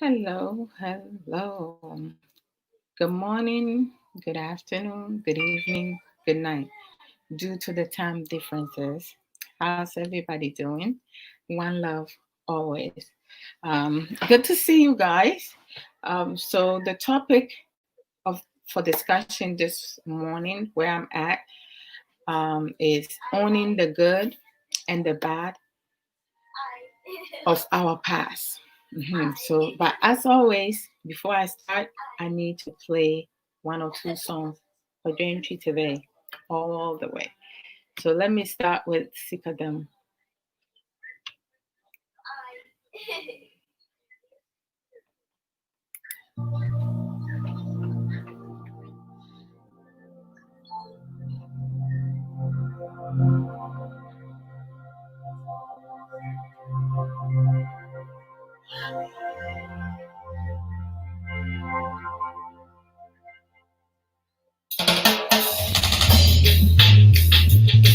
Hello, hello. Good morning, good afternoon, good evening, good night. Due to the time differences, how's everybody doing? One love always. Good to see you guys. So the topic of for discussion this morning, where I'm at, is owning the good and the bad of our past. But as always, before I start, I need to play one or two songs for Dream Tree today, all the way. So let me start with Sikadam.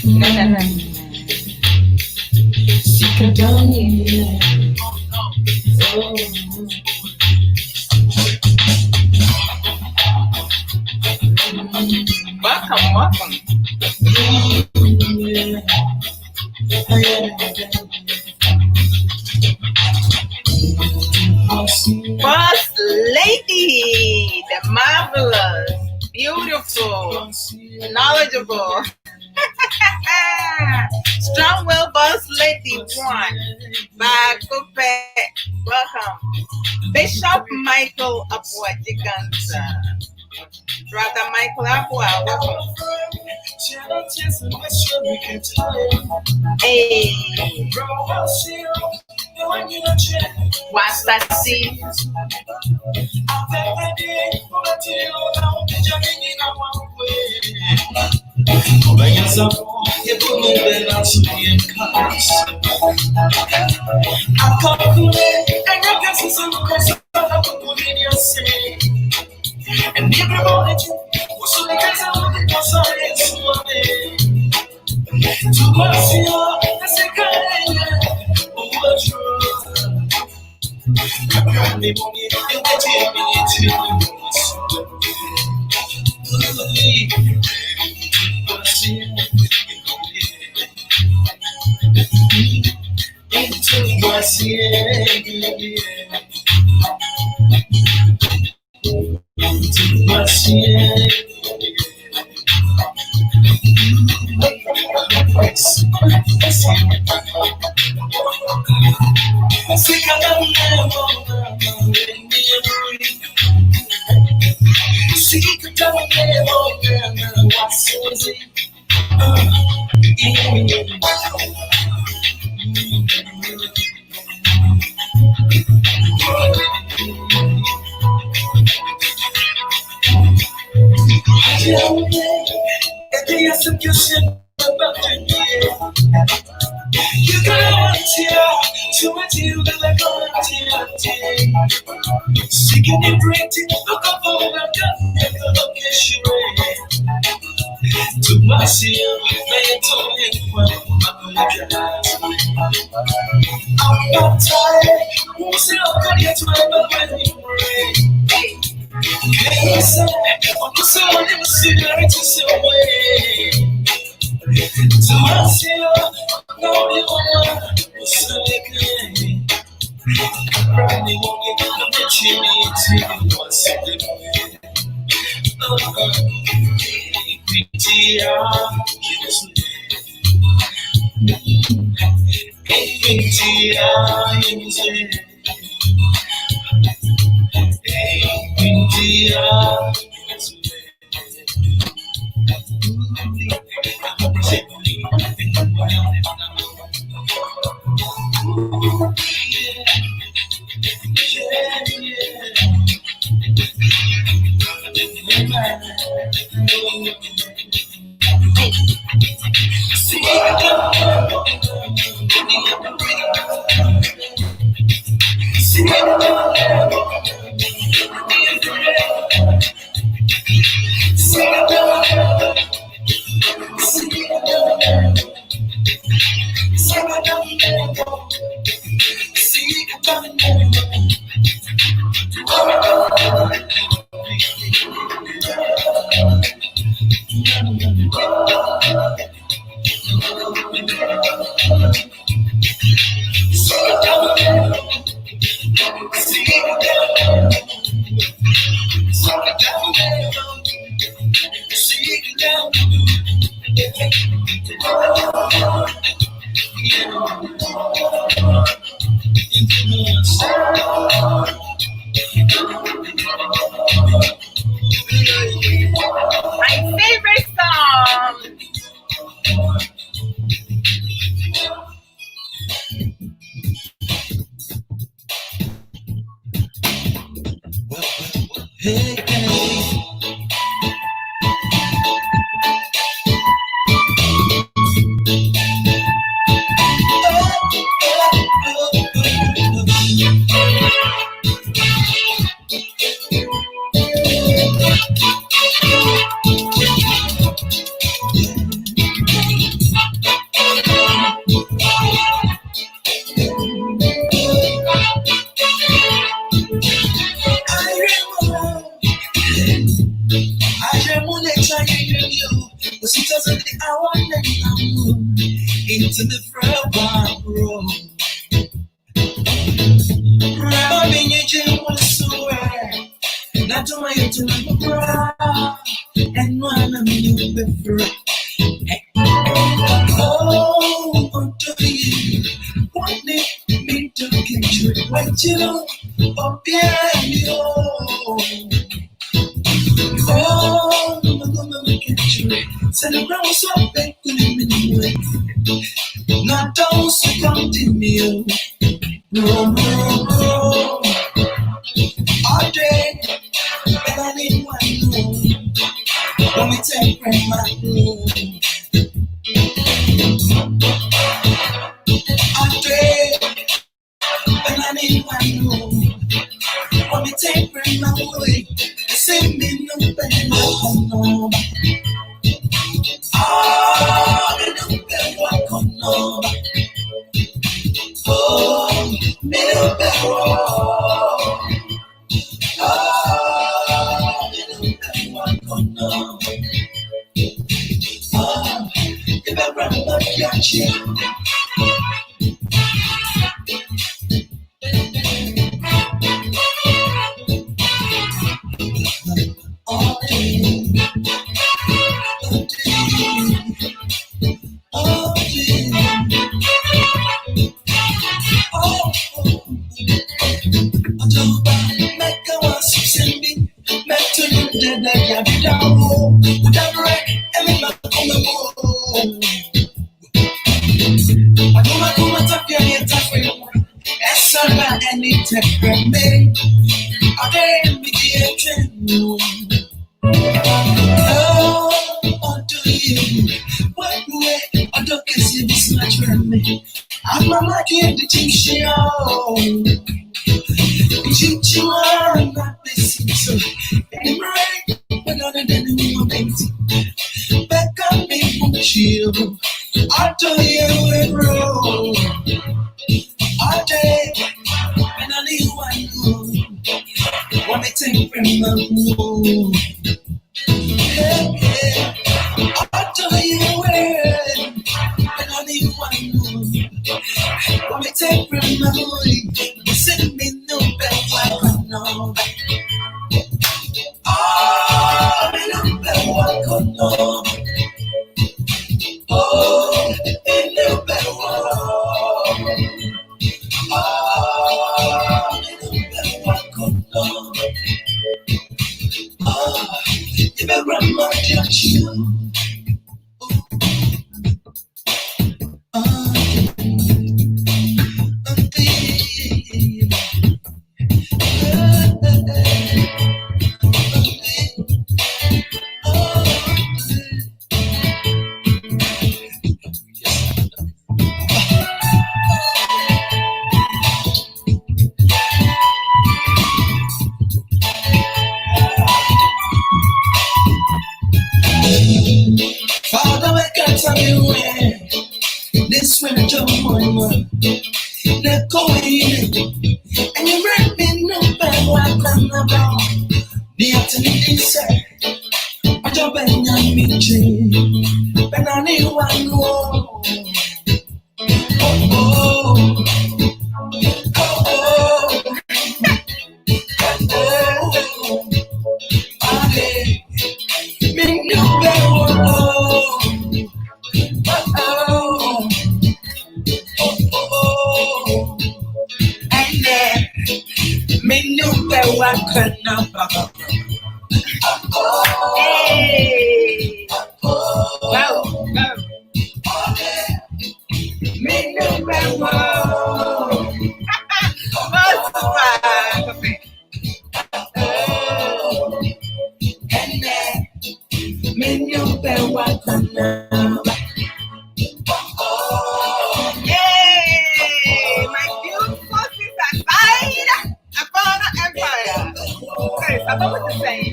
Na na na. Sikadam. Welcome. Boss lady, the marvelous, beautiful, knowledgeable, strong-willed boss lady one, Bakope. Welcome, Bishop Michael Adwoa. Brother Michael Adwoa, welcome. Hey, what's that see? And everybody was so because I wanted to say to myself, I said, God, what you got to until the seeking and breathing, look up over the location. To myself, I told him, I'm not tired, who's still got yet to ever when you rain. Can't say, I'm so in the cigarette to away. To myself, no, you are so good. Probably won't get no opportunity to once again. favorite song. Into the front room. Remember me, you was swear. Not to my intimate bra. And one of you before. Oh, do you want me to get you right? You know, oh, yeah, you. Oh, I'm gonna get you. Send a brown so big, anyway. Not don't succumb to me. No. All day, and I need one room. Let me take my room. All day, and I need one room. Let me take my way. Send me no better, no. Oh, me no better, no. Oh, me no better. Oh, me no better, no. Oh, you better run like your chin. All day, all day. Oh, Adwoa, make a was sending, make to you dead, I got it down. Without right, and I'm not coming home. Adwoa, come and tap your head, tap your head. Yes, I'm not any tech from me. I didn't be the oh, do you? What way? I don't see this much from me. I'm not in the team show. You are not listening, so anyway, but other than the baby, back up me from the shield. I'll tell you it roll. All day, and I leave one room. Want me take from my room. Yeah. I'll tell you where, and I leave one room. Want me take from my room. Send me no better welcome, no. Oh, me no better welcome, no. Oh, me no better welcome. Oh, me no better welcome, no. Oh, you better run my you. Father, I can't tell you where this when I jump on one. They're going and you bring me no bad welcome. The afternoon inside. I don't bend on me, but I need one more. Oh, oh, oh, I me no better. Oh, oh, oh, and me no better. What can hey, wow, wow. Me no better. Me no better. What can Yay! My beautiful sister side, Abana Empire. Okay, so what was you saying?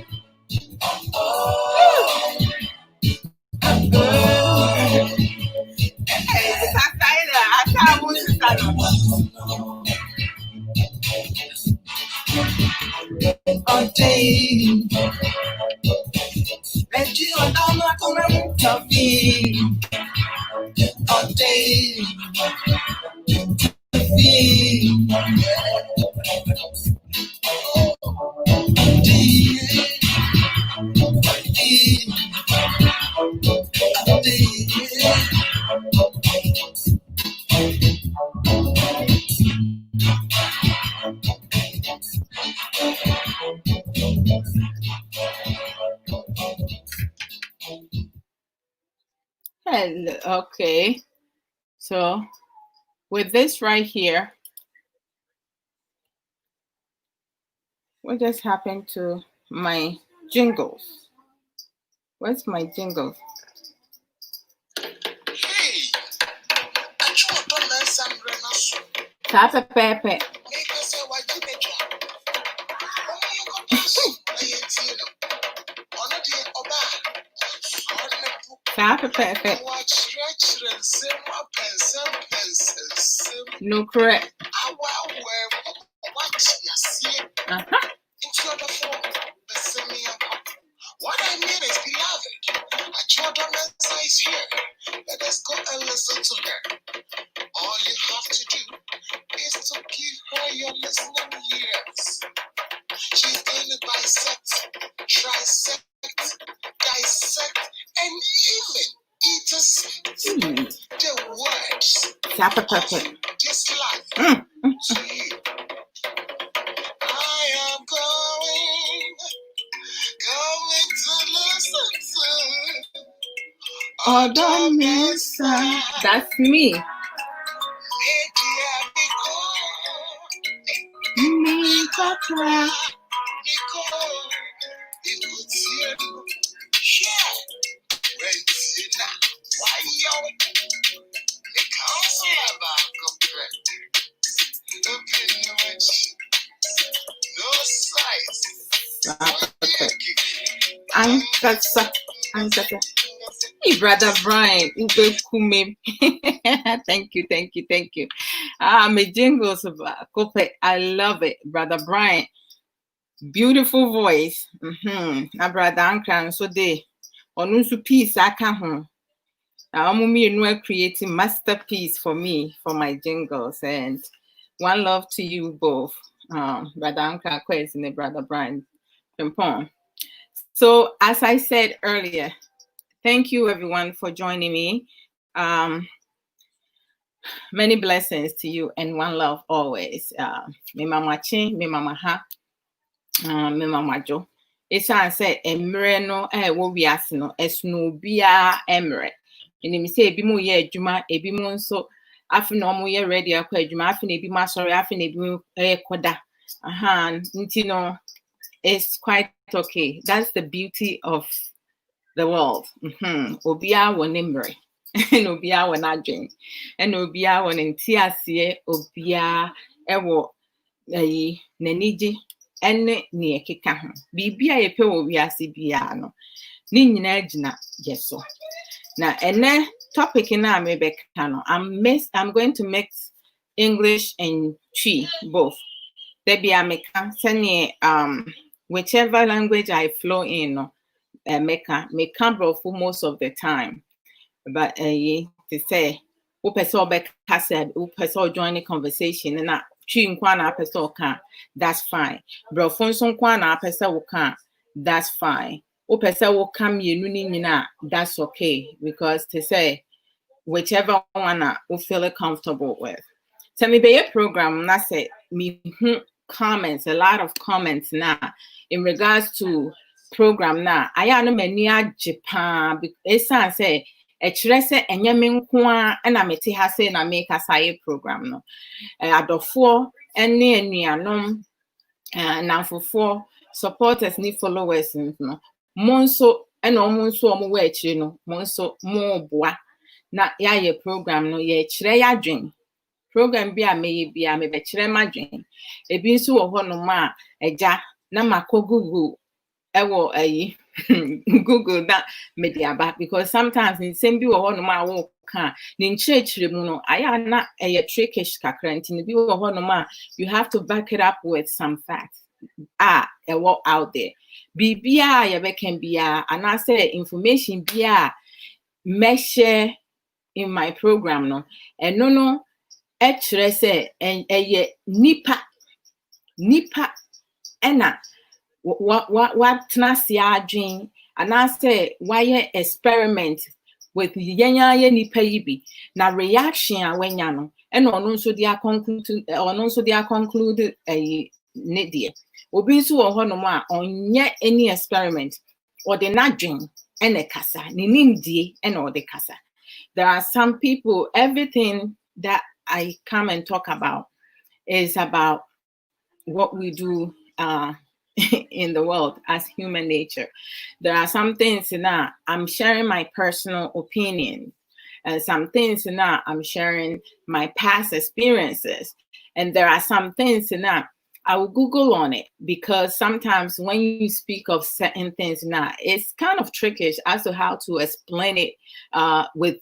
Hey, sister side, I can't move sister. all day? Let you on my corner to be all day. Be Hello. Okay, so with this right here, what just happened to my jingles? Where's my jingles? hey, I told them some renaissance. Tap a pepe. Make us say, why you make it? Oh, you got this. I ain't seen it. On a day, Tap a pepe. watch No correct. What I mean is, beloved, a Jordan is here. Let us go and listen to her. All you have to do is to give her your listening ears. She's going to bisect, trisect, dissect, and even intersect the words of this life to you. I am going to listen to Odonesa. That's me. Me papa. Answer. Hey, Brother Brian. Thank you. My jingles about Kope. I love it, Brother Brian. Beautiful voice. Na Brother Ankran so they onusu piece aka ho. I'm creating masterpiece for me for my jingles, and one love to you both, Brother Ankran Quest and Brother Brian Pimpon. So as I said earlier, thank you everyone for joining me. Many blessings to you and one love always. Me mama chin, me mama ha, me mama jo. It's I said emre no wo wiase no esno bia emre. And me say ebi mo ye adwuma, ebi mo nso afi no mo ye ready akwa adwuma, afi na ebi ma sorry, afi na ebi koda. Nti no, it's quite okay. That's the beauty of the world. Obia won emre. And obia won adwen. And obia won ntiasie, obia ewo naniji ene ne ekeka ho. Bibia ye pe wo wiase bia no. Ni nyina agina yeso. Now, and topic na I'm going to mix English and Twi both. Debbie Ameka, send whichever language I flow in, meka brofo most of the time. But to say, person beka said, person join the conversation, and that twi nkwa na person can, that's fine. Brofo so nkwa na person can, that's fine. Person will come you nina, that's okay, because to say whichever one will feel comfortable with. So me be a program na say me comments, a lot of comments now in regards to program na aya no mani agye pa esan say e kire say enye me nko a na mete ha say na me kasa ye program no adofo ene anuanom namfofo supporters ni followers no mo nso ena omo nso omo wa akire no mo nso mo boa na ya ye program no ye kire ya dwen program bi a meye bi a mebɛkyerɛ madwen ebi nso wɔ hɔ nom a agya na makɔ google ɛwɔ ayi google na mede aba because sometimes nsɛm bi wɔ hɔ nom a wɔka ne nkyerɛkyerɛ mu no ayɛ na ɛyɛ trickish kakra nti ne bi wɔ hɔ nom a you have to back it up with some facts ɛwɔ out there biribiara yɛbɛka biara anaasɛ information biara mɛhyɛ in my program no ɛno no ɛkyerɛ sɛ ɛyɛ nipa ɛna watena ase adwen anaasɛ wayɛ experiment with yɛnyɛ nipa yi bi na reaction a wanya no ɛna ɔno nso de conclude ne deɛ obi nso wɔ hɔ nom a ɔnyɛ any experiment ɔde n'adwen ɛna kasa ne nimdie ɛna ɔde kasa. There are some people, everything that I come and talk about is about what we do in the world as human nature. There are some things that I'm sharing my personal opinion, and some things that I'm sharing my past experiences, and there are some things that I will Google on it because sometimes when you speak of certain things now, it's kind of trickish as to how to explain it with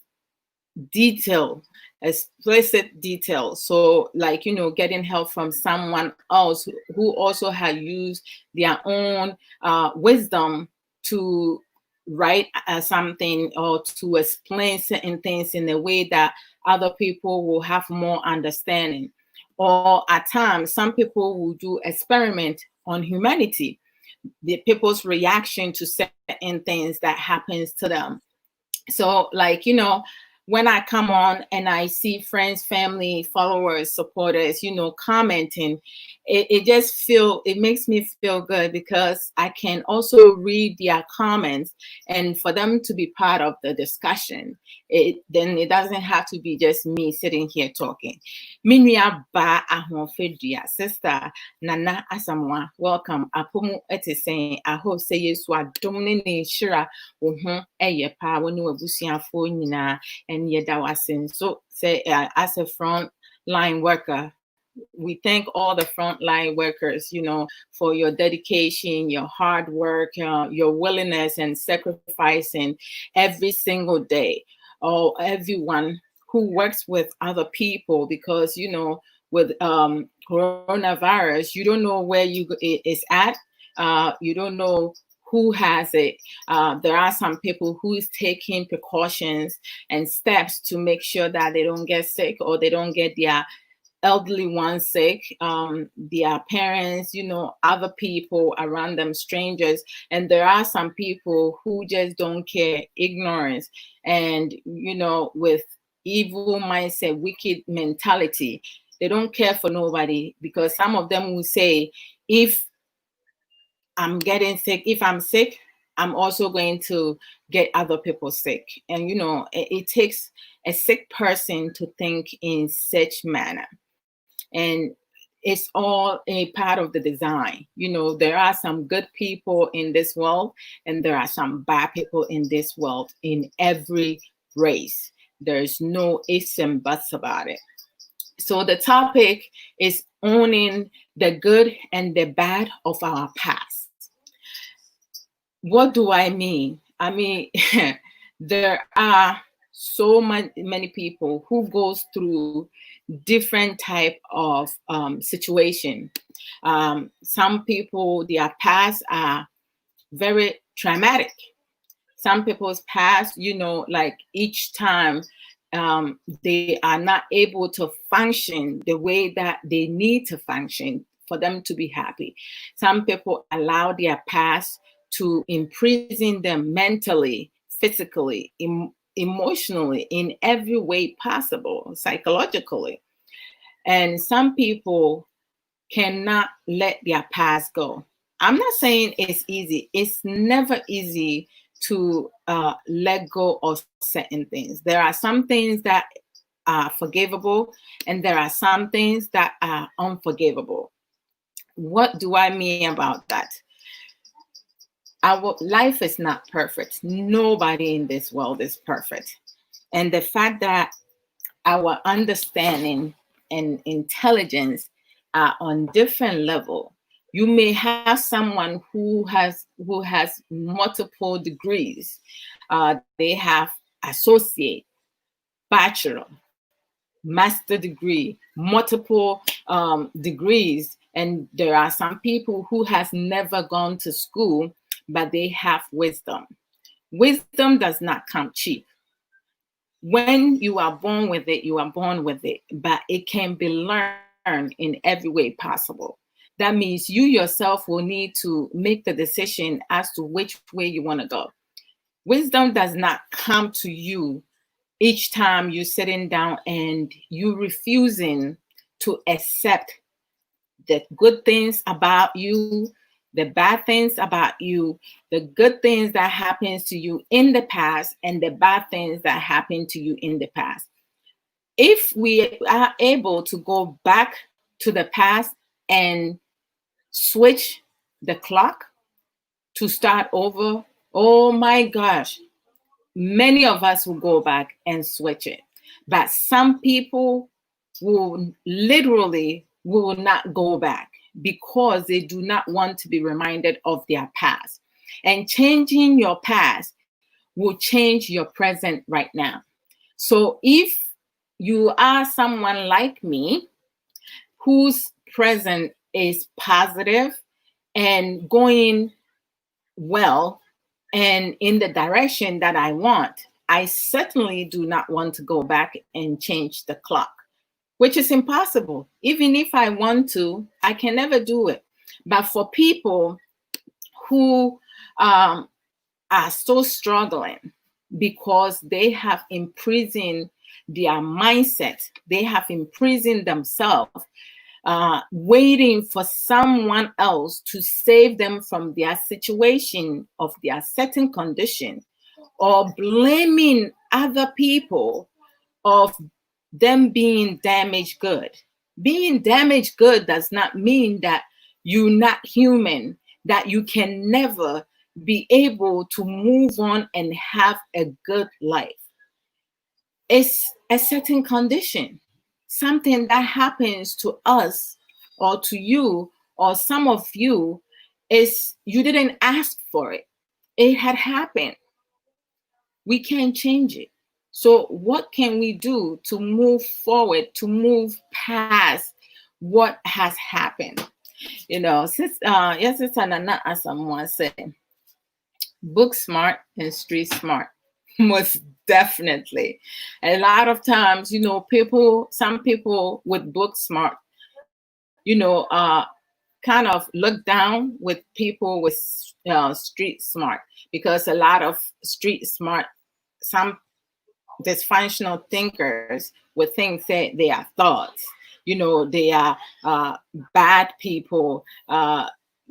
detail, explicit detail. So like, getting help from someone else who also had used their own wisdom to write something or to explain certain things in a way that other people will have more understanding. Or at times, some people will do experiment on humanity, the people's reaction to certain things that happens to them. So like, when I come on and I see friends, family, followers, supporters, commenting, it makes me feel good because I can also read their comments and for them to be part of the discussion. Then it doesn't have to be just me sitting here talking. Minya ba ahonfedia, sister Nana Asamoah, welcome. Apomu ete saying, I hope say yes, wa domini shira, eye pa, when you abusia phone and yedawasing. So say as a front line worker, we thank all the frontline workers, for your dedication, your hard work, your willingness and sacrificing every single day. Or everyone who works with other people, because with coronavirus, you don't know where it is at. You don't know who has it. There are some people who is taking precautions and steps to make sure that they don't get sick or they don't get their elderly ones sick, their parents, other people around them, strangers. And there are some people who just don't care, ignorance, and, with evil mindset, wicked mentality. They don't care for nobody because some of them will say, if I'm getting sick, if I'm sick, I'm also going to get other people sick. And, it takes a sick person to think in such manner. And it's all a part of the design. There are some good people in this world, and there are some bad people in this world in every race. There's no ifs and buts about it. So the topic is owning the good and the bad of our past. What do I mean? I mean, there are so many people who goes through different type of situation. Some people, their past are very traumatic. Some people's past, like each time they are not able to function the way that they need to function for them to be happy. Some people allow their past to imprison them mentally, physically, emotionally, in every way possible, psychologically. And some people cannot let their past go. I'm not saying it's easy. It's never easy to let go of certain things. There are some things that are forgivable, and there are some things that are unforgivable. What do I mean about that? Our life is not perfect. Nobody in this world is perfect. And the fact that our understanding and intelligence are on different level. You may have someone who has multiple degrees. They have associate, bachelor, master degree, multiple degrees, and there are some people who has never gone to school, but they have wisdom. Wisdom does not come cheap. When you are born with it, you are born with it, but it can be learned in every way possible. That means you yourself will need to make the decision as to which way you want to go. Wisdom does not come to you each time you're sitting down and you refusing to accept the good things about you, the bad things about you, the good things that happens to you in the past, and the bad things that happen to you in the past. If we are able to go back to the past and switch the clock to start over, oh my gosh, many of us will go back and switch it. But some people will not go back because they do not want to be reminded of their past. And changing your past will change your present right now. So if you are someone like me whose present is positive and going well and in the direction that I want, I certainly do not want to go back and change the clock, which is impossible. Even if I want to, I can never do it. But for people who are so struggling because they have imprisoned their mindset, they have imprisoned themselves, waiting for someone else to save them from their situation of their certain condition, or blaming other people of them being damaged good. Being damaged good does not mean that you're not human, that you can never be able to move on and have a good life. It's a certain condition, something that happens to us or to you or some of you, is you didn't ask for it. It had happened. We can't change it. So what can we do to move forward, to move past what has happened? Since yes, it's Nana, as someone said, book smart and street smart. Most definitely. A lot of times, some people with book smart, kind of look down with people with street smart, because a lot of street smart, some dysfunctional thinkers would think that they are thoughts. They are bad people.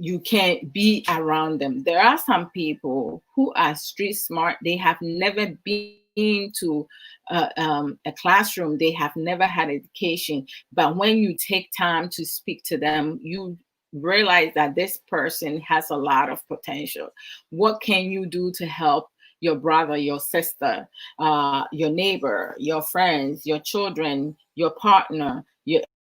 You can't be around them. There are some people who are street smart. They have never been to a classroom. They have never had education. But when you take time to speak to them, you realize that this person has a lot of potential. What can you do to help your brother, your sister, your neighbor, your friends, your children, your partner,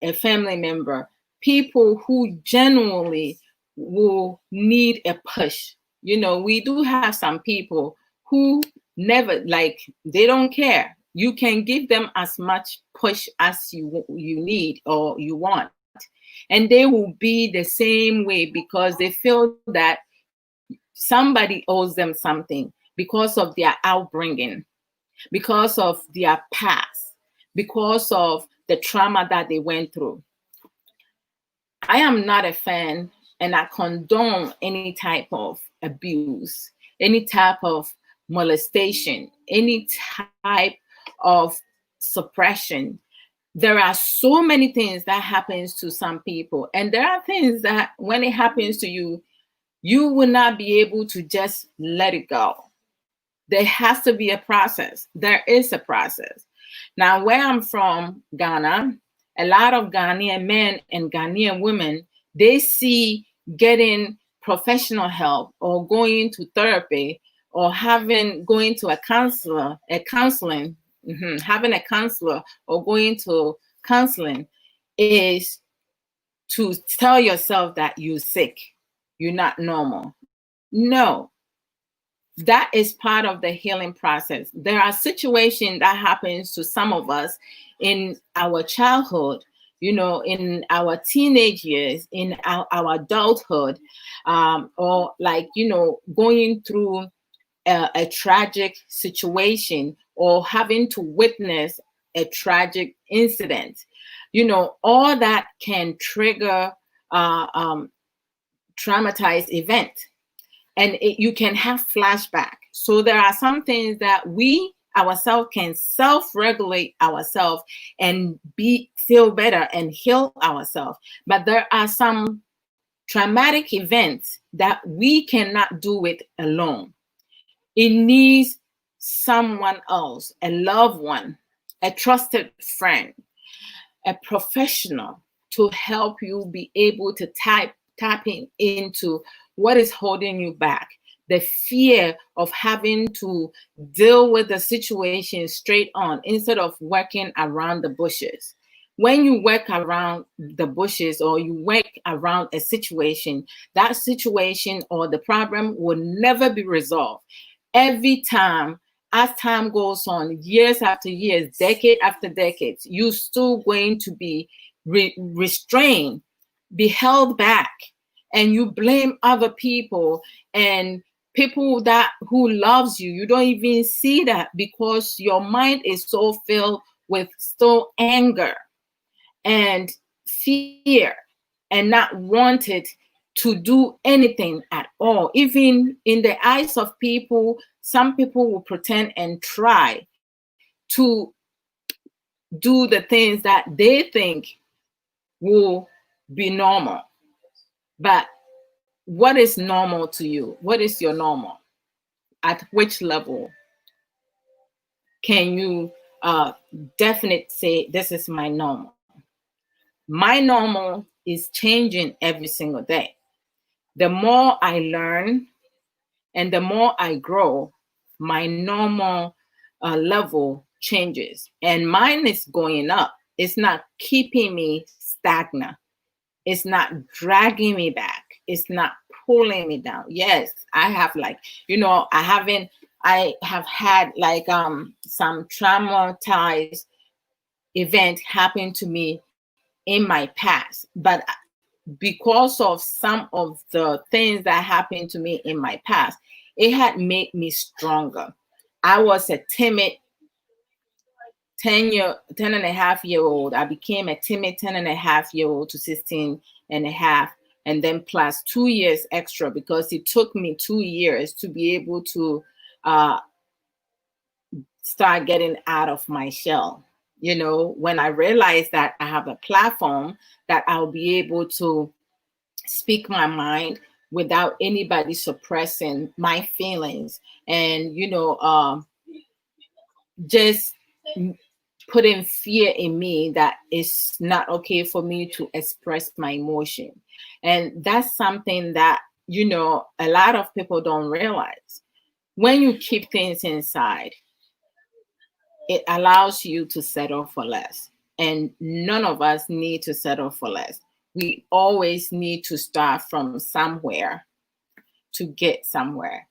a family member, people who genuinely will need a push? We do have some people who never, like, they don't care. You can give them as much push as you need or you want, and they will be the same way because they feel that somebody owes them something because of their outbringing, because of their past, because of the trauma that they went through. I am not a fan and I condone any type of abuse, any type of molestation, any type of suppression. There are so many things that happens to some people, and there are things that when it happens to you, you will not be able to just let it go. There has to be a process. There is a process. Now, where I'm from, Ghana, a lot of Ghanaian men and Ghanaian women, they see getting professional help or going to therapy or going to a counselor, having a counselor or going to counseling is to tell yourself that you're sick, you're not normal. No, that is part of the healing process. There are situations that happens to some of us in our childhood, in our teenage years, in our adulthood, or like, going through a tragic situation or having to witness a tragic incident. All that can trigger traumatized event, and you can have flashback. So there are some things that we ourselves can self-regulate ourselves and feel better and heal ourselves. But there are some traumatic events that we cannot do it alone. It needs someone else, a loved one, a trusted friend, a professional to help you be able to tapping into what is holding you back. The fear of having to deal with the situation straight on instead of working around the bushes. When you work around the bushes or you work around a situation, that situation or the problem will never be resolved. Every time, as time goes on, years after years, decade after decade, you're still going to be restrained, be held back, and you blame other people and people who loves you. You don't even see that because your mind is so filled with still anger and fear and not wanted to do anything at all. Even in the eyes of people, some people will pretend and try to do the things that they think will be normal. But what is normal to you? What is your normal? At which level can you definitely say, this is my normal? My normal is changing every single day. The more I learn and the more I grow, my normal level changes. And mine is going up. It's not keeping me stagnant. It's not dragging me back. It's not pulling me down. Yes, I have I have had like some traumatized event happen to me in my past, but because of some of the things that happened to me in my past, it had made me stronger. I was a timid 10 and a half year old. I became a timid 10 and a half year old to 16 and a half, and then plus 2 years extra because it took me 2 years to be able to start getting out of my shell. When I realized that I have a platform that I'll be able to speak my mind without anybody suppressing my feelings and just putting fear in me that it's not okay for me to express my emotion. And that's something that a lot of people don't realize. When you keep things inside, it allows you to settle for less, and none of us need to settle for less. We always need to start from somewhere to get somewhere.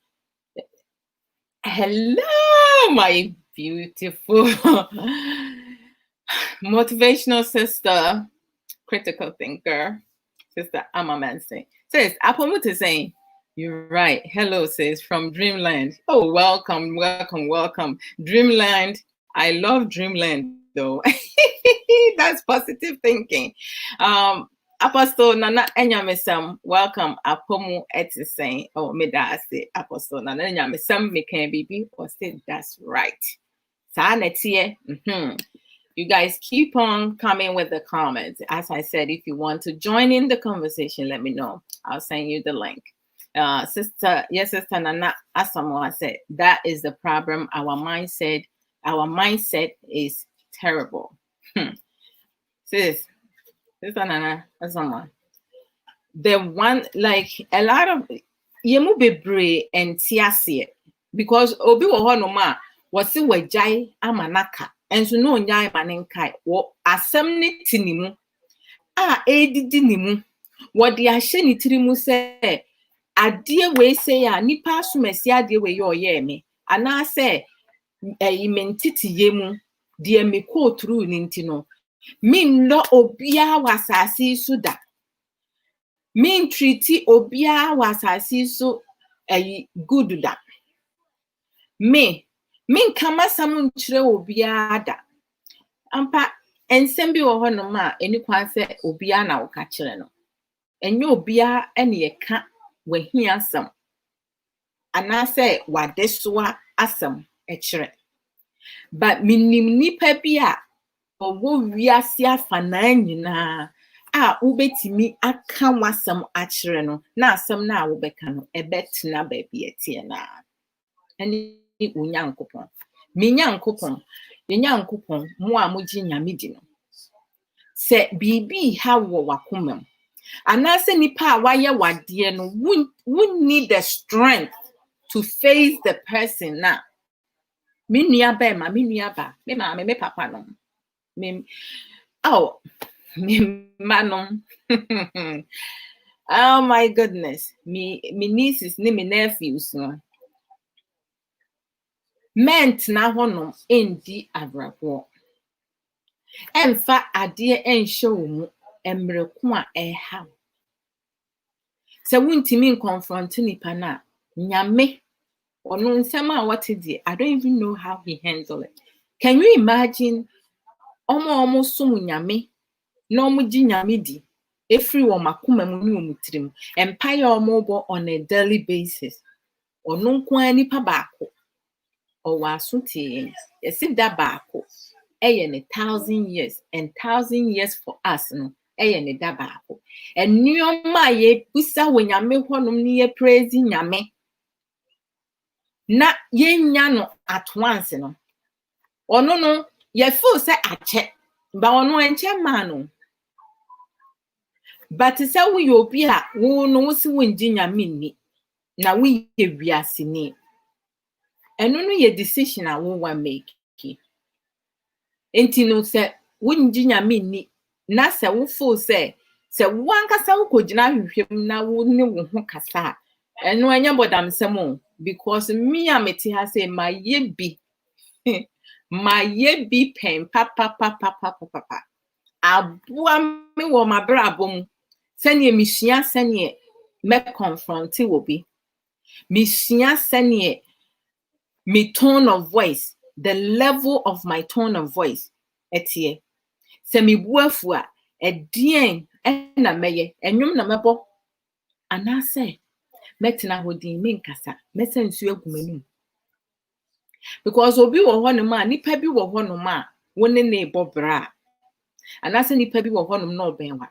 Hello, my Beautiful. Motivational sister, critical thinker, Sister Abrabo Mu Nsem. Says, Abrabo Mu Nsem, you're right. Hello, sis, from Dreamland. Oh, welcome, welcome, welcome. Dreamland. I love Dreamland, though. That's positive thinking. Apostle Nana Enyamesam, welcome. Abrabo Mu Nsem. Oh, me da say Apostle Nana Enyamesam me can be or say that's right. You guys keep on coming with the comments. As I said, if you want to join in the conversation, let me know. I'll send you the link. Sister Nana Asamoah said, that is the problem. Our mindset is terrible. Sister Nana Asamoah. The one, like a lot of yemu bebre and tiasie, because obi wo ho no ma wose wajai amanaka enso no nyai manenkai wo asem ne tinimu edidi nimu wo de ahye ni tirimu se ade we se ya nipa asomasi ade we ye oye me ana se mentiti yemu de me ko through ni ntino min no obia wasasi suda min treaty obia wasasi so good da min kama sam nkyere obia da ampa ensem bi wo ho no ma eni kwan se obia na wo ka kire no enye obia ene ye ka wahia asam ana se wadesoa asam kire but minim nipa bi a owo wiase afana nyina a ubetimi aka wasam akire no na asam na wo beka no ebetena ba bi etie na eni unyankopon minyankopon yenyankopon mo a moji nyamedi no se bibi ha wo wakomam anase nipa a waye wade no we need the strength to face the person na minua ba ma minua ba me ma me papa no me manom. Oh my goodness, me nieces ne me nephews no meant na honom endi abrabo emfa ade enhye wo mu emreko a eha se wuntimi confront nipa na nyame ono nsem a wotedi I don't even know how he handle it. Can you imagine omo som nyame na omo gi nyame di efri wo makoma mu ne omutrim empire omo bo on a daily basis ono nko anipa baako or wasuti yesi da baako eye ne 1,000 years and 1,000 years for us no eye ne da baako enioma ye busa wo nyame honom ne ye praise nyame na ye nya no at once no ono no ye feel say ache ba ono enche ma no but say we obi a wo no wo si wo ngi nyame ni na we ye wiase ni eno no ye decision a wo wa make enti no se wo ngi nyame ni na se wo feel say wo ankasa wo kogina hwehwem na wo ne wo ho kasa eno anya bodam semo because me am eti ha say my ye bi pen papa aboa me wo mabrabo mu sene misua sene me confront wo bi misua sene me tone of voice, the level of my tone of voice etie se me buafu a edien na meye enwum na mebo ana se metina hodin me nkasa mese nsu agumanu because obi wo ho no ma nipa bi wo ho no ma woni na ebobra ana se nipa bi wo ho no na obenwa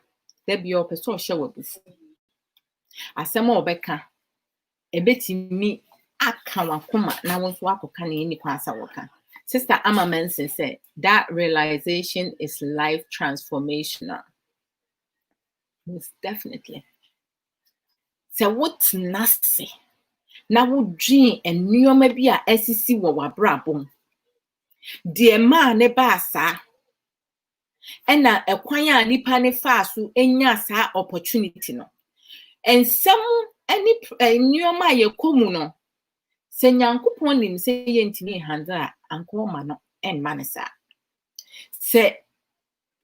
da bi o pese o hye wabufu asem obeka ebetimi aka wakoma na wonso akoka na eni kwasa woka. Sister Abrabo Mu Nsem said that realization is life transformational. Most definitely. So what nasi na wo dream ennioma bi a esisi wo wabrabom de ma ne ba sa ena ekwan a nipa ne fa so enya sa opportunity no ensem any ennioma ye komu no Se nyankopon nim se yentimi handle anko ma no enma ne sa. Se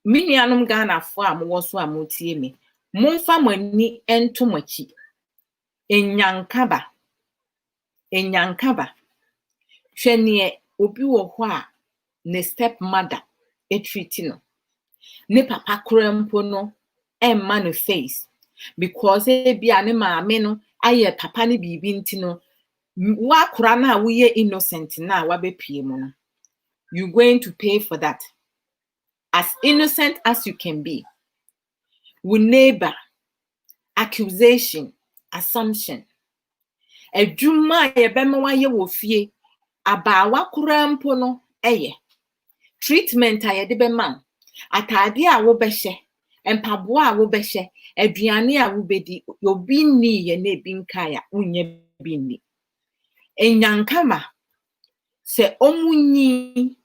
minianum Ghana fo a mo so a motie me, momfa mani ento machi. Enyankaba. Hwe ne obi wo ho a ne stepmother treat no. Ne papa krampo no emma no face because bia ne maame no aye papa ne bibi nti no wa kora na wo ye innocent na wa bepie mu no. You going to pay for that. As innocent as you can be. With neighbor, accusation, assumption. Edwuma ye bema wa ye wo fie aba wa krampo no eye. Treatment a ye de bema atade a wo behye empabo a wo behye aduane a wo bedi obi ni ye na ebi nkai a unye bi ni enyankama se omunyi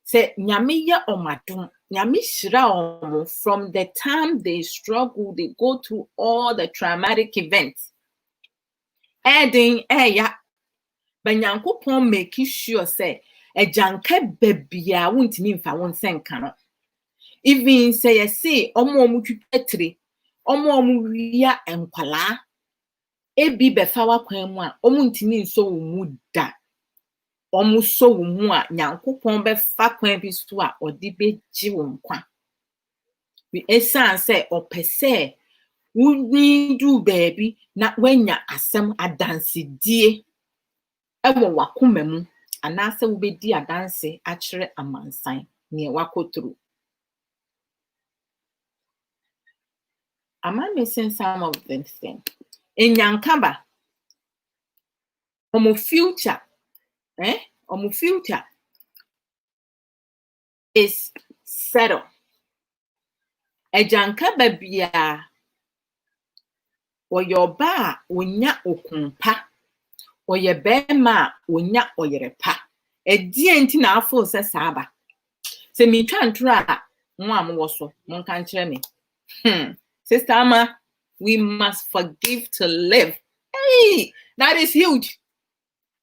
se nyame ye omadum nyame shira omo from the time they struggle, they go through all the traumatic events ya banyankopon make sure say ejanka babia wontimi mfa won senka no. Even say you say omo twetire omo wia enkwala ebi befa wa kwan mu a omo ntimi nso wo mu da omo so wo mu a nyankopon befa kwan bi so a odi beji wo nkwa we esan say opese wuni du baby na wanya asem adansedie ewo wakoma mu anase wo bedi adanse akere amansan ne wakotru. Am I missing some of them things? In Yankaba, omo future is settled. Ejankaba bia oyoba onya okumpa oyebema onya oyerepa. Edi enti na afo se saba. Se mi twa ntura mo amwo so mon kan kire me. Sister Amma, we must forgive to live. Hey, that is huge.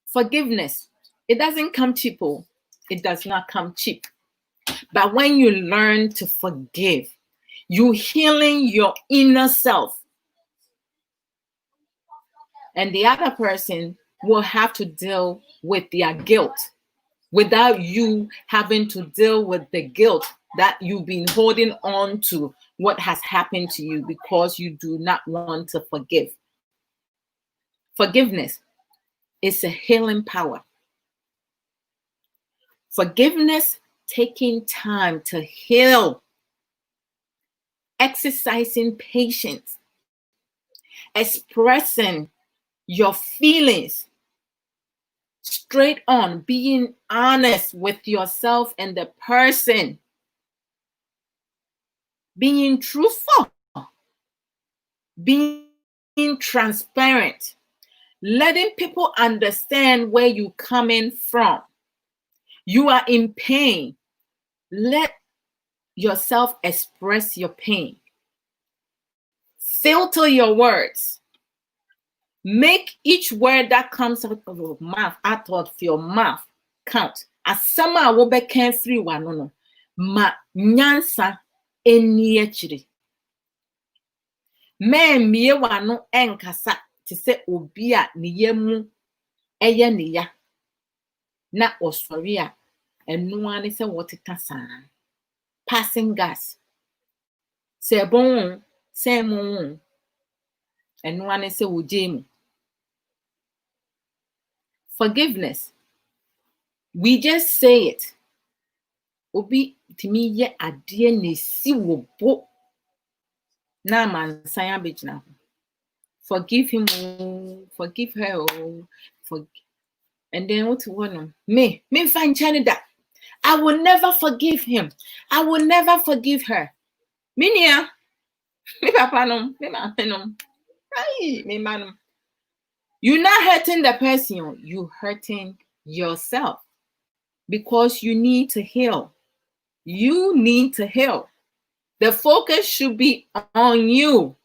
Forgiveness. It doesn't come cheap. It does not come cheap. But when you learn to forgive, you healing your inner self. And the other person will have to deal with their guilt without you having to deal with the guilt that you've been holding on to what has happened to you because you do not want to forgive. Forgiveness is a healing power. Forgiveness, taking time to heal, exercising patience, expressing your feelings straight on, being honest with yourself and the person, being truthful, being transparent, letting people understand where you're coming from. You are in pain. Let yourself express your pain. Filter your words. Make each word that comes out of your mouth, count. As sama wo be can free one no ma nyansa eni achiri. Me mie wano enkasa te se obi a ne yemu eye ne ya na osori a enu ane se woteta san passing gas se bon se mon enu ane se wojemu. Forgiveness, we just say it. Obi timi ye ade ne si wo bo na mansan abegina. Forgive him, forgive her, and then what you want? Me find Canada. I will never forgive him. I will never forgive her. Minia, me papa no, me mama no. Ay, me manum. You're not hurting the person, you're hurting yourself because you need to heal. You need to heal. The focus should be on you.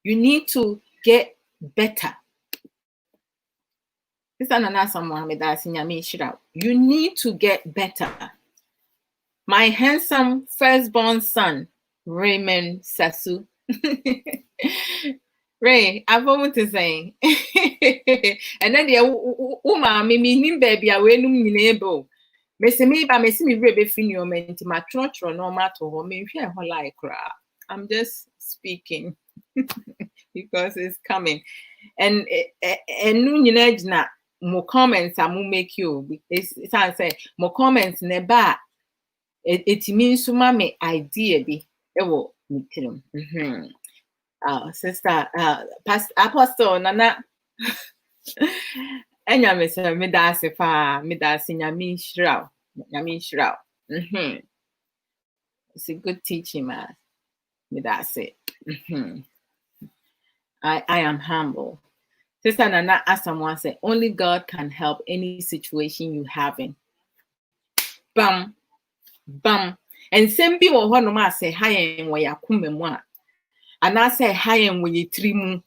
You need to get better. Sister Nana Mohammed Asinyami Shira, you need to get better. My handsome firstborn son, Raymond Sasu. Ray, I've want to say. And then the woman, me baby, I will name Miss me by Miss me rebe finio menti ma tro no matter ho me hwe ho like cra. I'm just speaking because it's coming. And nu nyina gina mo comments am make you. It's I say mo comments ne ba it means so me idea bi e wo mitirim. Sister Pastor Apostle Nana Enya me se me da se fa me da se nyame shiraw. It's a good teaching, man. Me da se. I am humble. Sister Nana asked someone say only God can help any situation you have in. Bam. And same be wo ho no ma say hayen wo yakuma mu a. Ana say hayen wo yetiri mu.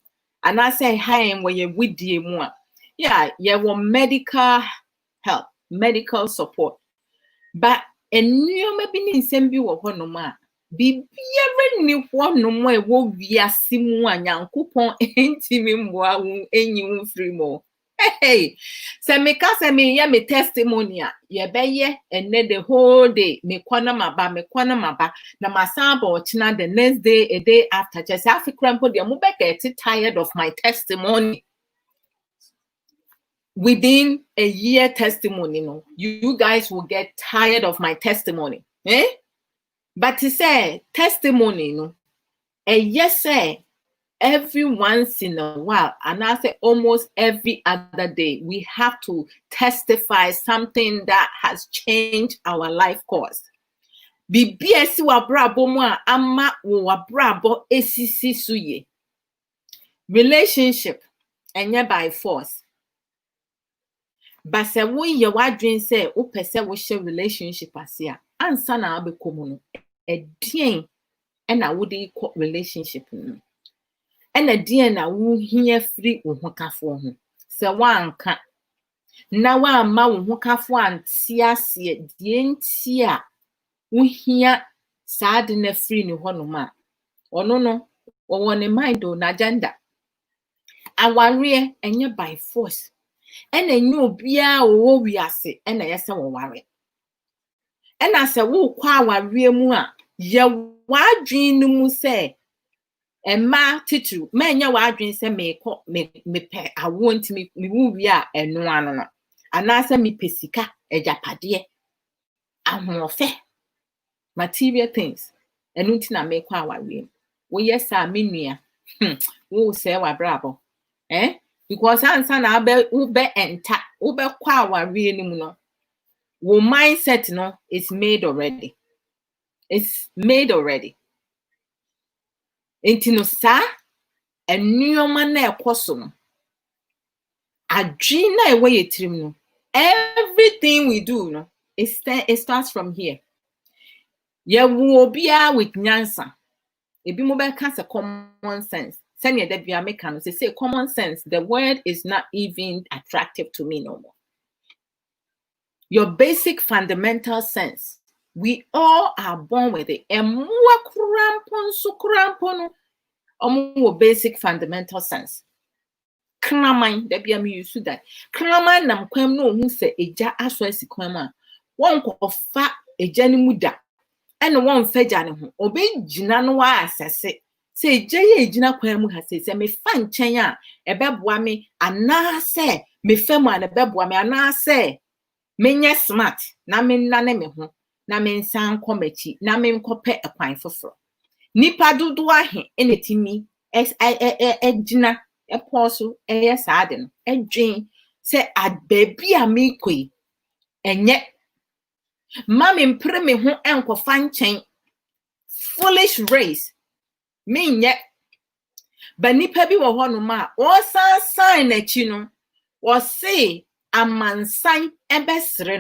Ana say hayen wo ye widie mu a. Yeah, want medical help, medical support. But enyo me bi ni nsem bi wo ho no ma. Bibiere ni ho no mo e wo wiase mu a Nyankopon entimi mboa wo enyi wo free mo. Hey, se me ka se me ye me testimony a ye be ye enne the whole day me kwana maba na masamba ochina the next day a day after just afikrampo de mo be get tired of my testimony. Within a year testimony, no, you guys will get tired of my testimony. But to say testimony, no, yes, say every once in a while, and I say almost every other day, we have to testify something that has changed our life course. BBS Abrabo Mu ama Abrabo esisi suye. Relationship, and by force. But say we ye wadwen say wo pese wo share relationship asia ansa na abekomu no edien na wo dey relationship no na edien na wo hia free wo hokafo ho se wanka na wa ma wo hokafo anti ase die nti a wo hia saade na free ni ho no ma ono no wo ne mind o na agenda aware enye by force. And a new bia or we are say, and I say, worry. And I say, wo kwa wa real ye wa dream no say, and ma titu, man, ya wa dream say, me pe, I want me woo we are and no one. And I say, me pesika, a japade, and more fair material things, and untina make kwa wa real. Well, yes, I mean, me, who say, wa bravo, eh? Because answer na ube enta ube kwa wari ni mu no wo mindset no is made already. It's made already. Enti no sa ennioma na ekoso no adwi na ewe yetrim no everything we do no it starts from here. Ye wo bia with nyansa ebi mo be ka se common sense. Say common sense. The word is not even attractive to me no more. Your basic fundamental sense. We all are born with it. And basic fundamental sense. Kraman, that be me used to that. Kraman nam kwem no who say eja aswesi kwema. One ko fa eja ni muda. And one feja ne ho. Obe jina no wa asese. Say jeye ejina kwan mu ha say me fa nchen a ebeboa me ana say me fam a ebeboa me ana say menye smart na me nane me ho na me nsan komachi na me nkope ekwan foforo nipa dodo ahe enetimi ejina eposo yes ade no edwen say ababi a me koi enye mama mpre me ho enkofa nchen foolish race me yet, but nipa bi wo ho no ma o san na chi no wo say amansan ebesre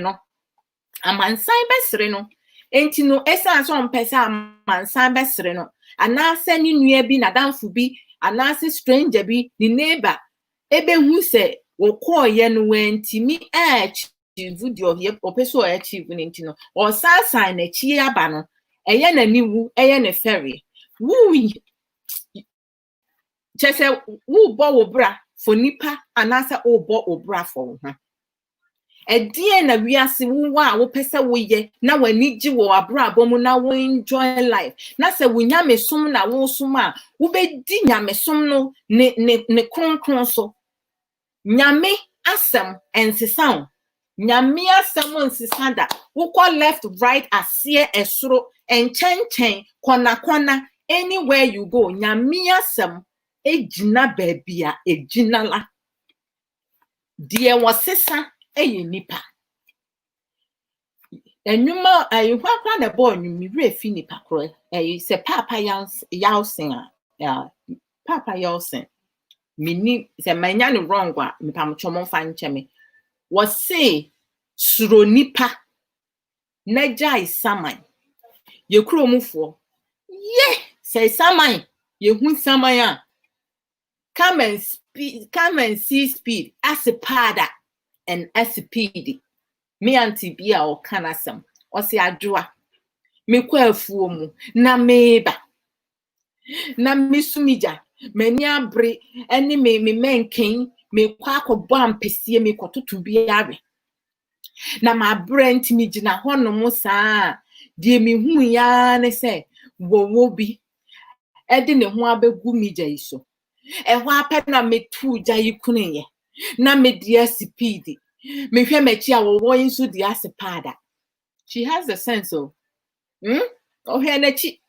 no enti no esan so mpesa amansan besre no ana se ni nua bi na danfo bi ana se stranger bi ni neighbor ebe hu se wo call ye no wentimi achieve di of ye opeso achieve ninti no or sign na chi aba no eye na niwu eye na ferry wu chese wu bo wo bra for nipa anasa o bo obra for wo ho edie na wiase wo wa wo pese wo ye na wani gi wo abrabo mu na wo enjoy life na se wo nyamesom na wo som a wo be di nyamesom no ne kronkron so nyame asem ensesa nyame asem ensesa wo call left right asie esoro enchen kona anywhere you go nyame asem ejina baabia ejina la die wasesa eye nipa enuma ayukwakwa na boy nyumi refi nipa kro se papa yausen papa yausen mini se manya no wrong wa mipamchomo fa ncheme was say suro nipa naja isaman ye kromufo ye say saman ye hu saman a come and see speed as a pada and as a pd me anti bia o kanasem o se Adwoa me kwafuo mu na meba na misumija mani abre eni me menken me kwa akobọ ampesie me kototo biare na ma brent mi gina honom saa die mi hu ya ne se wowo bi edi ne ho abegu mi gya iso ehwa apẹ na metu gya yikunye na me dia speed me hwe machi a wowo inso dia sepada. She has a sense of oh he nachi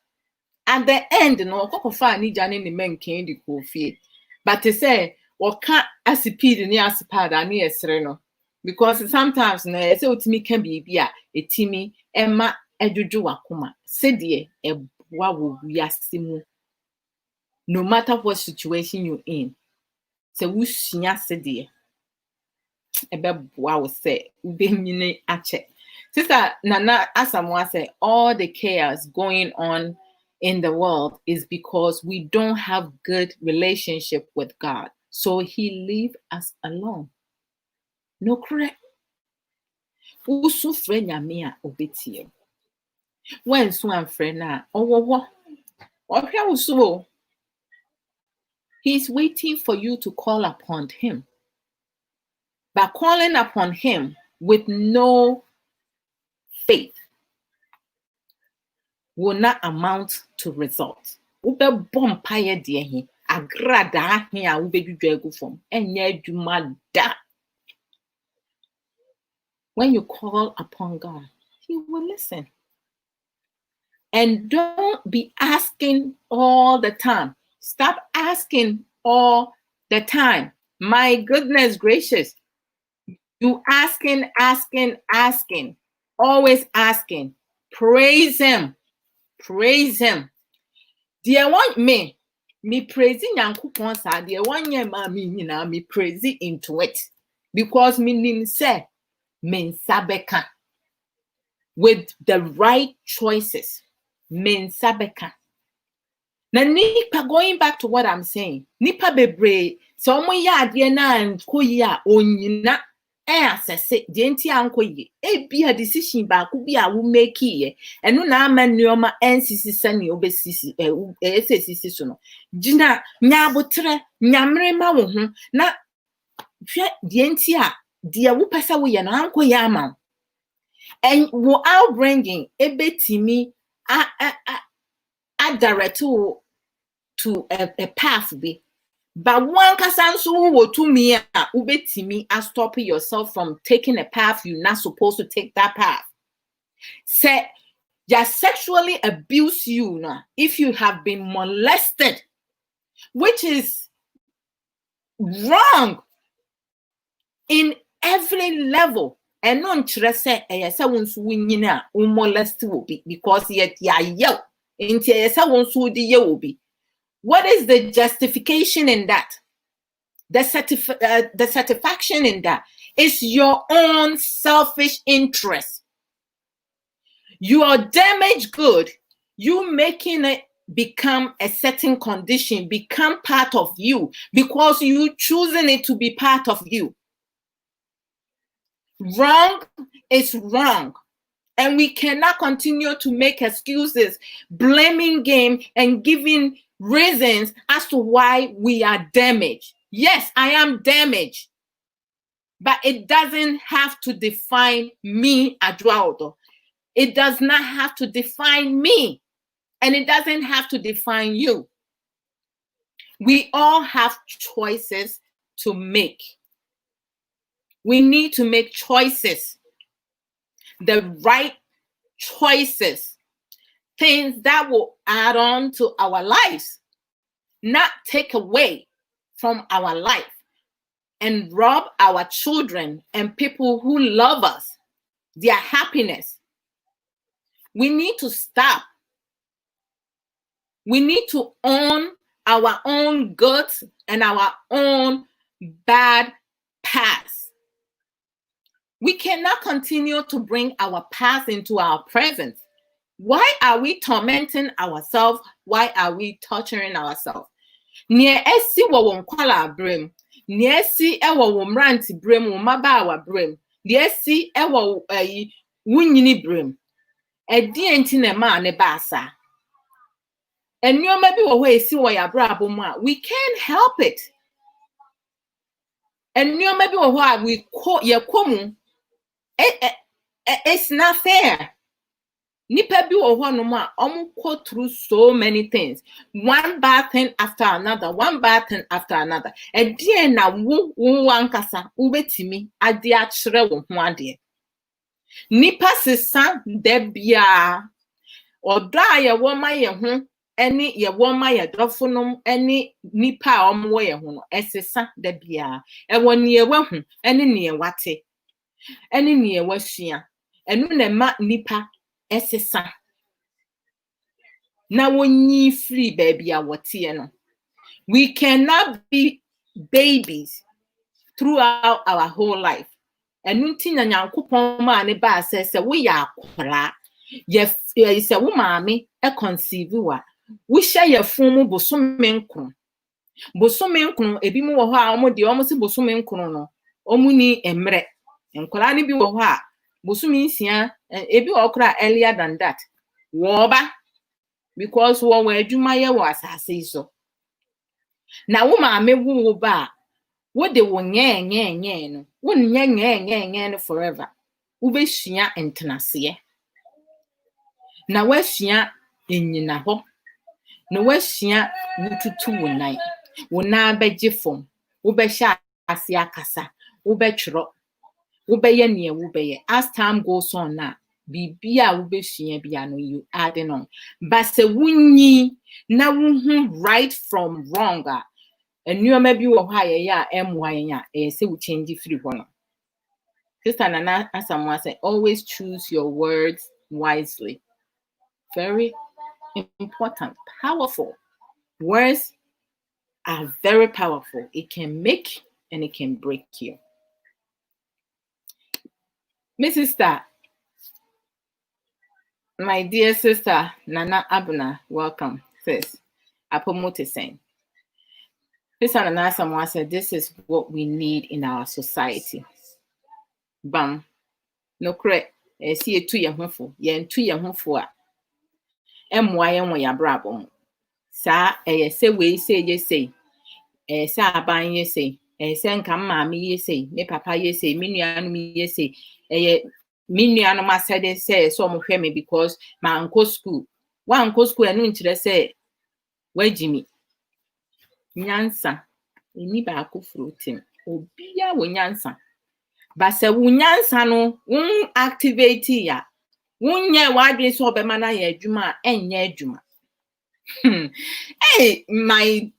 at the end no kokofa ani gya ne menken di kofie but to say waka speed ni asepada ni esre no because sometimes no say otimi kan bibia etimi ema adwodwo wakoma sedie eboa wo wiase mu no matter what situation you in say wusua sedie ebeboa wo say ubenyine ache. Sister Nana Asamoah said all the chaos going on in the world is because we don't have good relationship with God. So he leave us alone. No correct. Usu frenya mea obetie. When so am frena owo. Ohia usu. He's waiting for you to call upon him. By calling upon him with no faith will not amount to result. Ube bompaye die hi agrada hi a ube dwudwa egu fom enye adwuma da. When you call upon God, he will listen. And don't be asking all the time. Stop asking all the time. My goodness gracious. You asking. Always asking. Praise him. Praise him. Dear want me praising Yankupon sa dear 1 year me praise into it. Because meaning say men sabeka with the right choices. Men sabeka. Na nipa going back to what I'm saying. Nipa bebre so mo ya ade na anko yi a onyina asese de enti anko yi e bia decision ba ku bia wo make ye eno na amanuoma nsisi sane obesisi esesisi so no gina nyabotre nyamre ma wo ho na hwe de enti a de wo pesa wo ye no anko ye ama and wo upbringing ebetimi a direct to a path be. But one kasansu wo to me ubetimi a stop yourself from taking a path you're not supposed to take that path. Say just sexually abuse you now if you have been molested, which is wrong in every level. And non say yesa wonsu winyina molest will be because yet ya yo into yesa wonsu di ye will be. What is the justification in that? The satisfaction in that is your own selfish interest. You are damaged good. You making it become a certain condition, become part of you because you choosing it to be part of you. Wrong is wrong. And we cannot continue to make excuses, blaming game, and giving reasons as to why we are damaged. Yes, I am damaged. But it doesn't have to define me, Adwoa. It does not have to define me. And it doesn't have to define you. We all have choices to make. We need to make choices. The right choices. Things that will add on to our lives, not take away from our life and rob our children and people who love us, their happiness. We need to stop. We need to own our own goods and our own bad past. We cannot continue to bring our past into our present. Why are we tormenting ourselves? Why are we torturing ourselves? Near esi wo nkwala brem, near esi ewo wo mranti brem, wo mabaawa brem, near esi ewo wunyini brem. Edi enti na ma ne baasa. Enyoma bi wo ho esi wo ya Abrabo mu a, we can't help it. Enyoma bi wo ho a we ye komu. It's not fair. Nipa bi wo ho no ma go through so many things, one bad thing after another, one bad thing after another. And then na wo wankasa ubetimi ade a kire wo ho ade. Nipa sesa debia odo a ye wo ma ye ho eni ye wo ma ye dofonom eni nipa a omwo ye ho no esesa debia e woni ye wahu eni ne ye wate eni ne ye wasua enu na ma nipa esesa na wonyi free baby a wote no. We cannot be babies throughout our whole life. Enu nti na Nyankopon ma ne ba se wo ya akora ye se wo maame e conceive wa wo hye ye fun mu bosome nkron ebi mu wo ho a omo de omo se bosome nkron no omu ni emre nkora ne bi wo ho a bosome nsia ebi okra earlier than that wo ba because wo wa adwuma ye wo asase so na wo maame wo ba wo de wo nye no wo nye no forever wo be hia entenase na wa hia enyina ho na wa hia wututu wo nan beje fom wo be hia ase akasa wo be twero wo be ye ne wo be ye as time goes on na bibia wo be hia bia no you adding on but se wunyi na wo right from wrong enuoma bi wo ha ye ya emwa ye se wo change free ho no. Sister Nana Asamoah said, always choose your words wisely. Very important, powerful. Words are very powerful. It can make and it can break you. Miss Sister, my dear sister Nana Abuna, welcome. Sis, Abrabo Mu Nsem. Sister Nana Asamoah said, this is what we need in our society. Bam. No correct. See it to your home ye to your home for emwa ye ya Abrabo mu. Sa say we say ye say. Sa aban ye say. Say nka maame ye say. Me papa ye say. Me nuanu ye say. Me nuanu ma said say so mo hwe me because my uncle school. Wa uncle school enu nchire say wajimi. Nyansa. Eni ba ko fruitim. Obia wo nyansa. But se wo nyansa no activate ya. Wunye wadwe so be mana ye adwuma enye adwuma. Hey, my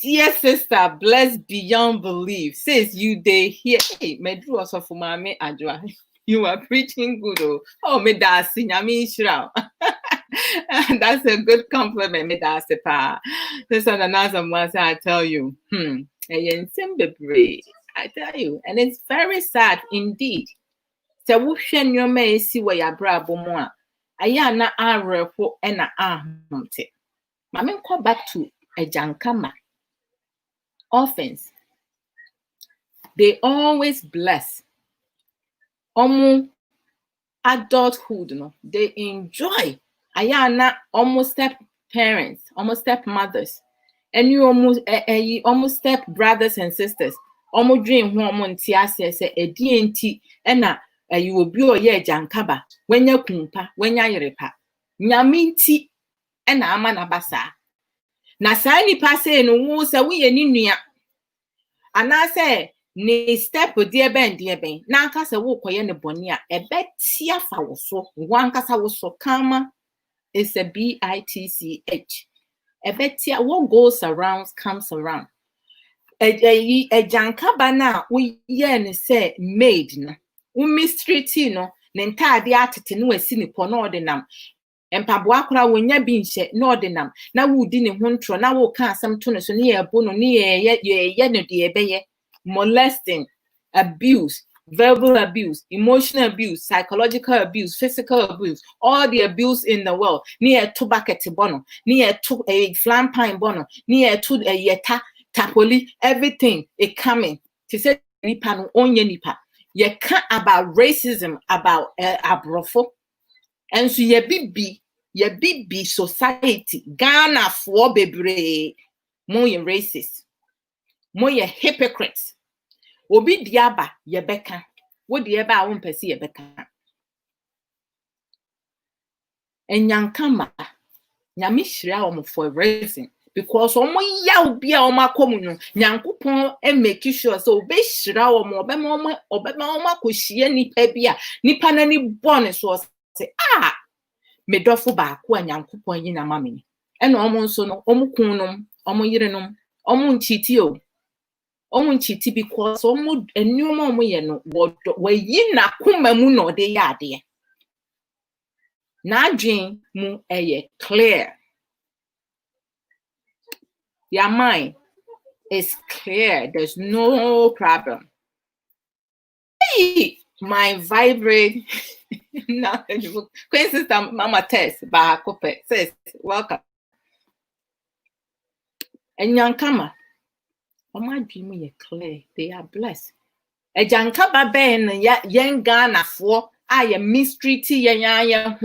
dear sister, blessed beyond belief, says you dey here. Hey, medru osofo mame Adwoa. You are preaching good. Oh, me da si nyame shira. That's a good compliment, me da se pa. Sister Nana Asamoah, I tell you, I tell you, and it's very sad indeed. Se wo hwe nyoma esi wo ya Abrabo mu a aya na arefo na ahomte. Mame nko back to ejankama. Offense. They always bless. adulthood no they enjoy ayana almost step parents almost step mothers and you almost step brothers and sisters almost dream ho almost nti say edi enti na you obi oye jankaba wenya kumpa wenya yerepa nyame nti na ama na basa na saa nipa say no wo say wo ye ni nua ana say ne step die ben na anka se wo koye ne boni a ebetia fa wo so wo anka sa wo so kama is a bitch ebetia what goes around comes around e jankaba na wo ye ne say maid no wo mystery tea no ne ntade atete no asi ne po no ordinam empaboa akora wonya bi nhye no ordinam na wo di ne ho ntro na wo ka asem to ne so ne ye bo no ne ye no de ebeye molesting, abuse, verbal abuse, emotional abuse, psychological abuse, physical abuse, all the abuse in the world. Near to bucket bono, near to a flampine bono, near to a yeta, tapoli, everything is coming. To say nipa no onye nipa. You can't about racism, about abrofo. And so ye bibi society, Ghana for bebre, more racist, more hypocrites. Obi diaba yebeka wo diaba a won pese yebeka enyankama nyame hira o for a reason because omo ya obi a omo akomu no nyankopon make sure so obe hira o mo obema omo akohie nipa bia nipa na ni born so say me dofo ba ko nyankopon yi na mame e na omo nso no omo kunnom omo yirenom omo nchiti o omunchiti because omu enyoma omu ye no wayi na kuma mu no de yade na adwen mu clear. Your mind is clear, there's no problem. Hey, my vibrate now Queen Sister Mama Tess Bahakope says welcome and Yankama. My dream is clear. They are blessed. A jankaba ben yen Ghana for I a mystery tea ya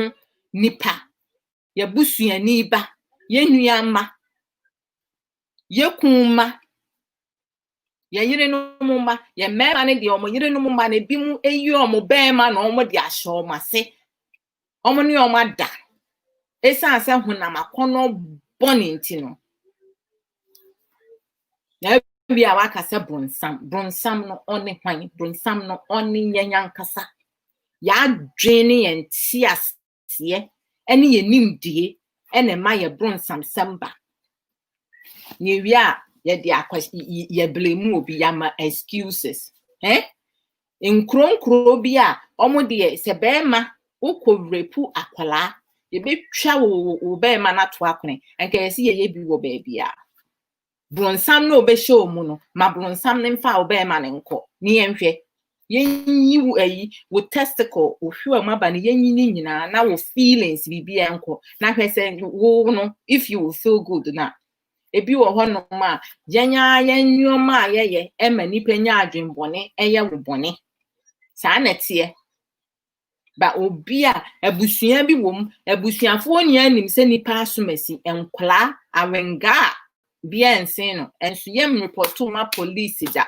nipa. Ya busu ya niba. Ye nuyama. Ye kuma. Ya yire no mumba. Ya mema ne di omo yire no mumba ne bimu eyu omo bema na omo di asho ma se. Omo ni omo da. Esa ase hunama kono boni ntino. Ya bi a waka se bronsam no oni hwan bronsam no oni nyanyankasa ya dwene yen tiasie ene ye nimdie ene ma ye bronsam samba ye wi a ye de ye blame obi ya ma excuses nkronkro bi a omo de se bema ukowrepu akwala ye betwa wo bema na to akone enka ye se ye bi wo ba bia bronsam no be show mu no ma bronsam ne mfa obema ne nko ni yenhwe yenyi wu ayi wo testicle wo hwe ma ba ne yenyi ni nyina na wo feelings bibia nko na hwese wo no if you will feel good na ebi wo ho no ma yenya yennyoma ayeye ema nipa nya adwenbone eye wo bone sa na tie ba obi a abusua bi wom abusuafo ni anim se nipa asomasi enkola awenga bien no enso yem report to ma police ja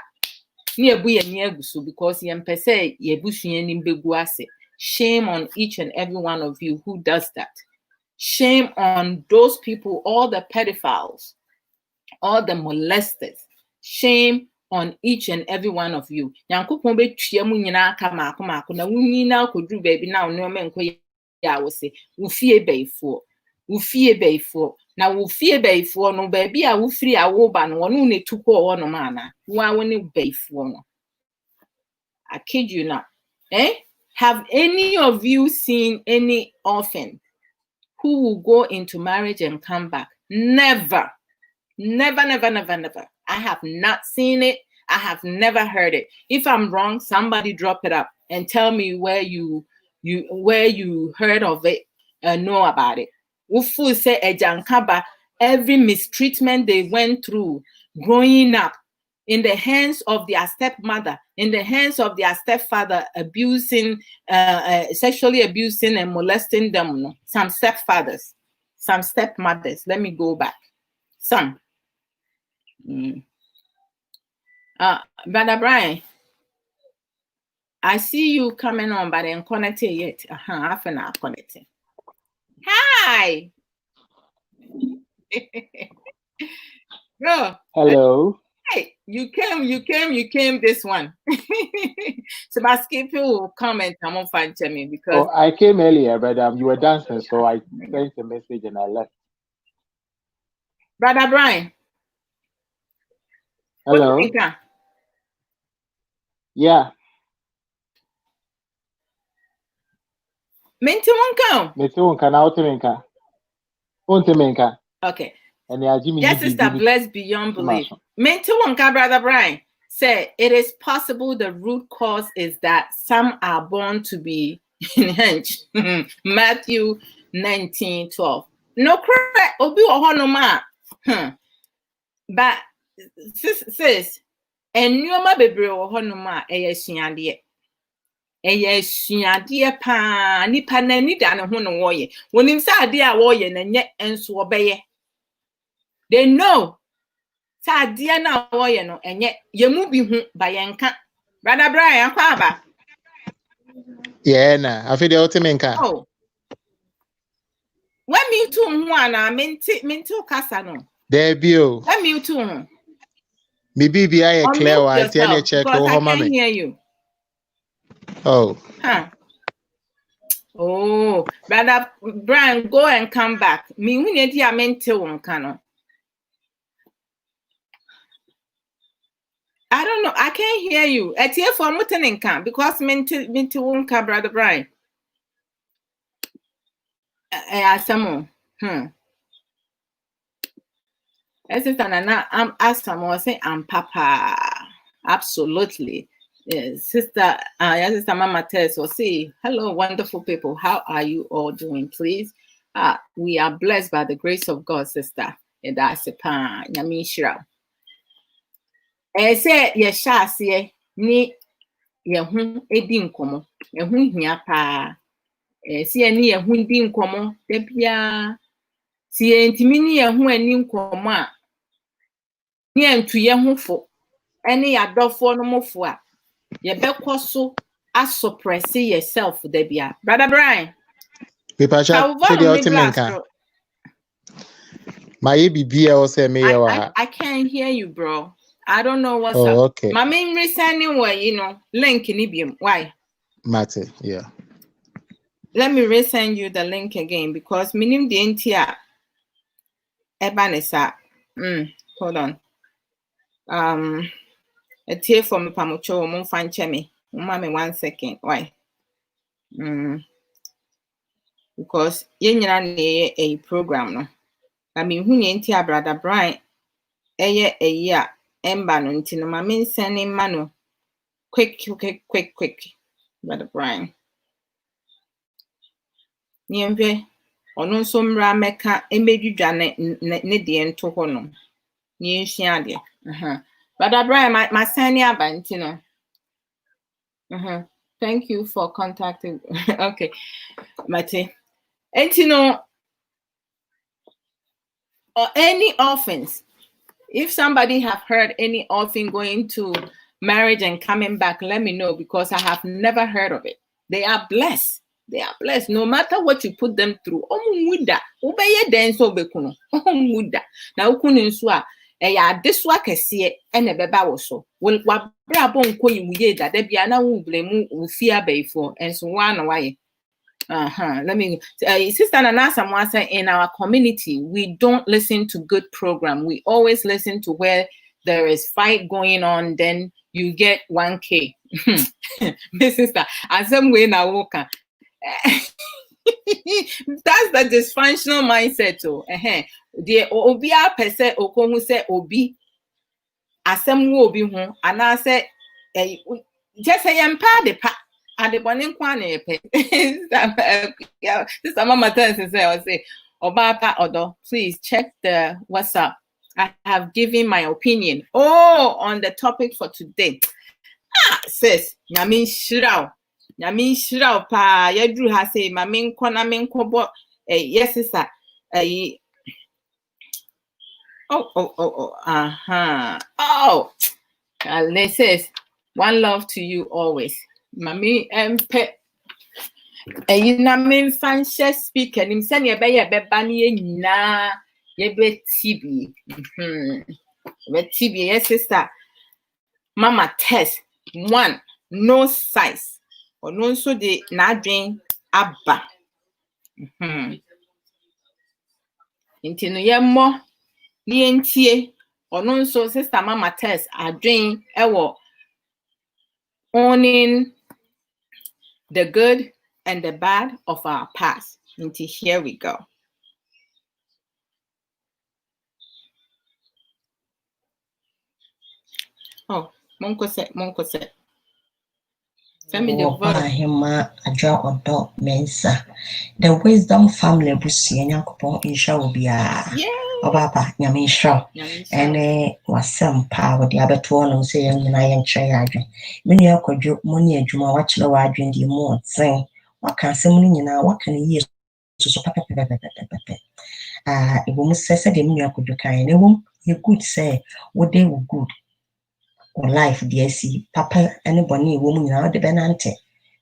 ni ebu ye ni aguso because yem pese ye busua ni mbegu ase. Shame on each and every one of you who does that. Shame on those people, all the pedophiles, all the molesters. Shame on each and every one of you. Yankopon be twa mu nyina aka maako na wunni na kodru baby na ono me nko ya wo se wo fie beifo na wo fie beifo no baby a wo free awoba no wono ne tuko wono mana wo a woni beifo no. I kid you not. Have any of you seen any orphan who will go into marriage and come back? Never. I have not seen it. I have never heard it. If I'm wrong, somebody drop it up and tell me where you heard of it and know about it. Ufu say ejankaba, every mistreatment they went through growing up, in the hands of their stepmother, in the hands of their stepfather, abusing, sexually abusing and molesting them. No? Some stepfathers, some stepmothers. Let me go back. Some. Brother Brian, I see you coming on, but I'm connected yet. Half an hour connected. Hi. Bro. Hello. Hey, you came this one. So my people will comment. I'm on find me because I came earlier, but you were dancing, so I sent a message and I left. Brother Brian. Hello. Yeah. Minti wonka. Okay. Yes, sister, blessed beyond belief. Minti wonka, Brother Brian. Said it is possible the root cause is that some are born to be in hench. Matthew 19:12. No correct. Obi ohonoma. But sis, and nyoma bebre ohonoma eyeshiade. Eyeshiade pa nipa na ni da ne ho no woye. Wonim sa ade a woye na nye enso obeye. They know. Sa dia na woye no enye yemu bi hu ba yenka. Brother Brian kwaba. Yeah, na. Afi de otimenka. Oh. When me too hu ana minti kasa no. There be o. When me too hu. Me bibi aye clear wa ati ane check wo ho I can't hear you. Oh. Huh. Oh, Brother Brian, go and come back. Me hu ne dia minti wonka no. I don't know. I can't hear you. It's here for Muteninka because minti wonka, Brother Brian. Asamo. Sister Nana, I'm Asamo. Say I'm Papa. Absolutely. Sister, Sister Mama Tess will say, hello, wonderful people. How are you all doing, please? We are blessed by the grace of God, sister. And that's a pan. Yamishra. Say, yes, Shasi, ni yehu edin komo. Yehu hia pa. Si eni yehu edin komo. Debia. Si entimi ni yehu eni komo a. Ni entu yehu fo. Eni adofo no mofo a. You better so suppress yourself, Debia. Brother Brian. I can't hear you, bro. I don't know what's up. Okay. My main resigning way, link in Ibium. Why? Mate, yeah. Let me resend you the link again because minim the NTR. Ebanesa. Hold on. A tear from Pamucho, Monfan Chemi. Mommy, 1 second. Why? Because you a program, no. I mean, who ain't here, Brother Brian? A year, Ember, no, Tino, my main sending manu. Quick, Brother Brian. Niemve, or no some rameka, a maybe Janet, Nidian to Honum. Near Shiadia. Brother Brian, my sanya bantino. Thank you for contacting. Okay, Mate. And or any offense. If somebody have heard any orphan going to marriage and coming back, let me know because I have never heard of it. They are blessed. They are blessed. No matter what you put them through. Obeye denso bekuno. Na ukunu nsua. Eya deswa kese ene beba wo so. Wa brabo nko yimuye da bia na wo blemu wo fia beifo enso wa na waye. Let me Sister Nana someone said in our community we don't listen to good program. We always listen to where there is fight going on, then you get 1K. My sister, as some way now woka. That's the dysfunctional mindset. The obia pese okomu se obi asem wo obi ho ana se just say empa de pa ade bonin kwa na epe. This mama tells say oba pa odo, please check the WhatsApp. I have given my opinion. Oh, on the topic for today. Sis, Yamin Shirao. Yamin Shirao pa Yadru has say, Mamin Konamin Kobo. Yes, sir. Oh, this is one love to you always. Mami pet. You know, mean fancy speaker. Him send you by bani na ye be TB. TB, yes, sister. Mama test one, no size. Or no so de na drink abba. Inti no ye mo ni entie. Or no so sister mama test a drink ewo owning the good and the bad of our past. Inti here we go. Oh, Monko said. Send me the Hima Adwoa Odo Mensa. The wisdom family busi Nyankopon insha will be Obaba Nyame Shra. And was some power the other two on say and I am trying. Many akwadwo money adwuma wachlo wadwen di mo sen. What can somebody now? What can you use so papa? It will say the many akwadwo kind. You could say what they were good. Or life, dear, see, papa, anybody, woman, now the benante,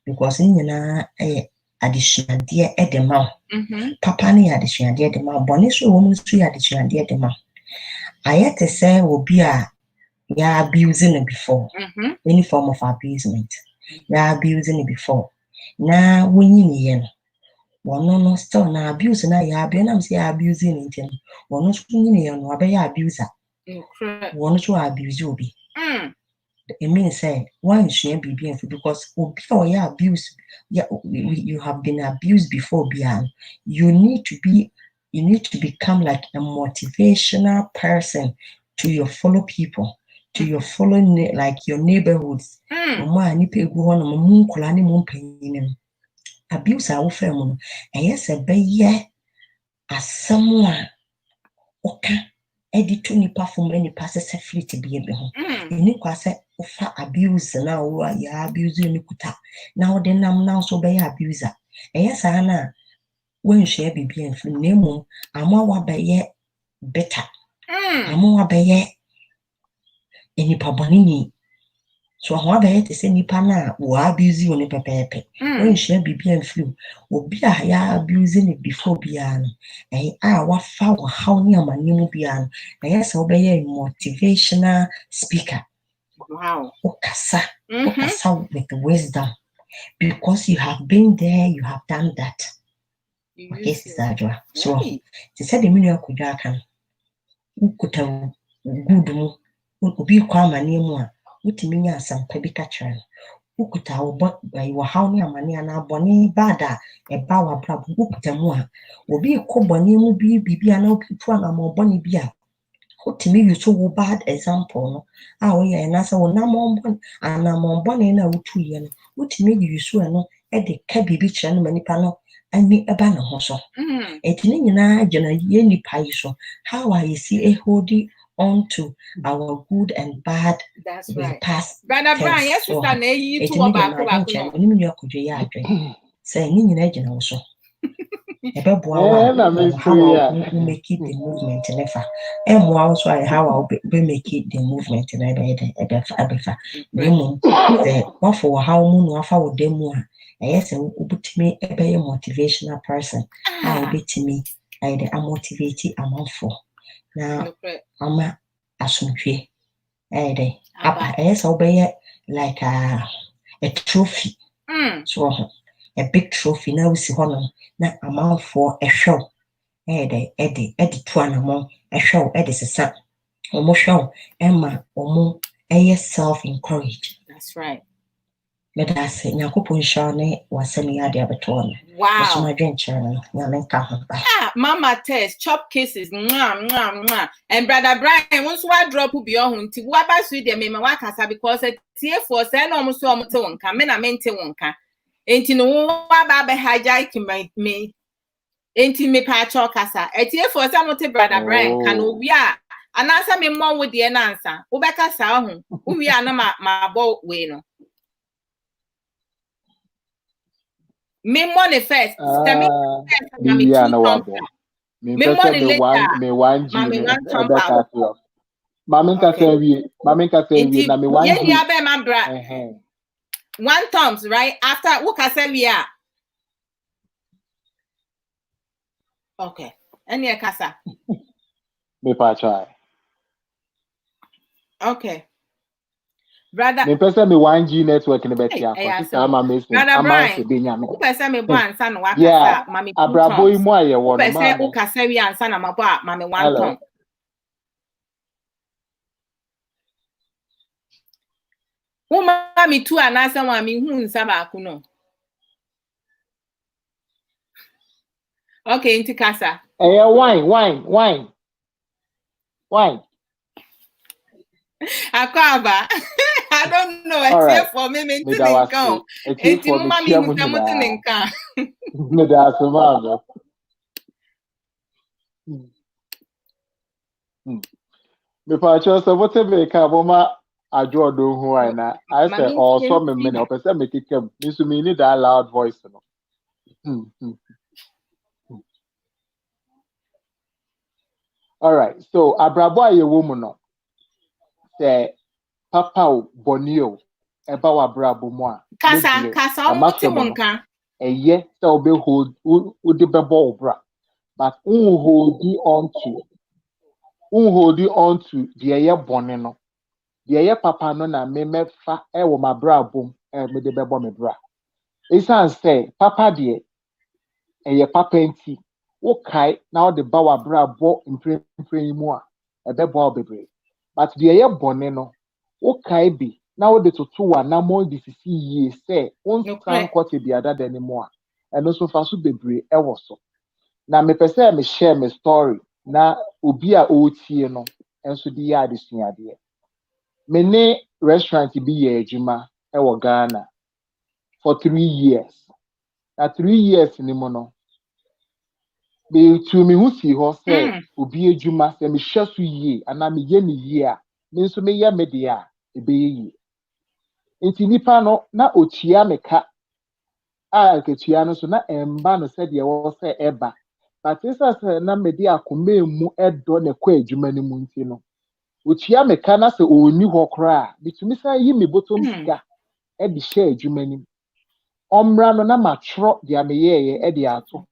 because in additional dear at the mouth. Papa, ni additional dear the mouth, bonus woman's tree additional dear the mouth. I had to say, will be abusing it before, any form of abusement. Abusing it before. Now, when you one no still na abuse na ya be na say abusing it. One no swing no obey abuser. One to abuse you be. It means say one should be beautiful because abuse. Yeah, you have been abused before. You need to become like a motivational person to your fellow people, to your fellow like your neighborhoods. Abuse our family. And yes, a bay as someone okay. Editu nipa from any passes free to be able. You say offer abuse now ya abuse you kuta. Now then now so be abuser. And yes, Anna when she be and from name ama wa be better. Ama wa be any pabonini. So how be to say nipa na wa abuse you ni pepepe. When she be and flu will be a ya abusing it before beyond. And what foul how near my name beyond. And yes, obey a motivational speaker. Wow. Okasa with wisdom. Because you have been there, you have done that. Yes, is Adwoa. So they said the million could can good mo be kwama name what mean some pebi catcher. Ukuta but by how near money and abonny bada a bower brab ukuta moa will be a cobony will be an open to an more bonny beer. What to me you so bad example. We and answer will no more bon and I'm on bonny in a 2 years. What to me you so no at the cabby beach and many panel and me a banner hustle. It in a yenny pie so how I see a hoodie on to our good and bad. That's right. Past Brother Brian, yes, sister, you two about say, Nin agent also. How make it the movement and ever. And also how I'll be make it the movement and ever. What for how moon or for them more. Yes, and put me a very motivational person. I'll be to me. I'm motivated amount for. Now, I'm a assumption. Yes, obey like a trophy. So a big trophy now we see one na amount for a show. Eddie, 2 among a show, Eddie son. Almost show Emma or self-encouraged. That's right. But I say, Nakupun Shane was semi abaton. Wow. So my drink channel, Mama test, chop kisses, mwah. And Brother Brian, once I drop will be on to what about sweet them in my wakasa because a tear for send almost so much on come in a mente wonka. Ain't you know what Baba hijacking me? Ain't me patch or cassa? A tear for some of Brother Brian can we are And answer me more with the answer. Ubeka Sahu, who we are not my boat way. Me money first. Me ya na wabo. Me pese me one G me one thumb out. Mami kasa wie na me one G. Yeah, be my bra. One thumbs, right? After who kasa we are. Okay. Any kasa. Me pa try. Okay. Brother, me pese me 1G network in beti akọ ti ama me sin ama se be nya me. Who pese me bo ansa na wa kasa mami Abrabo mu aye wo no ma. Pese who kasa wi ansa na mabo mami one thumb. Who mami two anasa mami hu nsa ba ku no. Okay, inti kasa. Wine. Akwaba. I don't know. It's here for me. It's for me. Me da asoma. Me pa cho so what be ka boma Adwoa do hu ai na. I say also me o pese me kikem. Me so me need that loud voice no. All right. So Abrabo aye wo mu no. Say papa o bonio eba wa Abrabo mu a. Kasa omuti wonka. Eye say obe hold wo de bebo obra. But hold on to the eye bonne no. The eye papa no na me fa e wo ma Abrabo me de bebo me bra. Isan say papa de eye papa enti wo kai na wo de ba wa Abrabo mpren mu a ebebo bebre. But the eye bonne no wo kai bi na wo de toto wa na mo de sisi yie say won san kwete bi ada de ne mu a eno so fa so bebre e wo so. Na me pese me share me story na obi a otie no enso di ya adesuade. Me ne restaurant bi ye adwuma e wo Ghana for 3 years. Na 3 years ni mo no. Be to me hu si ho say obi adwuma say me hwe so yie ana me ye ni yie a me nso me ye me de a e be yie. Enti nipa no na otua me ka a ketua no so na emba no se de wo say eba. But this is na medi akome mu edo ne kwa adwuma ni mu nti no otua me ka na se oni ho kra bitumi sa yi me botom sika e di share adwuma ni omra no na matro dia me ye e di ato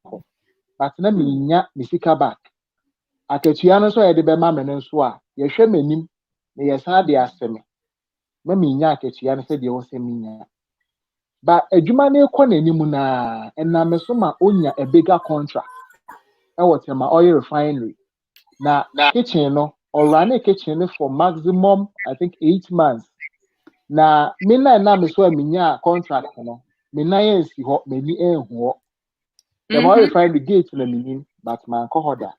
but na me nya me sika back akatua no so ye de be ma me nso a ye hwe manim na ye san de aseme na me nya akatua no se de wo se me nya ba adwuma na ekọ na ni mu na na me so ma onya a bigger contract what my oil refinery. Now kitchen no or run a kitchen for maximum I think 8 months. Now mina na me so minya contract no. Mina yen si ho many ho. The oil refinery gate na minin but man ko hoda.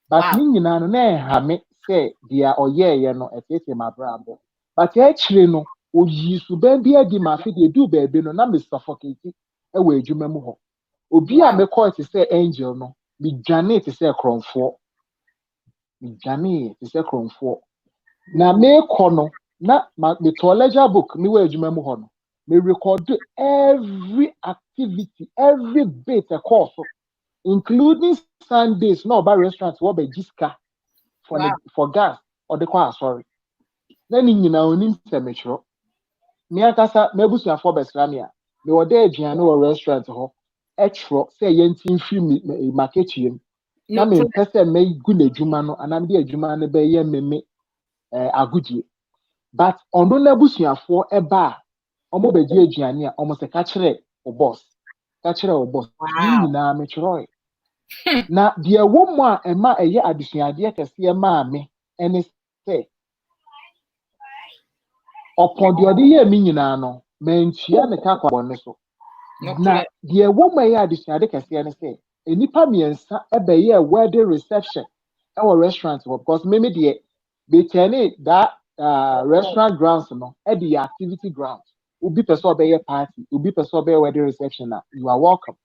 But ni nyina no na ha me say dia oye no etete ma brabo. But actually no oyi su ba bia di ma fe de du ba be no na me suffocate e wa adwuma mu ho. Obi a me call it say angel no me dwane te say kronfo na me kono na me to ledger book me we adwuma mu ho no me record every activity every bit a course including Sundays no ba restaurants wo ba giska for gas or the car sorry na ni nyina onim se me chro me akasa me busuafo besra me a me wo da aduane wo restaurant ho e chro say yentin fi market yem na me pese me gu na adwuma no anam de adwuma no be ye meme agudie but ondo na busuafo eba a omo be di aduane a omo se ka kire o boss ni nyina me chroe na de wo mu a ema eye adesuade kese ma me ene se upon the other year me nyina no mentua me ka kwa bonne so na de wo mu eye adesuade kese ene se enipa miensa ebe ye wedding reception our restaurant because maybe they turn it that restaurant grounds no at the activity grounds ubi person be party ubi person be wedding reception na you are welcome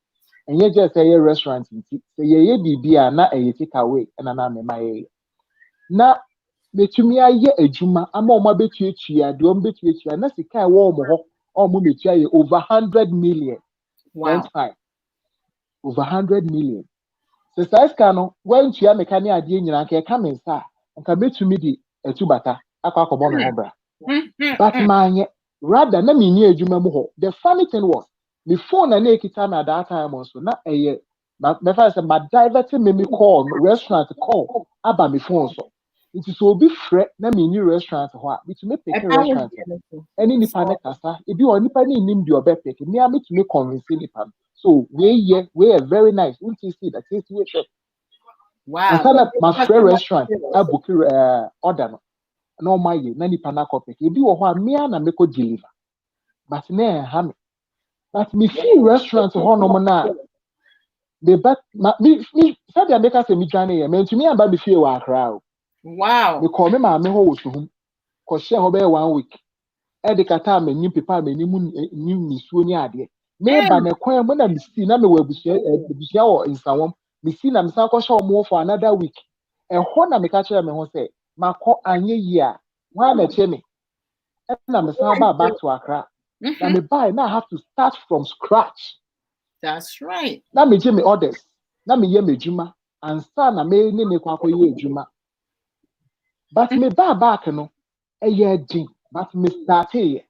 and you just say restaurant say ye bibia na take away and na me my na metumi aye adwuma ama ọma betuatua de ọma betuatua na sika e wo mo ho ọma metua ye over 100 million Wow. time over 100 million. So size no when tua meka ne ade nyina ka e ka me nsa nka metumi di etubata akwa akọbọ me ho bra. But manye rather na me ni adwuma mu ho. The funny thing was me phone na ekita na that time also na eye me first my divert me call restaurant call aba me phone so. It is obi frɛ na me ni restaurant ho a me pick restaurant. Any nipa ne kasa e bi o nipa ni nim di obe pick me a me to me convince nipa. So we are very nice. We see that situation. Wow. And so my friend restaurant I book order no. No my ye na nipa na copy e bi wo ho a me na me ko deliver but na ha me but me feel restaurant ho no mo na the back me said the make say me dwane ye me ntumi amba me feel wa akra o. Wow. Me call me ma me ho wo suhum ko share ho be 1 week e de kata ma nim pepa ma nim nisuo ni ade me ba na kwan mo na me si na me wa busia wo insawom me si na me san ko share mo for another week e ho na me ka kire me ho say makọ anye yi a wa na che me na me san back to Accra. Na me buy now I have to start from scratch. That's right. Na me je me orders. Na me ye me dwuma. Ansa na me ne ne kwa ye dwuma. But me back no e ye din but me start here.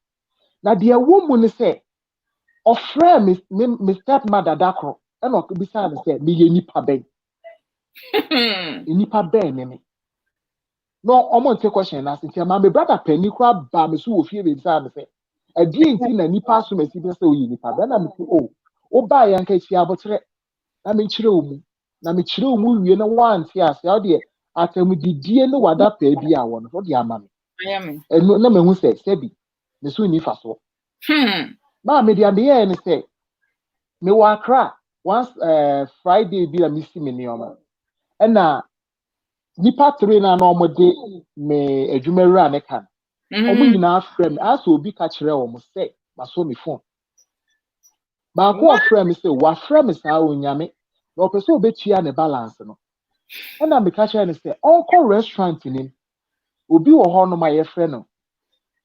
Na the woman ne say ofre me stepmother dakro. E no ko bisa ne say me ye nipa ben. Nipa ben ne me. No, omo take question na say my brother penny kwa ba me so wo fie be bisa ne say adi nti na nipa so mesi be say oyi nipa be na me o ba ya nka chi abotre na me chire omu na me chire omu wie na wanti ase o de atam didie ne wada pa bi a wo no de ama me enu na me hu say sebi me so ni fa so ma me dia me ye ne say me wa Accra once Friday bi na me si me nioma na nipa 3 na na omode me adwumawura ne kan omo nyina frɛ me aso obi ka kyerɛ wɔn sɛ maso me phone baako ɔfrɛ me sɛ wafrɛ me saa onyame na ɔpɛ sɛ obetua ne balance no ɛna me ka kyerɛ ne sɛ ɔnkɔ restaurant nim obi wɔ hɔ no ma yɛfrɛ no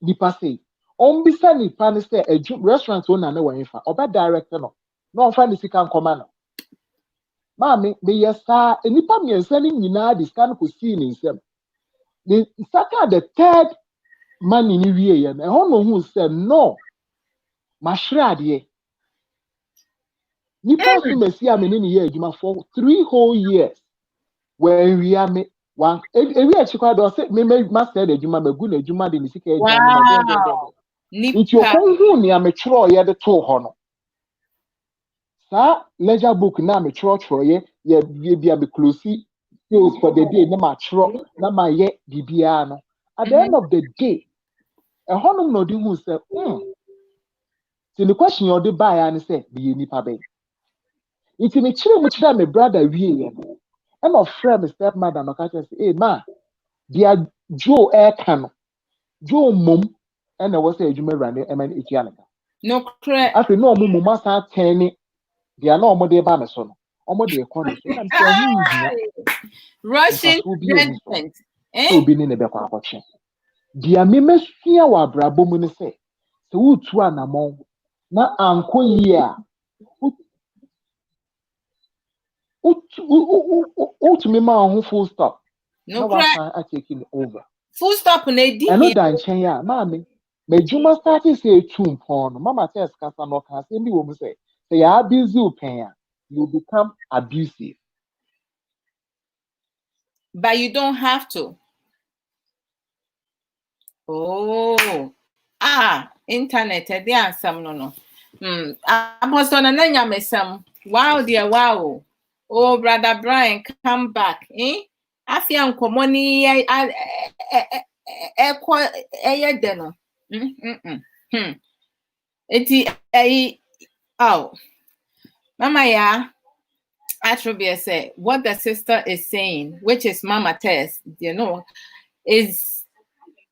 nipa sɛ ɔmbisa nipa ne sɛ restaurant wo na ne wɔ nfa ɔbɛ direct no na ɔmfa ne sika nkɔma no maame meyɛ saa nipa mmiɛnsa ne nyinaa de sika no kɔsii ne nsam ne saka the third money ni wie ye na ho no hu say no mahwere ade nipa so mesi am ni ye adwuma for 3 whole years when we are me one ewi achikwa do say me master the adwuma magu na adwuma de misika adwuma wow nti okonhu ni ametworo ye de to ho no sa ledger book na ametworo ye bia be close sales for the day na ma tworo na ma ye bibia no at the end of the day a honum no di hu say so the question you dey buy and say be nipa ben it me chire mu chire me brother wie ye no and of friend me stepmother no ka say hey ma dia Joe air can Joe mom and I was say adwuma rande e man etia nka no cre afi no mo mo masa ten dia na omo de ba me so no omo de economy so na say hu hia Russian president so bi ni ne be kwa akotwe dia me mesua wa Abrabo mu ne say se wutu anamon na anko yi a ultimate man who full stop no what time I taking over full stop na di I know that nchen ya mama me juma started say two pon mama says kasa no kan say bi wo mu say you are busy pen you become abusive but you don't have to. Oh internet dey ansam no apostle na nya mesam wow dear wow. Oh brother Brian come back afia nkomo ni ekọ eye de no eti mama ya Atrobia say what the sister is saying, which is Mama Tess, is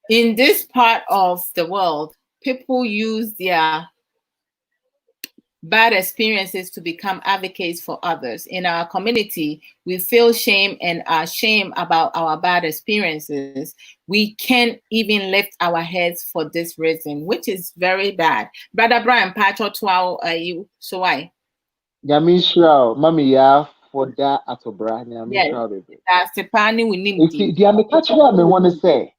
in this part of the world, people use their bad experiences to become advocates for others. In our community, we feel shame and are ashamed about our bad experiences. We can't even lift our heads for this reason, which is very bad. Brother Brian, Pacho Twao, you so why? Nyamisha, mami ya for that atobra. Yes, Nyamisha, baby. that's the pani we need. The amekachi me want to say.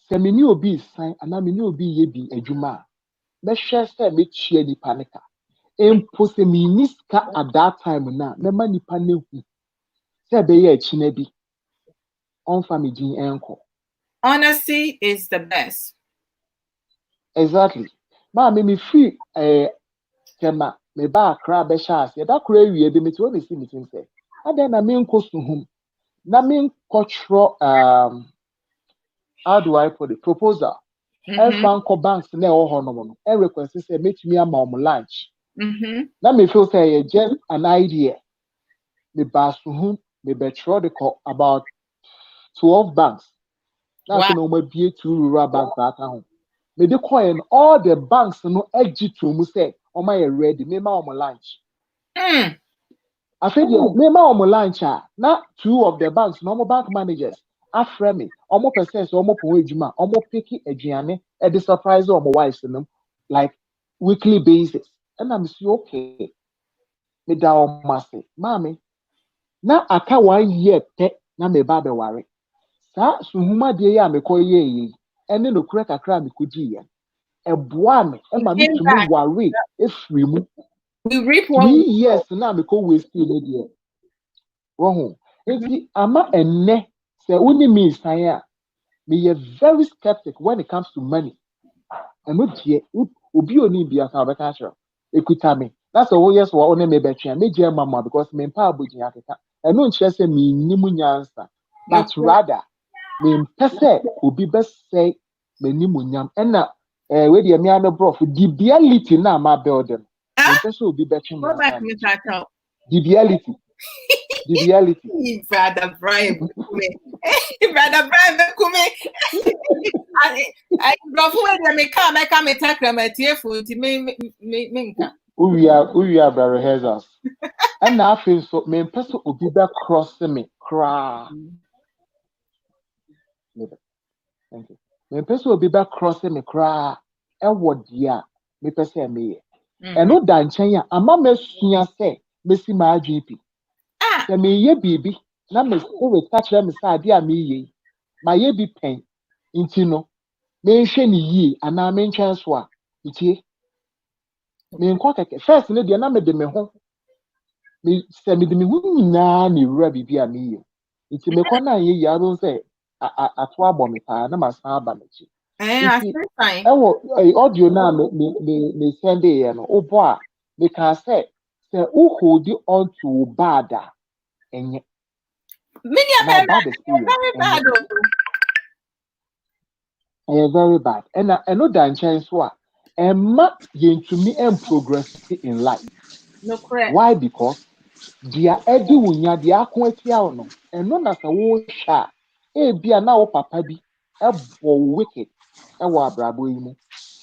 Se me ni obi sign, and me ni obi ye bi ejuma. Me share say me chia ni panika. Empo se me niska at that time na. Me ma nipa ne hu. Se be ye chine bi. On family din enko. Honesty is the best. Exactly. Ma me free tema me ba akra be sha ase. Da kra wie bi me ti won si me tin say. Adan na me nko su hum. Na me nkotro how do I put it? Proposal. Banko banks na ɛwɔ hɔ nom no. Request say metumi ama ɔmo lunch. Na me feel say just an idea. Me ba so hum me betro de call about 12 banks. Na so no mabie 2 rural banks aka ho. Me de coin all the banks no agi to mu say ɔmo yɛ ready me ma ɔmo lunch. I said me ma ɔmo lunch na 2 of the banks no ɔmo bank managers afrɛ me ɔmo percent ɔmo pon adwuma ɔmo picky aduane e de surprise ɔmo wives no like weekly basis. And I'm say okay. Me da ɔmo ase maame na aka 1 year pe na me ba be ware. Sa suhuma de ya me kɔ ye yi ene no kura kakra me kɔdi ye. Eboa me e ma me tumi ware efiri mu. We reap 3 years na me kɔ waste le de. Wohu. Enti ama enne say uni me san a me very skeptic when it comes to money. And no die obi oni bia ka obeka sure. Ekuta me. That's all yes what only me betwe me je mama because me pa abogin akeka. And no nche say me nimu nyansa. But rather me pese obi be say me nimu nyam. And na we dey me am bro for the reality na ma building. Me pese obi betwe me. The reality. The reality. Brother Brian, Brother Brian, I love when they come, I come attack them at your food. Me. We are the rehearsals. And now I feel so. Me person will be back crossing me. Cry. Thank you. Me person will be back crossing me. Cry. And what dear? Me person me. And no dancing. Ama me sunya say. Me see my GP. Se me ye baby. Na me spirit touch them. Say dear me ye. My ye be pain. Inti no. Me nhwe ni ye. Ana me nchen so a. Itie. Me nkɔ kɛkɛ first ne deɛ na me de me ho me sɛ me de me ho nyinaa na ewura bibi a meyɛ nti me kɔ na yɛ yi aro sɛ ato abɔ me paa na ma san aba m'akyi nti ɛwɔ audio na me send yɛ no wobɔ a me ka sɛ wo hold on to bad a ɛnyɛ na bad experience ɛyɛ very bad ɛno da nkyɛn so a ɛma yɛntumi progress in life. No, correct. Why? Because dia edi wunya dia ako atia wo no eno na sa wo hwa e bia na wo papa bi ebo wicked e wo abrabo yi mu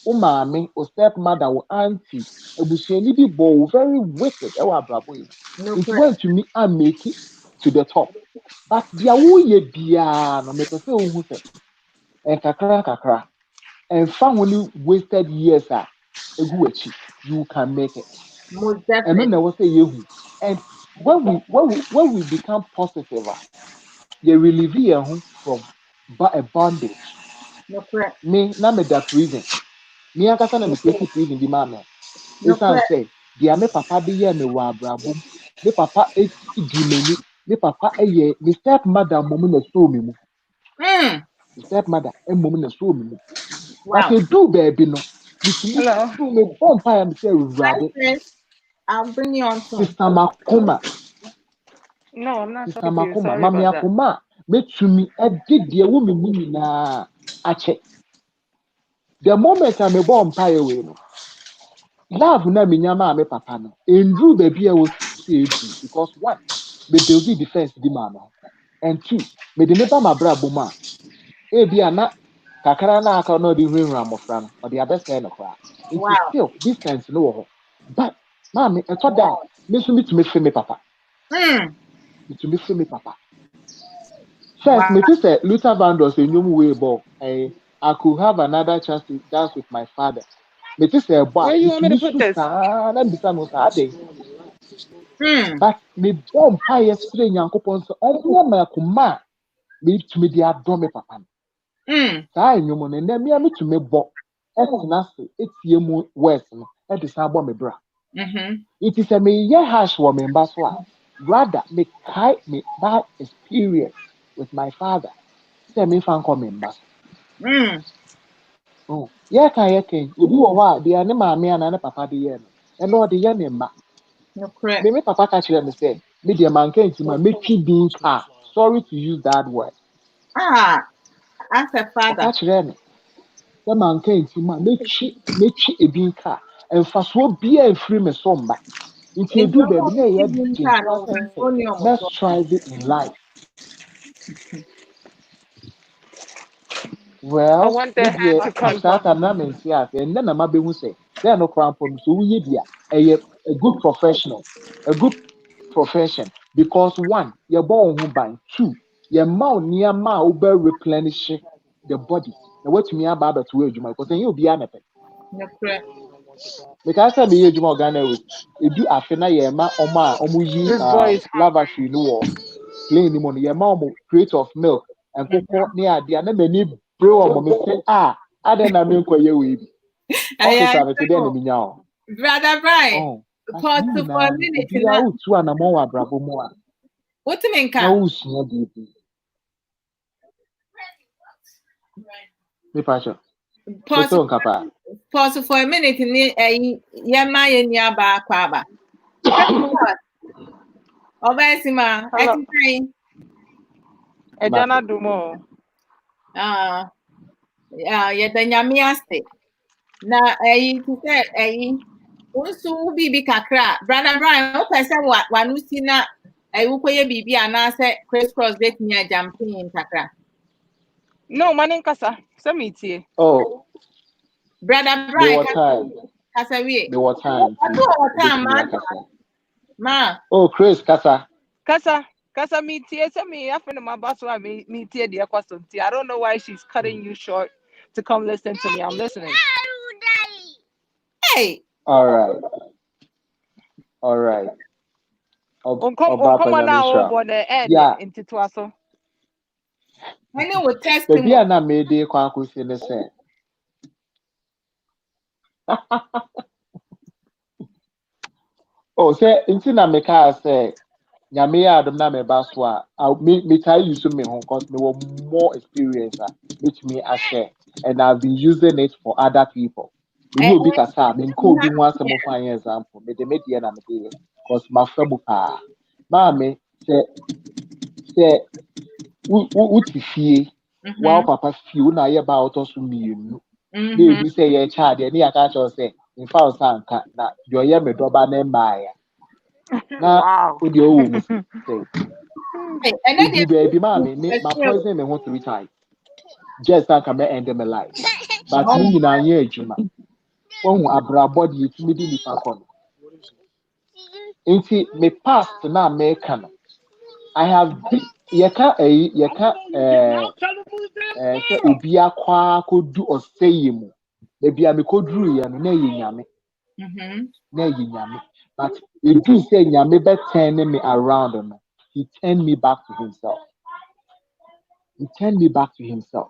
wo maame o step mother wo auntie ebusuani bi bo very wicked e wo abrabo yi it went to me and make it to the top but dia wo ye bia no me pese wo hu se en kakra en fa ho wasted years egu achi you can make it. Most definitely. And then there was a yehu. And when we become positive, you relieve you from a bondage. No correct. Me na me da prison. Me akasa na me take prison di mama. No It's an say, dia me papa bi ye me wa abrabom. Me papa e di meni. Me papa ye me step mother mom na so me mu. Me step mother e mom na so me mu. Wow. But do baby no. Hello. Me bomb pa am say rade. I'll bring you on soon. Sister Makoma. No, I'm not Sister talking to you. Makoma, Sorry Mami about that. Akoma, metumi edi die wo me mu nyinaa ache. The moment I'm a bomb pie away no. Love na me nyama me papa no. Endru baby I was say because one, me build the defense di man no. And two, me de me ba ma bra boma. E bia na kakara na aka no di hwenhura mofra no. O de abese no kra. It is still distance no wo. But Mommy, I thought that me to me papa. To me papa. First, me to say Luther Vandross a new way ball. I could have another chance to dance with my father. Me to say boy, Where you me want to me to me put this? and bisa no sade. But me bomb pie spray Yankopon so on my kuma me to me the adore me papa. Saa enyumo no na me to me bo. Etna se etie mu west no. E de san bo me bra. It is a me ye hash wo me mba so a. Rather me kai me that experience with my father. Say me fan come me mba so. Oh, yeah, can you can you do what the anima me and papa the yen and no the yen ma. No correct. Me papa catch them say, me the man can't ma me being car. Sorry to use that word. As a Or father. catch them. The man can't ma me a being car. And fast will be a free me somba. If you In do your baby, home, yeah, yeah, you think can say, only almost. let's try it in life. I Well, want the media hand to at that confirm. time, na men see and then I'm be say, there are no crown for me. So we dia a good professional, a good profession because one, you're born who by two, your mouth near mouth will replenish the body. Now what me about to wage because then you'll be an epic. No correct. Because I be age more Ghana with you do afina ye ma omu yi This boy is lavatory no plain money your mom crate of milk and cocoa near the na many bro mo me say aden na me nkoye we bi office I am te dey na me nya Brother Brian, oh but pause ni for a na minute. obi a utu ana mo wa brabo mo a What do you mean, na Ka? wo sua bi bi me pa cho me Pause, so nkapa pause for a minute. Yama yenya ba kwaba. Obesima, hello. etikai. mate Ejana Dumo. Yɛda nyame ase na to sɛ nso biribi kakra brother Brian wopɛ sɛ wano si na wokɔyɛ biribi anaasɛ crisscross bɛtumi agyampee kakra No, manin kasa. Samitie. oh brother me Brian what time kasa wie me what time ɔto wɔ bit time me akasa ma oh Chris kasa Kasa metie. Sami after my boss wa metie the kwasonti. I don't know why she's cutting you short to come listen to me. I'm listening. hey all right Come on now, Nyamisha. but the end Yeah, into twaso. ɛne wo baby, testimony I'm not made a quackus in the same. Oh, say, until I make her say, Nyame Adam na me baswa. I'll me tell you some me home cause me were more experience which me I share, and I've been using it for other people. Me ɛ will be kasa, me ko be once some ɛ of fine example. Me de me dear na me dear, cause my friend pa. Mami say, uti fie. Wow, papa fie na ye ba auto so me na ebi sɛ yɛkyɛ adeɛ ne yɛaka kyerɛw sɛ mfa wo sa nka na deɛ ɔyɛ me dɔba ne mmaeɛ na Wow. wodeɛ ɔwɔ mu sɛ ɛnɛ ɛduru baabi maa me ma poison me ho 3 times just anka mɛ end me life but ne nyinaa nyɛ adwuma wohu abrabɔ de yɛtumi de nipa kɔ no nti me past na meka no I have been yɛka sɛ obi akɔ akɔdu ɔsɛeɛ mu baabi a mekɔduruiɛ no na ɛyɛ nyame na ɛyɛ nyame but ɛduru sɛ nyame bɛtɛn me around no he turned me back to himself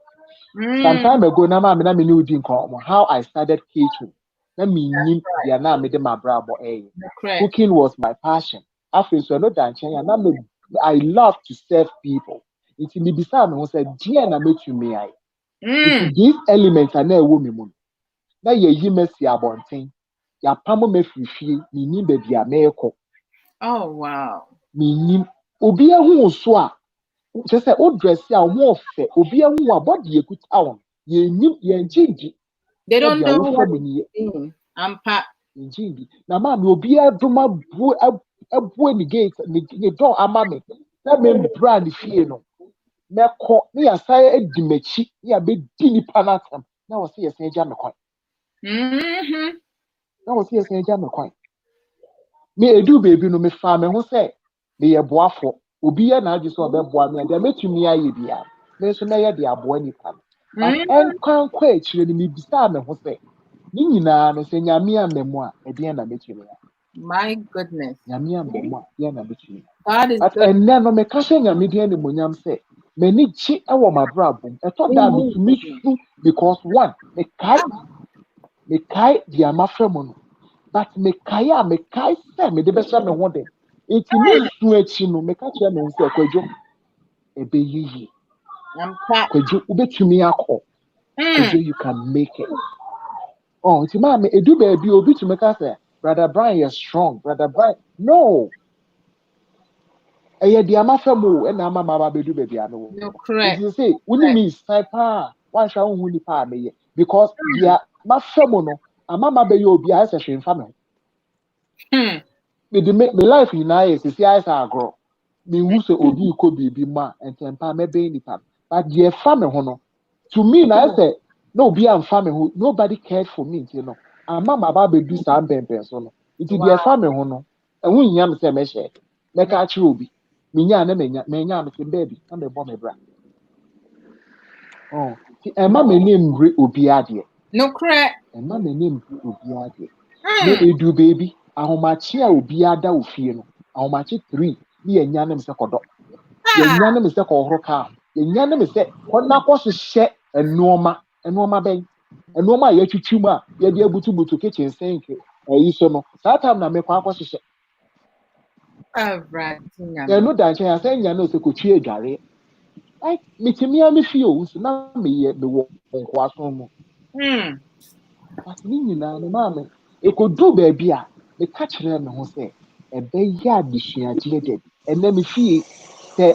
some time ago na maame na me ne odi nkɔmmɔ how I started catering na menyim deɛ na mede m'abrabɔ ɛyɛ cooking was my passion afei so ɛno da nkyɛn a na me I love to serve people nti mebisa me ho sɛ deɛ na mɛtumi ayɛ nti these elements a na ɛwɔ me mu no na yɛyi me si abɔnten yɛapam me firi fie mennim baabi a merekɔ oh wow mennim obi ahu wo so a kyerɛ sɛ wodrɛse a wo ho ɔfɛ obi ahu wo a bɔde yɛkuta wo no yɛnnim yɛngye ndi they na don't deɛ know wofɛ what mu ni ampa yɛngye ndi na maame obi adom abue ne gate ne dɔn ama me na membra ne fie no mɛkɔ ne yɛasan adi m'akyi ne yɛabɛdi nnipa no atam na wɔ sɛ yɛsan agya me kwan na wɔ sɛ yɛsan agya me kwan me edu baby no me fa me ho say me ye boafo obi ya na agi so obeboa me de metumi aye bia me so na ye de aboa nipa but enkwan kwa echire ni me bisa me ho say ni nyina no se nyame amemu a ede na metumi ya My goodness. nyame amemu a de na metumi God is but good. enne no me ka hwe nyame de ni monyam say me ni chi e wo mabrabom eto da metumi su because one me kai di amafra mu no but me kai say me de be sha me ho de enti me su achi no me ka kire me say kwadwo ebe yiyi I'm cat. kwadwo ubetumi akọ kwadwo you can make it oh enti ma me edu ba bi obi tumi ka say brother Brian you're strong brother Brian no eye di amafra mu e na ama ma ba bedu ba bia no No correct. enti say woni me sniper wan hwa hu ni pa me ye because dia mafra mu no ama ma be ye obi a say hwemfa me me life nyinaa yɛ sisi ayɛ sɛ agorɔ mehu sɛ obi kɔ biribi mu a ntɛmpa mɛbɛn nipa no but deɛ ɛfa me ho no to me na ayɛ sɛ na obi amfa me ho nobody cared for me nti no ama ma ba abɛdu saa mpɛmpɛn so no nti deɛ ɛfa me ho no ɛho nyia me sɛ mɛhyɛ mɛka akyerɛ obi menya na menya me te baabi na mɛbɔ me bra nti ɛma m'ani mmere obi adeɛ No correct. ɛma m'ani mmere obi adeɛ na edu baby ahomakye a obi ada ofie no ahomakye 3 ni yenya ne mse kodo yenya ne mse ko horo ka yenya ne mse kona ko hyehyɛ enoma ben enoma a yatwitwi mu a ye de abutubutu kitchen sink ayi so no saa time na me kwa akɔ hyehyɛ enu da nkyɛn asɛ nya na osekotwi adware ai mitimi a me fie o so na me wo nko aso mu but ni nyina no ma me ekodu ba bia me ka kyerɛ me ho sɛ ɛbɛyɛ adesuagye de ɛnɛ me fie sɛ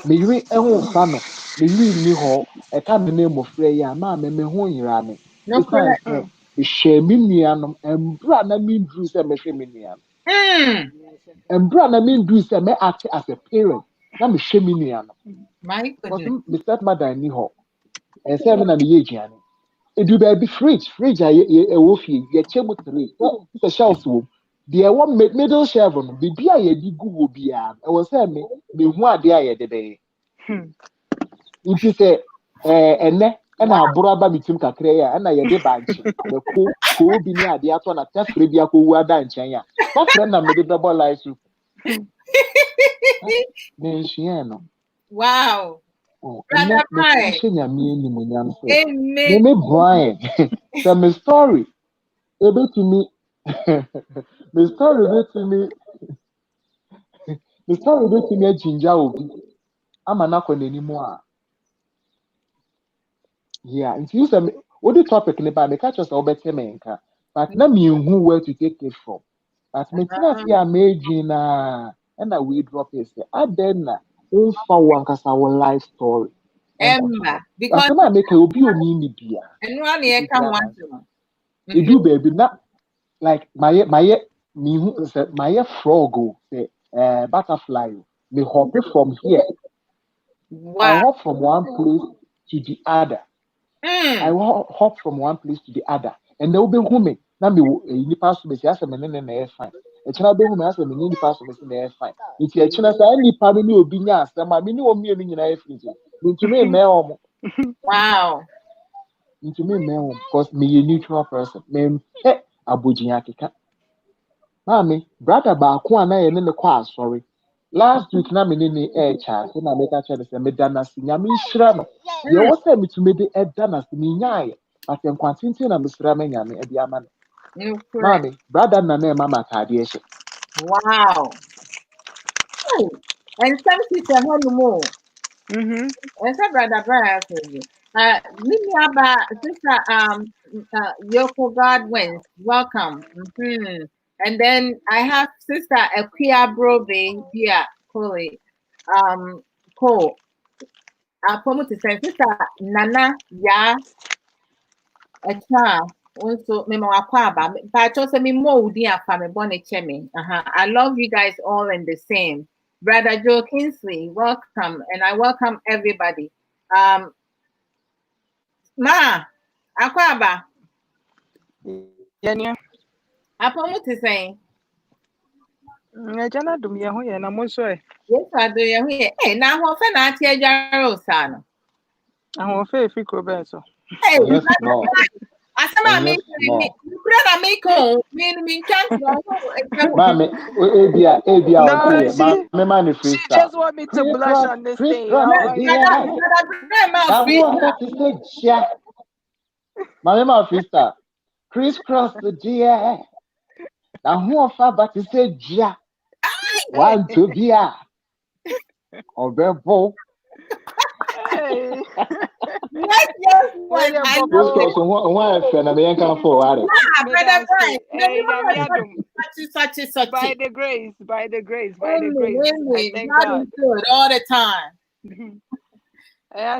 me yiri ɛho fa no me yiri ni hɔ ɛka me ne mmɔfra yi a maa me ho nyira me No ɛsiane correct. sɛ mehyɛ me nuanom mbra na menduru sɛ mehwɛ me nuanom mbra na menduru sɛ me act as a parent na mehwɛ me nuanom My because goodness. me stepmother ni hɔ ɛsɛ me na meyɛ aduane edu baabi fridge a ɛwɔ fie yɛkyɛ mu 3 sɛ shelves wɔ mu deɛ ɛwɔ middle shelf no biribi a yɛde gu wɔ biara ɛwɔ sɛ mehu adeɛ a yɛde bɛyɛ nti sɛ ɛnɛ ɛna aboro aba me tim kakra yi a ɛna yɛde bankye mako koo bi ne adeɛ atɔ na tɛfrɛ bi akɔwu ada nkyɛn a tɛfrɛ na mede bɛbɔ live so mensua no Wow. ɛnɛ meka hyɛ nyame animuonyam sɛ meme Brian sɛ me story ebetumi me story betumi agyingya obi ama n'akɔ n'anim a yeah nti you sɛ wodi topic ne ba meka kyerɛ sɛ wobɛte me nka but na menhu where to take it from but metena ase a meedwin na ɛna wei drop it sɛ adɛn na womfa wo ankasa wo life story Emma, because asɛm a meka obi oni ni bia edu baabi na like my frog o say butterfly me hop from here. wow. I hop from one place to the other. I hop from one place to the other. And they will be home. Na me nipa so me say asem ne na fine. E chena be home asem ne nipa so me say na fine. Nti e chena say nipa no ne obi nya asem a me ne omi enu nyina e free. Ntumi me omo. Wow. Ntumi me omo because me a neutral person. Me abogyina keka. Mami, brother baako a na yɛ ne ne kɔ asɔre. Last week na me ne ne ɛɛkya so na meka kyerɛ sɛ meda n'ase nyame nhyira no. Deɛ ɛwɔ sɛ metumi de ɛda n'ase menyaayɛ. But nkwantenten na mesrɛ me nyame ɛde ama no. Mami, brother na na ɛma me ataadeɛ hyɛ. Wow. Oh, and some people hɔ no more. Ɛsɛ brother Brian afɛ me nuaba sister Yoko Godwin, welcome. And then I have sister Abrabo Mu Nsem, Cole. Promote to say sister Nana Ya Echa. Also, me makwaba. But also me more udi afa me bone cheme. I love you guys all in the same. Brother Joe Kingsley, welcome, and I welcome everybody. Ma, akwaba. Yeah. I promote to say. Jana dum ye ho ye na mo so e. Yes, I do. Hey, now what for not here, Jarosano? Ahun fe fi kro be so. Hey, Yes, no. I said, I Yes, make no. brother make home, mean can't know. Mami, ebia No, ontie. Mami mani she freestyle. just want me to blush on this thing. Crisscross the Brother, dear. brother, Now free. who about to say ja? Mami ma freestyle. Crisscross the dear. Now who about to say ja? One to be a. Obevo. Hey. Yes, Where yes, you I know it. Crisscross one friend. I mean, come forward. Ah, Me brother dance. Brian, the Hey, woman was Nyamiadum. such. By the grace, by the grace, by the grace. I Amen. thank God is God. good all the time.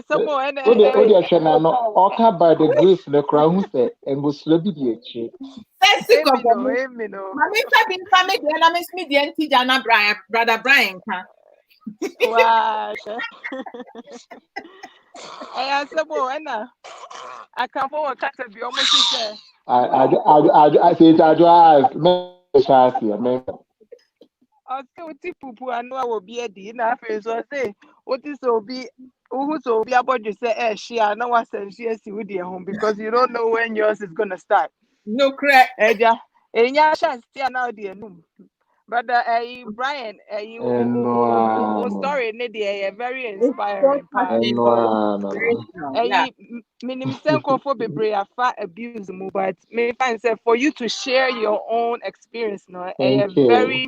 Some more and Ode ahwe na no. Oka by the grace the crown who say and go slow be the echi. Sexy couple. amen no. Mami sabi family the na miss me the anti Jana Brian, brother Brian. Wow. Some more and I come forward cut to be almost say. I say it advise. Me shasi. Me. I say what people I know I will be a D na face so I say what is so be who so be about you say she I know what sense she with your home because you don't know when yours is gonna start. No crack. Eja, enya chance tia now the num. Brother Brian, you No. story ne dey very It's so inspiring pa touching, so because No. inspirational. Yeah. minim senko for bebre afa abuse mu but me find say for you to share your own experience no Thank you.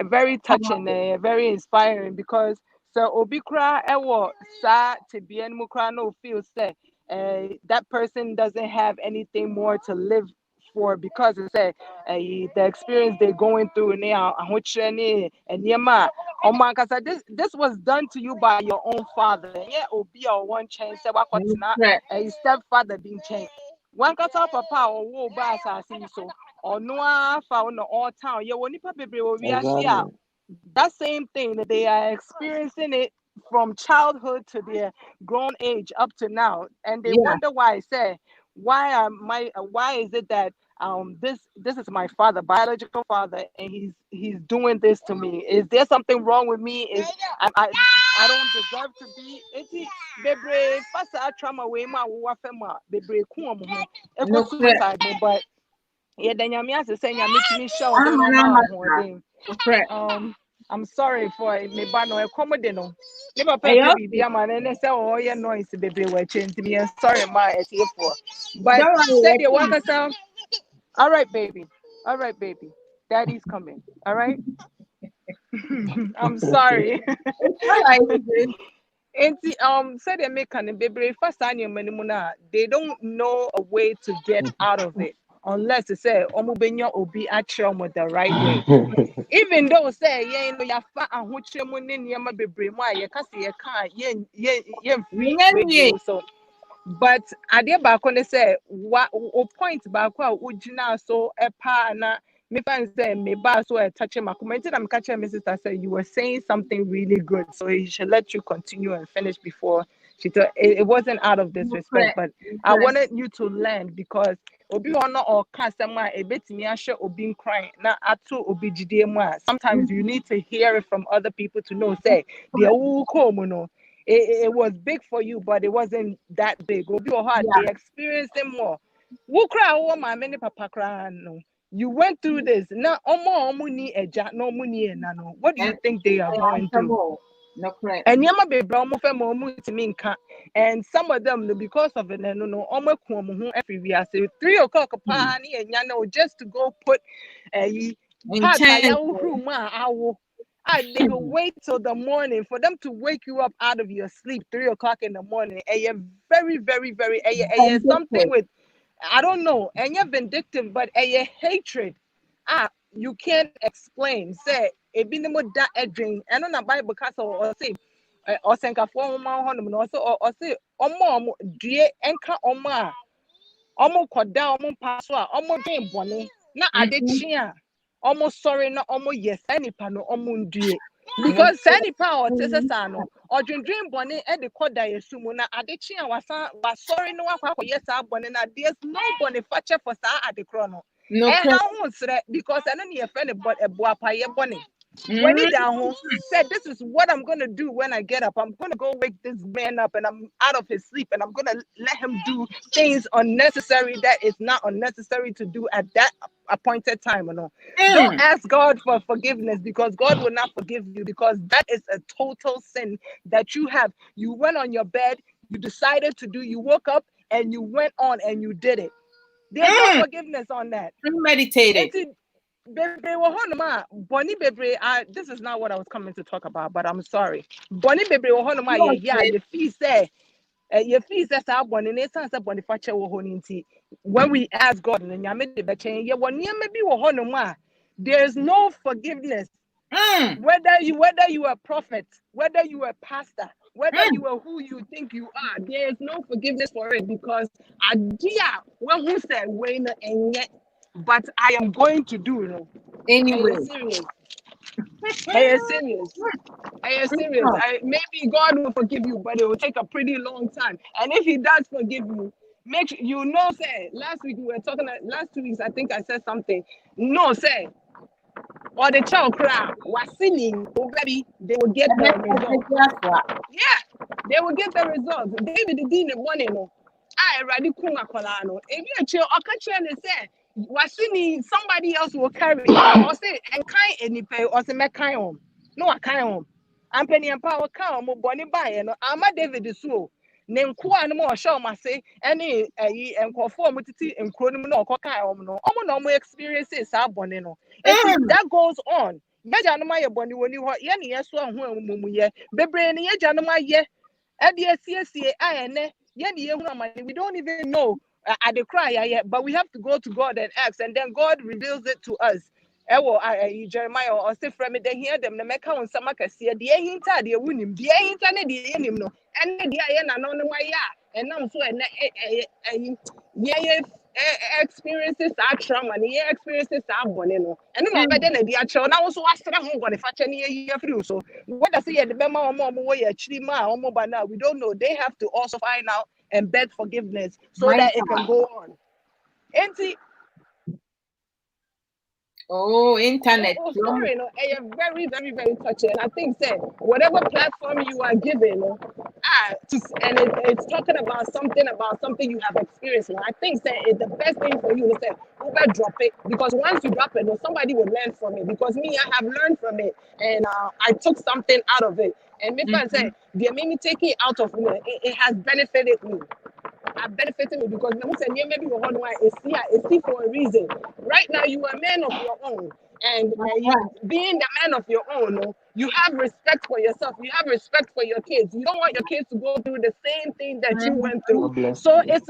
very touching very inspiring because so obi kra ewo sa tebien mu kra no feel say that person doesn't have anything more to live for because it's the experience they're going through now and yema oh my god this was done to you by your own father yeah obi or one change say No not crack. a stepfather being changed one kasa papa or wo ba asase so or no afa on all town yeah when nipa bebre wo wiase a Exactly. that same thing that they are experiencing it from childhood to their grown age up to now and they Yeah. wonder why I say why is it that this is my father biological father and he's doing this to me is there something wrong with me is I don't deserve to be eti bebre fasa trauma we ma wo afema bebre ku omo ho No eko crack. suicide mo but yeah then nyame ase say nyame timi show I'm do no ma ho not den no crack. I'm sorry for me ba no accommodate no me papa Hey, pe bibia okay. ma na say oh yeah noise bebre we change me sorry ma etie for but Don't said worry, the one okay. person all right, baby. All right, baby. Daddy's coming. All right. I'm sorry. It's all right, it's good. And said they make an baby first time they don't know a way to get out of it unless they say omubenya obi actually with the right way. Even though say yeah you know ya fa ahoche mu ne niam bebre mu aye ka se ye kan ye free Yeah, radio so but adeɛ baako ne sɛ o point baako a wogyina so ɛpa na mefa n sɛ meba so ɛtouch makoma nti na meka kyerɛ me sister sɛ you were saying something really good so he should let you continue and finish before she told it wasn't out of no disrespect crack. but No I crack. wanted you to learn because obi hɔ no ɔka asɛm a ebetumi ahyɛ obi nkran na ato obi gyidie mu a sometimes you need to hear it from other people to know say deɛ wokɔɔ mu no it was big for you, but it wasn't that big. Obi or hard, they Yeah. experienced it more. Who cry oh my many papa cry no. You went through this. Now omo ni eja no money no. What do you And think they are going some through? more. No crack. And yama be bromo fe mo mu to me nka. And some of them because of it no omo ku omo ho every we are say 3 o'clock pa ni enya no just to go put a part I Intense. room they will wait till the morning for them to wake you up out of your sleep 3 o'clock in the morning. And you're very, very, very something Vindictive. with I don't know, and you're vindictive, but a hatred. You can't explain. Say a binimo da edging, and on a Bible castle or say or senka for honum also or say omo dear enka oma omo koda omo paswa omo dream bone na Mm-hmm. adechia almost sorry no almost yes any pano omundue No because any power crack. tese no or dream bonnet e de koda yesumu na adechi a was sorry no akwa yes abone na there's no bonnet fache for sa ade krono No e crack. ha hu sre because ene ne friend but e boa pa ye bone When he down home said, "This is what I'm gonna do when I get up. I'm gonna go wake this man up, and I'm out of his sleep, and I'm gonna let him do things unnecessary that is not unnecessary to do at that appointed time." You know, don't ask God for forgiveness, because God will not forgive you, because that is a total sin that you have. You went on your bed, you decided to do, you woke up and you went on and you did it. There's no forgiveness on that. Premeditated. This is not what I was coming to talk about, but I'm sorry. Bonnie Bebre Wahonoma, yeah, your fee say, when we ask God, there's no forgiveness. Whether you are a prophet, whether you are a pastor, whether you are who you think you are, there is no forgiveness for it, because idea when who said when and yet, but I am going to do it. Anyway. Hey, serious. Maybe God will forgive you, but it will take a pretty long time. And if He does forgive you, make sure you know. Say last week we were talking. Last 2 weeks, I think I said something. No, say. Or the child cry was sinning already, they will get the result. Yeah, they will get the result. David did the money, no. I already kuma kolano. If you chill, or catch and say, was sinning, somebody else will carry. Or say, and kind any pay, or say, make kind home. No, I kind home. I'm penny and power come, bonnie by, no. I'm a David is so. Name no more show my say any and conform with it and chronom no no experiences are bonino. That goes on. Yajanama boni when you want any yes one whom ye bebrain yajanama ye at the CSA we don't even know at the cry yet, but we have to go to God and ask, and then God reveals it to us. Jeremiah or say from it, they hear them, the Mecca on Samakasi, the Ahinta, the Winim, the Ahinta, the Anim, and the Ayana, no, and I'm so experiences are trauma, and experiences are bonino. And then by then, the actual now also asked them what if I can hear through. So, what I say at the Bema or more way, actually, or more by now, we don't know. They have to also find out and beg forgiveness so that it can go on. And see, internet. Sorry, very, very, very touching. I think that whatever platform you are given, and it's talking about something you have experienced. I think that the best thing for you is that over drop it, because once you drop it, somebody will learn from it. Because me, I have learned from it, and I took something out of it. And if I say they made me take it out of me, it has benefited me. Have benefited me, because maybe you're wondering why it's here for a reason. Right now, you are a man of your own, and being the man of your own, you have respect for yourself. You have respect for your kids. You don't want your kids to go through the same thing that you went through. So it's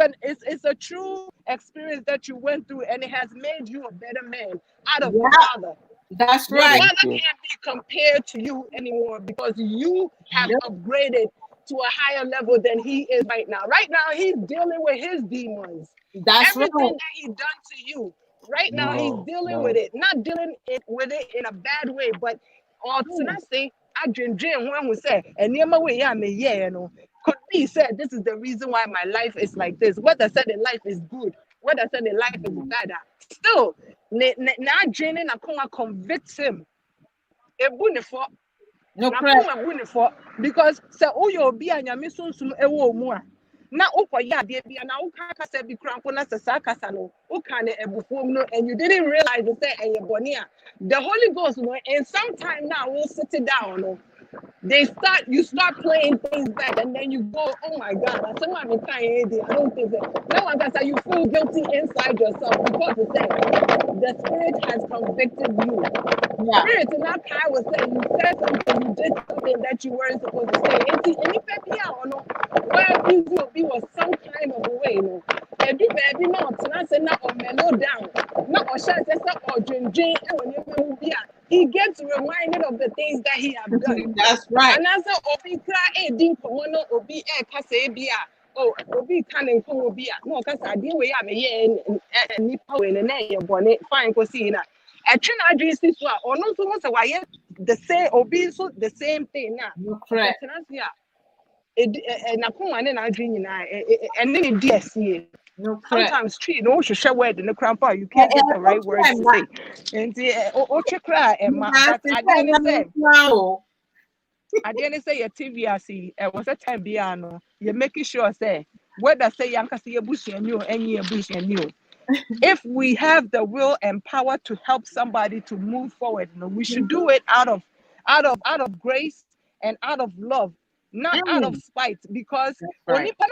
a true experience that you went through, and it has made you a better man out of your father. That's your right. father can't be compared to you anymore, because you have upgraded to a higher level than he is right now. Right now, he's dealing with his demons. That's everything right. that he done to you. Right now, he's dealing with it. Not dealing with it in a bad way, but say, I dream when we say, and near my way, could be said, this is the reason why my life is like this. What I said in life is good. What I said in life is bad. Still, now Jane convicts him. No Because say you'll be an yamisun more. Now na ukaka be crampo na sasa no ukane ebufuom and you didn't realize that and your bonia. The Holy Ghost and sometime now we'll sit it down. No. You start playing things back, and then you go, oh my God, I don't think that. Now I guess you feel guilty inside yourself, because the Spirit has convicted you. Spirit in that car was saying you said something, you did something that you weren't supposed to say. And if where you will be was some kind of a way, and do baby not, and I said, not on mellow down, not on shut or drink, and when you be he gets reminded of the things that he has done. That's right. And as Obi cry, didn't Obi Casabia, Obi canning Obia, no, because I didn't wait and nipple in a name, bonnet, fine cosina. A China dream is or not so much why the same Obi so the same thing now. Correct. And I come on and I dream and then DSC. No correct. Sometimes tree no share word in the grandpa you can't get the right words to say. And cry but I didn't say your TV I see was a time piano. You're making sure say whether say yanka see a bush and you any bush and you. If we have the will and power to help somebody to move forward, we should do it out of grace and out of love, not out of spite. Because right. that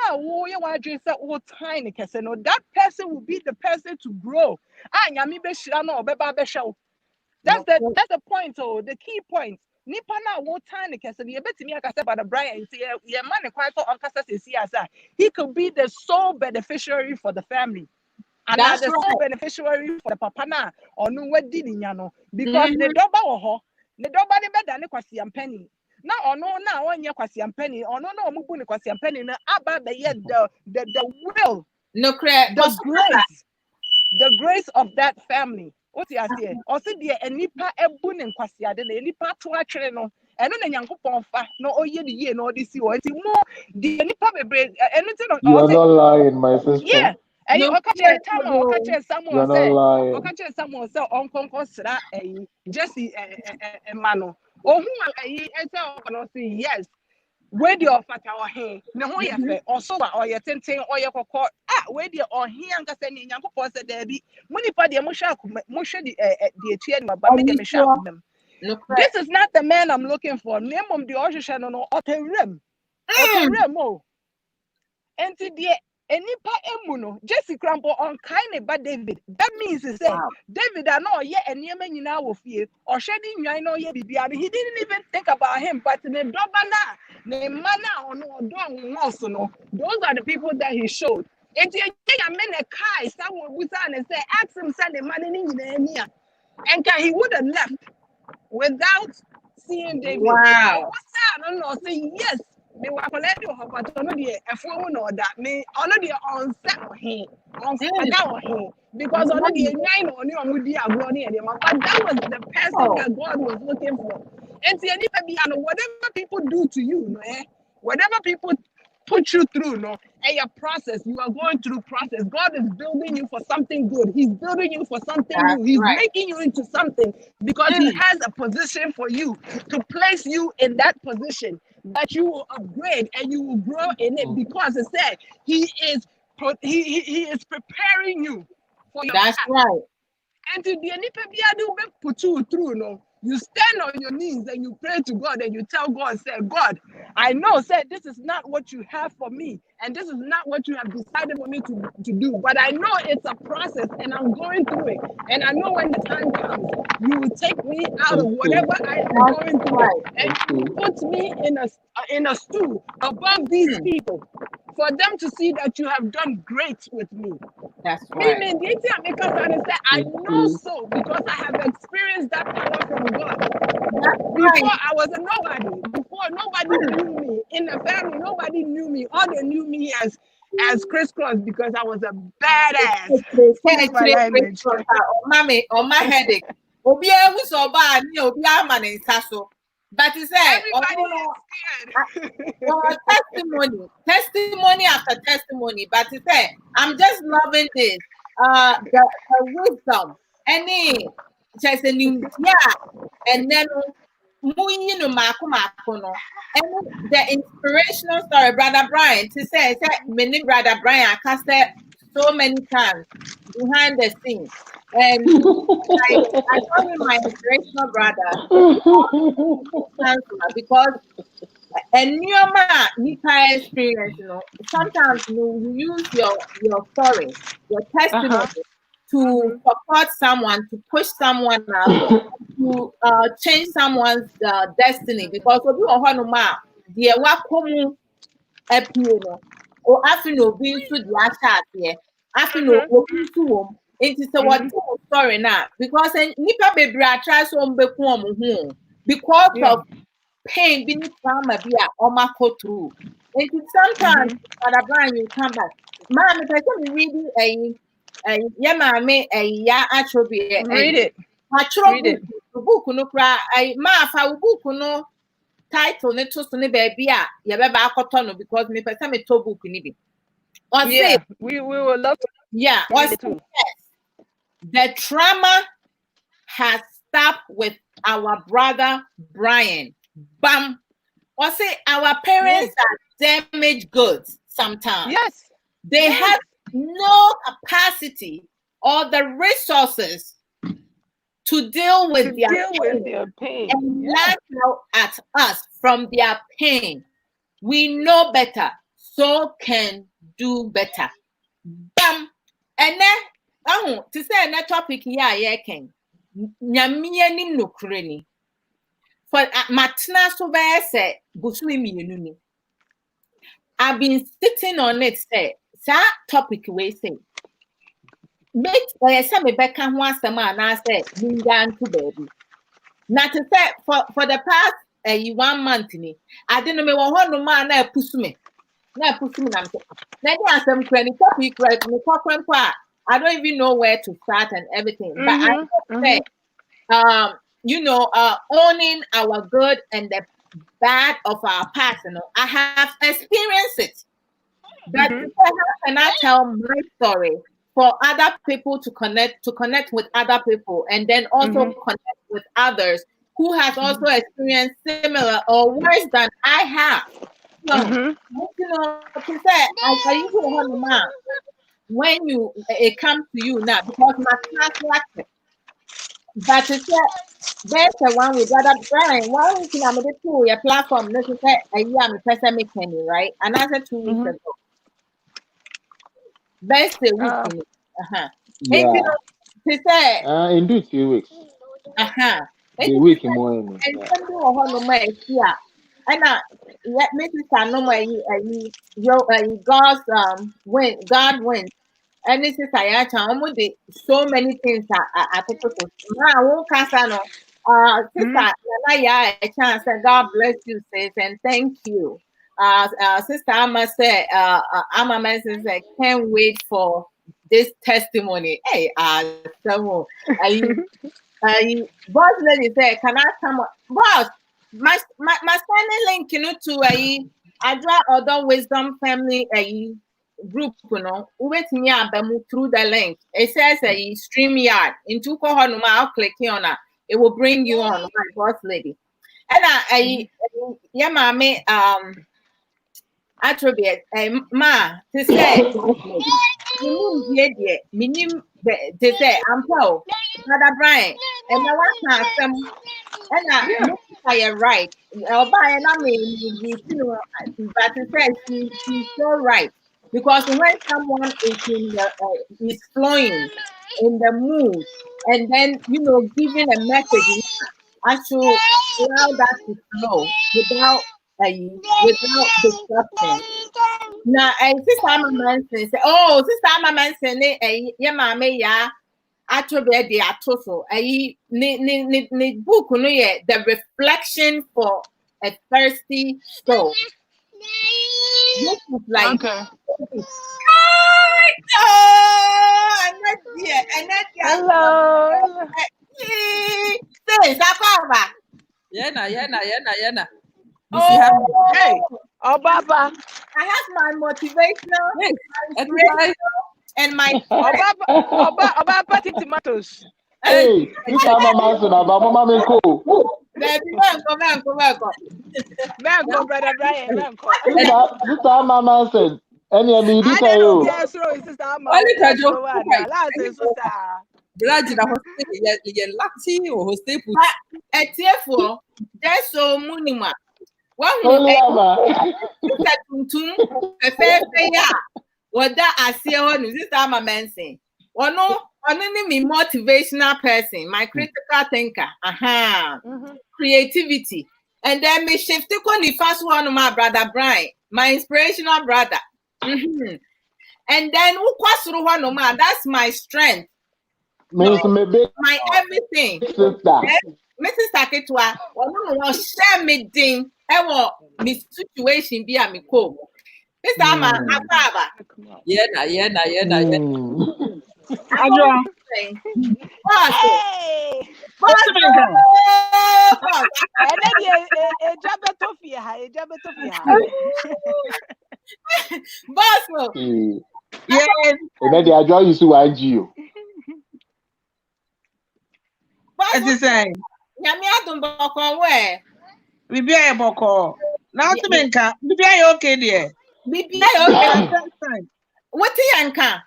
person will be the person to grow. That's the point. Oh, the key point. Nipa na wo time kese ne yebetimi akase by the Brian ye man quite for ankasa sesi asa. He could be the sole beneficiary for the family. And that's the sole beneficiary for the papa na or no wedi ni no because the doba wo ho the doba ne beda ne kwasi ampani na ono na onye kwasi ampani ono na omubu ne kwasi ampani na aba be ye the will no correct the grace of that family. What you say? Also, the enipa ebun and kwasiade na enipa to atwere no. Eno na Nyankopon fa no oye the year no this year. Enti mo the enipa bebre anything You are not lying, my sister. yeah. And you okache time okache You are someone say not lying. okache someone say onkonko sra Jesse emano. Ohun ayi e say no say yes. Where the offer or he ne ho ye fe also or ye tenten or ye kokọ where the or he anka se ne Nyankopon se da bi munipa de mo hwa the etua no ba me de me hwa mem. This is not the man I'm looking for. Nemom the ohwehwe no oterem o enti de enipa emu no Jesse Crampo on kind ba David. That means he said David I know ye eniema nyina wo fie or hwedi nwan no ye bibia. He didn't even think about him but the doba na the manner or no no. Those are the people that he showed. If you take a minute, Kai, someone would and say, ask him, send the money in the and he would have left without seeing David. Wow. I don't know. Say yes. Me wa collect you but ono the phone or that me ono the on set or him on that him because ono the nine on you with the agro near them but that was the person that God was looking for. And see whatever people do to you, whatever people put you through, and your process, you are going through process. God is building you for something good. He's building you for something new. He's making you into something because he has a position for you to place you in that position that you will upgrade and you will grow in it because it said he is preparing you for your That's path. right. And to the any put you through, you stand on your knees and you pray to God and you tell God, say, God, I know, this is not what you have for me, and this is not what you have decided for me to do. But I know it's a process, and I'm going through it. And I know when the time comes, you will take me out of whatever I am going through, and you will put me in a stool above these people, for them to see that you have done great with me. That's right. I know so because I have experienced that power from God. Before I was a nobody. Before nobody knew me. In the family, nobody knew me. All they knew me as crisscross because I was a badass. Excuse my language. Mommy, on my headache. Obia was so bad, Obia man in Sasso. But he said, testimony after testimony. But he said, I'm just loving this. The wisdom. Any just a new and then and the inspirational story, Brother Brian, to say many Brother Brian cast so many times behind the scene. And I call him my inspirational brother because a Nipa experience, sometimes you use your story, your testimony to support someone, to push someone up, to change someone's destiny. Because if you are the wakomu epiano, or after no being to the chat here, after no open to it is a what story now. Because Nipa baby try so because of pain being trauma be or ma go through. And sometimes Father Brian you come back. Mom, if I can reading yeah, mommy, ya attribute read it. Read it. Book no cry. I ma book no title ne to ne baby ya beba akoto no because me person me to book ni bi. Or say, we would love to or read say it too. yes, the trauma has stopped with our brother Brian. Bam. Or say our parents are damaged goods sometimes. Yes. They have no capacity or the resources to deal with their pain. and lash out at us from their pain. We know better, so can do better. Bam. And then, to say a topic here, I can. Nyamia ni nukreni. For matna so be say busumi miyenu. I've been sitting on it. Say that topic we say. Make say me beka ho asem na say minga nto baby. Na to say for the past 1 month ni, I didn't me wo ho no ma na pusu me. Na pusu me na me. Na dey asem kra ni topic right me kwakwa I don't even know where to start and everything. But I say owning our good and the bad of our past, I have experienced it. But how can I tell my story for other people to connect with other people and then also connect with others who has also experienced similar or worse than I have? So, to say, I usually have a man when it comes to you now because my class like it. But to say, there's the one with other Brian. One week I'm going to your platform. Let's say a year I'm person making right. Another 2 weeks ago. Best a week. Yeah. To say, indeed 2 weeks. The week more. And something or no more here. And let me say no more. God wins. And this is I so many things are people. I won't cast no. Sister, a chance and God bless you, sis, and thank you. Sister Amma said, Amma mentions I can't wait for this testimony. Hey, so boss lady said, can I come? Boss, my standing link, to Adwoa Other Wisdom Family group, wait me through the link. It says StreamYard. Into Kohonuma, I'll click on it. It will bring you on, my boss lady. And mommy, attribute, to say, to say, I'm told, Brother Brian, and I want some, and I right. But to say she's so right because when someone is is flowing in the mood, and then giving a message, I should allow that to flow without disruption. Now, sister Amaman say, oh, sister Amaman say, yeah, mama, yeah, attribute the atoso. Ni book no ye the reflection for a thirsty soul. This is like, oh, Hello. Say, Zakova. Yena. Hey, oh, Baba. I have my motivational, and my Baba tomatoes. Hey, this time I'm answering about Mama Minko. Mango, brother Brian, Mango. This time I'm answering. Any of me, I don't know. Yes, is this time? Last is so Blood in a hostel, you're lucky or hostel. a tearful, that's so munima. One who a fair what that I see on this time a man saying. Or no, me motivational person, my critical thinker, creativity. And then me shift to the first one of my brother Brian, my inspirational brother. And then who cross through one of my that's my strength. My everything. Mrs. Taketwa, one share me ding, ever me situation be a me co. This time I'm Yena. Adwoa. Boss. Yes. And then the joy is to you. As you say, Nyame adom boko we. Bibi aye boko. Now to menka, Bibi aye okay there. Bibi okay. What yanka?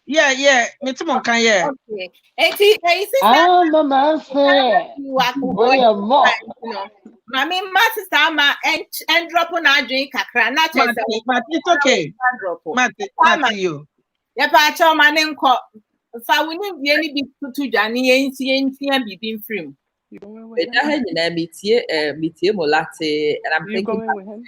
Yeah, me too mon kan yeah. Okay. Eti sister. Ah, no man say. Boy, more. Mami ma sister ma and drop on drink kakra na chese. But it's okay. Mati you. Ya pa cha ma ne nko. Fa woni bie ni bi tutu dwane yentia bibi mfrim. metie molate, and I'm thinking with him?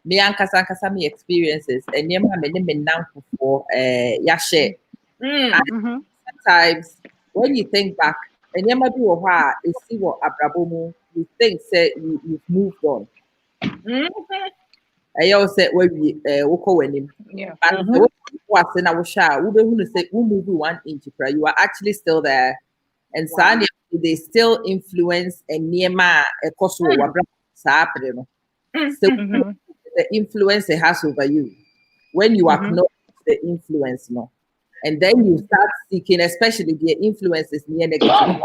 me ankasa me experiences and me nanko for yashe. Sometimes when you think back, and you might be you see what Abrabo Mu, you think say you've moved on. I always say when we when him. Yeah. But what in our shower, we say we move 1 inch, you are actually still there. And wow. They still influence and Niema a Kosovo Sabrino. So the influence it has over you when you acknowledge the influence, no. And then you start seeking, especially the influences near negative,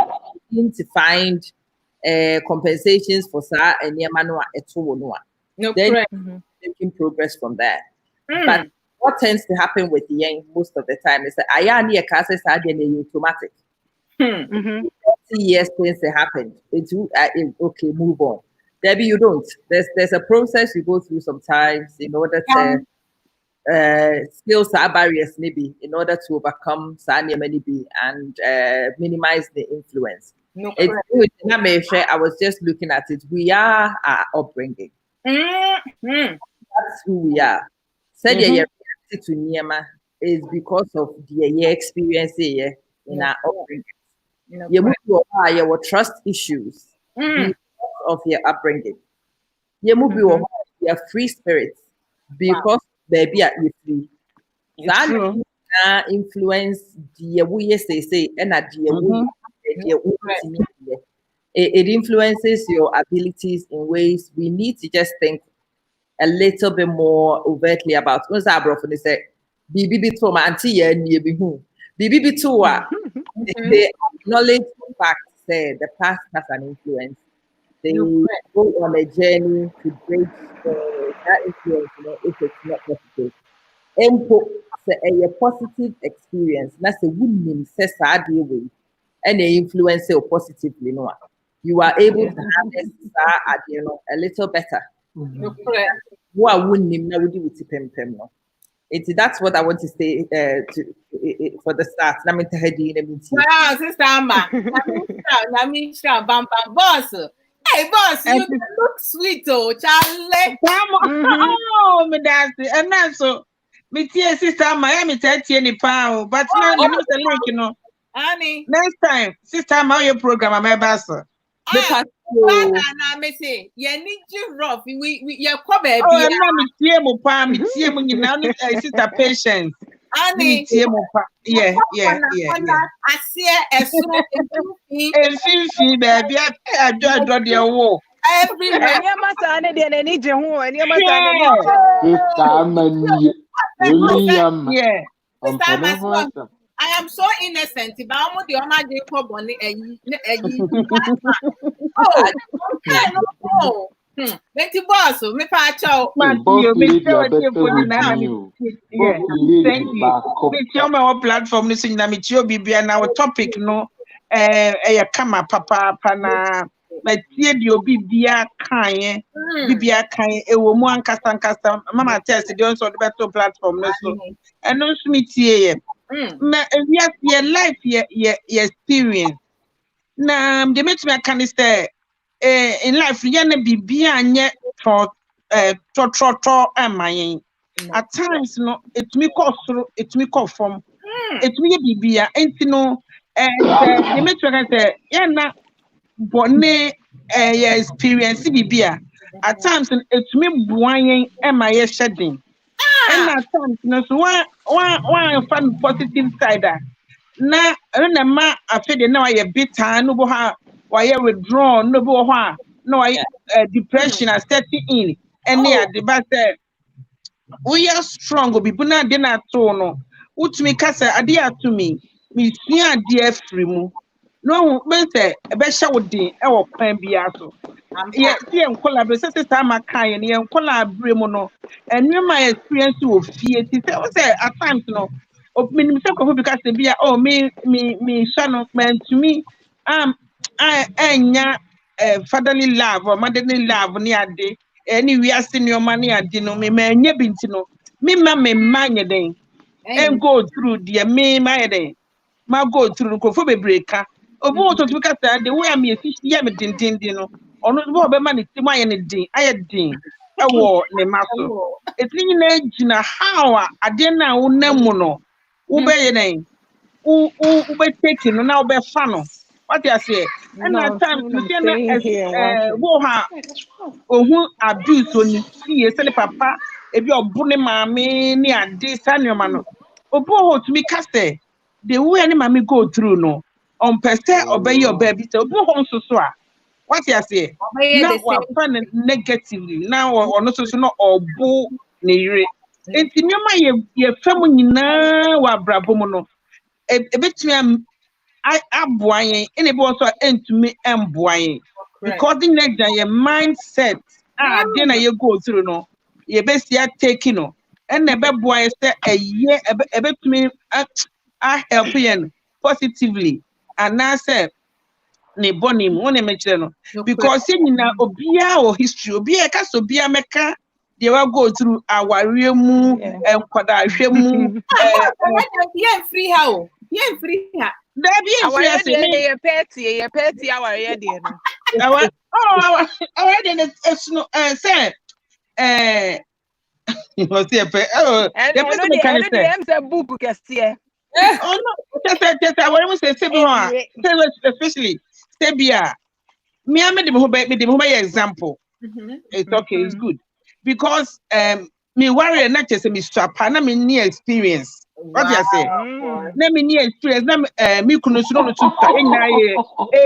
to find compensations for sa and Niema no at all. Then making progress from there. But what tends to happen with the young most of the time is that I am near classes are automatic. 30 years since it happened. It's okay, move on. Debbie, you don't. There's a process you go through sometimes in order to skills barriers maybe in order to overcome maybe and minimize the influence. I was just looking at it. We are our upbringing. That's who we are. Said your reacted to Niema is because of the experience here in our upbringing. You your trust issues because of your upbringing. You your free spirits because baby are you free. That influence the way say and at it influences your abilities in ways we need to just think a little bit more overtly about. What's that, bro? They say, "Bibi to my auntie and you be who? Bibi to they acknowledge the fact that the past has an influence. They go on a journey to break that influence, if it's not positive. Input a positive experience. That's a woman says sad way, and they influence it positively. No, you are able to harness that a little better. Who are winning now with pem no. That's what I want to say for the start. Let me tell you. Wow, sister Amma. Let me bam boss. Hey boss, you look sweet, oh Charlie. Oh, me that's it. And that's so me tia sister Amma, me tell any pound, but now you know the link, you know. Honey. Next time, sister Amma, your program, I'm a bastard. I may say, yeah, need you rough. We your baby. Oh, I'm not me tia mo you now need sister patience. Honey, yeah. I see a soon and baby, I draw the wall. Everywhere. And your master and then need you home, and your master I am so innocent. But I'm the Oma Jacob on oh, Betty Boss, me pacho. Thank you. Our platform is in Namitio Bibi and our topic, no, kama papa pana. My dear, you Bibia Kanye, Bibia Kanye, a woman custom, Mama test the on the better platform, and no Smith here. Yes, your life, your experience. Now, the metric can say in life, yana Bibia and yet for and my at times, no, it me cost through, it me call from, it me Bibia, ain't no, and the metric say, yana. Bonne experience bibia at times it's me buayen and my shedding and at times so one fun positive side na ma afede na why bitter no bo ha why withdrawn no bo ha no why depression are setting in and near the but we are strong obi buna de na to no utumi kasa ade atumi me sua ade afiri mu no me say e be hye wo din e wo kwan bia so ye tie nkola be se ta maka ye ne nkola abre mu no enwema experience wo fie ti se o say at times no minim se ko bi kasa bia oh me sha no man to me I enya fatherly love or motherly love ni ade any we are senior money ade no me enya binti no me ma nye den and go through the me my den ma go through ko fo bebreka obo to to kasa the way am ye me din no ono bo be ma ne tim aye ne din aye din e wo ne maso etini na gina how ade na wo namu no wo be ye den wo be take no na wo be fa no what you say and at No, times soon we I'm say na staying here and watching. wo ha ohun abuse oni fie se ne papa ebi obu ne maame ne ade sanoma no obu ho to me kase the way any maame go through no on pese obey oba bi se obu ho nso so a what you say now we find negatively now or no so no obu ne yire enti nyoma ye fam nyina wa brabo mu no ebetumi aboa yen ene bi also entumi emboa yen because the next day your mindset dey na you go through no you be see taking no and na be boy say eye ebetumi help yen positively and now say ne boni mu one me kire no because say nyina obia o history obia ka so obia meka dey wa go through aware mu enkwada hwe mu free how there be a free as me Your petty our idea. Our it's no say was here And the person can say the book can see. oh no just I want to say especially say bia me am the example it's okay it's good because me worry not just me strap na me near experience what you say na me near experience na me kunu so no to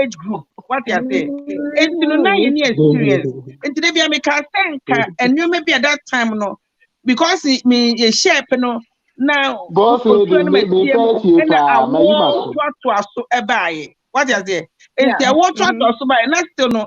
age group what you say and you know na you near experience and today be me can think and you maybe at that time no because me shape no now Boss o lady, to me me tie mu tell you, and I ma you want must. to aso e baaye what you say and I want to aso baaye na still no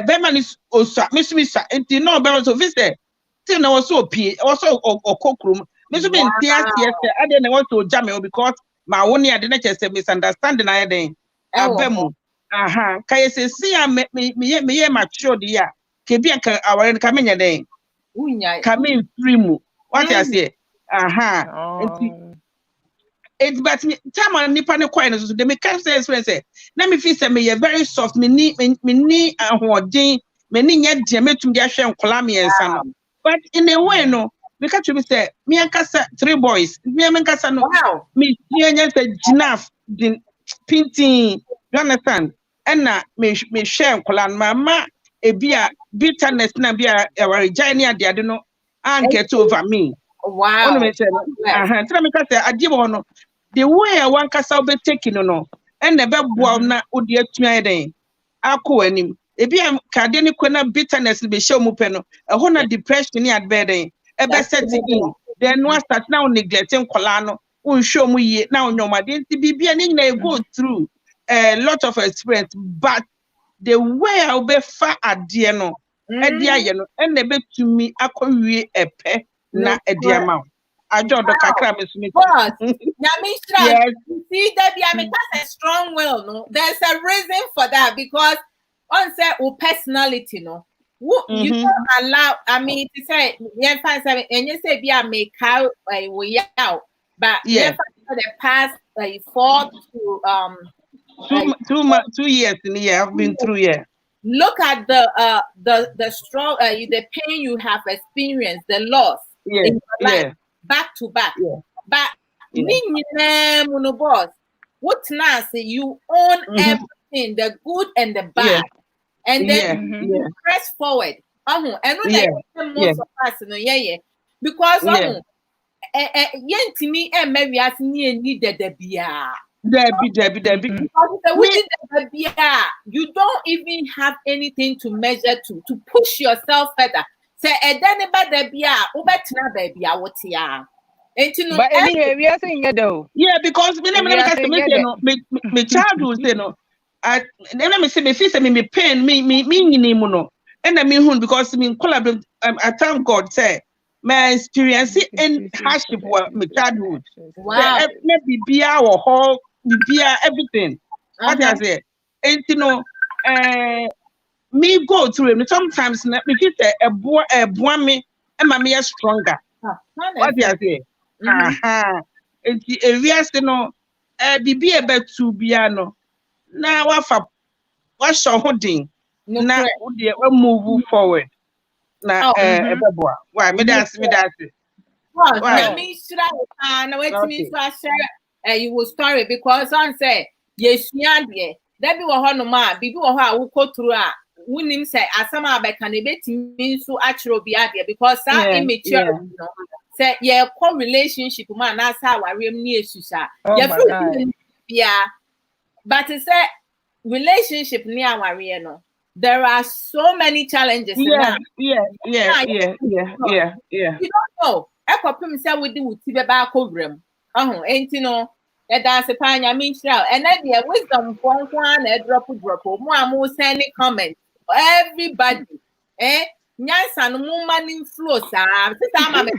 bema ni osa misumisa enti no bema so visit till na was so pie was so okokrum me so be ntia tie se ade na want to jam because ma woni ade na chese misunderstanding na den abemu aha kai se si ya me ye mature de ya ke bi anka aware ka menya den ka me free mu what you say aha enti it's but time nipa ne coin so they make say experience na me feel say me very soft me ni ahoden me ni nya de metum de ahwe nkola me ensa no but in a way no me catch me say me ankasa 3 boys me ankasa no me nya say enough din pinting you understand and na me share nkola mama ebia bitterness na bia e giant ade no and get over me onu me say tell me kasa ade bo no the way I want kasa be taking no and the be boa na odi atua den akọ anim ebi am kade ne kona bitterness be show mu pe no e ho na depression ni adbe den e be set in then one start now neglecting kola no un show mu ye now nyomade nti bibia ni na go through a lot of experience but the way I be fa ade no e dia ye no and be to me akọwie epe na e dia ma ajo do kakra me sumi boss Nyamishra, yes you see that that's a strong will no there's a reason for that because on say personality no you don't allow I mean to say yeah fine and you say be a make out we out but yeah the past 4 to 2 years in the year I've been through look at the strong the pain you have experienced the loss in your life back to back but boss what now say you own everything the good and the bad and then you press forward and most of us because yentimi maybe as needed the beer you don't even have anything to measure to push yourself further Say a dane ba da bia ubetena ba bia wotia. Enti no But anyway, we are saying though. Yeah, because me We are saying say no, me childhood say no. I then me say me feel say me pain me nyini mu no. And me hun because me collaborate. I thank God say my experience in hardship was my childhood. Wow. Me bibia or hall bibia everything. What I say, and you know, me go through it. Sometimes me feel say a boy me and me stronger. What I say. Aha. Enti ewiase no bibi ebetu bia no na wafa ho din na wo de move forward na ebeboa why me dance Well, why na me shira na wetimi okay so share you will story because on say yesua de da bi wo ho no ma bibi wo ho a wo koturu a wunim say asama abeka na betimi so achiro bi ade because that immature no say ye relationship ma na sa awarem ni esusa ye feel bia but say relationship ni aware no there are so many challenges in that. Yeah. You don't know. Ekopim say we di wuti be ba akobrem. Enti no e da se pa nya min shira. And then the wisdom fon na drop. Mo amu send comment. Everybody nyansa no mo mani flow sa. Sister ama me.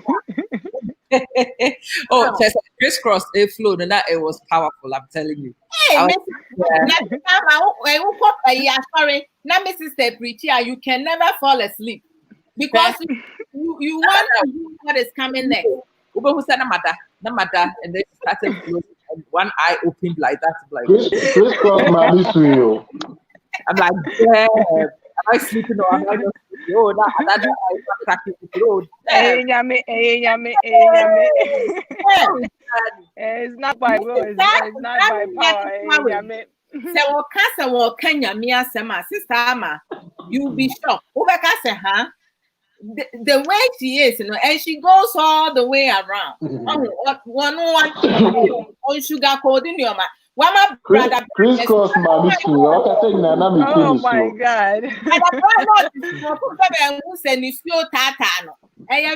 Oh, crisscross a flow, and that it was powerful. I'm telling you. Hey, sorry. Now, Mrs. Preacher, you can never fall asleep because you want to know what is coming next. Who said no matter, and then started closing, and one eye opened like that. Like crisscross, man, this real. I'm like, yeah. Am I sleeping or am I not sleeping? Oh, that eye is cracking the road. It's not by will, it's not by power. So what can you sister Ama, you'll be shocked. The way she is, and she goes all the way around. One on sugar coding your man. One my brother crisscross man is real. Oh my God.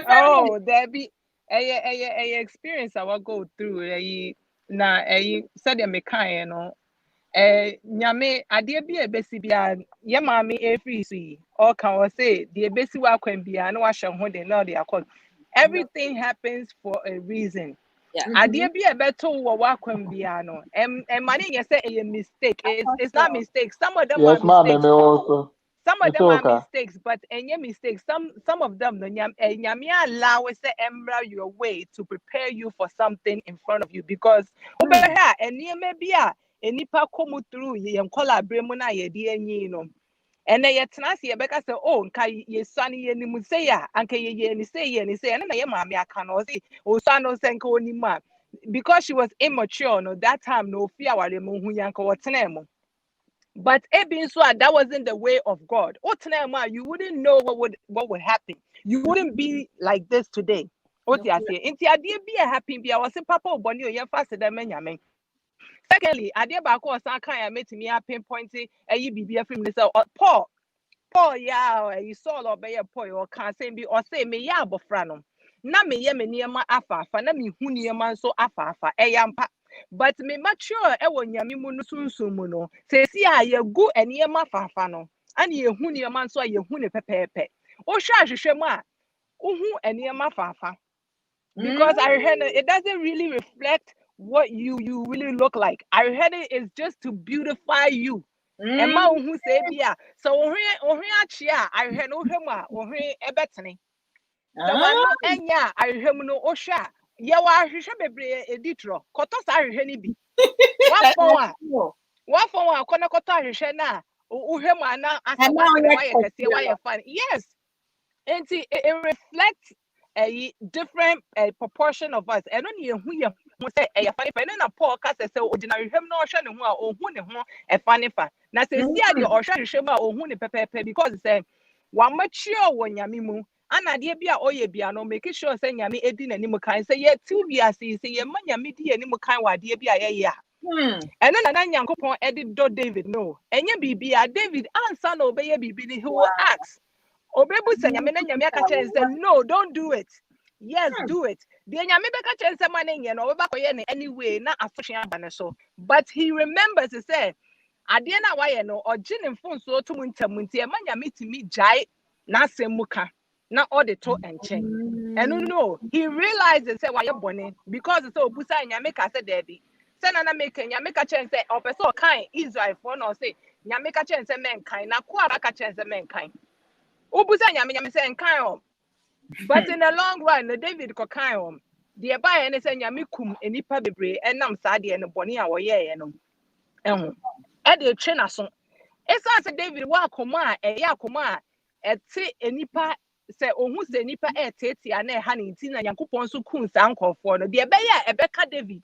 Oh, that be a experience I will go through. Na said me kind, no. Nyame ade bi ebesi bia ye maame every see or can we say the ebesi wa kwan bia no ahye ho de na de akọ. Everything happens for a reason. Ade bi ebeto wo wa kwan bia no mane ye say a mistake. It's not mistake. Some of them are mistakes. Some of them are mistakes, but any mistakes, some of them, nyame allow us to embrace your way to prepare you for something in front of you because nipa come through ye nkola bremu na ye de anyi no and ye tena se ye beka say oh nka ye sane ye nimu say ya anka ye ni say and na ye maame aka no say o sane say nka onimu because she was immature no that time no fear wale mu hu yanka wotena mu. But that wasn't the way of God. You wouldn't know what would happen. You wouldn't be like this today. What you say? Inti adie be a happy be. I was saying Papa Oboni o fast them nyame. Secondly, adie ba ko san kan ya metimi a pinpointing ayi bibia film this Paul yeah you saw obey Paul or can say be or say me ya abofra no. Na me ye me niema afa na me hu niema so afa eyampa. But me mature ewo nyame mu no sunsun mu no sesi a ye gu eniema fafa no ani ye hu niema nso a ye hu ne pepepe o hwa hwehwe mu a uhu eniema fafa because I heard it doesn't really reflect what you really look like. I heard it is just to beautify you. Emma uhu say bia so ohwe achia I heard no hwemu a ohwe ebetene so wano enya I heard no ohwa ye wa hwehwe bebre editro koto sa hwehwe ni bi one phone akona koto hwehwe na uhwemu ana asaba wa ye kese wa ye fan yes and it reflects a different proportion of us and only who you say a funny fan na Paul ka say ordinary hwem na ohwe ne ho a ohu ne ho e funny fan na say see ade ohwe hwehwe ma ohu ne pepepe because say one mature wo nyame mu anade bia oye bia no make sure say nyame edi nanim kan say ye ti wi ase say ye ma nyame di anim kan wa ade bia ye ya and then na nyankopon edit do David no enye bibia David answer no obeye bibi he will ask Obebu say nyame na nyame aka kyerɛ say no, don't do it. Yes, do it. The nyame beka kyerɛ say man nye no obeba koye ne anyway na afotwe aba ne so. But he remembers to say ade na waye no ogye ne mfonso to mu ntam nti e ma nyame timi jai na asem muka na ode to enchen. And no, he realized say waye bone because say obusa nyame ka say there be. Say na make nyame ka kyerɛ say opese kan Israel for no say nyame ka kyerɛ say men kan na ko aba ka kyerɛ say men kan. Obusa nyame say nkan o. But in the long run, the David kokan the buy and say nyame kum enipa bebre enam saa de no bone a woye no. Ehun. E de twe na so. Esa say David wa akoma a eya akoma a ete enipa say ohun say enipa e tete na e ha ne nti na Yankopon so kun saa nkofo no. De be ya e beka David.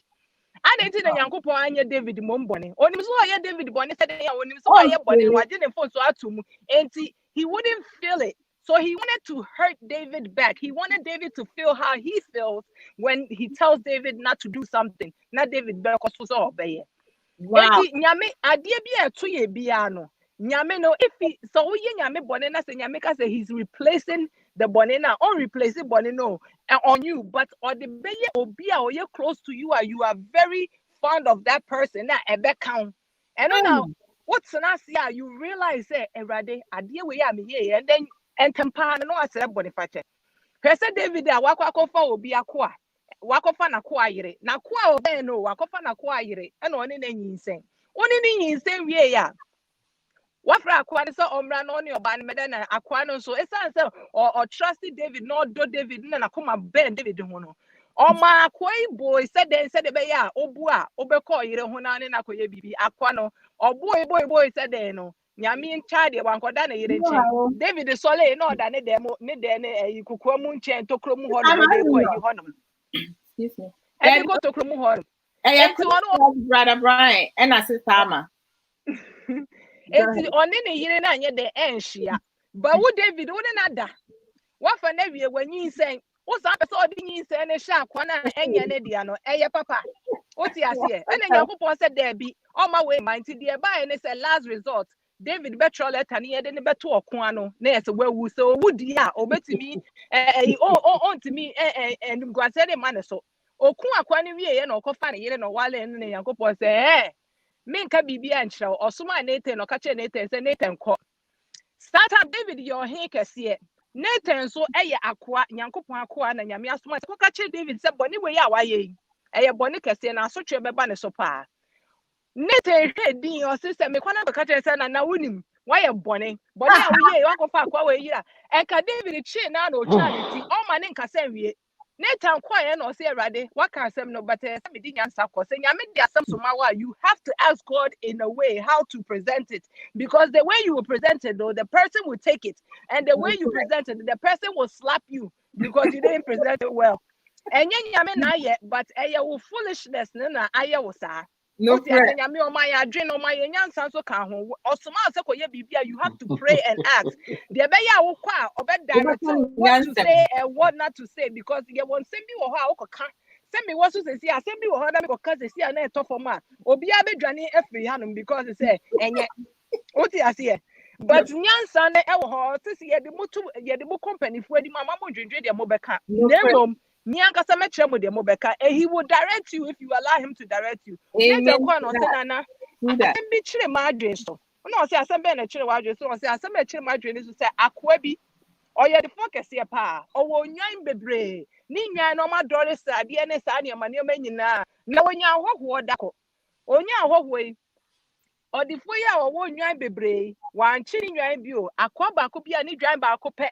And nti na Yankopon anya David mom bone. Onim so ya David bone say de ya onim so ya bone wa je ne fon so atum. Enti he wouldn't feel it. So he wanted to hurt David back. He wanted David to feel how he feels when he tells David not to do something. Not David because so obey. Wow. Nyame adie bi eto ye bia no. Nyame no if he so we nyame bone na say nyame ka say he's replacing the bone na or replacing bone no on you, but or the beye obi a oye close to you you are very fond of that person na ebe count. And now what's na see you realize say erade adie we ya me here and then and tempa no asere bone fache. Pese David a wakwakofa obi akoa. Wakofa na ko ayire. Na ko a obe no wakofa na ko ayire. E na oni na nyinsen. Oni ni nyinsen wie ya. Wafra akwa ne so omra no oni oba ne meda na akwa no so esan se o trust David no do David na koma ben David ho no. Oma akwa boy said de be ya obu a obekọ yire ho na ne na koye bibi akwa no boy said de no. Nyame ncha de wankoda na yire nche. David sole no da ne de ne kukuo mu nche ntokro mu ho no de ko yi ho no. Excuse me. And go to Krum Hall. Brother Brian and sister Ama. It's on any year and yet the enshia. But what David wouldn't ada. What for never when you say, what's up? So didn't you say a shark one and Yanediano, papa? What's your say? And then your said there be on my way, mind to dear by and it's a last resort. David Betrolet and he had any better Quano, near where we so would ya obey to me, on to me and Guasede Manaso. Okun akwani wie no kofa ne yire no wale ne Yankopon say menka bibia nkyerɛ ɔsoma Nathan no ka kyerɛ Nathan say Nathan kɔ start up David your he kɛseɛ Nathan so ɛyɛ akoa Yankopon akoa na nyame asoma ko ka kyerɛ David sɛ bɔne we ya wayɛ yi ɛyɛ bɔne kɛseɛ na asotwe bɛba ne so paa Nathan hwɛ din ɔse sɛ me kwana ka kyerɛ sɛ na wonim wayɛ bɔne a woyɛ wakɔfa akoa we yira ɛka David kye na no charity ɔma ne nkasa wie Nathan quiet no say Rade, what can some no but me di nyansa ko say nyame dia some somawa you have to ask God in a way how to present it because the way you will present it though the person will take it and the way you present it the person will slap you because you didn't present it well. And nyame na yet but will foolishness na aye wo sa. No nyame o my adwene o my nyansa so ka ho osoma se koye bibia you have to pray and ask. The be ya wo kwa direct what to say and what not to say because you want send me wo ha wo ka send me what to say send me wo ha na me ko ka say na e to form a obi abedwane afri hanom because say enye what you say but nyansa na e wo ho to say ye de mo company fu adi mama mo dwendwe de mo beka nemom he will direct you if you allow him to direct you. Amen. No, say assemble na chire wadwe so say assemble chire madwe ni so say akwa bi oye the focus here pa owo nwan bebre ni nwan no ma dore sa de ne sa ne ma nyina na wonya ahoho dako onya ahoho yi odifo ya owo nwan bebre wan chiri nwan bi o akwa ba ko bi ani dwan ba ko pe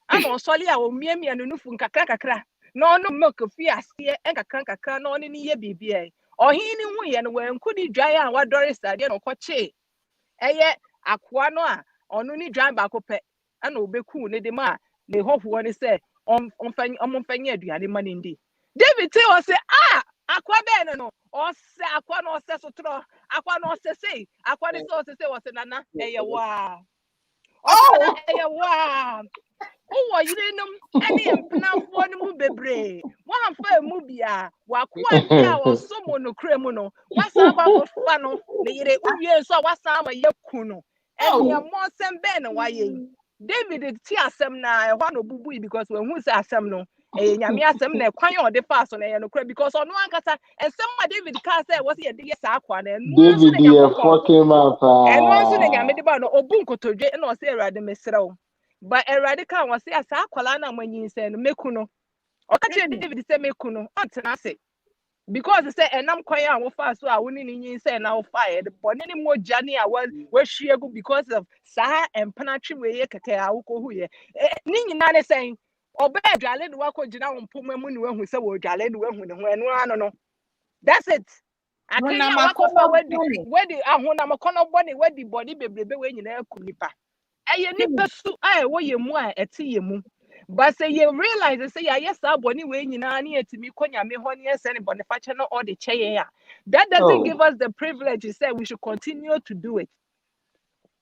ana osole a o miamia no nufu nkakra no milk fi ase nkakra no ne ye bibia ohin ni hu ye no wanku ni dwan a wadore sa de no koche eye akwa no a onu ni dwan ba ko pe ana obeku ne de ma ne hoho ne se omfanye aduane ma ne ndi David say o say akwa be no o se akwa no se sotro akwa no se sei akwa ne so se o se nana eye wa eye wa oh you know any empnafo ne mu bebre wan fa mu bia wakwa bia o so mo no kremu no wasa ba ko fa no ne yire uwie so wasa ma yaku no enya mo sem be na waye David ti asem na ehwa no bubu because when who say asem no nyame asem na kwan o de pass na ye no kra because ono ankasa ensem ma David ka say was ye de ye sa akwa na enu anso David, na you yakopon fucking up. enu anso na nyame de ba no obu nkotodwe na o say erade mesrew but erade ka o say asa akwala na manyin say no meku no o ka che David say meku no ontena ase because say enam kwan a wo fa so a woni ni nyin say na wo fa ye de bone ni moja ni a wo hwiegu because of sa empanatwe we ye keke a wo ko hu ye ni nyina ne say oba adwale de wako gina wo mpoma mu ni wahu say wo adwale de wahu ne ho enu ano no that's it akanya wakofa wedi ahona makono body wedi body bebrebe we nyina aku nipa eye nipa su a wo ye mu a ete ye mu but say you realize say yes body we nyina na etimi konya me ho ne ese ne body fache no all the chair that doesn't give us the privilege to say we should continue to do it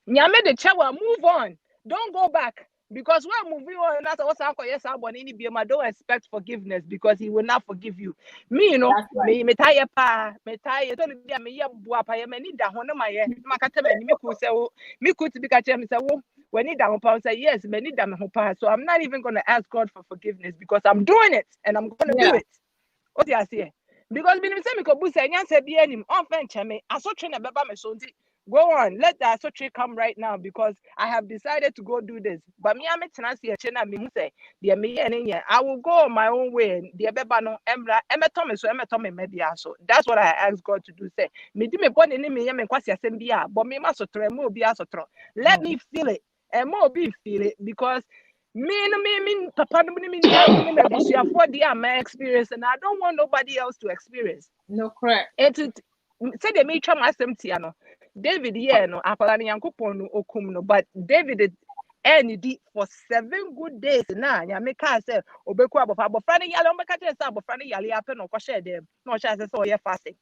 nyame the chawa move on don't go back because we're moving on and that's what's yes body ni be don't expect forgiveness because he will not forgive you me you know me tire don't be me ya bua pa ya mani da ho na ma ye makata mani me ku say me ku to be ka me say when he down pa say yes me need me ho pa so I'm not even going to ask God for forgiveness because I'm doing it and I'm going to do it what you say because me say me ko bu say nyanse bi anim on fan cheme asotwe na beba me so go on let that asotwe come right now because I have decided to go do this but me am tena se eche na me hu say de me ye ne I will go on my own way de beba no emra emeto me so emeto me media so that's what I asked God to do say me di me bone ni me ye me kwasi asem bi a but me ma sotro me obi asotro let me feel it and more be feel it because me papa no me me abusia for the my experience and I don't want nobody else to experience No correct. it say they may try my tia no David yeah no akwala ni yankopon no okum no but David and did for 7 good days na nya me ka say obeku abofra ne yale ombeka tell say abofra ne yale ape no ko share dem no sha say so ye fasting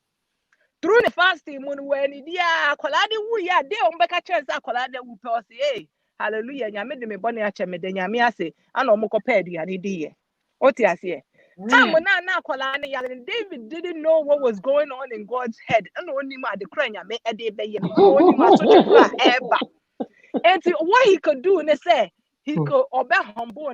through the fasting mun when dia akwala de wu ya de ombeka tell say akwala de wu pe o say hallelujah nyame de me bone ache me de nyame ase ana omukọ ped ya ni di ye oti ase time na akwala ne yale David didn't know what was going on in God's head ana oni ma de kra nyame e de be ye me ana oni ma so chekra eba and what he could do and say he could obey humble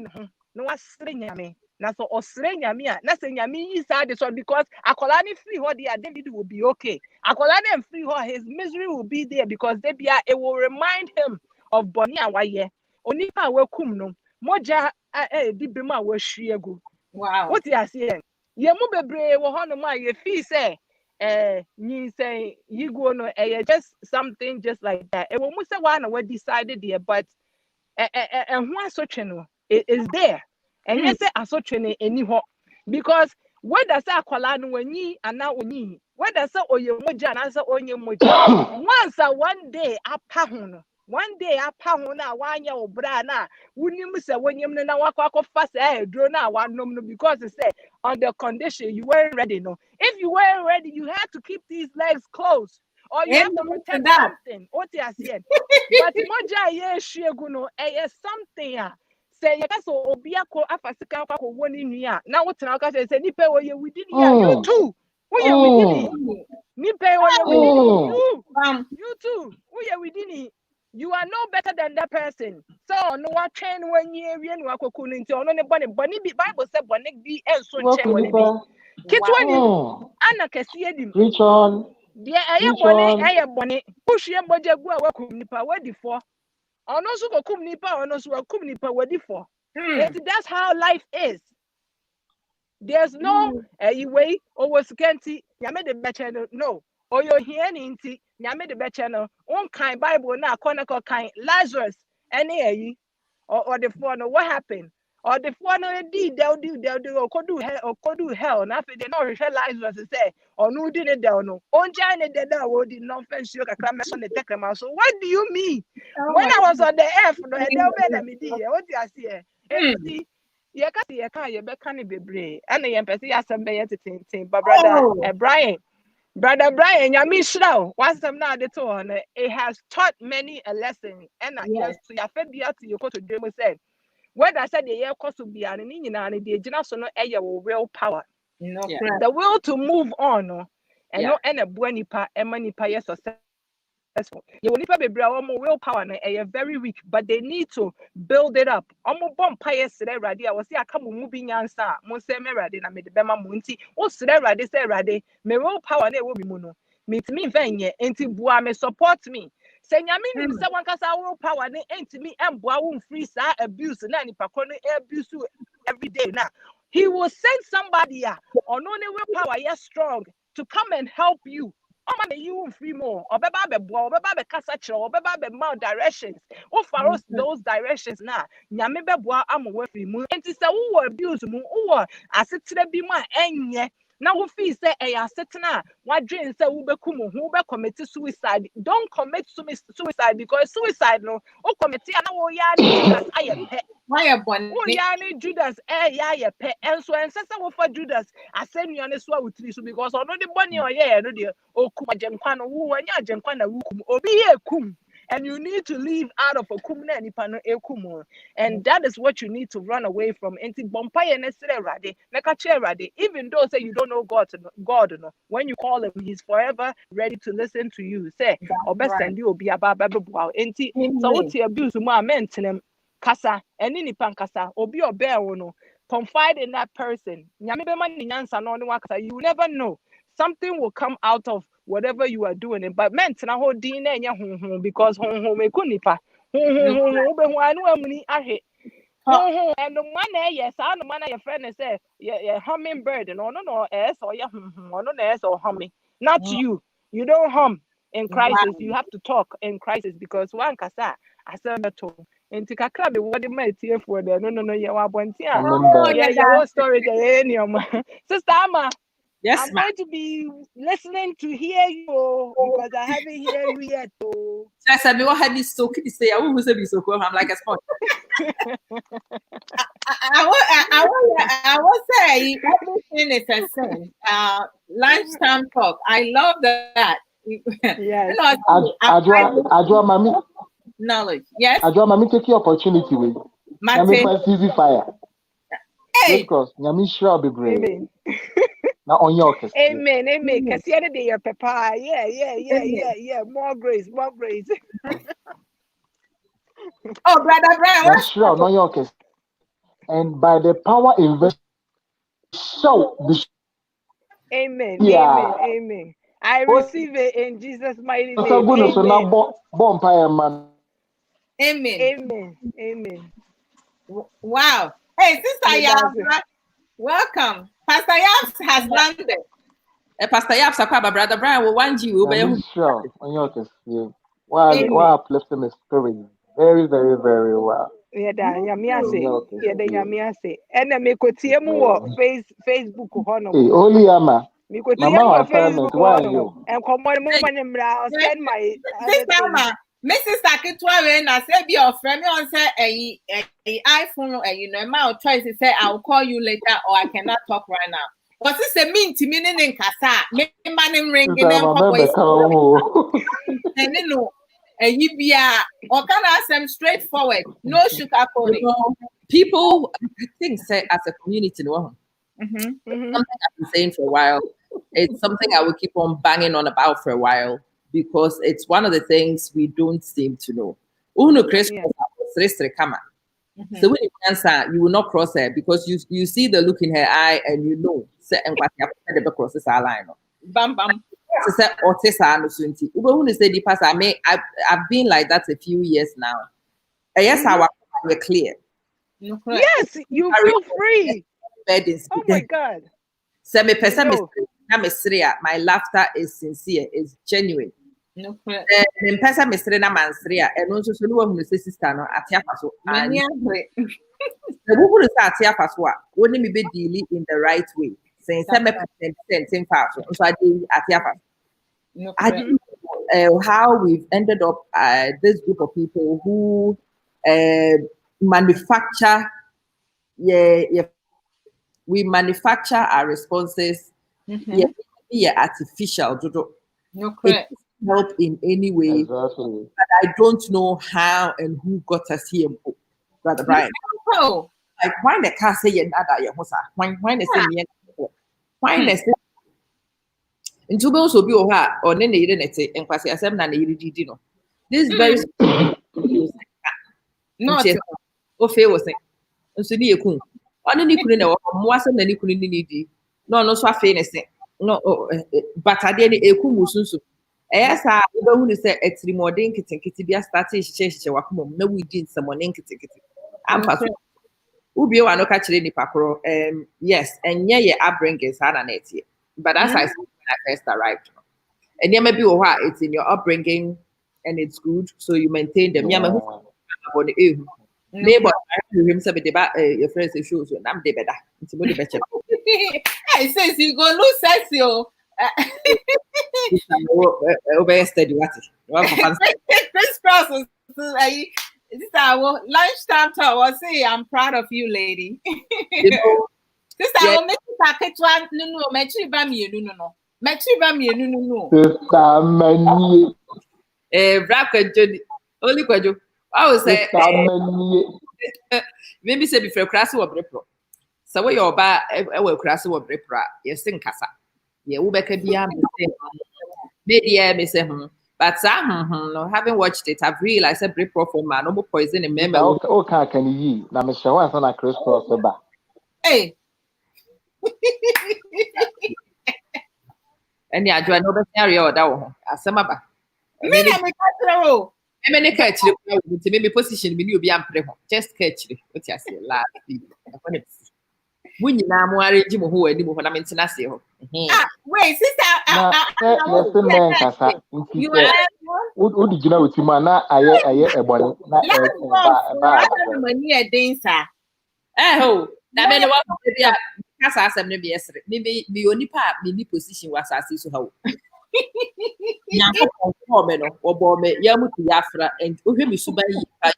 no wasre nyame na so osre nyame a na say nyame yi side so because akwala ne free ho there David will be okay akwala ne free ho his misery will be there because they be it will remind him of boni awaye onipa wakum no moja di bema wa hwiegu Wow. what you say ye mu bebre wo ho no ma ye fee say you say you go no just something just like that it will say why no we decided there but and who asotwe no it is there and yes say asotwe no eni ho because whether say akwala no wanyi ana onyi whether say oye moja na say onye moja once one day apa ho no one day apa ho na wanya obra na wunim say wonyem no na wakwa fa say edro na wanom no because it say on the condition you weren't ready no if you weren't ready you had to keep these legs closed or you have to protect something what you said but moja ye hwiegu no something say you ka so obi akọ afasika akọ woni nua na wotena ka say nipa wo ye within ya you too who ye within nipa wo ye within you too who ye within you are no better than that person so no wa train when ye wie no akọkọ no nti ono ne bone bi Bible say bone bi enso nche bone bi kitwa ni ana kase edim Preach on. dia eye bone puhwe moja gu a wakum nipa wadi fo ono so kokum nipa ono so wakum nipa wadi fo that's how life is there's no way or scanty nyame de beche no or you hear nti nyame de beche no on kind Bible na akona ko kind Lazarus any or the for no what happened or the for no did they'll do or do hell na fe they no Lazarus say or no did it down no on jane de da wo di no fence you kakra me so ne tekrema so what do you mean when I was on the earth no e dey be na me di what you say enti ye ka ye be ka ne bebre ana ye mpese ya sembe ye tetentin but brother Brian nyame shraw wasem na de to on it has taught many a lesson and yes to ya fe bia to yeko to dream say whether said the year cost to be an ni nyina ne de gina so no eye will power No the will to move on no and no and a bua nipa e ma nipa yes successful. You will need to willpower and very weak, but they need to build it up. Omo bomb pious ready. I was see I come moving answer. Monse me ready na me de bema munti. O sere ready say ready. Me willpower na e wo mi mu no. Me venye enti bua me support me. Say nyame nim say wan kasa willpower na enti me emboa wo free sa abuse na nipa ko no abuse every day na. He will send somebody or no willpower yes strong to come and help you. Oh man, you free more. Or beba be boa, or beba be kasacho, or beba be mount directions. Oh for us those directions now. Nyame be boa amu we free mu. Enti say who abuse mu, who asetire bi mu enye. Now we feel say asetena. What dream say who be kumu, who be commit suicide. Don't commit suicide because suicide no. Oh commit na wo ya ni Judas aye. Why a bon? Oh yeah, Judas, yeah, pet, and so and for Judas, I send you on a swap with three because I know the bunny or yeah, no dear, oh, Kuma Jampano, who and ya Jampana, or be a kum, and you need to leave out of a kumna nipano e kumo, and that is what you need to run away from. Anti bompire and rade, nekache rade, even though say you don't know God, no, when you call him, he's forever ready to listen to you. Say, or best send you be about Babel, anti, so what's the abuse of my men to them. Kasa eni nipa kasa obi obey no confide in that person nyame be man nyansa no ne wakasa you never know something will come out of whatever you are doing but meant na ho din na enya honhom because honhom me ko nipa honhom be ho anu amuni ahe honhom and the man yes sa no man your friend say yeah hummingbird no so yeah honhom no na so humming not you don't hum in crisis you have to talk in crisis because one kasa asabeto enti kakra be what my tie for there no you wa bonti yeah what story there any sister Ama Yes, I'm going to be listening to hear you because I haven't heard you yet oh I me what had this so kid say I will say be so cool I'm like a sponge. I will say everything is a sin. Lunchtime talk. I love that. Yes. Adwoa mami. Knowledge. Yes. Adwoa mami take your opportunity with. Nyame first easy fire. Hey. Cross. Nyame shall be great. Amen. Now on your case. Amen. Cause the other day your papa. Yeah. More grace. Oh, brother Brian. Nyame shall on your case. And by the power invest so the Amen. yeah. Amen. I receive it in Jesus' mighty name. Amen. So now bonfire man. Amen. Wow. Hey, Sister Yabs, welcome. Pastor Yabs has landed. Pastor Yabs, brother Brian will want you. Sure, on your case. Wow, uplifting the spirit. Very, very, very well. Yeah, Yamiase. And then me ko tie mu Facebook hono. Hey, only ama. Me ko tie Mama mu assignment. Facebook Why hono. you? And come on mo I'll send my Sister Mrs. Sakitwa na say be your friend me on say a iPhone you know my choice say I'll call you later or I cannot talk right now. But this a mean to me in kasa me man ring in them and no you be or can ask them straightforward no sugar coating. People I think say as a community something I've been saying for a while. It's something I will keep on banging on about for a while. Because it's one of the things we don't seem to know. So when you answer, you will not cross her because you see the look in her eye and you know. Crosses our line. Bam bam. I've been like that a few years now. Yes, we're clear. Yes, you feel free. Oh my God. So my laughter is sincere, is genuine. No. Mpesa mesre na mansria eno nso so no hu se sister no atia faso Many the people say atia faso a woni me be deal in the right way saying 7% faso so I dey atia faso no. I don't know how we've ended up this group of people who manufacture we manufacture our responses artificial No correct. Help in any way. Exactly. But I don't know how and who got us here, Brother Brian. Oh, Like why the car say nada why they say why they say Into be also be or ne yire nete and kwase asem na ne yire didi no. This is very Not o fe wo se. Nso ni ekun. Ono ni kunu na wo mo asem na ni kunu ni di. No no so afe ne se. No but ade ni ekun musunsu. Esa ebe hu ni se etrimodin kitinkiti bia start hyehyehye wakom na we di nsemo ne nkitikiti. Ampa so Ubi wa no ka kire nipa koro yes enye ye upbringing sa na netie but as I said when I first arrived and there may be it's in your upbringing and it's good so you maintain them yeah me who about the neighbor him say be ba your friends show so nam de beda nti mo de be check hey says you go lose sexy over steady what this process this our lunchtime talk was say I'm proud of you lady. This I will make it one no metri ba mienu no metri ba mienu no Sister Mani. Black Jody only kwajo I will say Sister Mani. maybe say before class wo brepro so we your ba e we class wo brepro yes nkasa ye wo beka bia me say media me say but no having watched it I've realized that brepro for man no poison in member Okay can you na me hwe wan so na Chris Cross ba hey and ya Adwoa no be area oda wo asema ba me na me katro me ne ka chire ko nti me position me ni obi ampre ho just ka chire what you say last we nyina mo arrange mo ho ani mo ho na me ntina se ho wait sister yes men kasa nti o di gina woti ma na aye ebone na ba mani e densa ho na me no wa bia kasa asem no be esre me onipa me ni position wa asase so ha wo and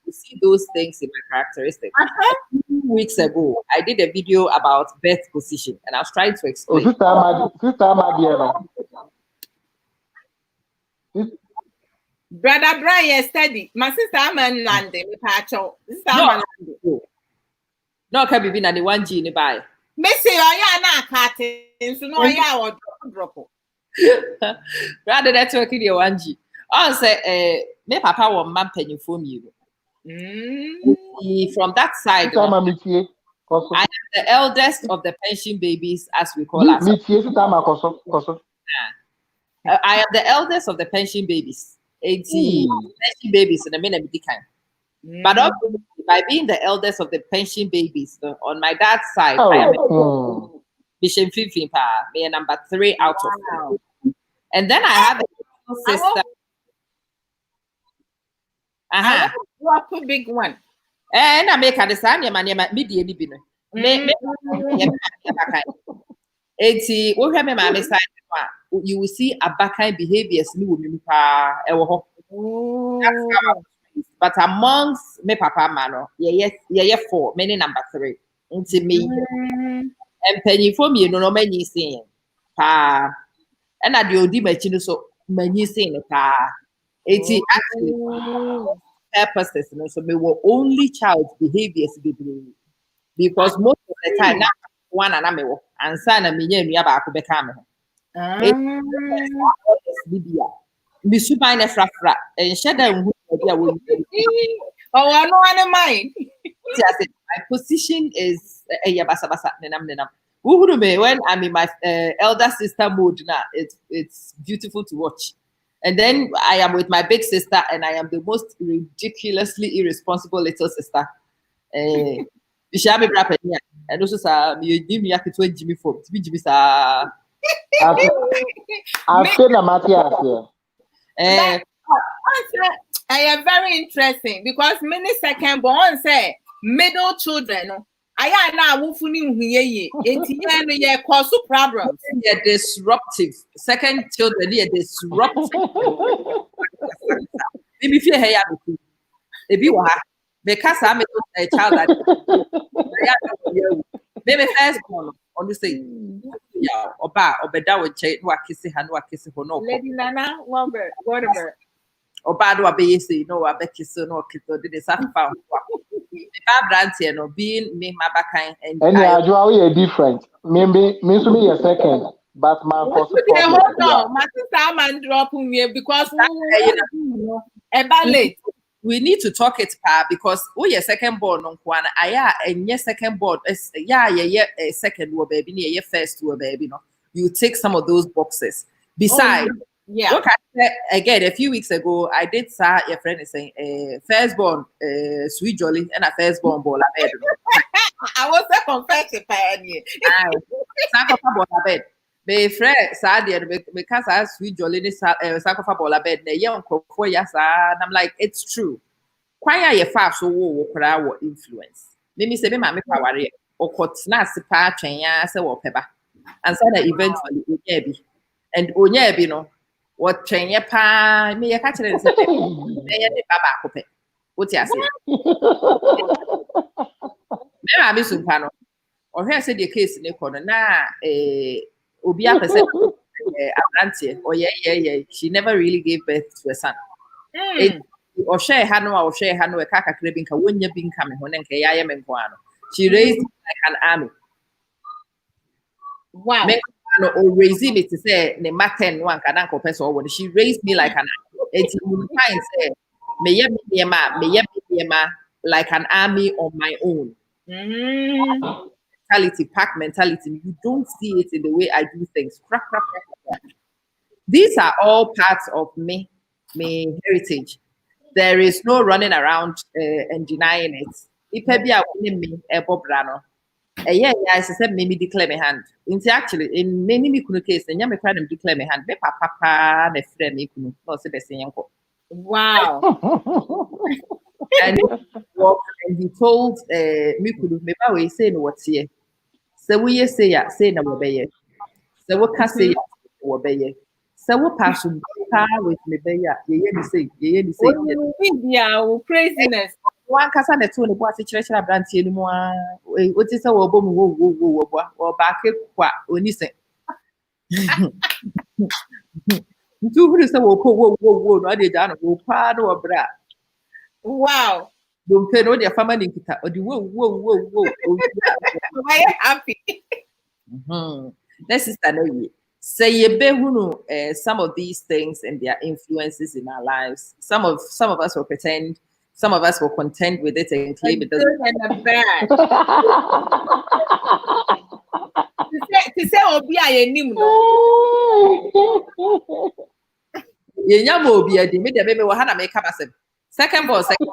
you see those things in my characteristics. 2 weeks ago, I did a video about birth position and I was trying to explain. Sister Amadi, Brother Brian study. My sister Aman Lande, sister Aman Lande. No, can be na the 1G ni buy. Missy, I na cutting, so no, I drop. Rather than talking the 1G. I say, me papa will man penny for you. From that side, I am the eldest of the pension babies, as we call us. I am the eldest of the pension babies. 80 pension babies in a minute. But by being the eldest of the pension babies, on my dad's side, I am Bishop Fifi, me number 3 out of 4. And then I have a little sister. What a big one. And I make a design, my name at media. You will see a backend behaviors. But amongst me papa mano, yeah, 4, many number 3. Into me. And penny for me, no many saying. And I do the so many saying it actually purposes, so we were only child behaviors because most of the time now one and I'm and son and me about to become be super in a fra and shut down oh I know I mind. My position is a yabasa nenam. When I'm in my elder sister mode now, it's beautiful to watch. And then I am with my big sister, and I am the most ridiculously irresponsible little sister. And also, Jimmy for Jimmy. I am very interesting because many second born say middle children. I now wufuni huye ye cause problems. They're disruptive. Second children, they're disruptive. Maybe if you hear me, if you are because I'm a child that maybe first born on the same. Yeah, or beda with check no kissing her, no kissing her, no. Lady Nana, whatever. Or bad or be say no, I bet you so no kiss or did it found. No being me my back and Adwoa we are different. Maybe me so me a second. But my first Hold problem. on, my sister man drop me because late. We need to talk it, pa, because your second born on Kwana, and your second born, second war baby, your first war baby, no. You take some of those boxes. Besides, look at again a few weeks ago, I did saw your friend is saying firstborn sweet jolly and a firstborn ball bed. I was a confession pioneer. Bed. Be friend sad because I sweet jolly sacrifice ball bed. Ne young for yes, and I'm like, it's true. Why are fast so wo influence? Maybe say me power or cut snaps pa ya say wo peba. And so that eventually onyebi. And onyebi no what train ya pa me ya catch it and say me baba kope. What you say? Me ma be sun pano. Or here say the case in the na obi apese Atlantia or she never really gave birth to a son. Or share hano or share hano a kaka kribinka when you been coming when ya menquano. She raised like an army. Wow. Or raising me to say ne maten one can uncle person when she raised me like an army. Say may ye be ma like an army on my own. Pack mentality. You don't see it in the way I do things. These are all parts of me heritage. There is no running around and denying it. If I be me, I said maybe declare my hand. Actually, in many cases, and you can declare my hand. Me papa, ne friend me kuno. No, say the same. Wow. And he told me could me we say no what's here. So we say ya say na we so what can say we so what pass with me be ya say Yeah, craziness. one kasa na to ne bo ase kire kire abrantie ni mu a o ti say wo bo mu wo ba ke kwa oni se ntu huru say wo no ade ja no wo pa no bra. Wow. Don't pay no their family kita or the whoa. Why happy? This is the say ye be some of these things and their influences in our lives. Some of us will pretend, some of us will contend with it and claim it doesn't. And bad. To say obi ayenim no. Ye nyam obi adi me de me wo ha na me ka basem. Second ball. Second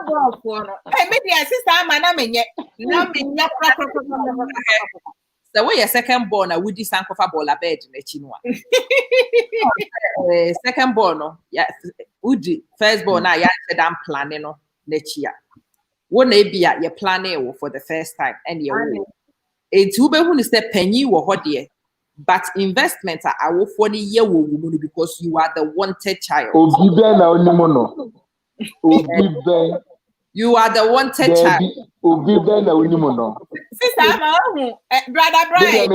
ball for no. Maybe a sister man na menye. Na menya the way your second born a woody sankofa ball a bed in a chinua. Second born no, yeah, woody first born I said I'm planning no next year. One be at your planning for the first time and you it's who be who is the penny or what dear. But investments are our 40 year woman because you are the wanted child. You are the wanted child. Sister, brother Brian.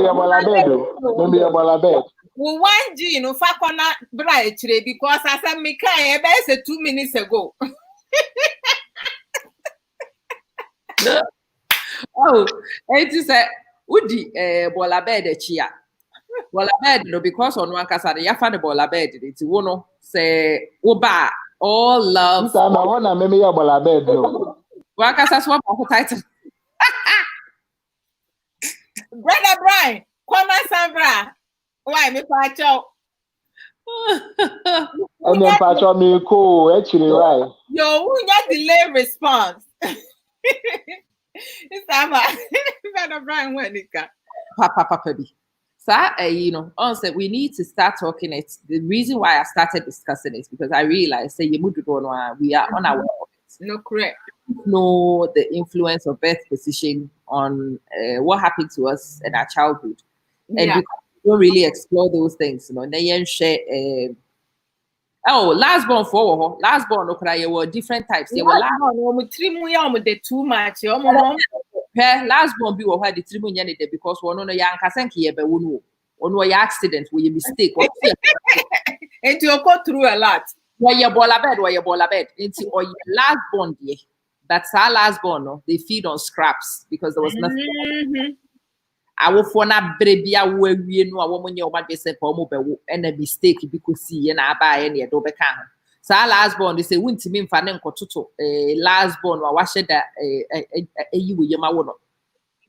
One G no fakona Brian because I said me can 2 minutes ago. Oh, it is a woody bola bed chia. Bola bed no because on one casa ya fan the bola bed it's one say oba all love. One casa swap title. Brother Brian, Kwana Sandra. Why me pacho? And then pacho me cool actually right. Yo, we got delay response. It's Brother Brian Wenika. Papa B. So, you know, honestly, we need to start talking it. The reason why I started discussing it because I realized, say, we are on our no correct. Know the influence of birth position on what happened to us in our childhood, and we don't really explore those things. You know, they share. Last born no cry. Were different types. They were last born. Too much. Last born be what the trimu because one no young kasenki ebe wonu. One your accident where you mistake. And you go through a lot. Where you ball a bed. Into or your last born dear. That's our last born. No, they feed on scraps because there was nothing. awofo na brebi awo awie no a wo monye wo ba dwese pa wo bewo na mistake bi ko si ye na aba ye na ye do be ka ho sa last born they say wuntimi mfa ne nkototo last born wa wahye da eyi wo yema wo no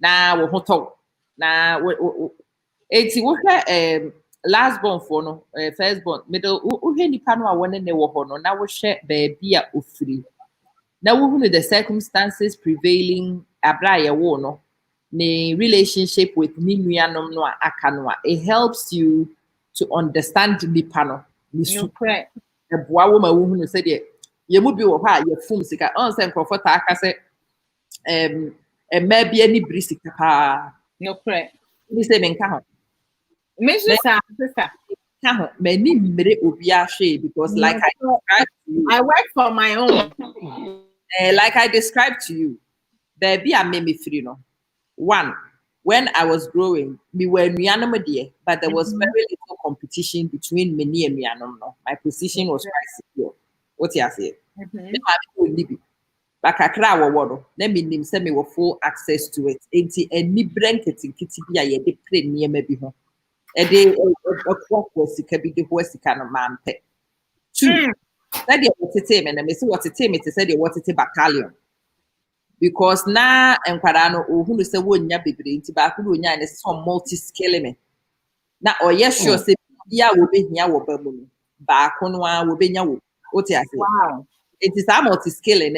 na wo hoto na eti wo hwe last born for no first born middle wo hwe nipa no a wone ne wo ho no na wo hwe baabi a ofiri na wo hunu the circumstances prevailing abra ye wo no the relationship with Minuanom no aka no it helps you to understand nipa no No correct. eboa wo ma wo hunu se de ye mu bi wo ha ye fum sika on se nkrofo ta aka se ma bi ani biri sika pa No correct. ni se menka ho Mr. Sister. ka ho mani mmere obi ahwe because like I described to you I work for my own. like I described to you baby a me free no one, when I was growing, we were Mianum dear, but there was very little competition between me and Mianum. No. My position was quite secure. What you say? But I cry water. Let me name send me with full access to it. And me blanket in kitty be a de play near maybe home. A day a clock was the cabin was the kind of man pet. Two, that you what it and I may see what it is said you what it battalion. Because na enkwara no ohunu se wonya bebre nti ba ko wonya ne some multi-skill me na oye sure se bia wo behia wo ba mu no ba ko no a wo benya wo oti ase Wow. it is a multi-skill in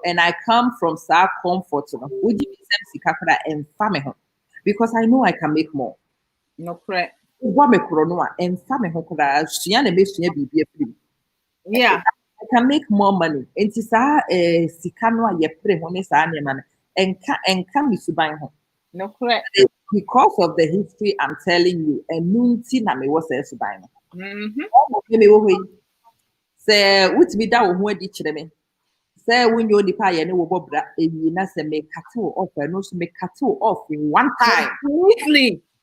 and I come from sa comfort no would you sem sika kra emfa me ho because I know I can make more No correct. wo me kro no a emfa me ho kra sua na me sua bibia free Yeah. I can make more money. Enti sa sika no a ye pre ho ne sa ne ma no enka mi suban ho. No correct. Because of the history I'm telling you, enunti na me wo se suban no. Mm-hmm. Me wo hoi. Se wutimi da wo ho adi kire me. Se wunyo nipa ye ne wo bobra ewi na se me cut off no so me cut off in one time.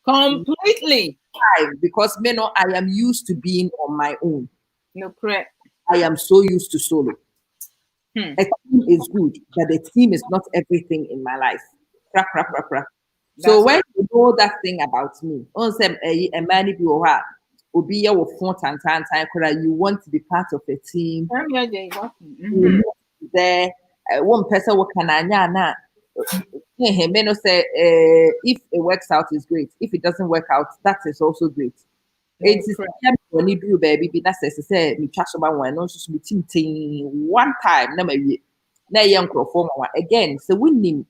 Completely. Because me no I am used to being on my own. No correct. I am so used to solo. A team is good, but the team is not everything in my life. So when you know that thing about me, a man if you are your phone time, you want to be part of a team. There, one person who can na. Men say if it works out is great. If it doesn't work out, that is also great. It's when you do baby, that's say me trust about one, no, so be one time, na me na young crofo again. So we nim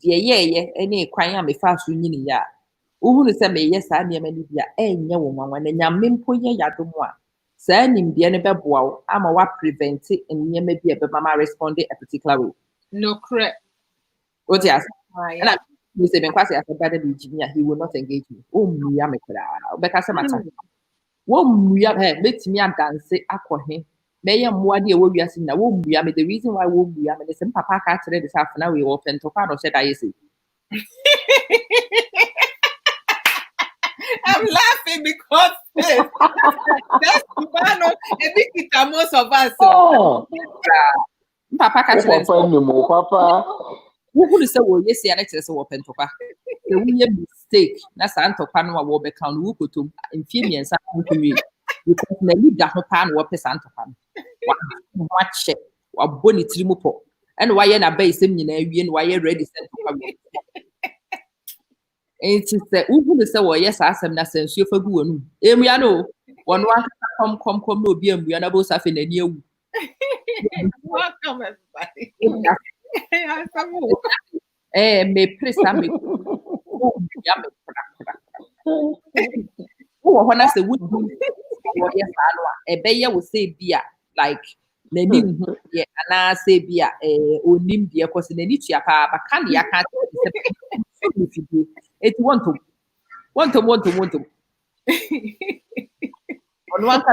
yeah, any kwan me fast nyini ya. Uhunu say me yes, I near many bia enye wo nwa na nyame mpo ye yadom a. Saa nim de ne beboa wo ama wa prevent and near maybe a mama respond a particular way. No correct. What yes. And I you say, because as a brother engineer, he will not engage me. Oh, me, I'm a crowd. Because I'm a time. Won't we have let me a dance? I call him. May am what dear will be as in the womb. We are the reason why won't we have the same papa catcher this half an hour we open to part of said I say. I'm laughing because that's a bit most of us. Oh, Papa catcher. Papa. Who would say, well, yes, I let us open to her. The weird mistake. That's Antopano will become Wukutum, inferior and something. You can leave that pan or Pesantopan. Watch it, or bonny trimupo. And why in a base in why you're ready sent to it is the Ubu say, well, yes, I am not sense you for good. Emiano, one come, no be and we are not both having a new. Welcome, everybody. Me press me. Oh, when I say would yes, a bayer will say beer like the name and I say beer or name beer because in the niche but candy I can't if you do it want to. On one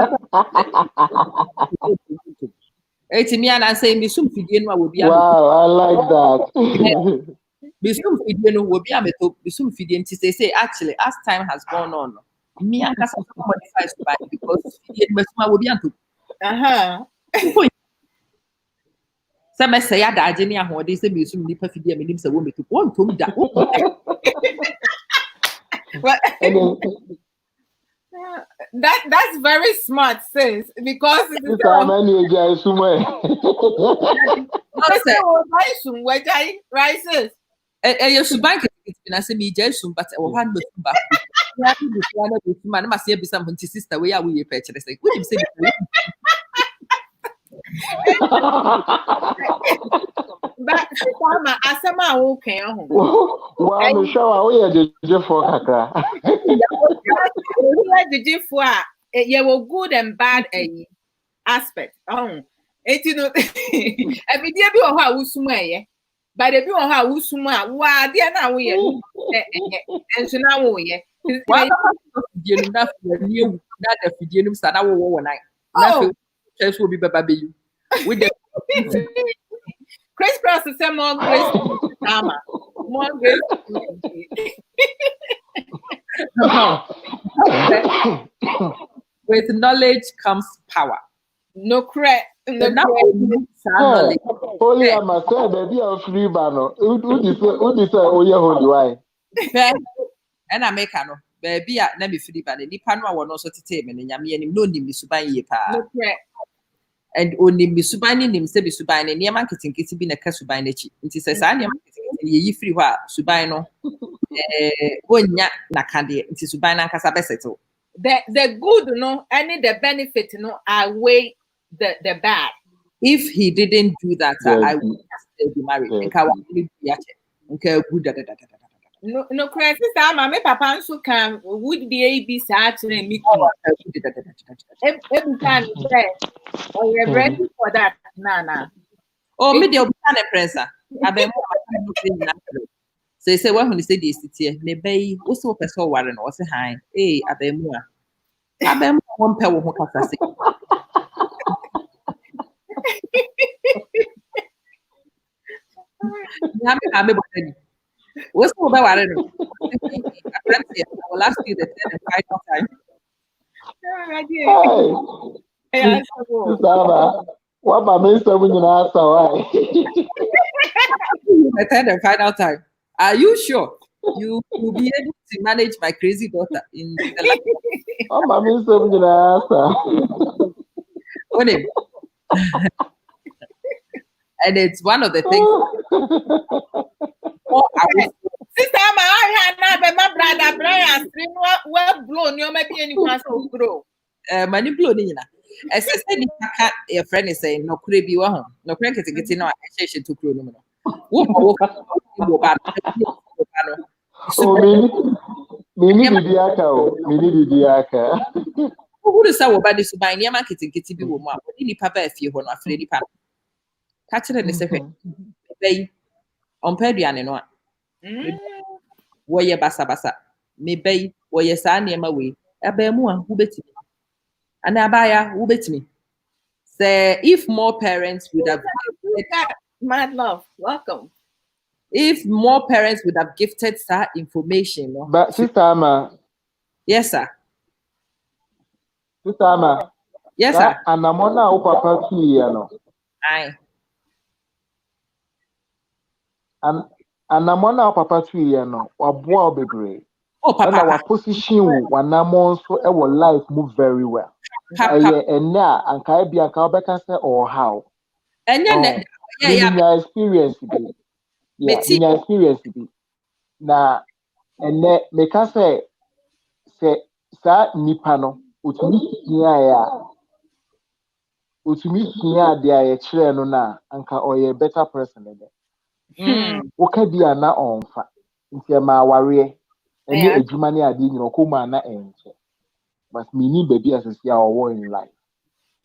it's me and I say me soon will be wow, I like that. Bisum Fidian will be able to Bisum Fidian to say actually as time has gone on. Me and Casa modifies to buy because Fidian will be able to. Some say that Jenny and what they say Bisum Nipa Fidian means a woman to want to that. Well, that's very smart, sis, because it is right, sis. You suban kiti na say me je sum but e wo han be sum ba. Ya bi be plan be sum na ma say be some sister we are we pe chere say. We dem say But Mama, asema okay ho. Wow, me show we are just for kakra. You were good and bad aspect. Oh, it you know, every day be on how usuma but if you on how usuma, why dear now we and so now we wa ba fidie num na fa ni ewu na da fidie num sa na wo night. Na fa church will be baba be you. With the Chris Cross is more grace Mama. More grace. with knowledge comes power. No correct. No knowledge. Holy ama say baby of free bano. Who say oye holy why? And I make no baby na me free ban nipa no a wo no so tete me nyame anim no nim suban ye pa. No correct. And onim suban ni nim se bi suban ne niam anketenkete bi na ka suban na chi. Nti se sa niam anketenkete ye yi free ho a suban no wonya na kande nti suban na nkasa beseto. The good no any the benefit no outweigh the bad. If he didn't do that, I would still be married. Okay, good. No, crisis. My papa also can would be a be sad to me. Every time oh, you're ready for that, Nana. Oh, me the presser. I've been say when you say this, me bay also person warren or say hi. Hey, Abemua. Abemua one pair of Mokasa. What's the about I will ask you the third and final time. What my minister when you ask why? The third and final time. Are you sure you will be able to manage my crazy daughter in the life? Oh, my minister when you ask. And it's one of the things. Sister, my brother Brian, well blown. You might be any class of grow. Many blown in. As I said, your friend is saying, no, could be one. No, crank it to get in our session to crew. Mini Diaka. Who is our body to buy near market and get to be woman? Any papa if you want a Freddy Pan. Catch it in the second. They on Pedian no. Where basa me bay where your son near my way. A bear who bet me. And I buy who bet me. Say if more parents would have mad love, welcome. If more parents would have gifted her information. But Sister Ama. Yes, sir. Sister Ama. Yes, sir. And I'm on now papa no. Aye. And I'm on now papa no. Waboa bebre. Oh, papa. And our position when I'm also our life move very well. And now and can be a cowback or how. And yeah, experience it. Yeah, in experience it. Now, and then make us say nipano utumi hia de a yekire no na anka oye better person there. Woka bia na onfa nti ma aware ene adwuma ne ade nyina okoma na enche but me ni baby asesi a owo in life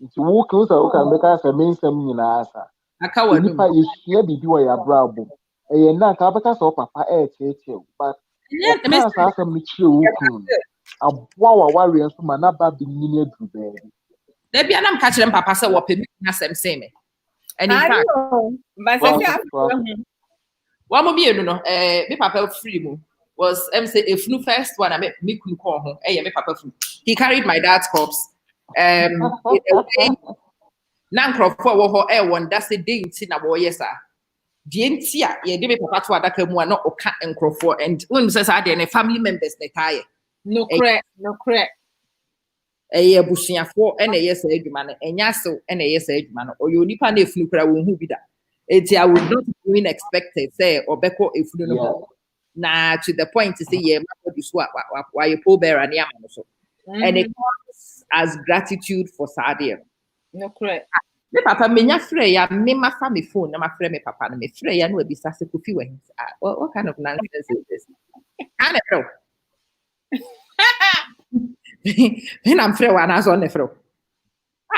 nti wo kan so woka mbeka say me nsam nyina asa aka wanu nipa yehia bibi wo ya brabo eye na ka beka so papa cheche but me sa asam ni kire wo kun Adwoa warriors to manaba be near to baby. There be an catching papa say what me na same. And in fact, one more be no me papa free mo was say if no first one I me could call home. Hey, me papa free. He carried my dad's corpse. Nan crop for one that's the day in na boy yes sir. dientia ye de me papa to adaka mu na oka enkrofo and when says I dey family members ne taye No correct. eye busuafo e na yes adwuma no enya sew e na yes adwuma no oyo nipa na efunu kra wo hu bi da enti I would not even expect it say obeko efunu no ho na to the point to say yeah ma do so why you pull bear na ama no so and it comes as gratitude for Sadia. No correct. Me papa menya frɛ ya me ma fa me phone na ma frɛ me papa na me frɛ ya na obi sa se kofi wa hin. What kind of nonsense is this? Ana frɛ. Me na frɛ wa na so na frɛ.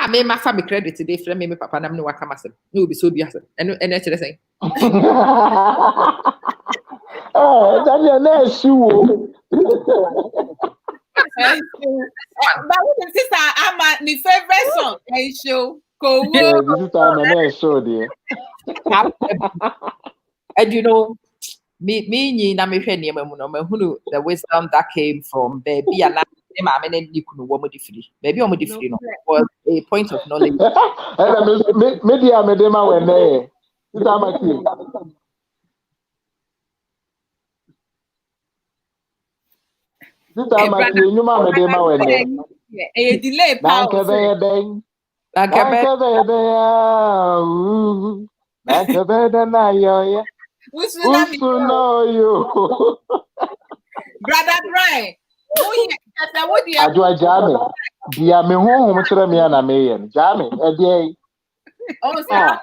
Me ma fa me credit dey frɛ me papa na me waka masem. Na obi so bi asem. Eno kyerɛ sɛn. Daniel na esu But when sister Ama my favorite song, I show. Yeah, this is time na show there. And you know, me na me hwɛ nneɛma mu no mahunu the wisdom that came from baby and ne maame ne ni kunu wɔ mo di firi. Baby wɔ mo di firi no was a point of knowledge. And me dia me dem awe na this time I this time I you ma me dem awe na. A delay power. Na yo. Brother Brian, Adwoa Jame, dia me honhom kyerɛ me na me yɛ no. Jame, e dey. Oh, sir.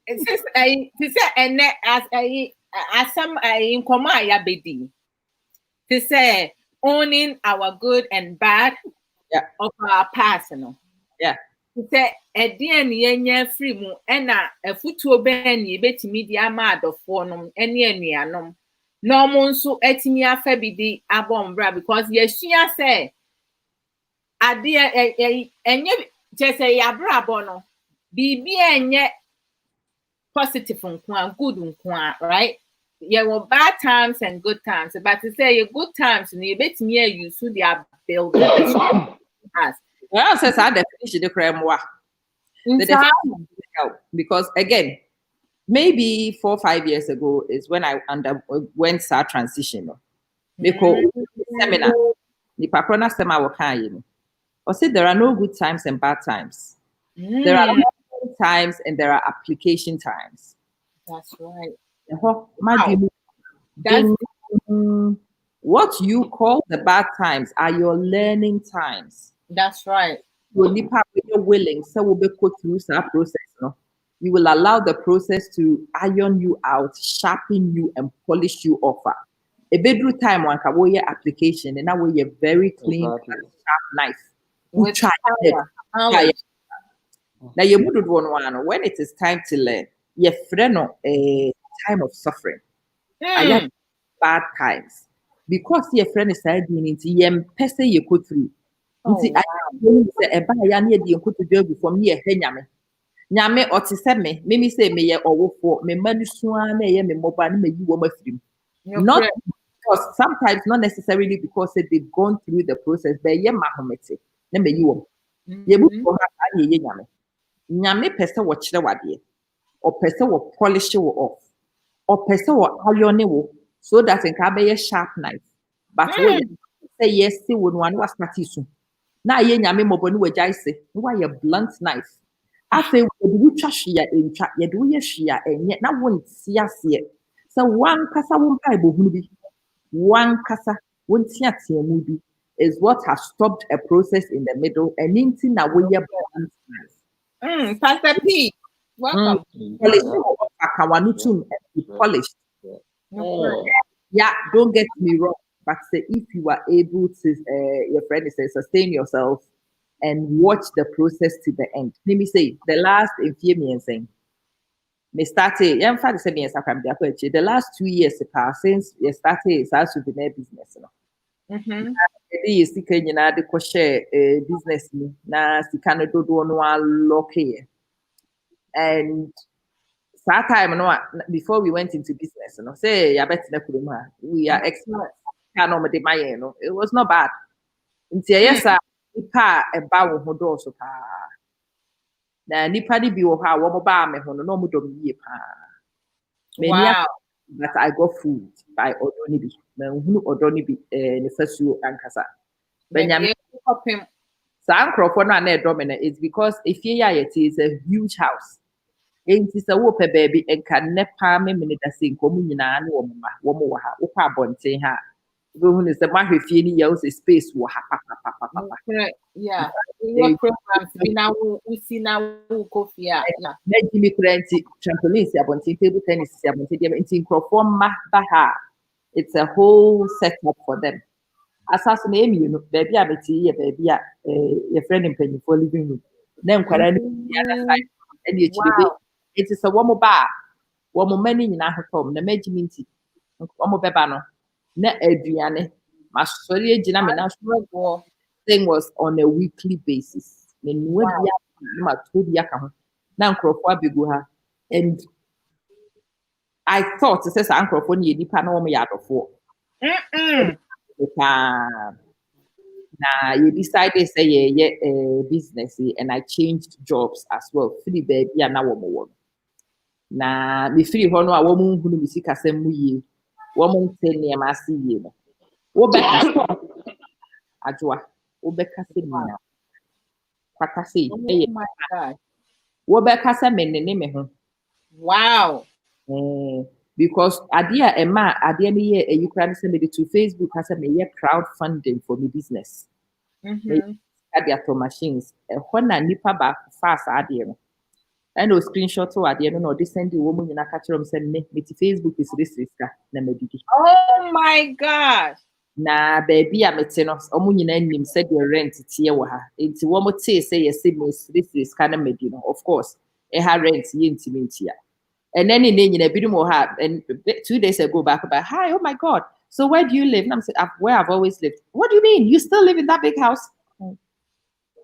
It's just as some in command ya bedi. To say owning our good and bad of our personal. Yeah. To say a dear nye free mu ena a futuo ben ye betimi di ama adofo nom ene anuanom. No mo nso etimi afa bidi abombra because yesua say ade enye just say Abrabo no bibi enye positive nkwa good nkwa, right? You were bad times and good times, but to say your good times and you bet me you so they are building us. Well, says I definition the crime the definition help because again, maybe 4 or 5 years ago is when I underwent that transition. Because seminar, the patrona seminar were or say there are no good times and bad times. There are good times and there are application times. That's right. What you call the bad times are your learning times. That's right. When you're willing, so we'll be go through that process. No? You will allow the process to iron you out, sharpen you, and polish you off. A bedroom time one can wear application, and now we're very clean, sharp knife. We try it. Now you would one when it is time to learn. Your friend a time of suffering. I have bad times because your friend is saying into person you go through. I say a buy near the uncle to do before me a henyame. Nyame or to send me, mimi say me or for me manuswan, me mobile, me you woman film. Not because sometimes not necessarily because they've gone through the process, but yeah, Mahomete, nembe you. Nyame person watch the wadi or person will polish you off or person will iron you so that it can be a sharp knife. But when you say yes, see when one was not soon. Now ye nyame moboni we jai say why a blunt knife. I say we trash ya in chat ye do ye shia and yet now won't see us yet. So one kasa won't movie. One kasa won't see us movie is what has stopped a process in the middle and into now we a blunt knife. Pastor P, welcome. Polished. Yeah, don't get me wrong, but say if you are able to, your friend is sustain yourself and watch the process to the end. Let me say the last few years saying, me started. Yeah, in fact, the last 2 years since we started South Sudan business. You see, the crochet business na si Canada do no lock here. And that time, no, before we went into business, say we are experts. It was not bad. Yes, sir. Na nipa ni bi wo ha wo mo ba me ho no no mo dom yie pa. Wow. But I got food by Odoni bi. Mahunu Odoni bi ne fasuo ankasa. Benjamin saa nkrofo no na edom na is because efie ya yeti is a huge house. Enti sɛ wo pɛ baabi enka ne pa me me da se nkomu nyinaa ne wo ma wo mo wɔ ha wo pa abɔnten ha wo hu ne sɛ mahwɛ fie ni ya wo sɛ space wɔ ha pa. Yeah. Your programs be now we see now coffee. Yeah. Na Jimmy Kurenti trampoline si abɔnten table tennis si abɔnten deɛ enti nkrofo ma ba ha. It's a whole setup for them. Asase na emi no baabi a beti yɛ baabi a your friend mpanyinfo living room. Na nkwara no the other side ɛne ekyirebe. It is a woman bar, woman many in our home, the measurement, woman bebano, net Adriane, my story, Jinamina thing was on a weekly basis. Then when we are 2 yakam, now Crawford and I thought it says Uncle for you, the panoma yard of 4. Now you decided say yeah, business and I changed jobs as well. Free baby and now one. Na me free hɔ no a wɔn mu hunu me sika sɛm mu yie wɔn mu nte nneɛma ase yie no wɔbɛka Adwoa wɔbɛka sɛ nea kwata sɛ ɛyɛ wɔbɛka sɛ me ne me ho Wow. Because adeɛ a ɛma adeɛ no yɛ ayi kora no sɛ mede to Facebook ka sɛ meyɛ crowdfunding for me business ade atɔ machines ɛhɔ na nipa baako fa saa adeɛ no and o screenshot to adeɛ no na ɔde send woman nyina ka kyerɛ m sɛ me Facebook is sika na madidi. Oh my gosh. Na baabi a mete no ɔmo nyina nim sɛ the rent tie wɔ ha nti wɔn tee sɛ yɛsɛ me sika na madi no of course ɛha rent yɛ ntimi ntia and then ne nyina bi mo ha and 2 days ago back about hi oh my god so where do you live? And I'm saying where I've always lived. What do you mean you still live in that big house?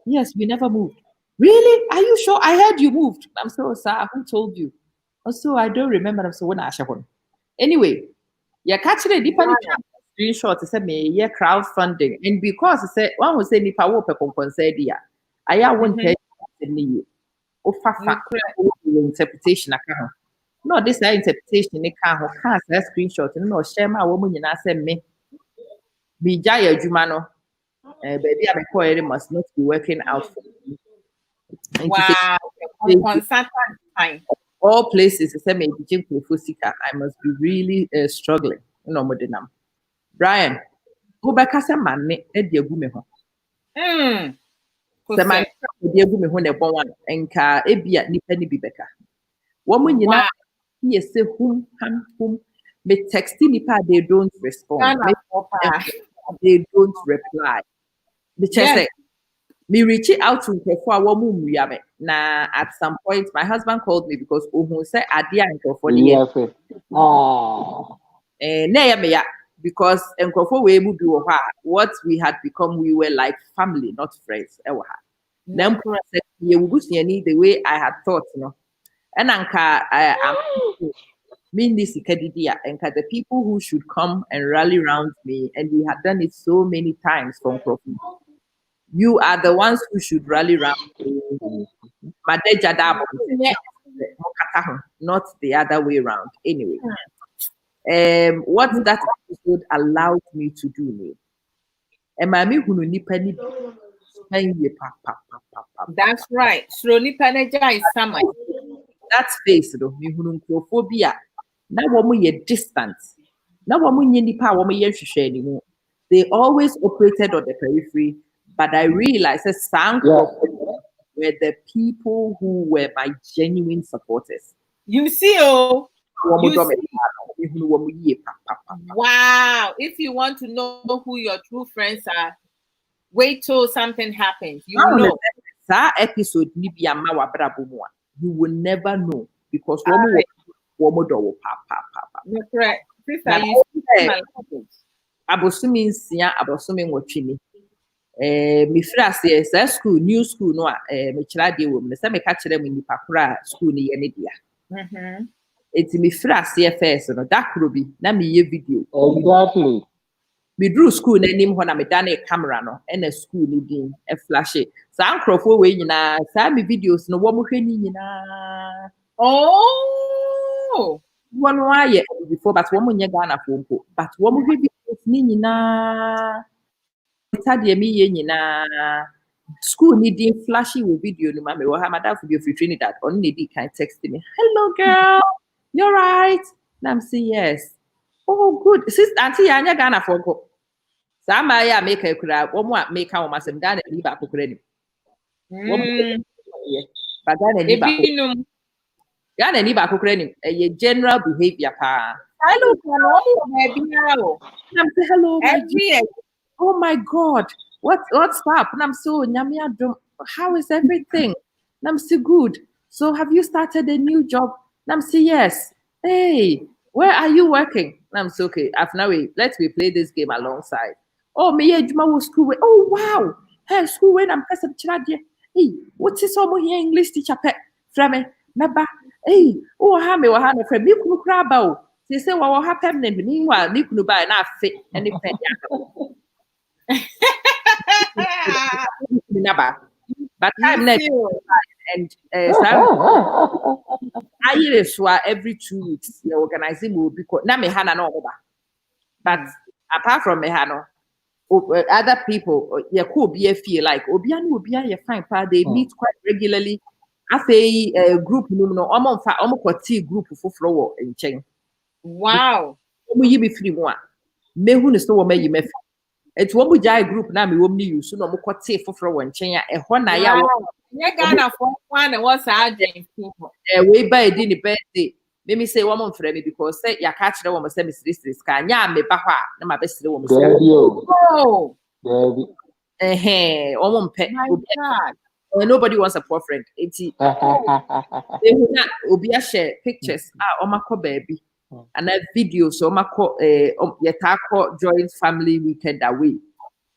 Yes, we never moved. Really? Are you sure? I heard you moved. I'm so sorry. Who told you? Also, I don't remember. I'm so when I shall. Anyway, yeah, catching a deeper screenshot. It said me yeah crowdfunding, and because it said one was saying if I will pay compensate dia, I won't tell you. Oh, interpretation. No, this is interpretation. They can't that screenshot. No, share my woman. You know, send me. Be jaya jumano. Baby, I'm calling must not be working out for me. Wow. Time. All places, I must be really struggling. No more than Brian, go back as a man, dear Gumeho. The man, dear Gumeho, one, and car, a be at Nipenny Bibeka. Woman, you know, yes, whom, me texting Nipa, they don't respond. They don't reply. The chest. Me reach out to people na at some point my husband called me because said adia nkrofo because nkrofo we mu bi what we had become we were like family not friends then the way I had thought and anka mean this and the people who should come and rally around me and we had done it so many times from Nkrofo. You are the ones who should rally around. Not the other way around. Anyway, what that episode allowed me to do, that's right. Slowly penetrate is summer. That space, though, phobia. Now, when we distance, now when we nipa, they always operated on the periphery. But I realized that some were the people who were my genuine supporters. You see, wow. If you want to know who your true friends are, wait till something happens. You will know. That episode, you will never know because correct. Sister, you see my language. Abosumin me frase say school new school no me kira de wo me say me ka kire me nipa kura school ni ye ne dia eti me frase first no da kuro bi na me ye video exactly me drew school n'anim hɔ na me dane camera no ɛna school ni din flash it saa nkrɔfoɔ wei nyinaa saa me videos no wɔn hwɛ ni nyinaa wɔn ayɛ before but wɔn nyɛ Ghana fo mpo but wɔn hwɛ videos ni nyinaa deɛ me yɛ nyinaa school ni din flashy with video no ma me wɔ ha madam for your free Trinidad on ne di kan text me hello girl you're right na I'm saying yes oh good sis auntie ya anya Ghana for go sa ma ya make a kura wo mo make am asem Ghana ni ba kokura ni wo ba Ghana ni ba Ghana ni ba kokura ni e general behavior pa hello hello I'm say hello every oh my god what's up and I'm so how is everything and I'm so good so have you started a new job and I'm say yes hey where are you working and I'm so okay after now let's play this game alongside oh me yeah school oh wow hey school when I'm person hey what is some here English teacher pet from me neba hey oh ha me wa ha no from me kunu kra ba o say wa ha permanent meanwhile ni kunu ba na fit any pen but I'm not and I hear every 2 weeks the organizing will be called na me hana no but apart from me hana other people you could be a feel like obia no obia you fine pa they meet quite regularly afei group no no omo group foforo wo nchen wow omo yi be free mo a mehu ne so wo mayi mafi it's what we group now me wom ni use no mo kote foforo wo nchen a ehɔ na ya wo nye Ghana for one and what's agent people we buy di ni birthday me say wo mo mfrɛ me because say ya ka kyerɛ wo mo say me siri ska nya me ba hɔ a na ma be siri wo mo say oh wo mo mpɛ nobody wants a boyfriend enti obi a share pictures o makɔ baby and that video so mako yetako joint family weekend away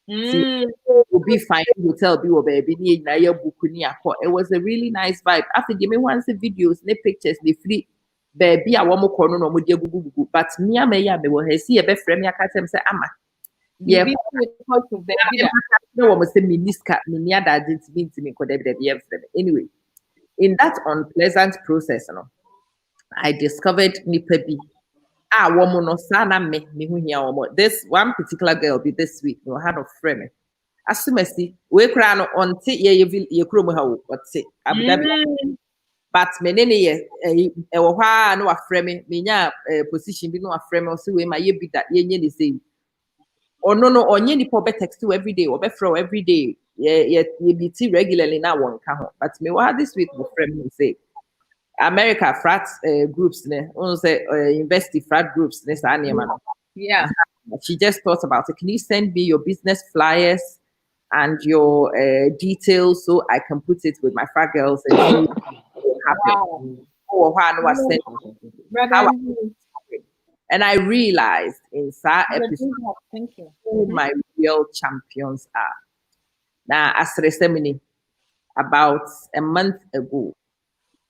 will be fine hotel be baby ni na ye buku ni akọ it was a really nice vibe after give me once the videos the pictures the free baby a wo mo kọ no mo de gugu but me am ya me wo ha si e be frɛ me aka tem say ama yeah no mo say miniska mini adagent me ko de anyway in that unpleasant process no I discovered nipa bi woman no sana me hu hia woman this one particular girl be this week no had of friend asumasi we kra no onte ye kro mu ha wo ote but me ne ye wo ha no wa frɛ me nya position bi no wa frɛ me o se we ma ye bi da ye nye ne sei ono no onye ni po be text you every day or be frɛ every day ye be ti regularly na won ka ho but me wa this week wo frɛ me say America frat groups ne on say university frat groups ne sa name no yeah she just thought about it. Can you send me your business flyers and your details so I can put it with my frat girls and see happy and I realized in that episode who my real champions are now as ceremony about a month ago.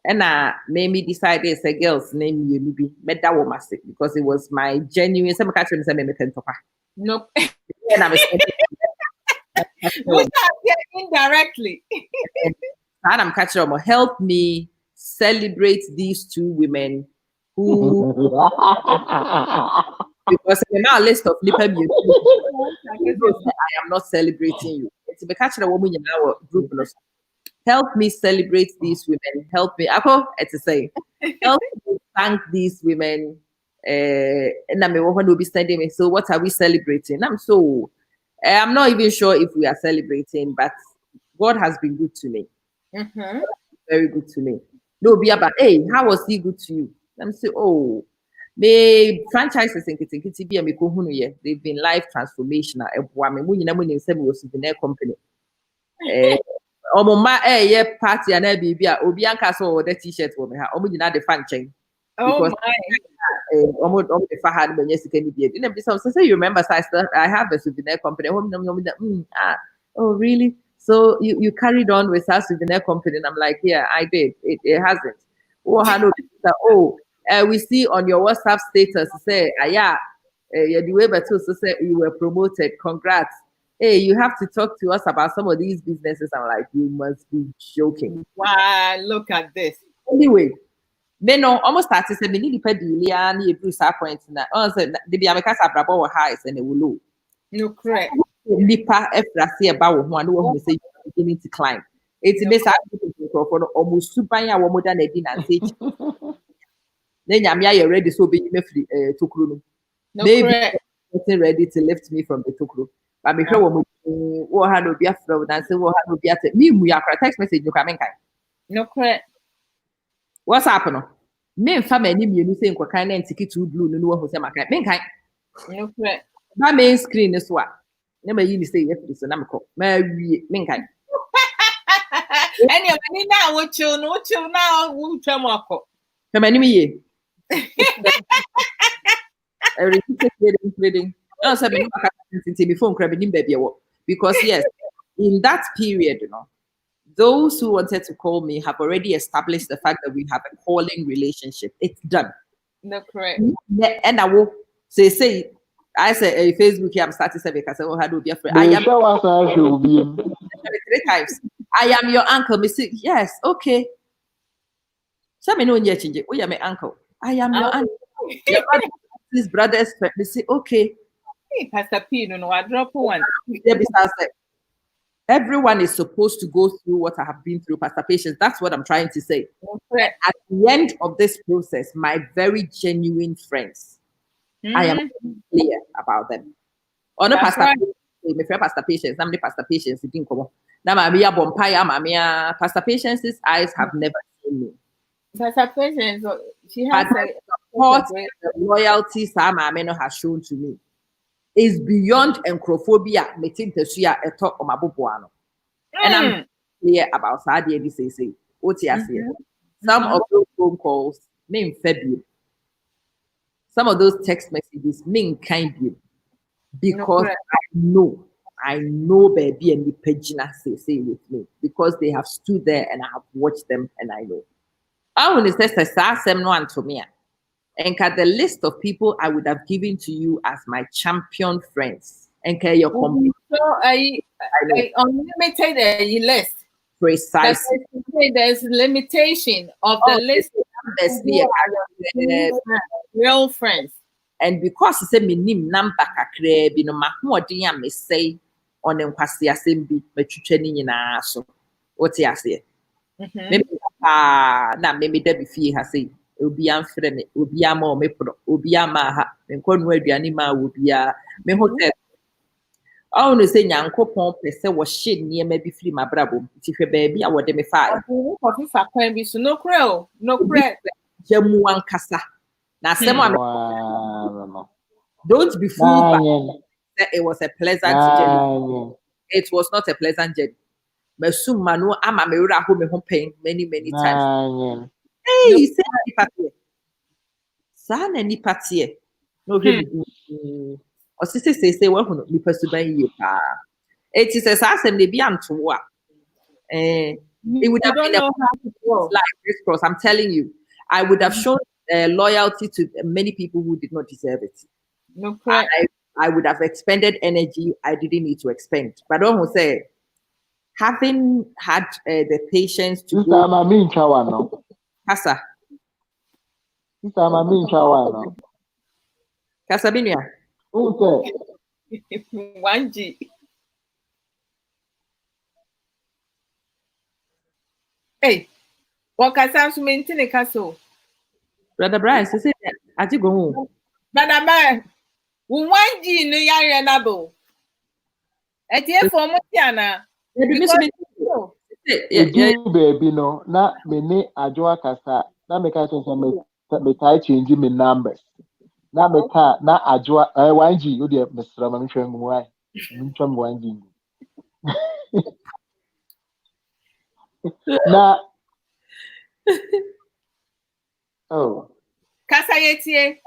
And made me decide it's a girl's name you be made that woman sick because it was my genuine some catch me nope and I'm indirectly and I'm catching them help me celebrate these two women who because in our list of I am not celebrating you. It's be catching a woman in our group. Help me celebrate these women. Help me. Help me thank these women. And I'm will be sending me. So what are we celebrating? I'm not even sure if we are celebrating, but God has been good to me. Mm-hmm. Very good to me. No, be about hey, how was he good to you? I'm saying, oh, the franchises in Kitty be a they've been life transformational. Was in their company. Yeah, party and Obianca saw the t-shirt for me. The fan chain. Oh my! You remember, I have a souvenir company. Oh, really? So you carried on with our souvenir company? And I'm like, yeah, I did. It hasn't. Oh, we see on your WhatsApp status say, the way but also say you were promoted. Congrats. Hey, you have to talk to us about some of these businesses. I'm like, you must be joking. Wow, look at this. Anyway, me no almost started say me need to pay the ni Bruce point na. Oh, say the be America Abrabo were high and it will low. No correct. Nipa efrasi eba wo ho anu wo say you beginning to climb. It's me say for almost super ya wo moda na di na say. Na nyame aye ready so be me free tokuro no. No Maybe correct. getting ready to lift me from the tokuro. But me hwe wo ha no bia from na say wo ha no bia me mu ya text message no ka men kai. No correct. What's happening? Me mfa mani mienu say nkwakan na ntiki to blue no wo ho say makai. Men kai. No correct. Ba main screen so a. Na ma yi ni say yefiri so na me ko. Ma wie men kai. Anyway, now what you now we tramako. Hwe mani mi ye. Reading. No, say me no me phone crab baby because yes, in that period, you know, those who wanted to call me have already established the fact that we have a calling relationship. It's done. No correct. And I will say I say Facebook here I'm starting to say because I had to be a friend. I am 3 times. I am your uncle. Me say yes, okay. So me no nye change. We are my uncle. I am your uncle. Your his brother's friend. Me say okay. Hey, Pastor P, no, I drop one. Everyone is supposed to go through what I have been through, Pastor Patience. That's what I'm trying to say. Okay. At the end of this process, my very genuine friends, I am clear about them. Oh, no, Pastor, my friend Pastor Patience, I'm the Pastor Patience. Didn't come on. Now, my Pastor Patience's eyes have never seen me. Pastor Patience, she has the support, the loyalty Sam Ameno has shown to me is beyond encrophobia, meeting the Shia a talk on my bobuano. And I'm clear about Sadia DCC. Some of those phone calls, name February. Some of those text messages, mean kind you. Because I know baby and the pagina say with me. Because they have stood there and I have watched them and I know. I want to say no to me. And the list of people I would have given to you as my champion friends. And your so I unlimited list. Precisely. There's limitation of the list. Real friends. And because it's a minim number kakre bi no mahoɔden a me say on nkwasi asɛm bi matwitwa ni nyinaa so. What you say? Maybe na me da bi fie ha say obi amfrɛ me obi ama o me pro obi ama ha me nkɔnu aduane ma obi a me hotel I want say nyankopɔn pɛ sɛ wɔhye nneɛma bi firi m'abrabɔ nti hwɛ baabi a wɔde me faa no creo jamu ankasa na asɛm don't be fooled by it was a pleasant journey. It was not a pleasant journey. Masuma no ama me wura ho me ho pain many times. Hey, say nipa sa na nipa tie no hwe o say we hu no nipa suban yie pa it is a asem de bi anto a it would have been like this cross. I'm telling you, I would have shown loyalty to many people who did not deserve it. No, I would have expended energy I didn't need to expend. But don't who say having had the patience to go. Kasa. Kasa binia. 1G. Hey, what Kasa maintain a castle? Brother Brian, so say I go home. Brother Brian, 1G no yari nabo. Etie for Motiana. Baby no na me Adwoa kasa na me ka me tai change me numbers na me ka na Adwoa 1G you dey Mr. Mami hwem why ntwam 1G na oh kasa yeti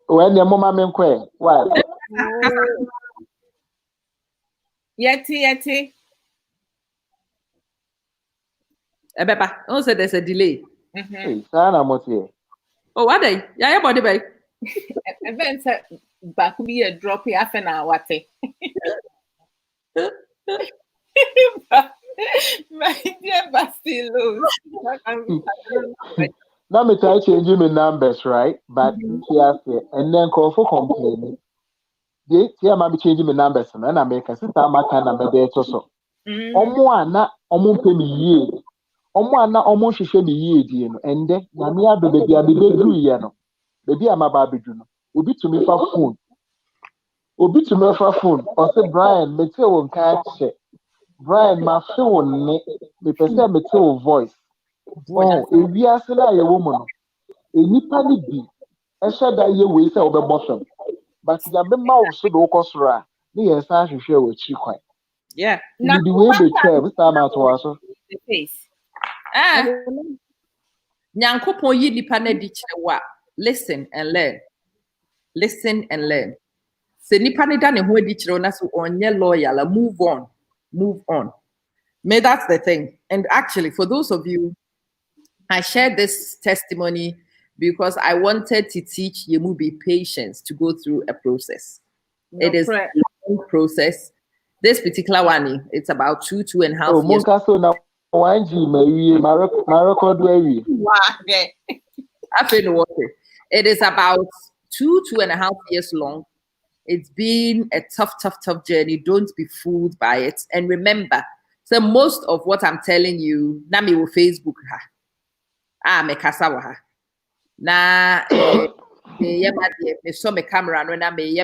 when the mama men kwe why yeti Ebeba, don't say there's a delay. Hey, sana motie. Oh, what day? Yeah, your body bay. Event back be a drop half an hour. My dear Bastilos. Now me try changing my numbers, right? But here, and then call for complaining. They might be changing my numbers, and I make a sister my kind of better so. Omo pe me ye. Omo hwehwe me ye die no. Ende na me ado baby abedru ye no. Baby am aba abedru no. Obi to me for phone. Obi to me for phone. O say Brian, me tell won ka che. Brian, my phone me person me tell voice. Oh, ewiase na ye wo mu no. Enipa ni bi ehwe da ye we say obebo fam. But ya be ma wo so do kosoro a, ne ye sa hwehwe wo chi kwan. Yeah. Ni di we be twa, we start ma to aso. The face. Nyankopon yi nipa na di kire wa. Listen and learn. Listen and learn. Se nipa ne da ne ho di kire na so onye loyal, move on. Move on. May that's the thing. And actually, for those of you, I shared this testimony because I wanted to teach Yemubi patience to go through a process. It is a long process. This particular one, it's about 2.5 years. Oh, Monka so now 1G my record where it is about 2.5 years long. It's been a tough journey. Don't be fooled by it. And remember, so most of what I'm telling you, Nami will Facebook her. Me kasa ha. Na me so me camera no na me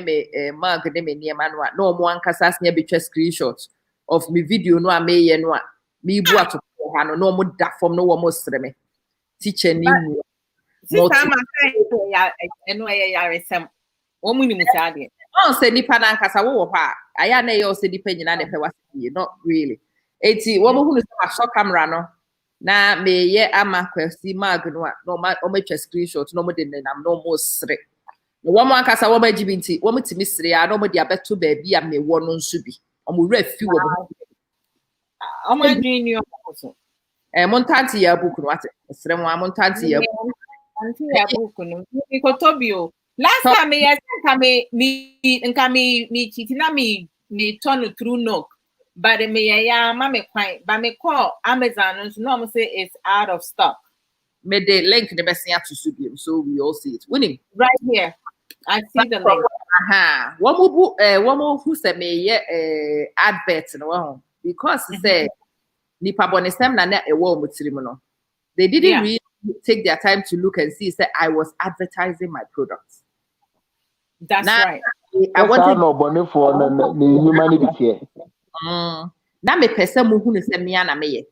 mag de me niema no mo ankasa snya betwa screenshot of me video no a me ye no a me bu ato ha no mo da form no wo mo sere me teacher ni mu Sister ma say ya eno ya resem wo mu ni musade on say nipa na ankasa wo ha aya na ye o say nipa nyina na pe wase not really eti wo mo hu no say show camera no na me ye ama kwasi mag no no ma o matwa screenshot no mo de nam no mo sere no wo mo ankasa wo ma gibinti wo mo timi sere ya no mo de abeto ba bi a me wo no nso bi o mo wura fi wo mo o ma dream you also montanti ya book no ate sere mo montanti ya book no mi ko tobio last time me yes me chitina me turn through knock. But me ya mama kwai but me call Amazon no mo say it's out of stock. Me the link the best thing to subium so we all see it. Winning right here. I see the link. One more who said me advert no because say nipa bonesem na e wo mutirim no. They didn't really take their time to look and see say I was advertising my products. That's right. I wanted no bonne for the humanity. Na me pese mu hu ne se me ana me ye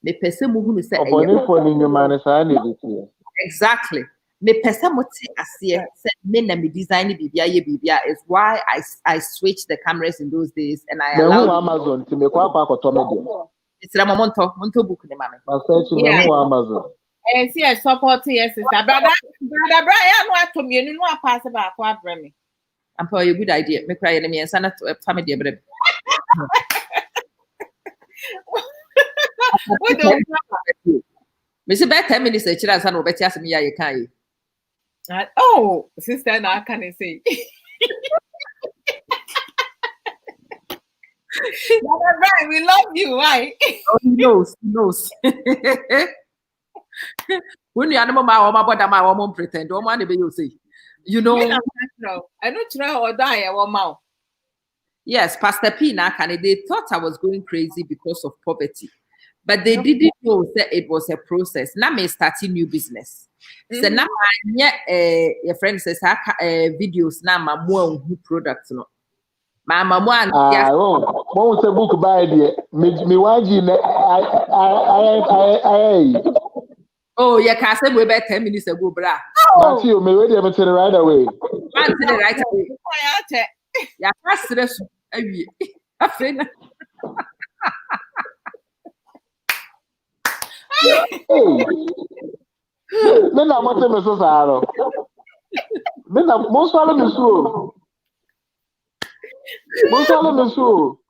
me pese mu hu ne se exactly me pese mo ti ase se me na me design bibia ye bibia is why I switched the cameras in those days and I allowed Amazon to me kwa akoto media it's la monto book ne mama Amazon see I support yes sister brother Brian no atomienu no apase ba kwa abreme I'm probably a good idea me cry na me ensa na family e bre what don't me say better 10 minutes e chira san obeti asem ya ye kan oh sister na can I say Brian, we love you right oh, he knows when you animal ma o ma boda ma o mo pretend o ma na be you say you know I don't try or die or mouth. Yes, Pastor P Nakane, they thought I was going crazy because of poverty. But they didn't know that it was a process. Now me starting new business. So now your friend says videos now my more products no. My mama won't say book by the me waji oh yeah, can say we about 10 minutes ago, bra. But you me ready to right away. Right away. Yeah, that's the hey, me na mo te me so saaro. Me na mo so ala me so. Mo so ala me so.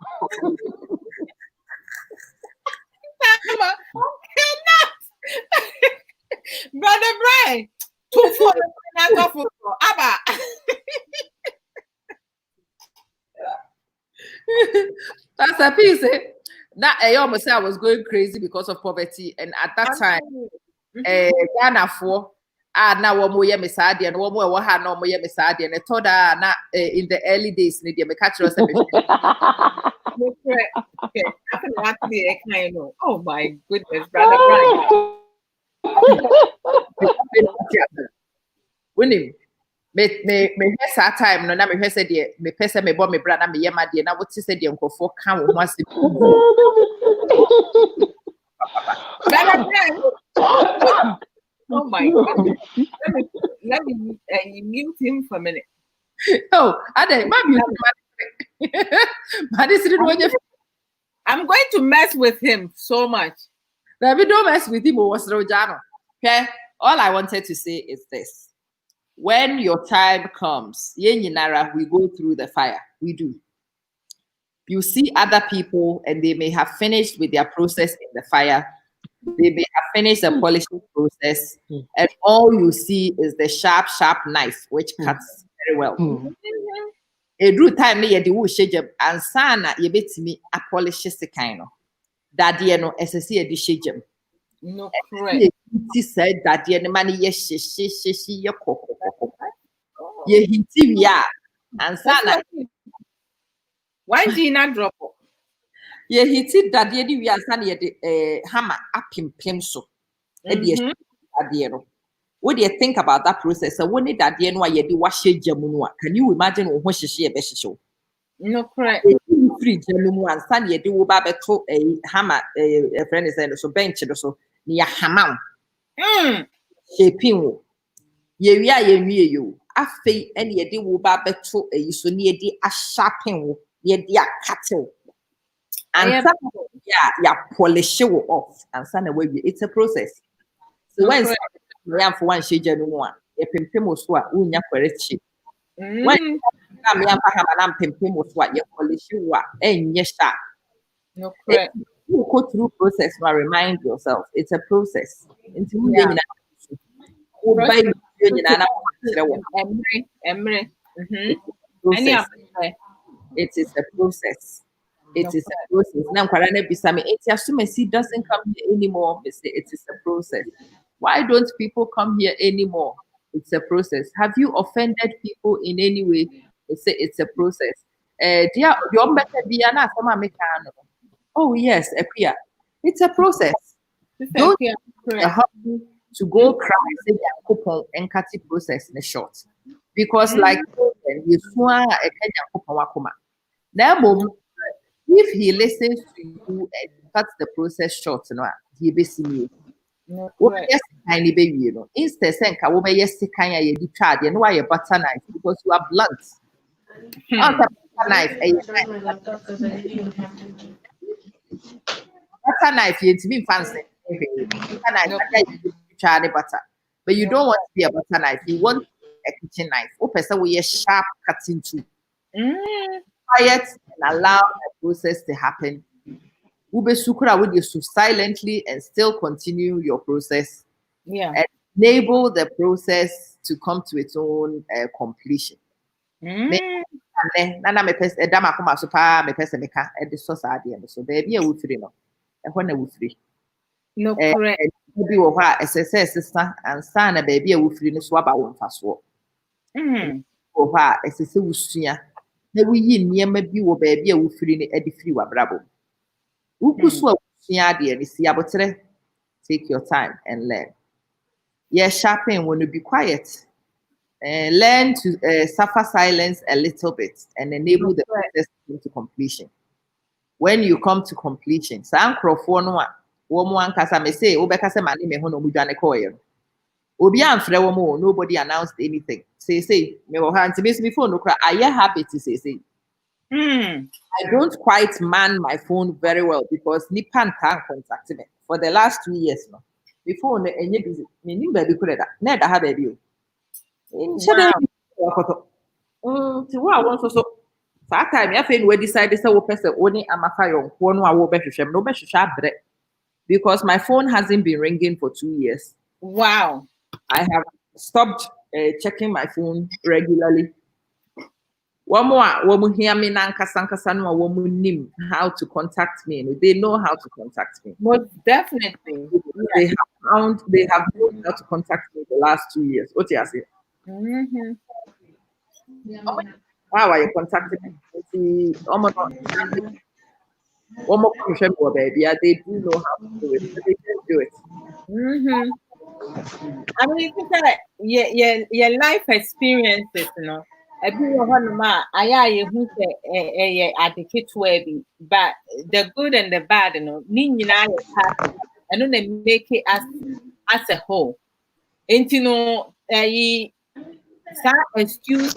Brother Brian, 2 for Abba. That's a piece. That I almost say I was going crazy because of poverty, and at that time, Ghana for now one more year Messadi and one more had no more year Messadi, and I thought that in the early days, Lydia, me catch us. Oh my goodness, brother Brian. Winning. Me hear that time no na me hear say de me pese me bo me bra na me yema de na what say de nkofo kan wo ho ase. Brother Brian. Oh my goodness. Let me mute him for a minute. Oh, ade ma mute ma this I'm going to mess with him so much. Baby, don't mess with him. Okay. All I wanted to say is this. When your time comes, we go through the fire. We do. You see other people and they may have finished with their process in the fire. They may have finished the polishing process. And all you see is the sharp knife, which cuts very well. A drew time me the wood shage and sana ye bit me a polish the kind of that dear no SSC a dish. No, correct. He said that the money yes, she ye hinty ya and sana. Why do you not drop? Ye hinted that the we are sunny hammer up in pimso. What do you think about that process? So when that the why you do wash jamunua? Can you imagine what she a best show? No, correct. Free jamumu and sunny do babeto a hammer a friend is so bench or so near hammer. Shaping ye you. I fay any ye do babeto a so near the a sharping ye dear cattle. And yeah, polish show off and sun away. It's a process. So when I am for one shade one, a pimpimo swat, unya querechi. When I am pimpimo swat, your polish you are, and yes, no, correct. You go through process, but remind yourself it's a process. It is a process. It is a process. Now, it assumes he doesn't come here anymore. It is a process. Why don't people come here anymore? It's a process. Have you offended people in any way? It's a process. Oh yes, it's a process. Don't help me to go cry say coupon and cut the process in a short. Because like you swear a Kenya now, if he listens to you and cuts the process short, he basically yes, tiny baby, you know. Instead, saying over yes, kind of you tried, you know why you butter knife because you are blunt. Butter knife, it's been fancy. Try butter, but you don't want to be a butter knife. You want a kitchen knife. Person with a sharp cutting tool. Quiet and allow the process to happen. Ube sukura would you silently and still continue your process. Yeah. And enable the process to come to its own completion. Nana me pes edama kuma super me pes meka edi so sa ade no so baby a wufiri no ehwo na wufiri no correct bi wo ha SSS sister and sana baby a wufiri no so aba wo mfaso wo ha SSS wusua na wuyi niema bi wo baby a wufiri no edi firi wabrabo wukusu a wusua ade ni si abotre. Take your time and learn. Sharpen when you be quiet. Learn to suffer silence a little bit and enable the process to completion. When you come to completion, nobody announced anything. Say, I am happy to say. I don't quite man my phone very well because Nipan can't contact me for the last 2 years now. Before any busy, meaning baby could never have a view. That time, I think we decided to person only Amakayo, one hour better, no better sharp because my phone hasn't been ringing for 2 years. Wow. I have stopped checking my phone regularly. One more, hear me nim how to contact me. They know how to contact me. Most definitely. They have known how to contact me the last 2 years. What do you say? Mm-hmm. How are you contacting me? See, one more baby. They do know how to do it. So they just do it. Mm-hmm. I mean, it's like your life experiences, you know. A bit of one I who say adequate way, but the good and the bad, you know, meaning I part, and then they make it as a whole. And you know, some excuse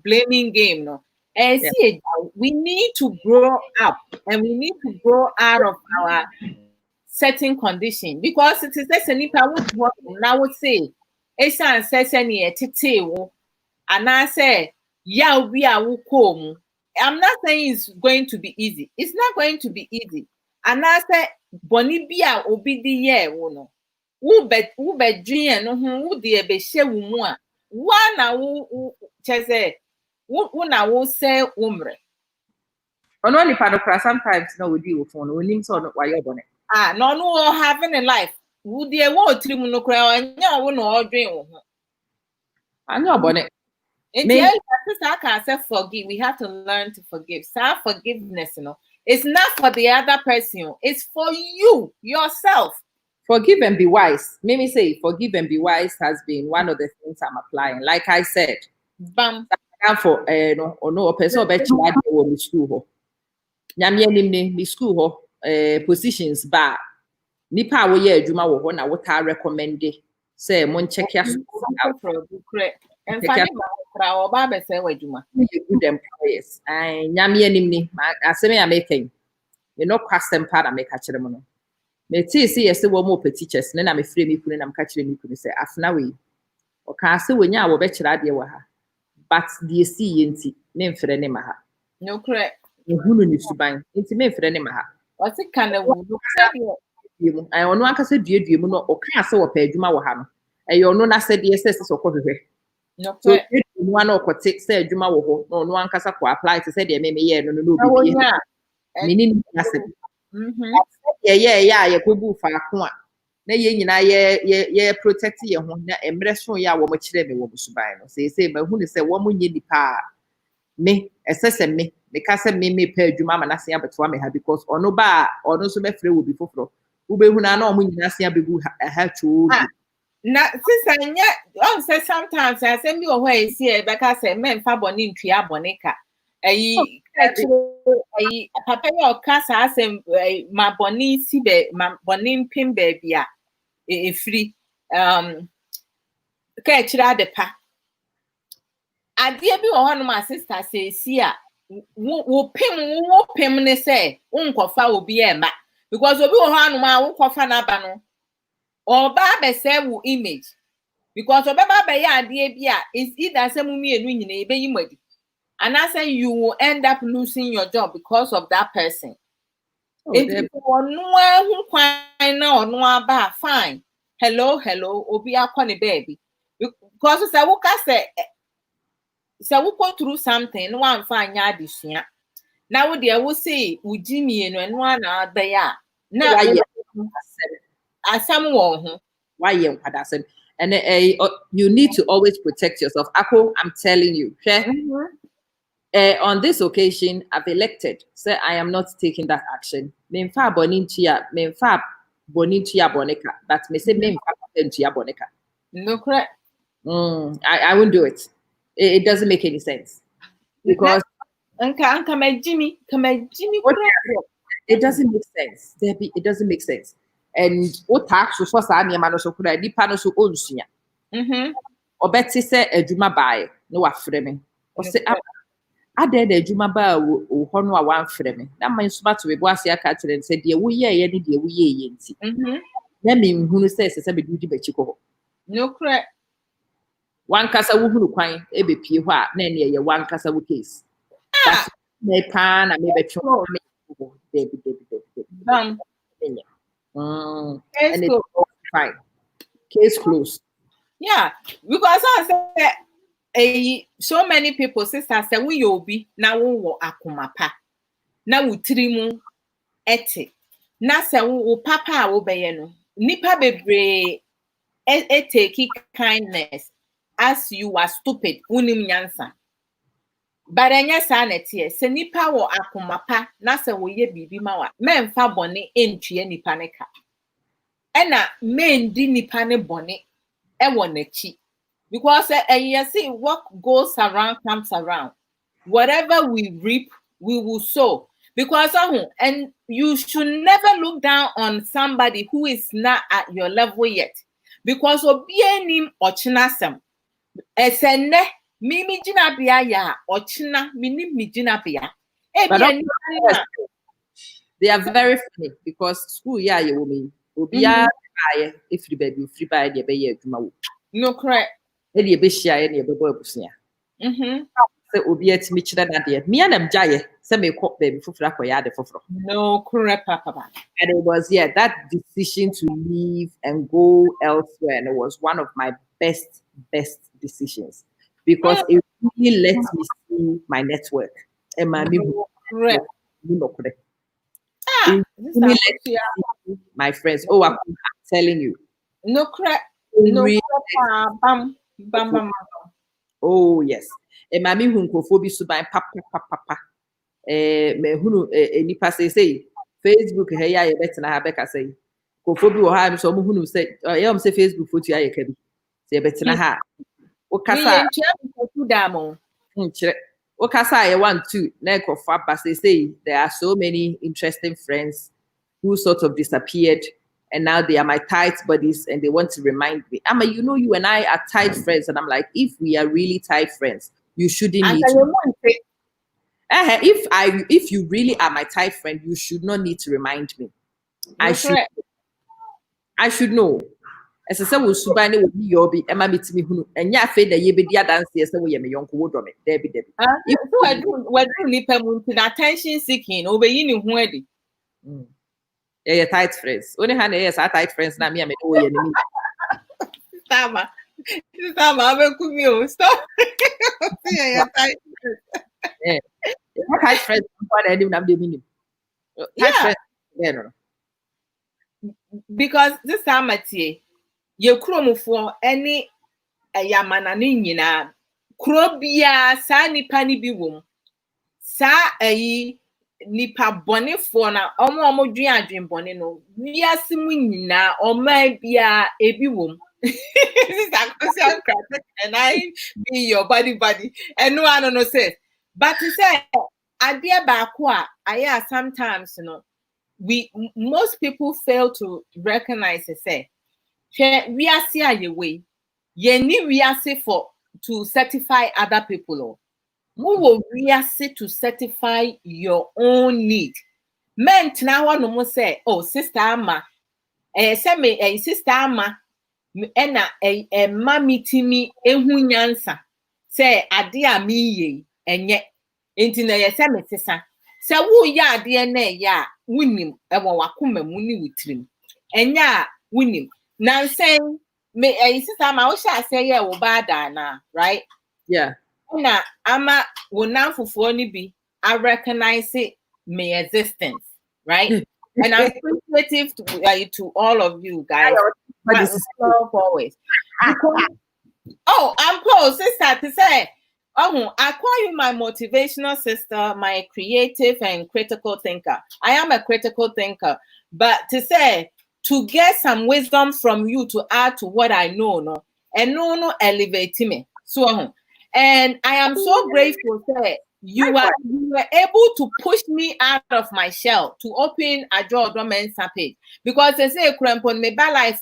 blaming game, no. And Yeah. see, we need to grow up and we need to grow out of our certain condition because it is a nipa would work now would say esan says any tete wo and I say yeah we are come. I'm not saying it's going to be easy. It's not going to be easy. And I say boni bia obi di ye wo no wo be dream no ho wo de be hye wo mu a wa na wo chese wo na wo say wo mre. Ono nipa no kra sometimes no we do phone. We nim so no why you bonnet. No having a life. Would the award trim no cry and no one or dream. I know bonnet. And yeah, I can say forgive. We have to learn to forgive. Self forgiveness, you know, it's not for the other person, it's for you yourself. Forgive and be wise. Mimi say forgive and be wise has been one of the things I'm applying. Like I said, Bam. for no or no person or bet you school. Nyame ni school positions ba nipa wo ye adwuma wo ho na wo ta recommend say mon check ya and funny ma or baba say wadwuma. Good employers. Nyame anim ni asem ya making. You know kwasem pa na make a kire mo no. Me ti see yes wo mo teachers na me free me kunu na me ka kire me kunu say afna we. O ka se wonya wo be kire ade wo ha. But the see yenti me mfre ne ma ha. No correct. Ehunu ni suban nti me mfre ne ma ha. O se kan na wo mu ai ono aka se duedue mu no o ka se wo pa adwuma wo ha no e yo no na se de se so ko hwehwe no so duedue no ko te se adwuma wo ho no no anka sa ko apply te se de me ye no no obi me ni na se ye ko bu fa ko a na ye nyina ye protect ye ho na emre so ya wo mo kire me wo suban no se ma hu ni se wo mo nye nipa me esese me ka se me pa adwuma ma na se abeto me ha because ono ba ono so be frɛ wo bi foforo ubehu na omo nyina se abegu ha chu na since anya on say sometimes I say me o ho e see e be ka say men fa boni ntua boni ka ayi papa yo ka sa asem ma boni si be ma boni mpim ba bia e free ka kira de pa ade bi wo ho no ma sister say si a wo pim ne say unkofa obi e ma because obi wo ho anu ma unkofa na ba no oba be say wo image because oba ba ya ade bi a is either say mumi enu nyina e be yimadi and I say you will end up losing your job because of that person. If onu hu kwan na onu aba fine hello obi akọ baby because say wo ka say we go through something no one fa anya adesua na wo de wo say wo jimi enu enu na aba ya na asam wo ho why ye nkwadasem and you need to always protect yourself. Ako, I'm telling you, on this occasion I've elected say I am not taking that action. Me mfa bonintia bonika but me say me mfa bonintia bonika. No correct. I won't do it. It doesn't make any sense because it doesn't make sense. Debbie, it doesn't make sense. And what tax was for any man so could I be panos who owns ya? Or Betsy said a juma buy no framing or say I did a juma buy or honor one framing. That means smart to be bossy catcher and said, dear, we ye any dear we ye yenty. That mean who says it's a bit duty by Chico. No correct. One casa who quine a bit pure, nanny a one casa case. That's may pan and maybe and it's fine. Case closed. Yeah, because I say so many people sisters say we obi na wo akoma pa na wo tirimu ete na say wo papa a wo beye no nipa bebre take kindness as you are stupid unim nyansa but enya sa na tie se nipa wo akoma pa na say wo ye bibi ma wa memfa bone entue nipa ne ka ena mendi nipa ne bone e wo nachi. Because you see, what goes around comes around. Whatever we reap, we will sow. Because and you should never look down on somebody who is not at your level yet. Because obienim ochinasem. Esene mimi jinabia ya ochina minim mi jinabia. They are very funny because school you woman. Obia if the baby free by the baby. No correct. Any a bishia any a baby. Say obi atimi kyerɛ na deɛ me anam gyae sɛ me kɔ baby foforɔ akɔyɛ ade foforɔ. No correct papa. And it was that decision to leave and go elsewhere, and it was one of my best decisions because it really let me see my network and my my friends. Oh, I'm telling you. No correct. No really bam. Oh yes. And my hunkophobia subai papa. Me hunu nipa say Facebook hey ya bet na ha beka say kofobi wo ha so mo hunu say ya say Facebook photo ya ka bi say bet na ha o kasa o kasa ya 1 2 na kofa ba say there are so many interesting friends who sort of disappeared and now they are my tight buddies and they want to remind me you and I are tight friends, and I'm like, if we are really tight friends, you shouldn't need to. If you really are my tight friend, you should not need to remind me. I should know. As I said, we subane will be yobi Emma meet me who and ya fade the yebi dance yes we me yonko would me Debbie. If we do nipa attention seeking obey who edi. Yeah, tight friends. Only hand yes, our tight friends now me and me know you enemy. Stop. Stop. Yeah, tight friends. Yeah. Tight friends, because this time at ye kromufo any yamana ne nyina kro bia sa nipa ni bi wom sa nipa bone for na omo dwen adwen bone no wiase mu nyina oman bia ebi wom. This is a and I be your buddy and no one no say but to say idea bakwa I sometimes most people fail to recognize and say we are see your way we are say for to certify other people who will we are say to certify your own need meant now one say oh sister ama say me sister ama ena mami timi ehu nyansa say ade a me ye enye enti na ye se metesa se wo ya ade na ya wunim ewo wakoma mu ni witrim enye a wunim na nsen me sister ma wo sha say ye wo bada na right yeah na ama wo nanfofo ni bi I recognize my existence right and I'm appreciative to all of you guys. Always. I'm close, sister, to say, I call you my motivational sister, my creative and critical thinker. I am a critical thinker, but to say, to get some wisdom from you to add to what I know, and no elevate me. So, and I am so grateful that you were able to push me out of my shell to open Adwoa Nsem page because they say on me by life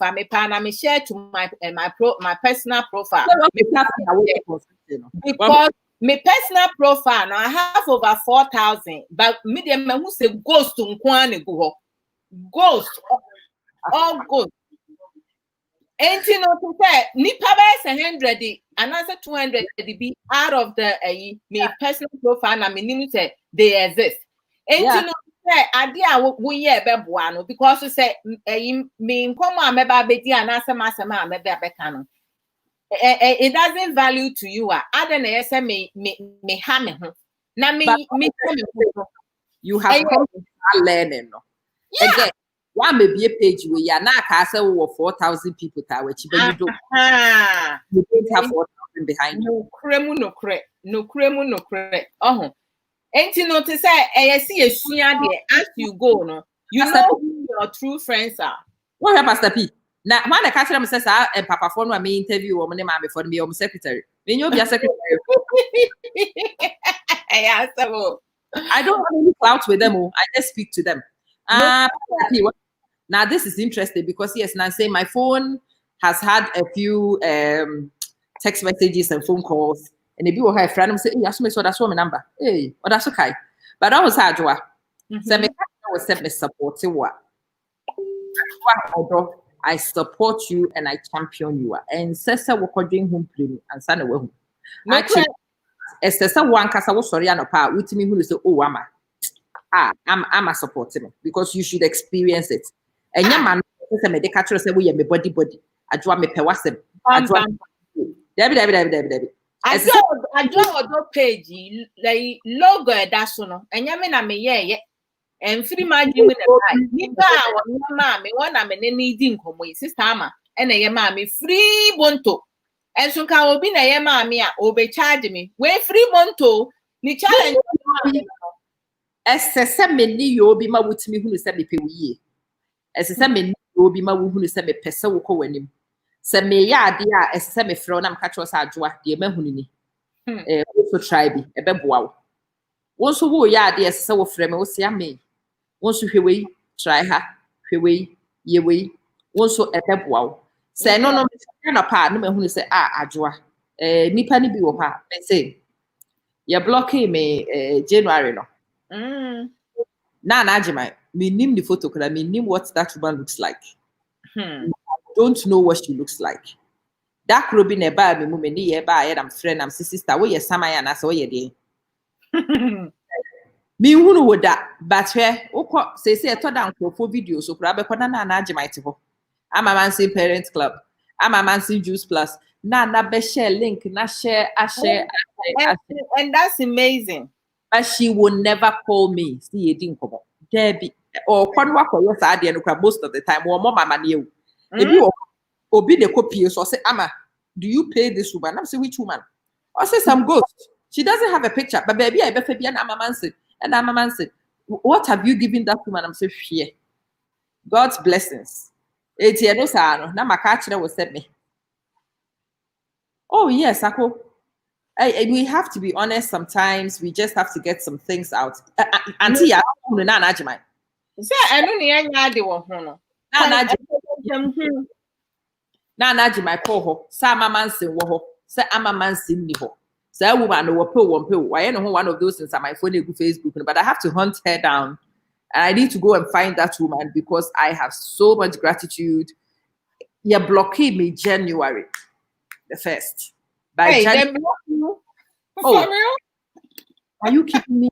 me share to my personal profile because my personal profile now I have over 4,000 but medium who say ghost to ghost all ghost. And to say nipa 100 and answer 200 be out of the my personal profile and me say they exist. And say idea we ye beboa because you say me nkomo ameba bedi and answer masema ameba beka no it doesn't value to you. Other than say me ha me ho. Na me ho. You have come to start learning. No? Yeah. Again, one may be a page where you're not castle 4,000 people which you don't don't have 4,000 behind you. No cremu. Oh. Ain't you notice I see a shia there as you go, no? You know who your true friends are. What happened, Pastor P? Now, when I catch them, says and Papa phone when me interview or my before me or my secretary. Then you'll be a secretary. I don't have any clout with them. I just speak to them. Now this is interesting because yes, now say my phone has had a few text messages and phone calls, and if you have a friend, I'm saying, "Yes, so that's my number." Hey, well, that's okay. But I was Adwoa. So me was set me supporting what. I support you and I champion you. And Sessa will doing home play and son away. Actually, as Sessa one cast, I was sorry and a part with me who is oh, I'm a supporting because you should experience it. And your man said, "Me catch say we are me body. I draw me pewasem. I draw Debbie. I draw a page like logo that's no. And yamina me yeah. And free my dream in the night. Nipa mammy, one I'm needing come with sister ama, and a mammy free bonto. And so can be a mammy over charge me. Where free bonto, ni challenge. As a semi, you'll be my with me who send me pay ye. As a semi, you'll be my who send me pesa will call him. Send me ya dear as a semi frown, I'm catch us Adwoa, dear Mahunini. Also try be a bebow. Once who ya dear so frame, will see me. Once you hear try her, ye way, once so a pep wow. Say no, apart, no man who say, Adwoa, nipa ni be with her, and say, you're blocking me, January no. Now, Najima, me name the photo, because I mean, name what that woman looks like. Don't know what she looks like. That could be a bad me, near by I'm friend, I'm sister, where your summer and I saw your day. Me who would that, but where, say, I told down for videos, so grab a banana and Najima. I'm a Mansi Parents Club. I'm a Mansi Juice Plus. Na be share link, na share, I share. And that's amazing. But she will never call me. See, it didn't come up. Debbie, or Conwa, yes, I didn't most of the time, or more my new. If you obey the copy, so say, Amma, do you pay this woman? I'm saying, which woman? I say, some ghost. She doesn't have a picture, but baby, I bet be an Amamansi. And Amamansi, what have you given that woman? I'm saying, here. God's blessings. It's here, no, sir. Now my catcher will set me. Oh, yes, Ako. We have to be honest sometimes. We just have to get some things out. Auntie, I don't know Najimai. Say, I don't know the one. Na Najimai call her. Sa Mamansin woho. Say Amamansin niho. Say a woman who will pill. I know one of those things on my phone, Facebook, but I have to hunt her down. And I need to go and find that woman because I have so much gratitude. You blockade me January the 1st. By January. Oh, are you kidding me?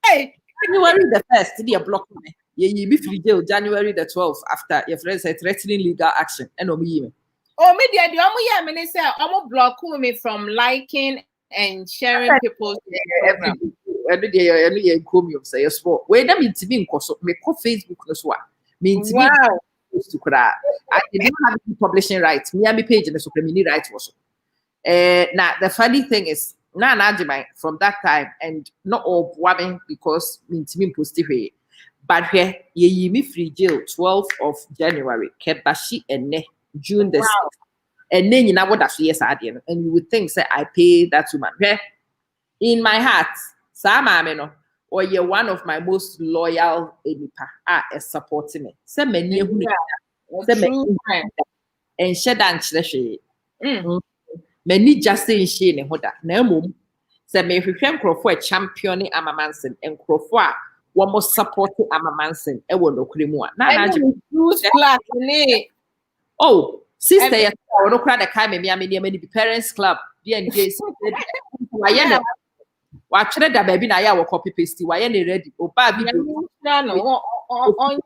Hey, January the 1st, they are blocking me. You be free jail January the 12th after your friends are threatening legal action. And me. Oh, media, the Omo say Omo block me from liking and sharing people's program. Every day, you come you say yes for. Wait, that means me me Facebook no so. Means wow. To cry. I didn't have any publishing rights. Me and my page and the Supreme rights also. Now the funny thing is, from that time and not all women because means me posted here. But here ye me free jail 12th of January, Kebashi and June the 6th. And then you know what yes I did. And you would think say I pay that woman. In my heart, Sama or you're one of my most loyal is supporting me. Say many who and shed and chleshi. Many just saying she in hoda. No mum. Say me if you can for a champion Amamansin and Crofwa one more supporting Amamansin. I will no cremua. Oh, sister, I don't cry the kind of me parents club. D&J. Watch that baby na ya copy paste. Why any ready? Oh, baby. No, on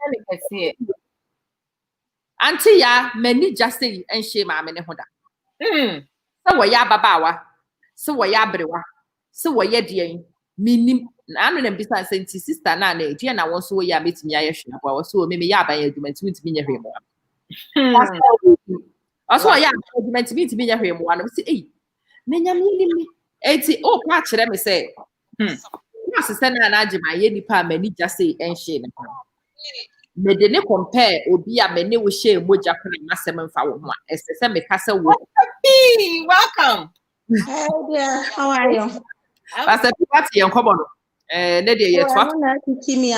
Auntie ya many just say and shame ma me ne ho da. So we ya babawa. So we ya brewa. So we ya dean. Minim na anu na bisa say nti sister na na dean na won so we ya metimi ya hwe abo so me ya ban adwuma ntimi ntimi nya hwe mo. Also ya adwuma ntimi ntimi nya hwe mo no say eh na nya me eti o pa kire me say Yes, na agima ye nipa mani just say and shame. Me de ne compare obi a me ne wo share moja kona masem mfa wo ho a ese me ka se wo. Welcome. Hi dear, how are you? Pastor Pati yen kobo no. Ne de ye to. I'm not teaching me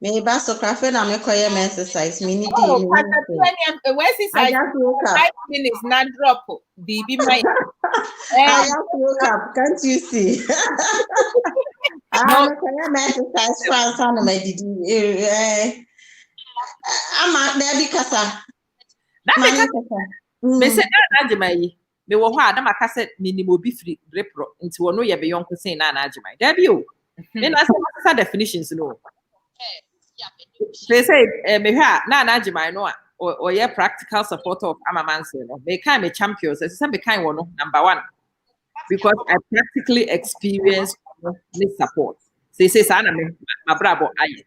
me ba so craft na me koye me exercise me need Oh, Pastor Pati, where's his I just woke up. 5 minutes not drop. Bibi my. I just woke up. Can't you see? I'm koye me exercise France on me didi. I'm at there because Me say na agima yi. Me wo ho a na maka se minim obi firi repro nti wo no ye be yonko say na agima. Da bi o. Me na say definitions no. They say me hwa na agima no a or ye practical supporter of amamanse no. Me kind me champions. Say me kind one no number 1. Because I practically experienced this support. Say sa na me Abrabo aye.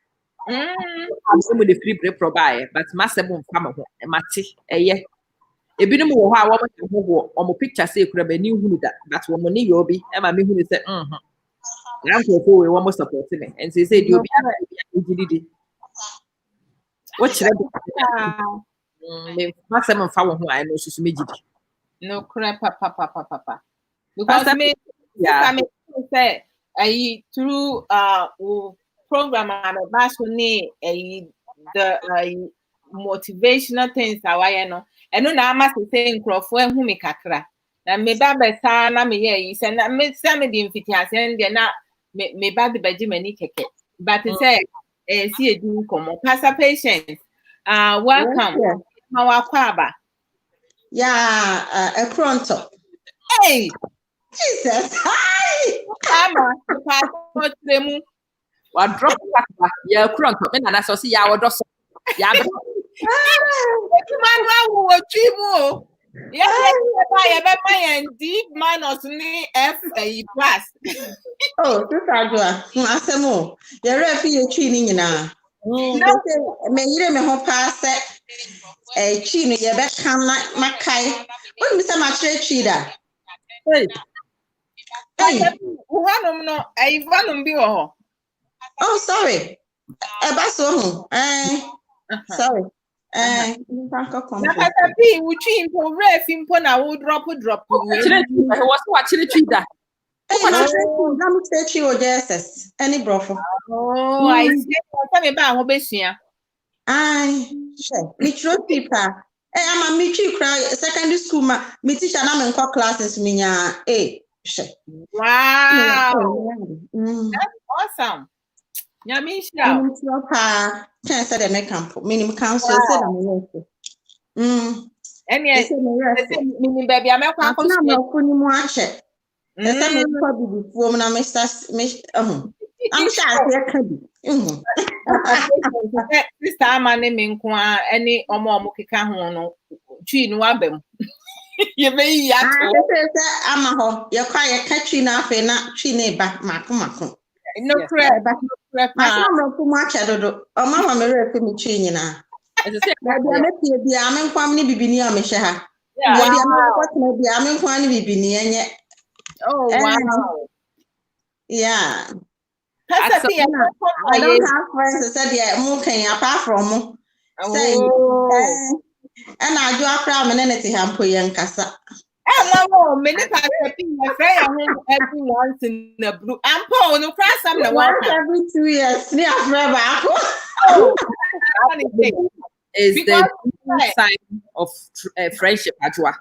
I'm with the free break provide, but massive come mate eye. Ebinom wo ho a wo mo ho o mo picture say kura ba ni hunu da, but wo mo ni yobi e ma me hunu say na ko fo we wo mo support me and say the obi a gidi what chira me massive mfa wo ho a no susu me gidi No crap, papa. Because me say through program and bash ni the motivational things awaya no eno na ama say nkrofo ehu me kakra na me ba besa na me ye say na me say me di mfitiase ndi na me ba de baji mani keke but say see edu komo pastor patience welcome how akwaba a pronto. hey Jesus, hi. ama pastor tremu wa drop back ya kura nto me na so see ya wo do so ya bro wo trimu yeah deep minus ni f plus Oh, this Adwoa. Asemo. Your refi ye chi ni nyina. Me yire me ho pa se chi no ye be kan na makai. Won mi se ma kire chi da. Hey. Uhanum no ivanum bi wo ho. Oh, sorry. Ba so ho. Sorry. Na kata pi uchi impo refi mpo na wo drop we. He was watching the tree that. I'm teaching you Jesus. Any brofo. Oh, I see. Tell me about how besua. Ai, sure. Me true people. I'm a me cry secondary school ma me teacher na me nko classes me nya. Sure. Wow. That's awesome. Nyamisha. Pa, can say the make camp. Minimum council say the Any meaning baby I'm na me mu ache. Ese me ko bi before na me start me I'm sure I can be. Sister amane me nko a any omo keka ho no twi no abam. Ye be ya to. Say ama ho ye kwa ye ka twi na afa na twi na ba mako. No crap. Ma sama ko mu ache dodo. O mama me refi me twi nyina. As I say, Bia me pie bia me nkwam ni bibini a me hwe ha. Bia me ko tena bia me nkwam ni bibini enye. Oh wow. Yeah. I don't have friends that said yeah, moving apart from mu. And I do a crowd and anything I'm putting casa. Oh, many times every once in the blue. I'm Paul, no crash some every 2 years. Near forever. Is the sign of friendship, Adwoa.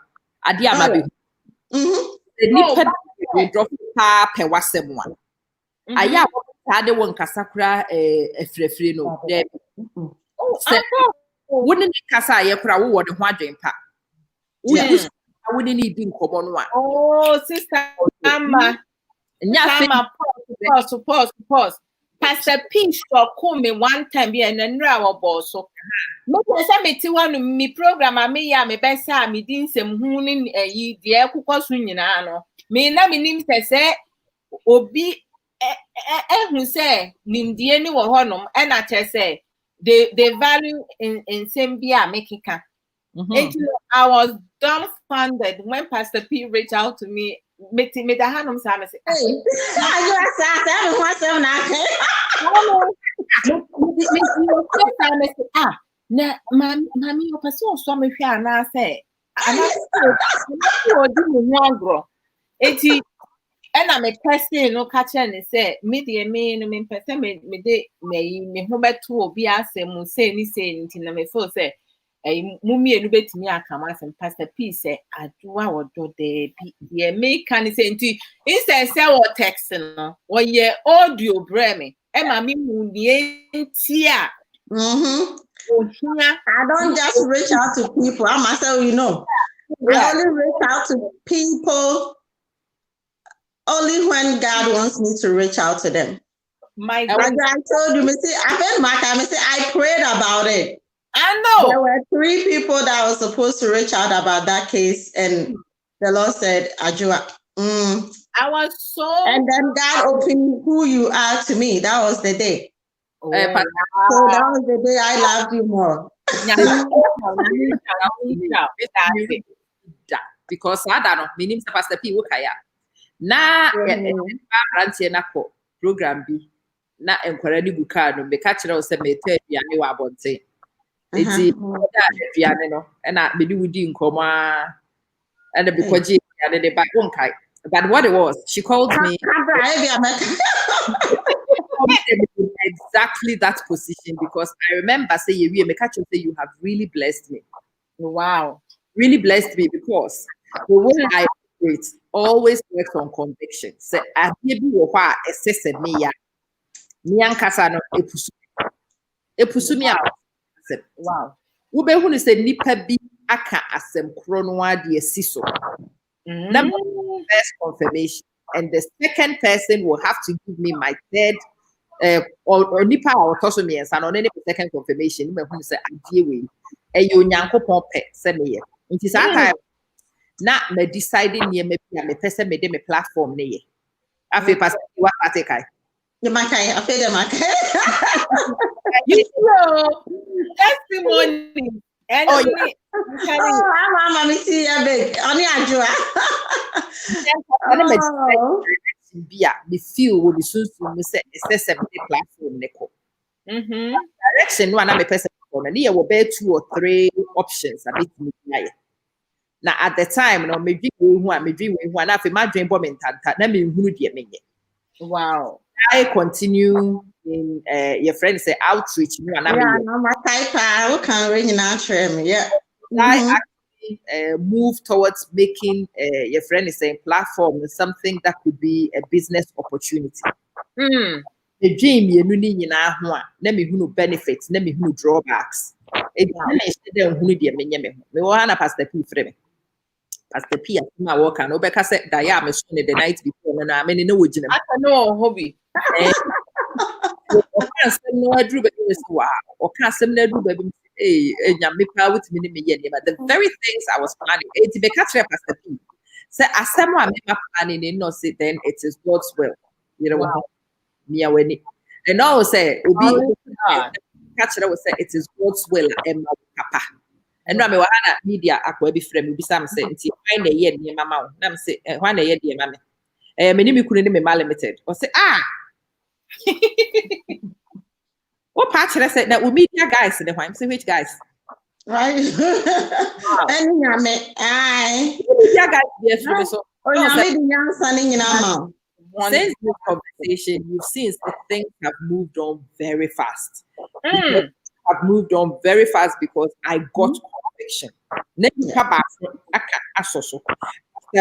Adi amabi. The nipa we drop pa pe wasem one. Aya ade won kasakura efrefre no. Wouldn't kasa ye kura wo de ho adwen pa. Wouldn't need be nkomo no a. Oh, sister Amma. Pause. Pastor P called me one time here and then I was boss. So, no, I met one me program. I may me best. Me didn't some hooning a ye dear cook swinging. Me na me name say obi who say Nindian or honum and I say they value in same beer making. I was dumbfounded when Pastor P reached out to me. Me the hanum say, Hey, na mami o person so me hwe ana say ana o di me nyagro eti ena me person no ka che ne say me de me no me person me de me ho beto obi asem say ni say nti na me feel say mummy enu betimi akama asem Pastor P say Adwoa wodo de bi ye me kan say nti instead say what text no wo ye audio breme e ma me mu nie ntia I don't just reach out to people. I myself, you know. I only reach out to people only when God wants me to reach out to them. My God, I told you, I prayed about it. I know. There were 3 people that were supposed to reach out about that case, and the Lord said, Adwoa. I was so. And then God opened who you are to me. That was the day. Oh, so that was the day I loved you more. Because I don't know, my name is Pastor P. Wokaya. Na branche na ko program bi na enkwara ni buka no me ka kire o se me ta aduane wa abonte. Eti aduane no na me di wudi nkoma and because aduane de ba wonkai. But what it was, she called me exactly that position because I remember saying, you have really blessed me. Wow. Really blessed me because the way I operate always works on conviction. So I give you a assess me ya. Nyankasa no epusu me out. Wow. Ube hunu se nipa bi aka asem kro no ade asiso. Number first confirmation. And the second person will have to give me my third or nipa or toso me and on any second confirmation. Me who say adie we e yo nyankopon pe se me ye. Nti sa time na me deciding near me me person me de me platform ne ye. Afi pastor what atekai. You makai, I feel the makai. You know, testimony. And I'm see ya big. Only Adwoa. Me feel with the soon me say platform neko. Direction one am a person on and here will bear 2 or 3 options a bit me. Now at the time no me dream one after my dream bomb in tanta na me hunu de me. Wow. I continue in your friends say outreach me and my type I can ring in answer me. Yeah. I actually move towards making your friend is saying platform something that could be a business opportunity. The dream you need let me who benefits, let me who drawbacks. It me want Pastor P frame. Pastor P my work and Obeka said Diam is the night before and I mean no hobby. No drew wow or can't baby. But the very things I was planning, it's be catch up Pastor P. So as someone planning in no say then it is God's will. You know what me away. And I will say catch up say it is God's will and my papa. And Rami Wahana media akwa bi frame bi sam say nti why na ye de mama na me say why na ye de mama me ni me kunu ni me limited. Or say what part should I say that we media guys in the time? Say which guys? Right. And media guys, yes, so since this conversation, you've seen that things have moved on very fast. Have moved on very fast because I got conviction. The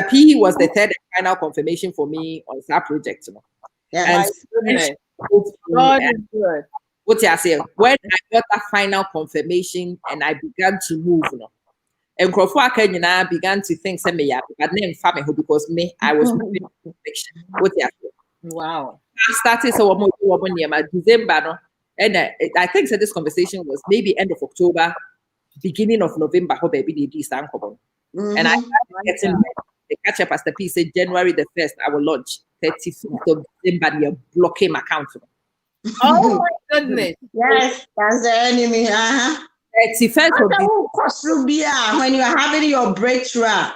P was the third and final confirmation for me on that project. Yeah, and God is good. What I say when I got that final confirmation and I began to move, and Crawford began to think, "Send me but then family because me, I was moving conviction." What I say? Wow. started so December, no, and I think that this conversation was maybe end of October, beginning of November. How baby did this and I started getting the catch up as the piece said January the 1st, I will launch 35th of December. You're blocking my account. Oh my goodness. Yes, that's the enemy. 31st of December. When you are having your breakthrough,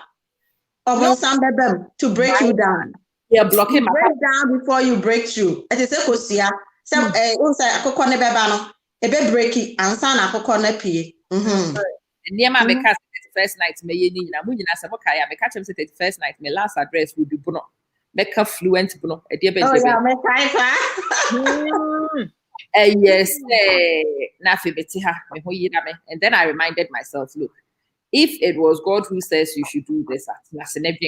to break you down. You're blocking my break down before you break through. It is a kosia. Some akoko ne beba no, ebe break it and san akoko ne pie. Near because 31st night, may you need a munya Samokaya, may catch him 31st night, my last address would be Bruno. Make a fluent Bruno, a dear baby. Oh, yeah, me Yes, Nafi Betiha, and then I reminded myself, look, if it was God who says you should do this, you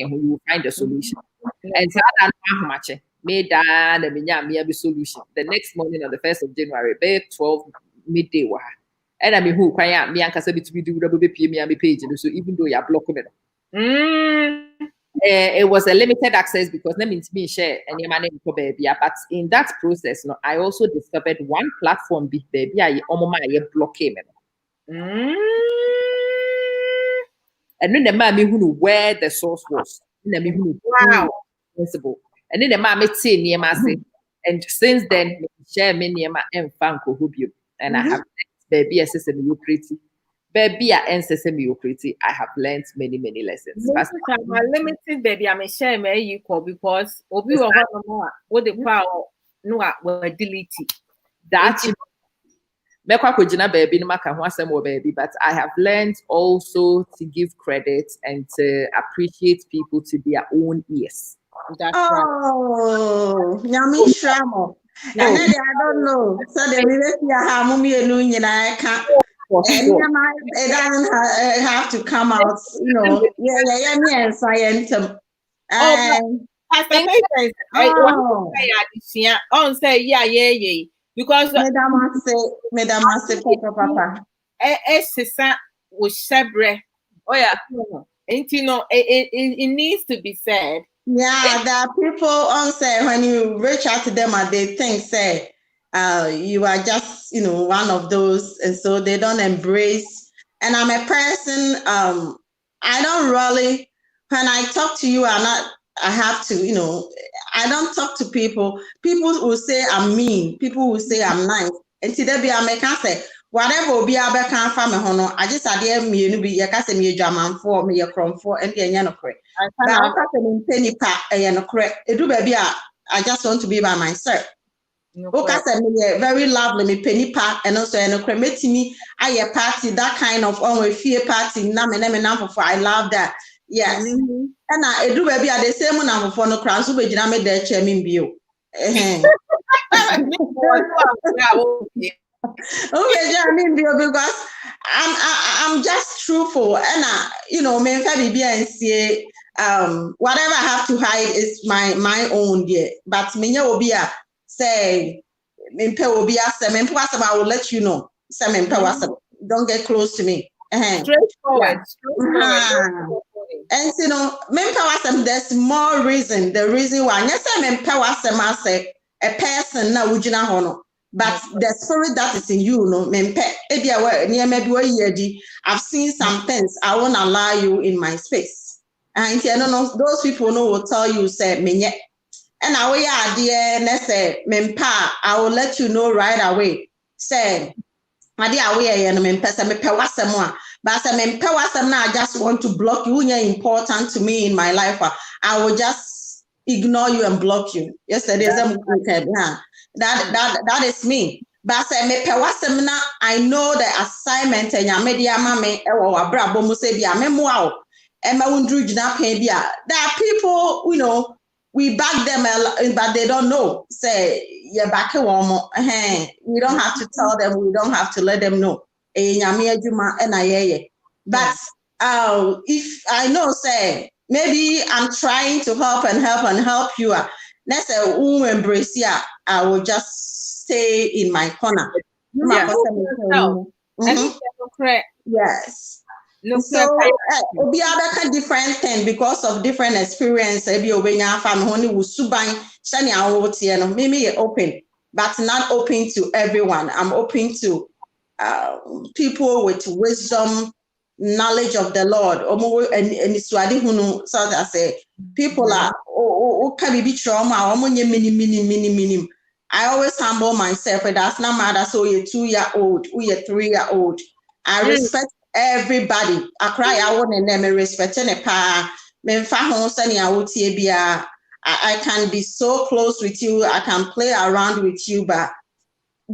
will find a solution. And so I don't know how much made the solution. The next morning on the 1st of January, 12 midday. And I mean, who quiet me and Casabi to be do me page. So even though you're blocking it, it was a limited access because that means me share and your money for baby. But in that process, no, I also discovered one platform big baby. I blocking it. And then the mommy who knew where the source was. Wow. Principle. And then the mommy say near my and since then, share me near my and Fanko Hubio. And I have baby assistant mediocrity. Baby ancestor mediocrity. I have learned many, many lessons. I'm limited baby. I'm a share me equal because Obi or more what the power no will delete it. That's baby, no baby, but I have learned also to give credit and to appreciate people to their own ears. That's right. Nyami Shramo. And then I don't know. So the I can't. It doesn't have to come out, you know. Yeah, science. Say yeah. Because Madam say Papa. Oh yeah. And you know, it needs to be said. Yeah, there are people on say when you reach out to them and they think say you are just, you know, one of those, and so they don't embrace. And I'm a person, I don't really, when I talk to you, I have to, you know, I don't talk to people. People will say I'm mean. People will say I'm nice. And today be I can say whatever will be able to find me hono. I just adhere me no be can say me German for me from for and the no correct. But I can penny pa no correct. It do baby I just want to be by myself. Okay, say very lovely me penny pa and also no correct. Me I party that kind of on fear party na me for I love that. Yes. And I do baby at the same number for no crowds who be me there chairman bio. Because I'm just truthful and you know me and say whatever I have to hide is my own dear. But me will be say me will be I will let you know. Say don't get close to me. Straightforward. And you know, there's more reason. The reason why yes, I say a person now would hono, but the spirit that is in you, no, I've seen some things. I won't allow you in my space. And you know, those people know will tell you say menye. And I will dear, let's say I will let you know right away. Say but I just want to block you. You're important to me in my life. I will just ignore you and block you. Yesterday, that is me. But I know the assignment and your media mammy or Abrabo Mu Nsem. There are people, you know, we back them, but they don't know. Say, you're back one more. We don't have to tell them, we don't have to let them know. But if I know, say, maybe I'm trying to help you. Let's say, embrace you. I will just stay in my corner. Correct. Yes. So obi abeka different thing because of different experience. Ebi obenya fam ho ni wusuban shani awotie no. Me open, but not open to everyone. I'm open to people with wisdom, knowledge of the Lord. So I say people are can be trauma. Minim. I always humble myself. It does not matter. So you're 2-year-old, you're 3-year-old. I respect everybody. I cry. I want to name respect any pa. I can be so close with you. I can play around with you, but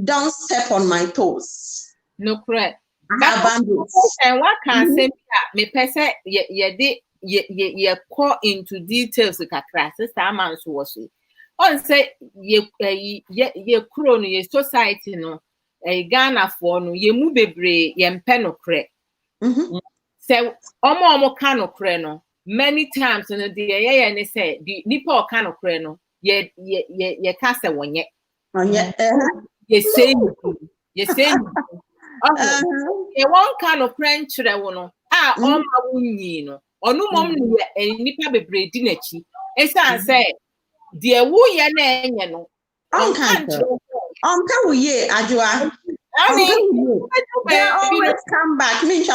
don't step on my toes. No correct. I have boundaries. And what can say me person ye call into details kakra sister man so was on say ye kro no ye society no Ghana for no ye mu bebre ye mpe no kre say omo ka no kre no many times no de ye ne say the nipa o ka no kre no ye ka say wonye ye say ye one kind of friend chire wo no on ma wunyi no onu mom ne nipa bebre di nachi esan say de wo ye na enye no on kan wuye Adwoa. They always come back. They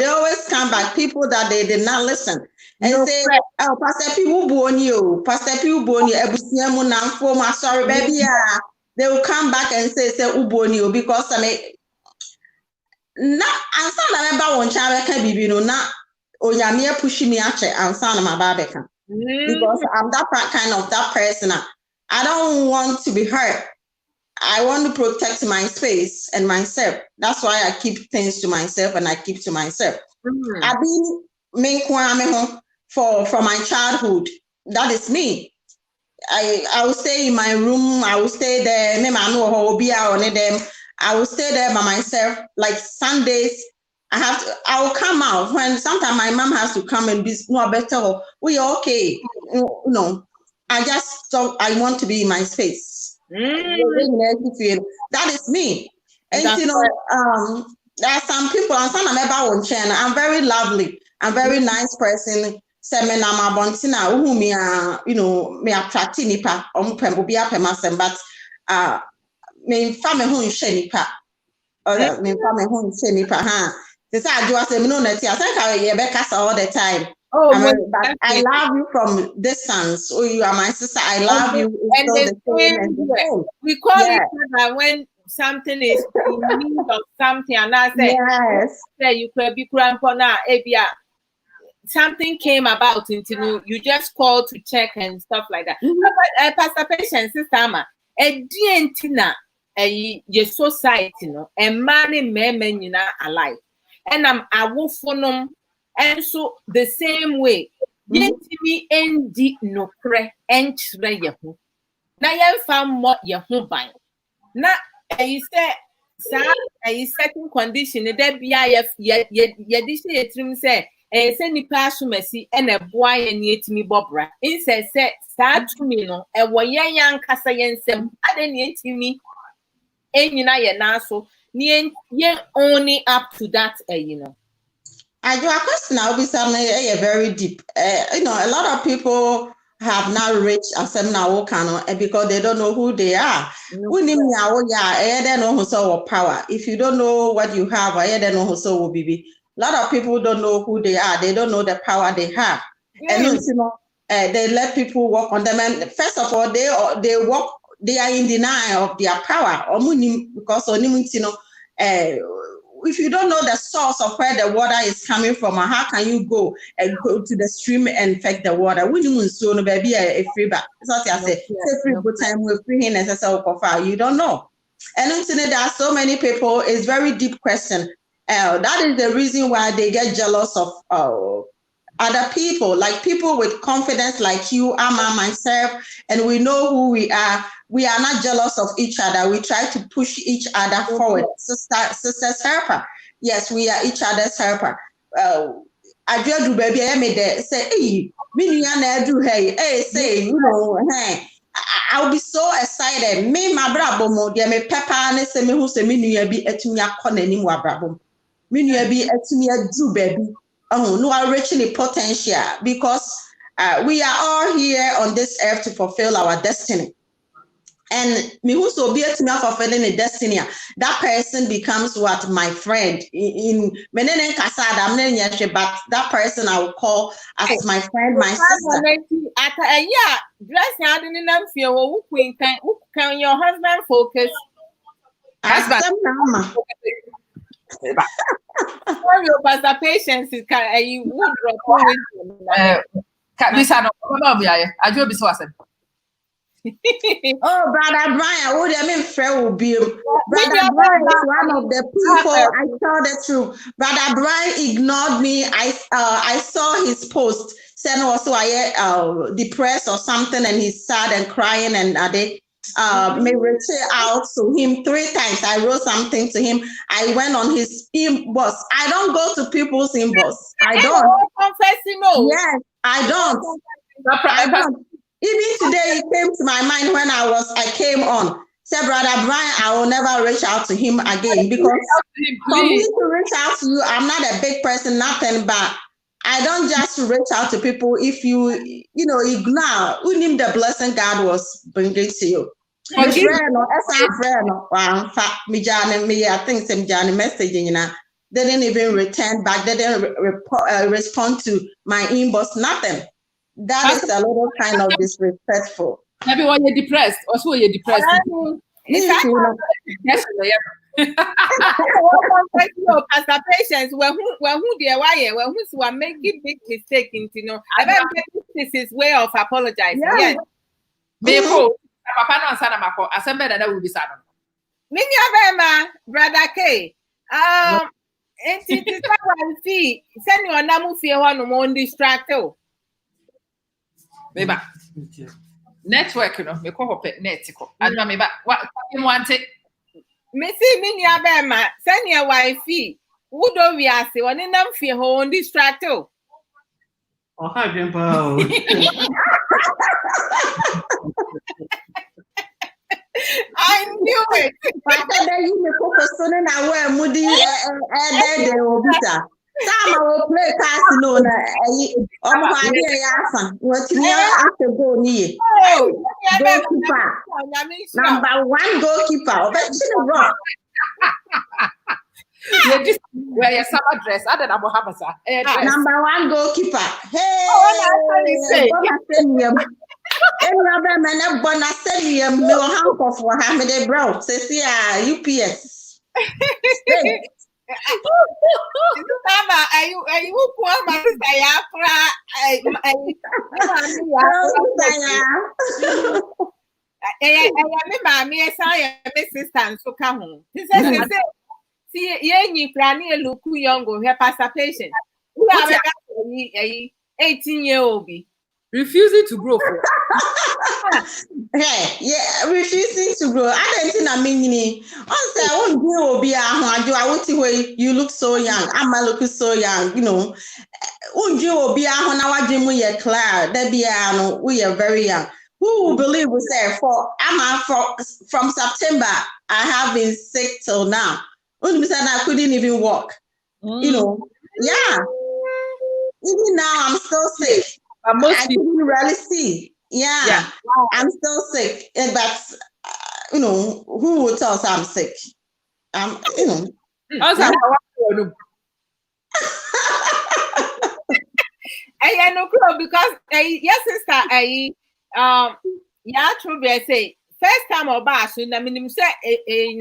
always come back. People that they did not listen and say, "Oh, Pastor P, born you. Pastor P, born you. Sorry, baby." They will come back and say, "Born you," because I mean, not answer na member one child can be no na onyame pushing me ache answer na my babeka because I'm that kind of that person. I don't want to be hurt. I want to protect my space and myself. That's why I keep things to myself and I keep to myself. I've been for my childhood. That is me. I will stay in my room. I will stay there. I will stay there by myself. Like Sundays, I will come out when sometimes my mom has to come and be more better. We are okay. No, I want to be in my space. That is me. And there are some people, I'm very lovely. I'm very nice person. Me attract nipa but me family who nipa me family who nipa this Adwoa say me no net I think I all the time. But I love you from distance. Oh, you are my sister. I love you. And the same. We call each other when something is in need of something, and I say, "Yes, you could be grandpa Abia." Something came about into you just call to check and stuff like that. Pastor Patience, Sister Ama, your society, no, and money men you know alike, and I will follow. And so the same way, yetimi endi no kre enchre yehu. Na yemfa mo yehu ban. Na you say certain condition there bia ye di say etrim say say nipa asumasi e na boa ye ni etimi bobra. In say sa tumi no e wo yen yankasa yensem ade ni etimi enyina ye na so ni yen only up to that you know. Adwoa question now be something very deep. A lot of people have not reached because they don't know who they are. They know who power. If you don't know what you have, they know who be. A lot of people don't know who they are. They don't know the power they have. And they let people work on them. And first of all, they are in denial of their power. Because if you don't know the source of where the water is coming from, how can you go and go to the stream and fetch the water? When you so baby a free back. So I say free good time with free you don't know. And there are so many people, it's very deep question. That is the reason why they get jealous of other people, like people with confidence like you, Ama, myself, and we know who we are. We are not jealous of each other. We try to push each other forward. Sister's helper. Yes, we are each other's helper. I do baby, I made that say, hey, say, hey, I'll be so excited. Me, my Abrabo Mu, dear me pepper, and say me who say me be etumia corner ni Abrabo. Me be etumia do baby. no are reaching potential because we are all here on this earth to fulfill our destiny. And me who so be at me fulfilling a destiny, that person becomes what my friend in Menenen Kasada, but that person I will call as my friend, my sister. Yeah, dress out in the feel can your husband focus? Husband, your pastor patience is you would oh, Brother Brian, what do you mean, Fred will be? Brother Brian is one of the people I tell the truth. Brother Brian ignored me. I saw his post saying also I depressed or something, and he's sad and crying, and they may reach out to him 3 times. I wrote something to him. I went on his inbox. I don't go to people's inbox. I don't. Yes, I don't. I don't. Even today, it came to my mind when I came on. Said, Brother Brian, I will never reach out to him again because for me to reach out to you, I'm not a big person, nothing, but I don't just reach out to people if you ignore the blessing God was bringing to you. My friend, I think some Johnny messaging, they didn't even return back. They didn't respond to my inbox, nothing. That is a little kind of disrespectful. Everyone you're depressed. Also you're depressed. Pastor patience when who dear why when who are making big mistake into I this is way of apologizing. Yes. Papa no answer na mako. Assemble that will be sad. Minya brother K. It is what see. Send your namu fear one more distracted. Meba network me ko hope net ko adwa meba what you want it me see me nia be ma send your wife wo do wi ase woni nam fie ho on distract o ha bien pa I knew it. But then you me focus on na where mudi de obita. Time I will play casino na what me after go ni. Goalkeeper. Number 1 goalkeeper. But you wrong. You just wear your summer dress. I don't know how much. Number 1 goalkeeper. Hey, any other man born a stadium me hand of for Hamid Brown. Says UPS. Are you poor my sister so come home. See, you planning look young her pastor patient. 18-year-old refusing to grow. Hey, yeah, refusing to grow. I don't think I mean I won't grow be I want to way you look so young. I'm looking so young, Won't you be our dream we are clear? We are very young. Who will believe we say from September I have been sick till now. I couldn't even walk. Yeah. Even now I'm still sick. I couldn't really see. Yeah. I'm still sick. But who will tell us I'm sick? Because yes, sister, true. Say first time or bash, I mean, say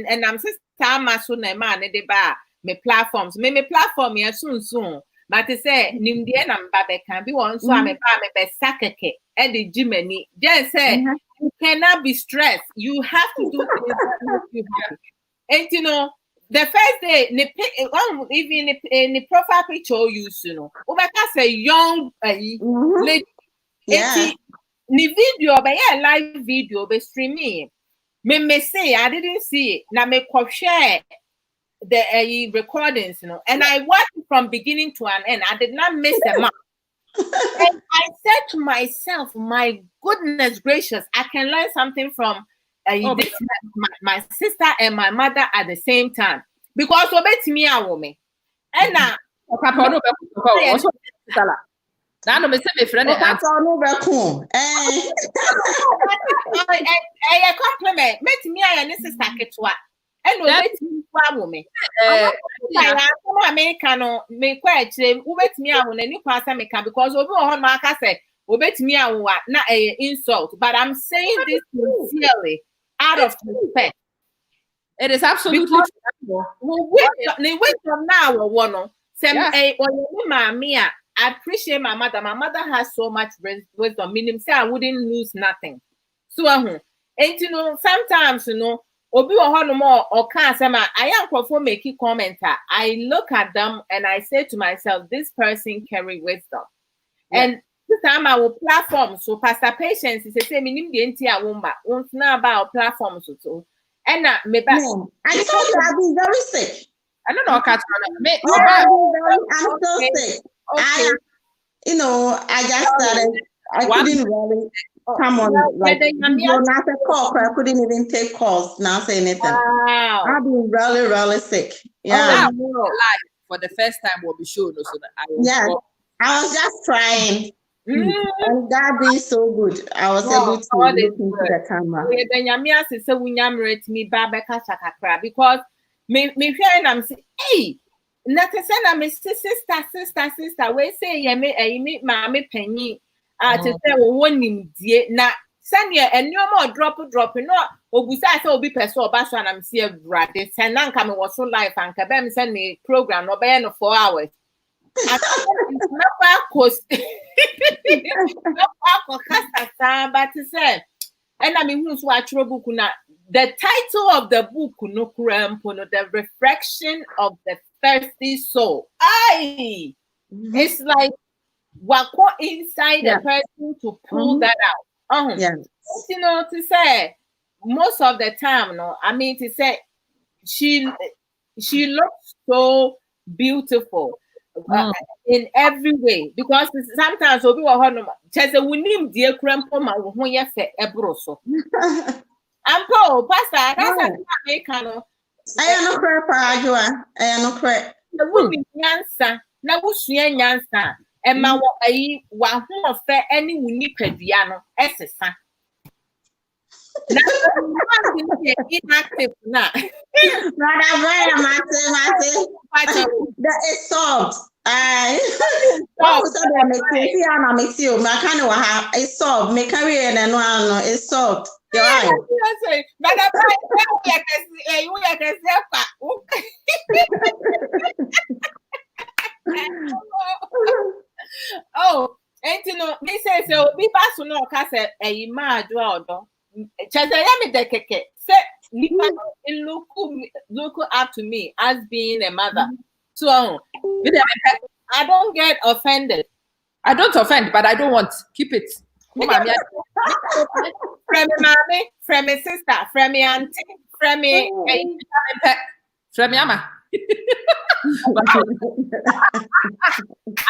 and I'm sister maso na man de ba me platforms me platform ya soon. But they say nimdie na mba can be one so I'm a be sakeke and the Jimmy. Just say you cannot be stressed. You have to do things that make you happy. And the first day, even in the profile picture you say young lady. Yeah. The video, but live video, be streaming. Me say I didn't see it. Now me share the recordings, and I watched it from beginning to an end. I did not miss them up. And I said to myself, my goodness gracious, I can learn something from my sister and my mother at the same time. Because obey me a woman. And Papa no be ko so sala. Na no me say me friend That's all no be cool. A compliment. Met me and this is Saketwa. And no bet me woman. I'm American, make quite who bet me out when any pass America because over on Marca said, who bet me out not a insult, but I'm saying this sincerely out of respect. It is absolutely true. Wait from now or one. I appreciate my mother. My mother has so much wisdom, meaning say I wouldn't lose nothing. So, and you know, sometimes, you know, obi more or can't say I am for making commenter. I look at them and I say to myself, this person carry wisdom. Yeah. And this time our platform, so Pastor Patience is the same in the entire woman. Won't know about platforms so. And maybe I told you I've been very sick. I don't know, Catherine. I'm still sick. Okay. I just started. I couldn't really come on like not a call. I couldn't even take calls. Not say anything. Wow. I've been really, really sick. Yeah. Live for the first time will be shown. So I was just trying. And God being so good, I was able to look into the camera. Because me and I'm saying, hey, not to send a sister. We say me mammy penny to say one name dear na send you and no more dropping no obusa so be person baso and I'm see brad send nan come was so live and kabem send me program no be no 4 hours. But to say, and I mean, who's watch book na the title of the book no the reflection of the thirsty soul. It's like what inside the person to pull that out. You know, to say most of the time, no, I mean to say she looks so beautiful. In every way, because sometimes we will just a winning dear crampo my who yes ebroso. And Paul, Pastor, that's a American. I am no crack, Adwoa. I am no crack. The woman answer, now who's your answer, and my one who affair any winnie pediano, as a son. Inactive now. That is soft. It's soft. Make career and no, it's soft. You're right. Oh, and you know, they say so. Be fast to know, cause a mad draw. Chazayami de keke say look up to me as being a mother. So I don't get offended. I don't offend, but I don't want. Keep it. From mommy, from a sister, from me auntie, from me from me ama.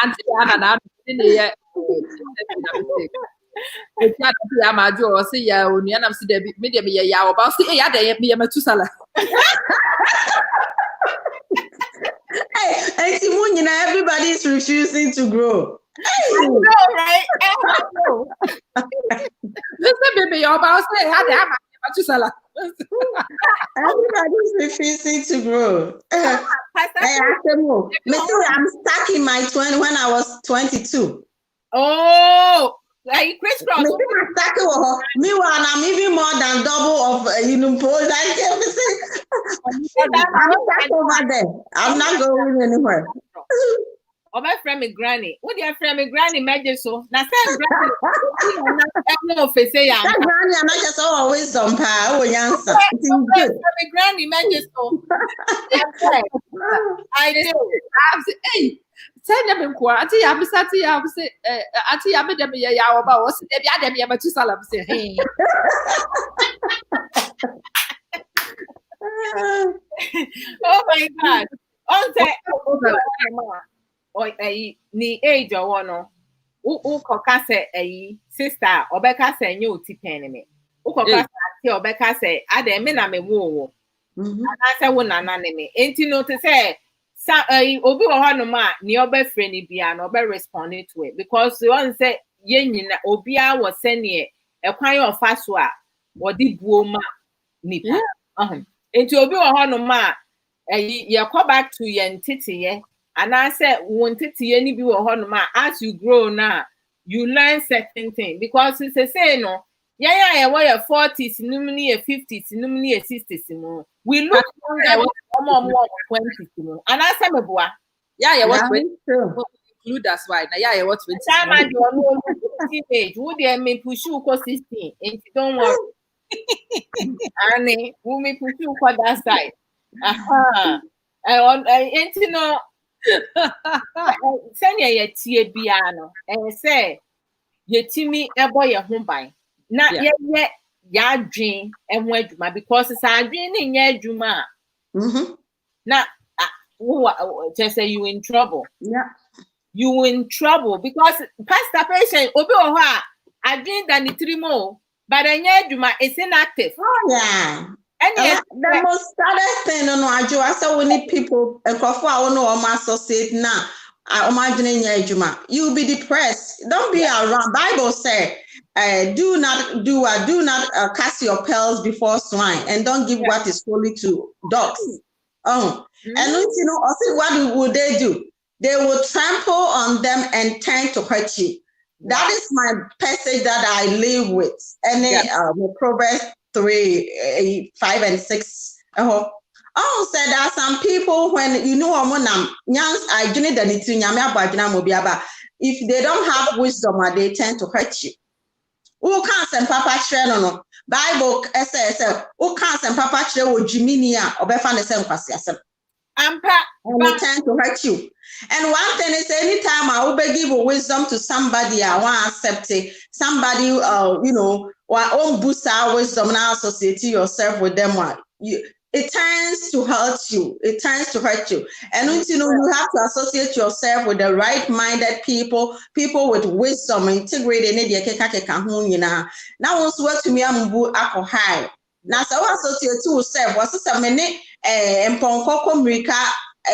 Auntie Anna, it's not my jaw. See ya when you see the media ya about see ya there be a matusala. Hey, Simon, you know everybody is refusing to grow. I know, right? I know. Listen, baby, you're about to say how matusala. Everybody is refusing to grow. I'm stuck in my 20 when I was 22. Oh. Like crisscross. Meanwhile, I'm even more than double of pose. I can't say. I'm stuck over there. I'm not going anywhere. Oh, my friend, my granny. What your friend, my granny, magic so. Now, say granny. That granny, I'm not just always some power. Oh, young son. My granny, magic so. I do. Hey. Send them in quarter. I'm say, I'm them ya about what's the other me to salam say, hey. Oh my God. On say, ni age or one. Ukoka say a sister or Becca say you tipen me. Ukoka say or Becca say, I didn't mean I'm a woo. I say one anonymous. Ain't you know to say. obi wɔ hɔ nom a ne ɔbɛfrɛ ne bia na ɔbɛ-respond to it because wɔn sɛ yɛn nyina obiara wɔ sɛneɛ ɛkwan yɛ ɔfa so a wɔde buo ma nipa nti obi wɔ hɔ nom a yɛkɔ back to yɛn teteyɛ anaasɛ wɔn teteyɛ ni bi wɔ hɔ nom a as you grow now you learn certain things because say no yɛn a yɛwɔ yɛ 40s num ne yɛ 50s num ne yɛ 60s mu we look younger than ɔmo 20s mu anaasɛ meboa yɛwɔ 20 include us why na yɛwɔ 20 time I do ɔmo teenage wo deɛ me push you kɔ 16 and don't worry Annie wo me push you kɔ that side enti no sɛnea yɛtie biara no sɛ yɛtumi ɛbɔ yɛn ho ban na yɛyɛ yɛadwen ho adwuma because sɛ adwen ne nyɛ adwuma a na kyerɛ sɛ you in trouble you in trouble because pastor patient obi wɔ hɔ a adwen da ne tiri mu o but ɛnyɛ adwuma is inactive. The most saddest thing no Adwoa say we need people nkrofo a wo no associate na imagine nya you will be depressed. Don't be around. Bible say do not cast your pearls before swine and don't give what is holy to dogs. And you know what would they do? They will trample on them and tend to hurt you. That is my passage that I live with. And Proverbs 3, 5 and 6. Said there are some people when you know if they don't have wisdom, they tend to hurt you. Who can't send Papa no Bible says who can't send Papa or Jiminia or Befan the same question. And they tend to hurt you. And one thing is, anytime I will give wisdom to somebody, I want to accept it. Somebody, own boost our wisdom now, associate yourself with them. It tends to hurt you. It tends to hurt you. And you have to associate yourself with the right-minded people with wisdom, integrated. Now, once work to me, I'm high. Now, so associate yourself. What's the minute? Mponkoko Mrika. So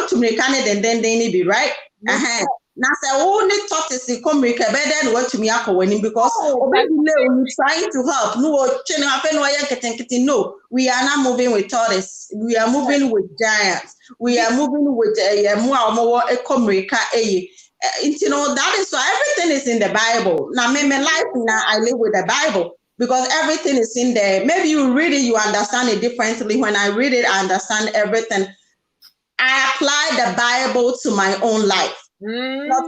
to make and then they be right. Now say only thought is the come make better than what to me winning because trying to help. No, we are not moving with tortoise. We are moving with giants. We are moving with more that is why everything is in the Bible. Now, my life now I live with the Bible. Because everything is in there. Maybe you read it, you understand it differently. When I read it, I understand everything. I apply the Bible to my own life. Do not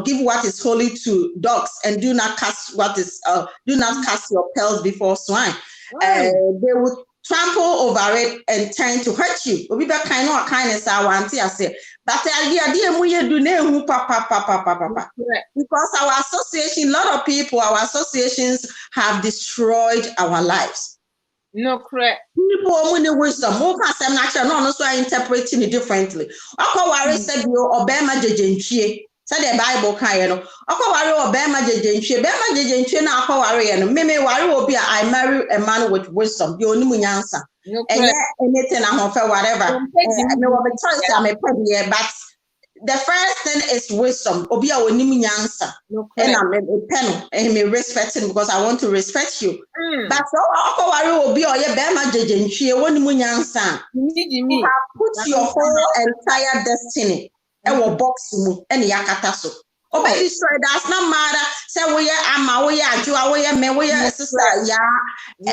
give what is holy to dogs, and do not cast your pearls before swine. They would trample over it and tend to hurt you. Kindness I want to say. But because our association, a lot of people, our associations have destroyed our lives. No, correct. People only wisdom. Who can say natural? No, so I interpreting it differently. Akowari said you obema jejenchie. Said the Bible kind. Akowari obema jejenchie. Bema jejenchie na akowari no. Meme wari obi I marry a man with wisdom. You only munyansa. And anything I offer whatever. But the first thing is wisdom. Obi a only munyansa. And I'm a pen and me respecting because I want to respect you. But so akowari obi o ye bema jejenchie woni munyansa. You have put your whole entire destiny. Ewo box mu ene yakata so. Oba Israel does not matter. Say we ama we Adwoa we me we sister ya.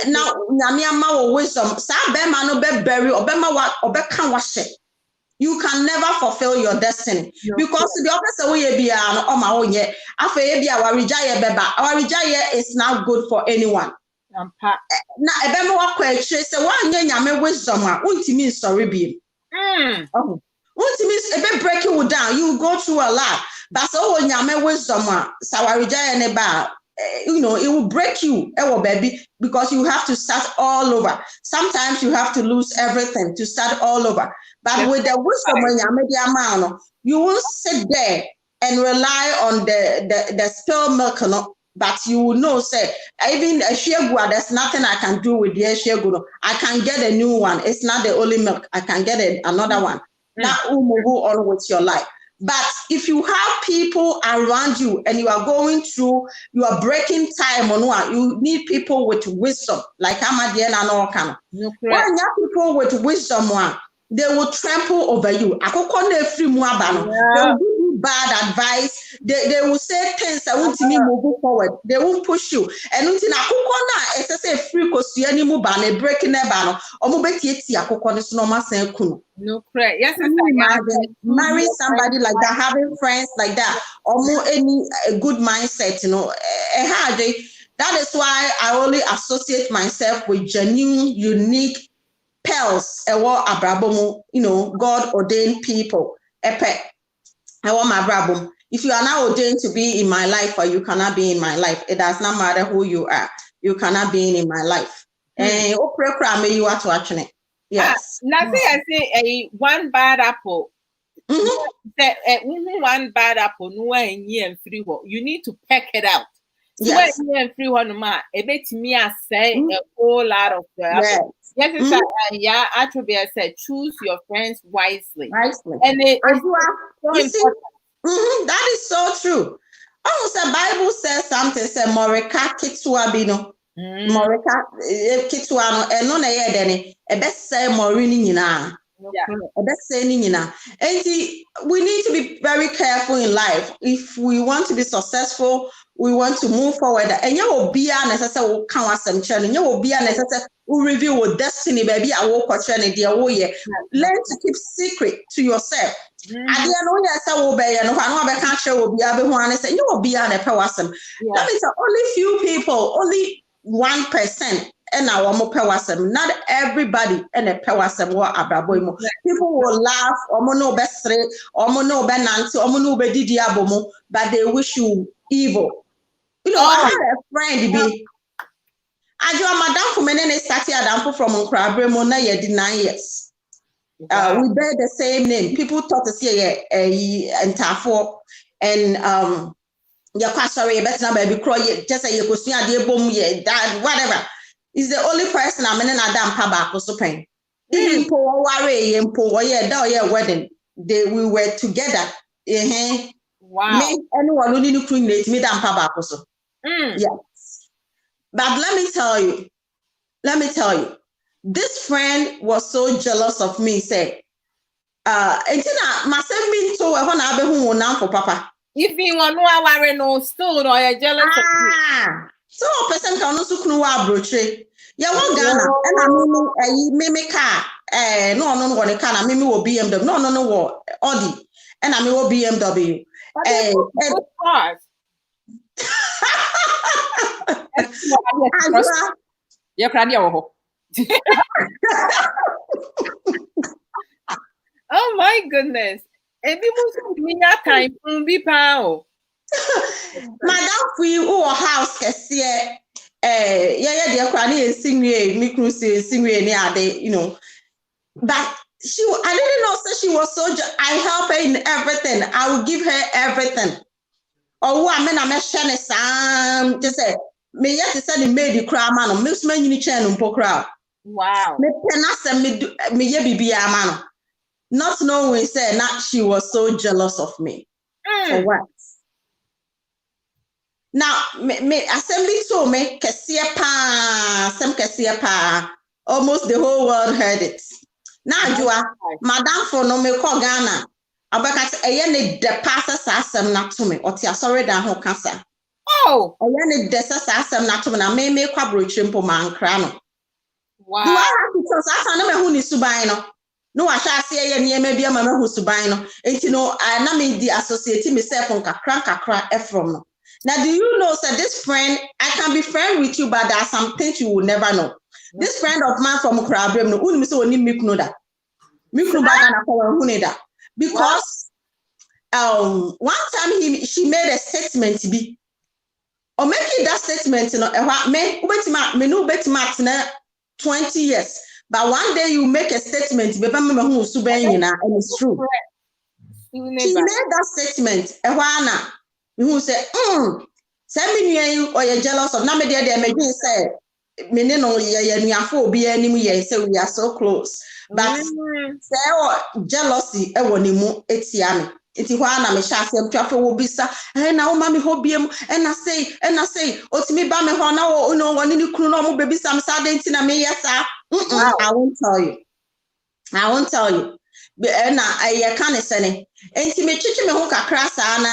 Now nyame ama wo wisdom. Sa be ma no be bury obema wa obeka wahye. You can never fulfill your destiny because the opposite way bia no o ma wo nye. Afa bia wa rejaye beba. Our rejaye is not good for anyone. Na ebema wa kwa ekire say wa nye nyame wisdom a untimi nsori bi. If break you down, you go through a lot. But so when you wisdom, it will break you, baby, because you have to start all over. Sometimes you have to lose everything to start all over. But with the wisdom, when you won't sit there and rely on the spilled milk but you will know, say, even a shegua, there's nothing I can do with the shegu. I can get a new one. It's not the only milk. I can get another one. Now, move on with your life. But if you have people around you and you are going through, you are breaking time on one, you need people with wisdom, like Amadiel and Orkan. When you have people with wisdom, they will trample over you. They will give you bad advice. They will say things that won't move forward. They won't push you. And until it's a free because you any move breaking their banner or move No, correct. Yes, imagine marry somebody like that, having friends like that, or more any a good mindset, that is why I only associate myself with genuine, unique pearls, Abrabo Mu, God ordained people. Abrabo. If you are now ordained to be in my life or you cannot be in my life, it does not matter who you are. You cannot be in my life. And you are to actually. Yes. Now I say one bad apple. One bad apple, no one year and free. You need to peck it out. Yes. So and free one ma, a bit me I say a whole lot of the apple. Yes, it's yeah, actually I said choose your friends wisely. And it's so important. That is so true. Almost the Bible says something, say Morika Kitsuabino. Morika Kitsuano, and no na deni, a best say Morini na. A best saying na. And we need to be very careful in life. If we want to be successful, we want to move forward. And you will be necessary count some challenge. You will be necessary review with destiny, baby. I will question it. Learn to keep secret to yourself. I didn't know yes, I will be, and if I know I can't show will be everyone. I say you will be on a person. That means only few people, only 1%. And our more pewasem, not everybody and a pewasem what Abrabo. People will laugh, or no best or no benanti, or no bedidiabomo, but they wish you evil. I had a friend be. I do a madam for many started Adam from Abrabo na 9 years. We bear the same name. People thought to see and Tafo and your sorry, better now baby cry just say you could see a dear boom, dad, whatever. Is the only person I'm in Adam Pabak was pain. Even poor worry and poor wedding. We were together. Wow. Me anyone who need to create me down Pabak also. Yes. But let me tell you, this friend was so jealous of me, say, Entina, myself mean to a one abe who now for Papa. If you want to worry no still or you're jealous of me. So person can also know broche. Yeah, one Ghana and I mean car. No one car. I mean will BMW. No Audi. And I mean will BMW. Oh my goodness. And people me that time be pow. Madam we house kesiye dear Kranny sing me cruise sing but I didn't know so she was so I help her in everything. I will give her everything. Oh, I mean I'm a shane just say me yet to say the made the crowd man mix man you chain crowd. Wow. Me penasa me ye bibi man. Not knowing say not she was so jealous of me. For what? Now, me assembly so me kesia pa, some kesia pa. Almost the whole world heard it. Now, Adwoa, Madam for no me call Ghana. Abakat ayene de passa sasam not to me. Or tia sorry down ho cancer. Oh, ayene de sasam not to me. I may make quabro chimpo man crano. Wow. Do I have to tell Sasa no me who subino? No, I shall say near maybe a mamma who's subino. And I na me the associating myself on crack from. Now, do you know, sir, this friend, I can be friend with you, but there are some things you will never know. This friend of mine from Krabrem, no, only so only know that. Because one time she made a statement to be, or maybe that statement, me no bet max 20 years. But one day you make a statement, and it's true. She made that statement, who said, Send me or you're jealous of Namedy, they may say, Minino, you're for be enemy, so we are so close. But say jealousy, Ewonimu, Etiami. It's one me shall say, Traffic will be sa, and now mammy hobium, and I say, Oti me bame hona, no one in the crew, baby, some sardines in a me, yes, sir. I won't tell you. And I can't say, intimate chichi me hook across and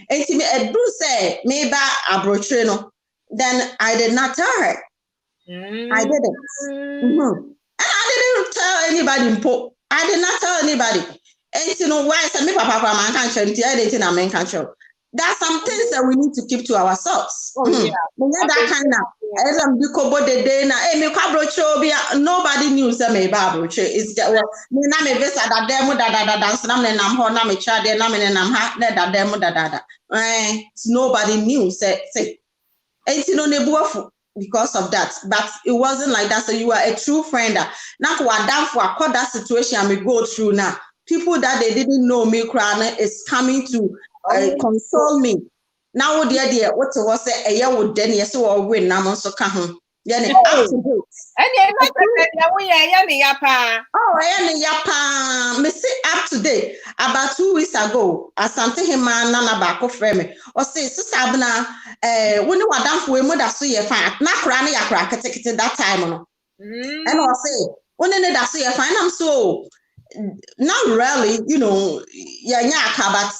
intimate Bruce say, maybe a brochino. Then I did not tell her. I didn't. And I didn't tell anybody. I did not tell anybody. And you know why I said me papa man can't show anything I mean can't show. There are some things that we need to keep to ourselves. That kind of nobody knew that me broche. It's that me na me visa that demo da dance na me nam ho na me cha de na me nam ha that demo da. Nobody knew say. And you know because of that, but it wasn't like that. So you are a true friend. Now for that situation I may go through now. People that they didn't know me crying is coming to console me. Now what dear what was a year would then yes or win now so come yeah, up to date. Me say up to date. About 2 weeks ago, as something him man nana back of frame or say sister Abna when you are done for him that so you fine na cranny ya crack that time no. And I say when that so you fine I'm so not really, you know, but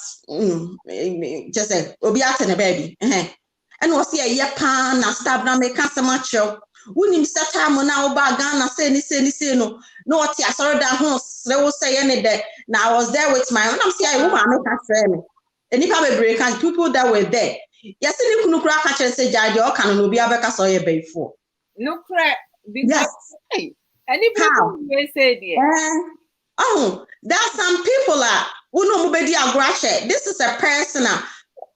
just say obiate na baby and was here ya pan na stab na make some macho unim set time na oba Ghana say no what ya sorry that house they will say any day now I was there with my when I'm see I woman make a friend and if I break and people that were there yes ni kunu kura ka chere say jaje o kan no obi abeka so ye before no crack yes anybody may say there there are some people uno mubedi agrashe. This is a personal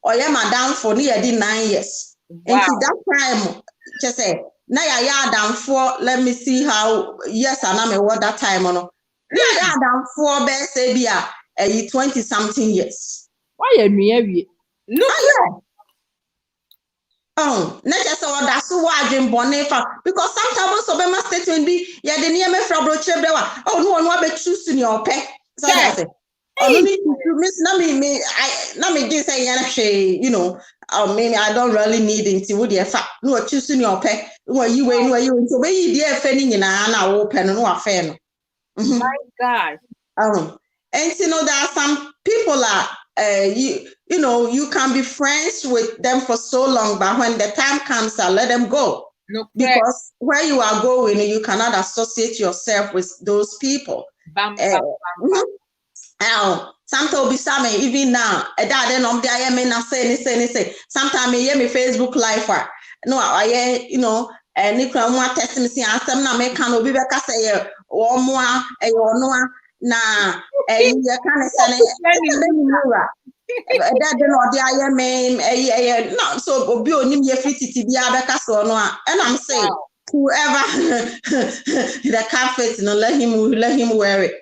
or yeah madam for nearly 9 years. Wow. And that time just say now ya down for let me see how yes and I'm what that time or no. Yeah down for best say 20 something years. Why you no not just all that's why Jim Bonifa because sometimes so be my statement be yeah the near me from brochure no be choosing your pet. So that's it. Miss Nami me say you know maybe I don't really need it would you no choosing your pet you so be there fending in open no affair. My God. And you know there are some people you know you can be friends with them for so long, but when the time comes, let them go. No, because where you are going, you cannot associate yourself with those people. Sometimes be some even now. Say. Sometimes me me Facebook live no, I you know. And you can want test me see answer na me can obi be ka say one more no na you can say that no so obi onim ye fit titi bia be ka so no and I'm saying whoever the carpet no let him wear it.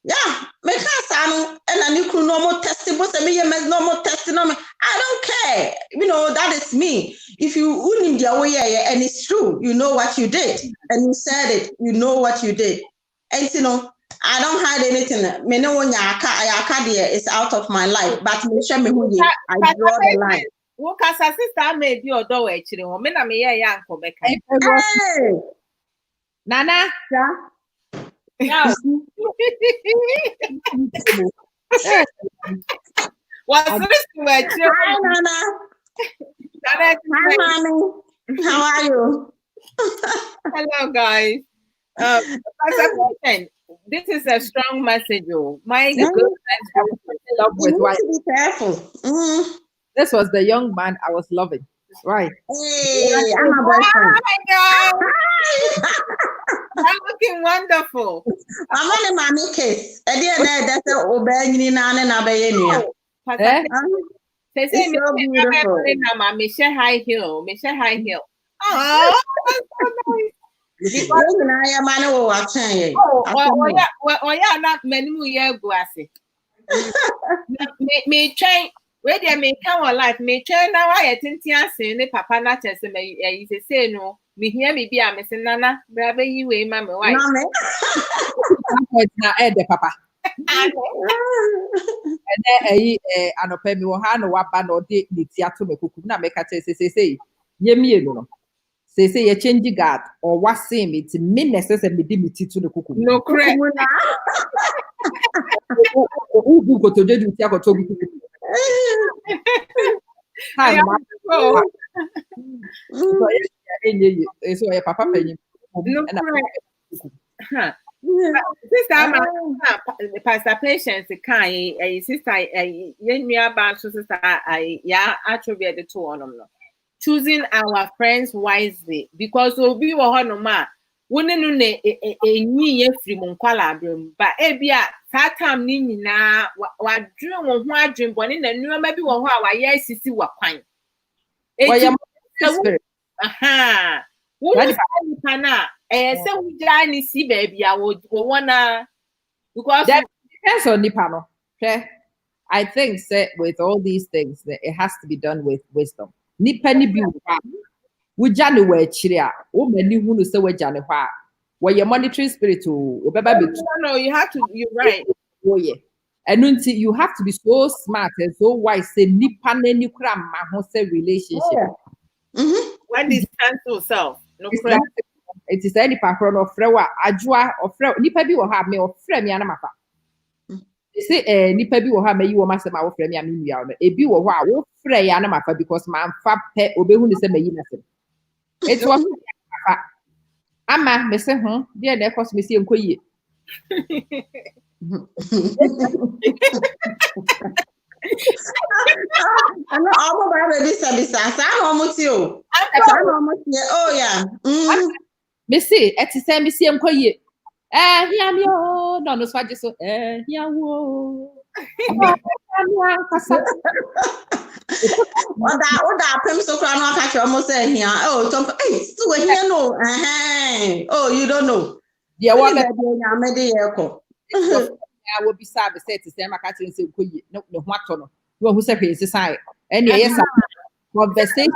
Yeah, me can and you could no more testing, but me no more testing. I don't care. You know, that is me. If you wouldn't be away, and it's true, you know what you did, and you said it, you know what you did. And you know, I don't hide anything. Me no one is out of my life, but me show me who you I draw the line. What can sister made your door actually? Me na me ya uncle Becca. Nana. Yeah. No. What's this? Hi, Nana. Hi, Mommy. How are you? Hello, guys. This is a strong message. My goodness, love with wife. Be careful. This was the young man I was loving. Right. Hey, I'm a boyfriend. Hi, guys. I'm looking wonderful. I'm on the mommy case. I didn't know that's a obeying Nana and Abayania. It's so beautiful. Michelle High Heel. Michelle High Heel. Oh, that's so nice. Oh, yeah, not many more years. Me train Where they may come on life, may turn now. I attend the papa not as a say no. Me hear me be a missing nana, brother, you way, mamma, wife. Now, the papa. And then an open your hand or what band or date the theatre make a say, ye no. Say a change guard or what same it's mean necessarily dignity to the cuckoo. No correct. Who go to do so papa penny. Sister, Pastor Patience, kind, sister, nearby sister, I attribute the two on them. Choosing our friends wisely because we were on ma. Wouldn't know a new free monquala room, but ebia that time nina what dream of what dream one in the new maybe one how yes see what kind. Aha. What is Hannah? So we join see baby. I would wanna because that depends on the panel. Okay, I think with all these things that it has to be done with wisdom. Nipa ni bi wo jane wa akire a wo mani hunu se wa jane hwa where your monitoring spirit o beba be no you have to you're right oh yeah and until you have to be so smart and so wise say nipa na ni kura ma ho say relationship when this stands to self no correct it is any pakro no frɛ wa adwoa ofrɛ nipa bi wo ha me ofrɛ me anamafa say nipa bi wo ha mayi wo masem a wo frɛ me a me nua no ebi wo ho a wo frɛ ya anamafa because man fa pɛ obehu ne sɛ mayi nasem it was ama me say there na cause me say enkoyie ano omo ba be bisa sa no mo ti o sa no mo ti oh yeah me say eti say me say enkoyie hia mi o no no swaje so hia wo Oda pem so kra no aka kire mo say hia tom so we hia no oh you don't know yeah what be nya me de ye ko I will be sad to say to say maka tin say koyi no ho ato no we who say hwese sai and yes conversation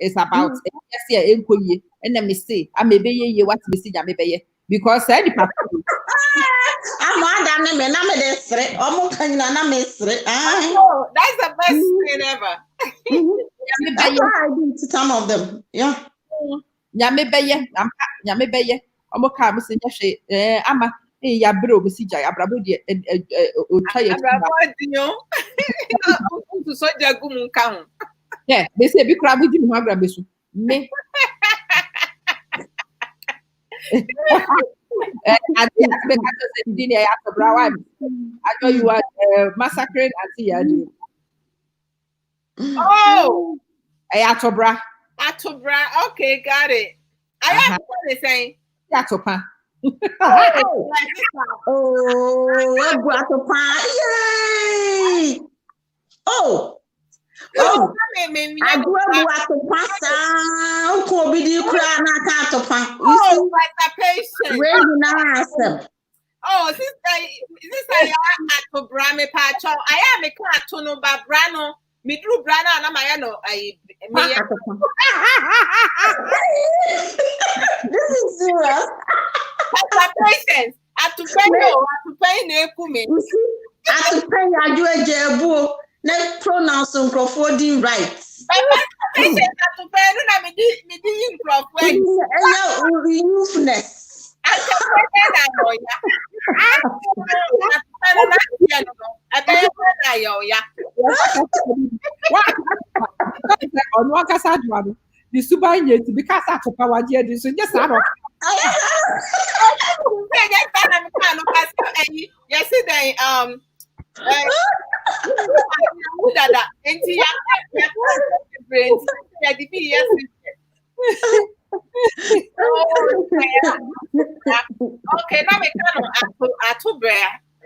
is about yes yeah enkoyi and let me say I may be ye what me see ya me be because say the papa I'm not me na me de sre omo kan na me sre that's the best thing ever I do to some of them yeah nyame beye omo ka me se nya ama ya bro me si jai abrabo de o try abrabo dinyo to so jagu mu nka ho yeah they say bi kra bu di mu abrabo su me I think I know you are massacring Auntie Yadi. Oh, Atobra. Okay, got it. I have what they saying. Atopa. Atopa. Yay! Oh. Adwoa mu atopa sa unko bi di kura na ka atopa. Oh, patient. Where you now asem? Oh, sister ya atobra me pacho. I am a class to no babrano. Me drew brana na my no This is serious. Patient. Atupen na ekume. Atupen Adwoa jebu. Let's pronounce some Crawfording rights. Roughness. The super to be cast out of power. Yes, yesterday, okay,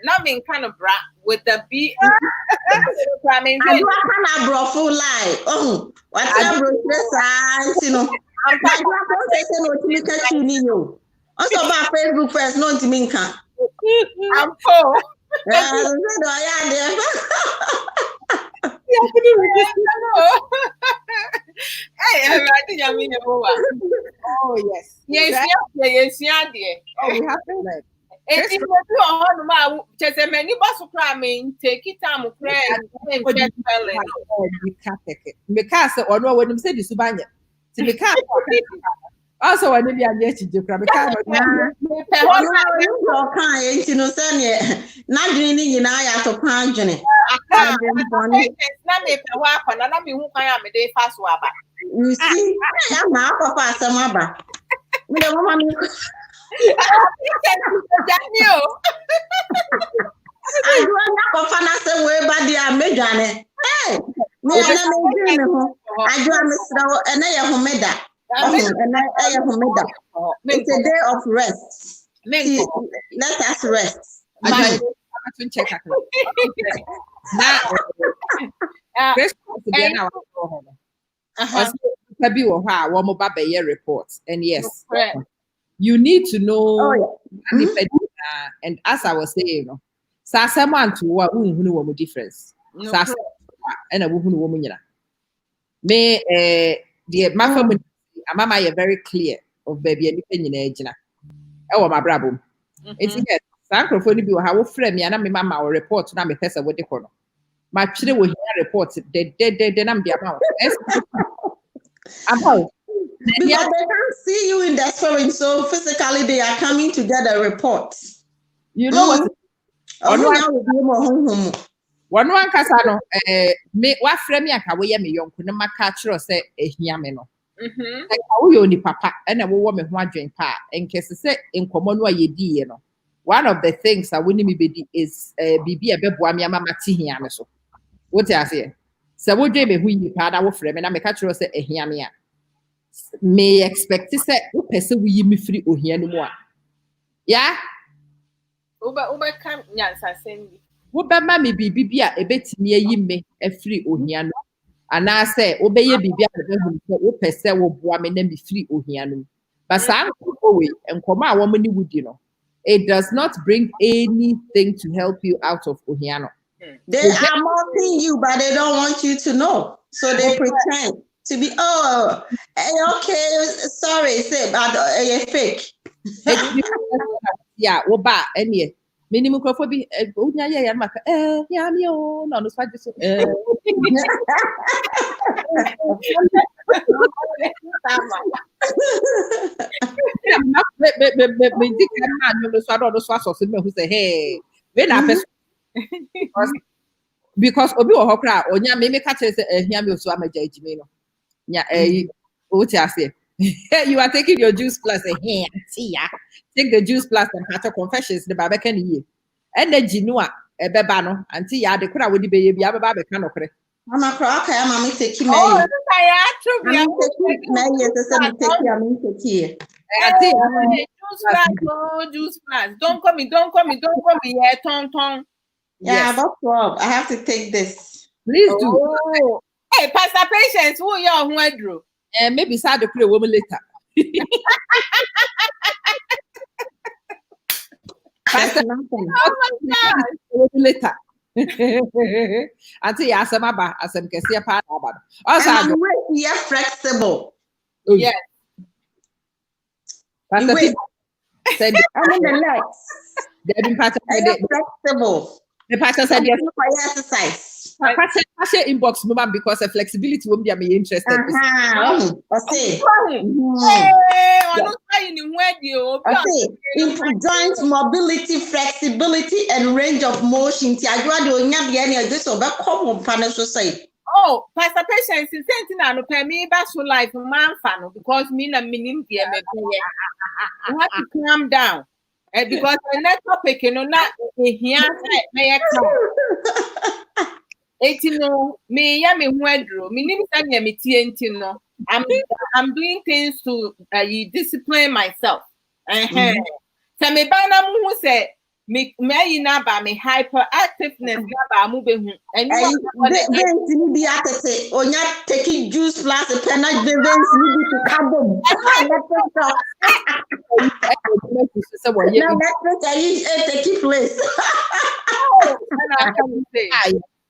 now me kind of bra with the B. I mean, I do a broful lie. Oh, what's a broful you know? I'm going to also about Facebook first, not to me. I'm poor. Hey, I think I mean over. Oh yes. Yes, yes, yes, Oh, we have to learn. and if you on my just a many bus cramming, take it time of prayer and check spelling. Because or no when you say the subanya. To be also when you are yet to do kind you know say na dreaming you na ya to pan jene you see ya ma papa asamaba me the mama me I do not go for nothing way by the American. Hey, me and I do understand, and I am Homeda. And I am Homeda. It's a day of rest. Let us rest. I check now. Reports and yes, you need to know. And as I was saying, you know, someone to what we know difference. And a woman, you know. May my family, Mama, you're very clear of baby and opinion age. Oh, my brabo. It's yes. Sanko for you how frame me and I'm mamma or report now me person what they call. My children will hear reports. They I'm the amount. About. Because they can't see you in the spirit, so physically they are coming to get a report. You know what? One casano, me what frame ya ka we me young kuna makachro say ehiame no. Like we only papa and a woman who drink pa and case say in common way ye no. One of the things that we need be is bibi a beboa me mama ti hiame so. What I say? So we dream who you pa that frame and I make catch say ehiame. May expect to say who person we me free ohia no more. Yeah? Uber come nyansa sendi. Wo bema me bibi a ebetimi ayi me afiri ohia no. Ana say obeye bibi a behu so wo pese wo boa me na me free ohia no. But say we enkoma a wo mani wudi no. It does not bring anything to help you out of ohia no. They are mocking you, but they don't want you to know. So they pretend to be, okay, sorry, say, but fake. Yeah, oba, any minimum coffee, yeah, maka, yeah, no, no, so. Hey, because obi wo hokra onya me ka tell say ehia me so amaja ejime no nya what you say you are taking your juice plus here take the juice plus and pattern confessions the baba can yi energy no a ebeba no anti ya de kura wodi be ye bia baba be ka no kre mama kra okay mama take me oh I true me yes say me take me take juice plus don't call me yeah ton. Yeah, yes. That's all. I have to take this. Please do. Hey, Pastor Patience, who you are who maybe start to play woman later. That's nothing. Oh my God. Later. Until you ask them about as I'm see a part about. Also, we are flexible. Yes. Pastor said, I'm in the legs. They've been part of it. Flexible. The pastor said yes. Exercise. Pastor inbox mama because the flexibility won't be interested. Okay. Joint mobility, flexibility, and range of motion. Oh, Pastor Patience is saying I don't pay me back to life man fan because me na minim you have to calm down. Because the next topic, you know, not here, me, yammy, wedro, me, no, I'm doing things to discipline myself. So, me, Banam, who said, me, me hyperactiveness, moving, and you be at it, or not taking juice plus a penalty, to come. Now let's take place. I can say.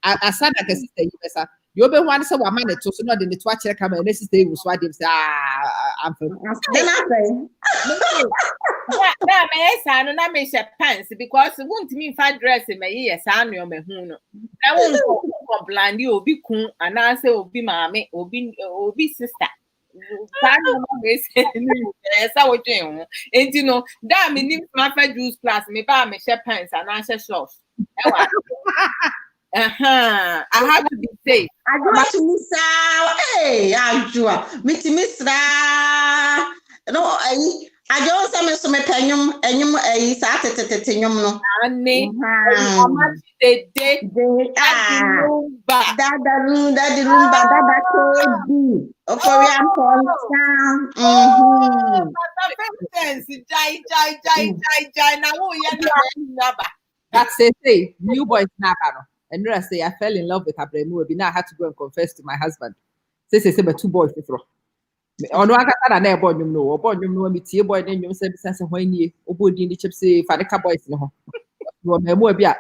asada ka sister yi besa you be one say wa man to so no de ne to a kire kama na sister yi so adem say I'm from Then I say, na me esa no na me she pants because won't me fa dress me ye sa no me hu no na won ko blandi obi kun ana say obi maame obi sister sa no me say ni esa wo twen ho enti no da me nim ma fa juice class me ba me she pants ana she shorts ewa I have to be safe. I go to Misa. Hey, Adwoa. Miti Misra. No, I don't say so me penyum enyum sa tetetenyum no. Anne, mama de da rumba kobi. Okorian ponta. Jai. Now who ya That's say new boy snapper. And I say I fell in love with Abrabo Mu Nsem. Now I had to go and confess to my husband. Say but 2 boys before. On one kata na born you know, born you know me tie boy then you say sense when nie obodi ni chips say fadeka boys no ho. No me mu bia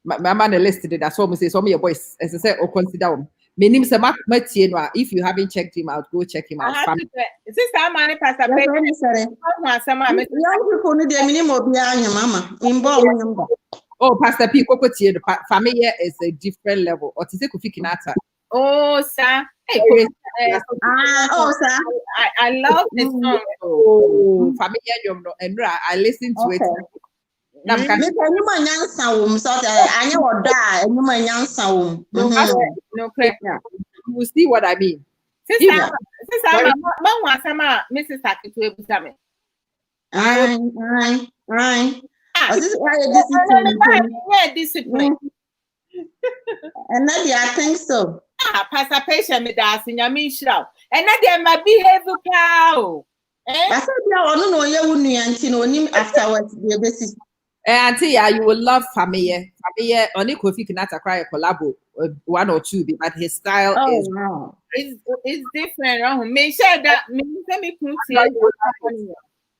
my man listed it that's what me say so me boys as I say or consider them. Me nim say ma tie no if you haven't checked him out go check him out. Sister man pastor pay. Young people need the minimum obi anya mama. Imbo nyumba. Oh, Pastor P, family is a different level. Or to say Kofi Kinata. Oh, sir. Hey, sir. I love this song. Oh, family, and I listen to it. No, you will see what I mean. Sister, Mrs. Sakito, this is why discipline. And that I think so. Pastor Patient me das in your mission. And that there might behave cow. I said, I don't know you wouldn't afterwards. Auntie, you will love family. Family only Kofi Kinata cry a collabo 1 or 2, but his style is different. Make sure that me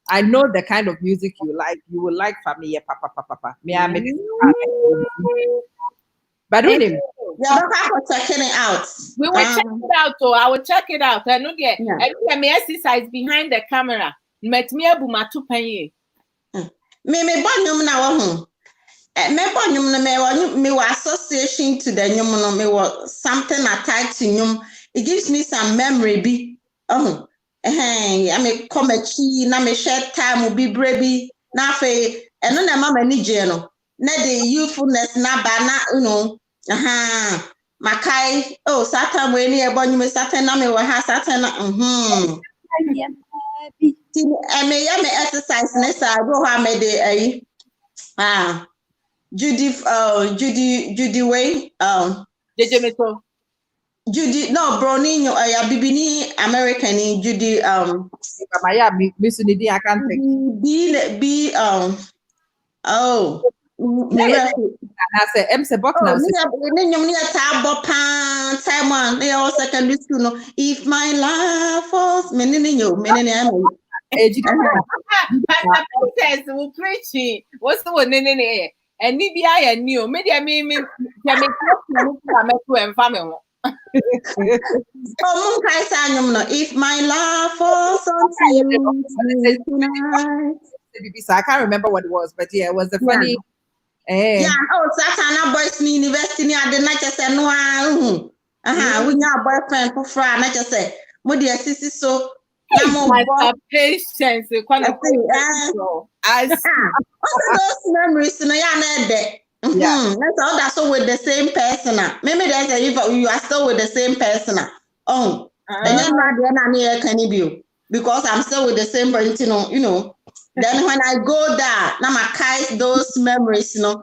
I know the kind of music you like. You will like family, papa. But when him, checking it out. We will check it out. So I will check it out. I know that. I me exercise behind the camera. Met me abu matu panye. Me bonyum na wo ho. Me bonyum na me association to the nyum no me was something attached to nyum. It gives me some memory bi. I may come a chi na me share time be brave na fe eno na mama ni je no na the youthfulness na ba na makai satan we ni ebonyu me satan na me we ha satan na me exercise na sa go ha me de Judy way Judy no Brownie Bibini American Judy Maya Miss Nidi I can't think. Be I say MC Buck now. Time they all secondary school no if my life falls Pastor will preach. What's the one nene? And maybe I knew media me and family. If my love falls on you tonight. I can't remember what it was, but yeah, it was the funny. Satana boys in university I did not just say no. We now boyfriend for fry, not just say, Moody assist so. Patience, those memories in a that's all with the same person. Maybe there's if you are still with the same person. And then not can you because I'm still with the same person, Then when I go there, now my carry those memories, sister.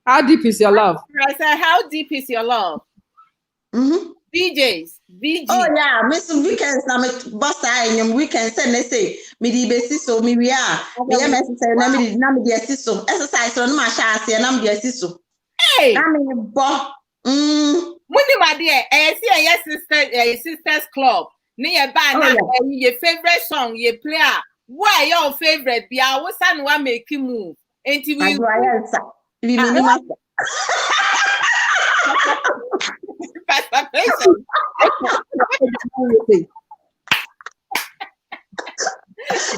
How deep is your love? I said, how deep is your love? VJs. Oh yeah, Miss Weekends now boss weekends and they say me the basis so me we are me message na me the assist so exercise on my chance and I'm the assist so hey na me bo Money my dear your sisters club near band your favorite song you play why your favorite be I was son one make you move Enti I we do answer. We minimum. Pastor Patience.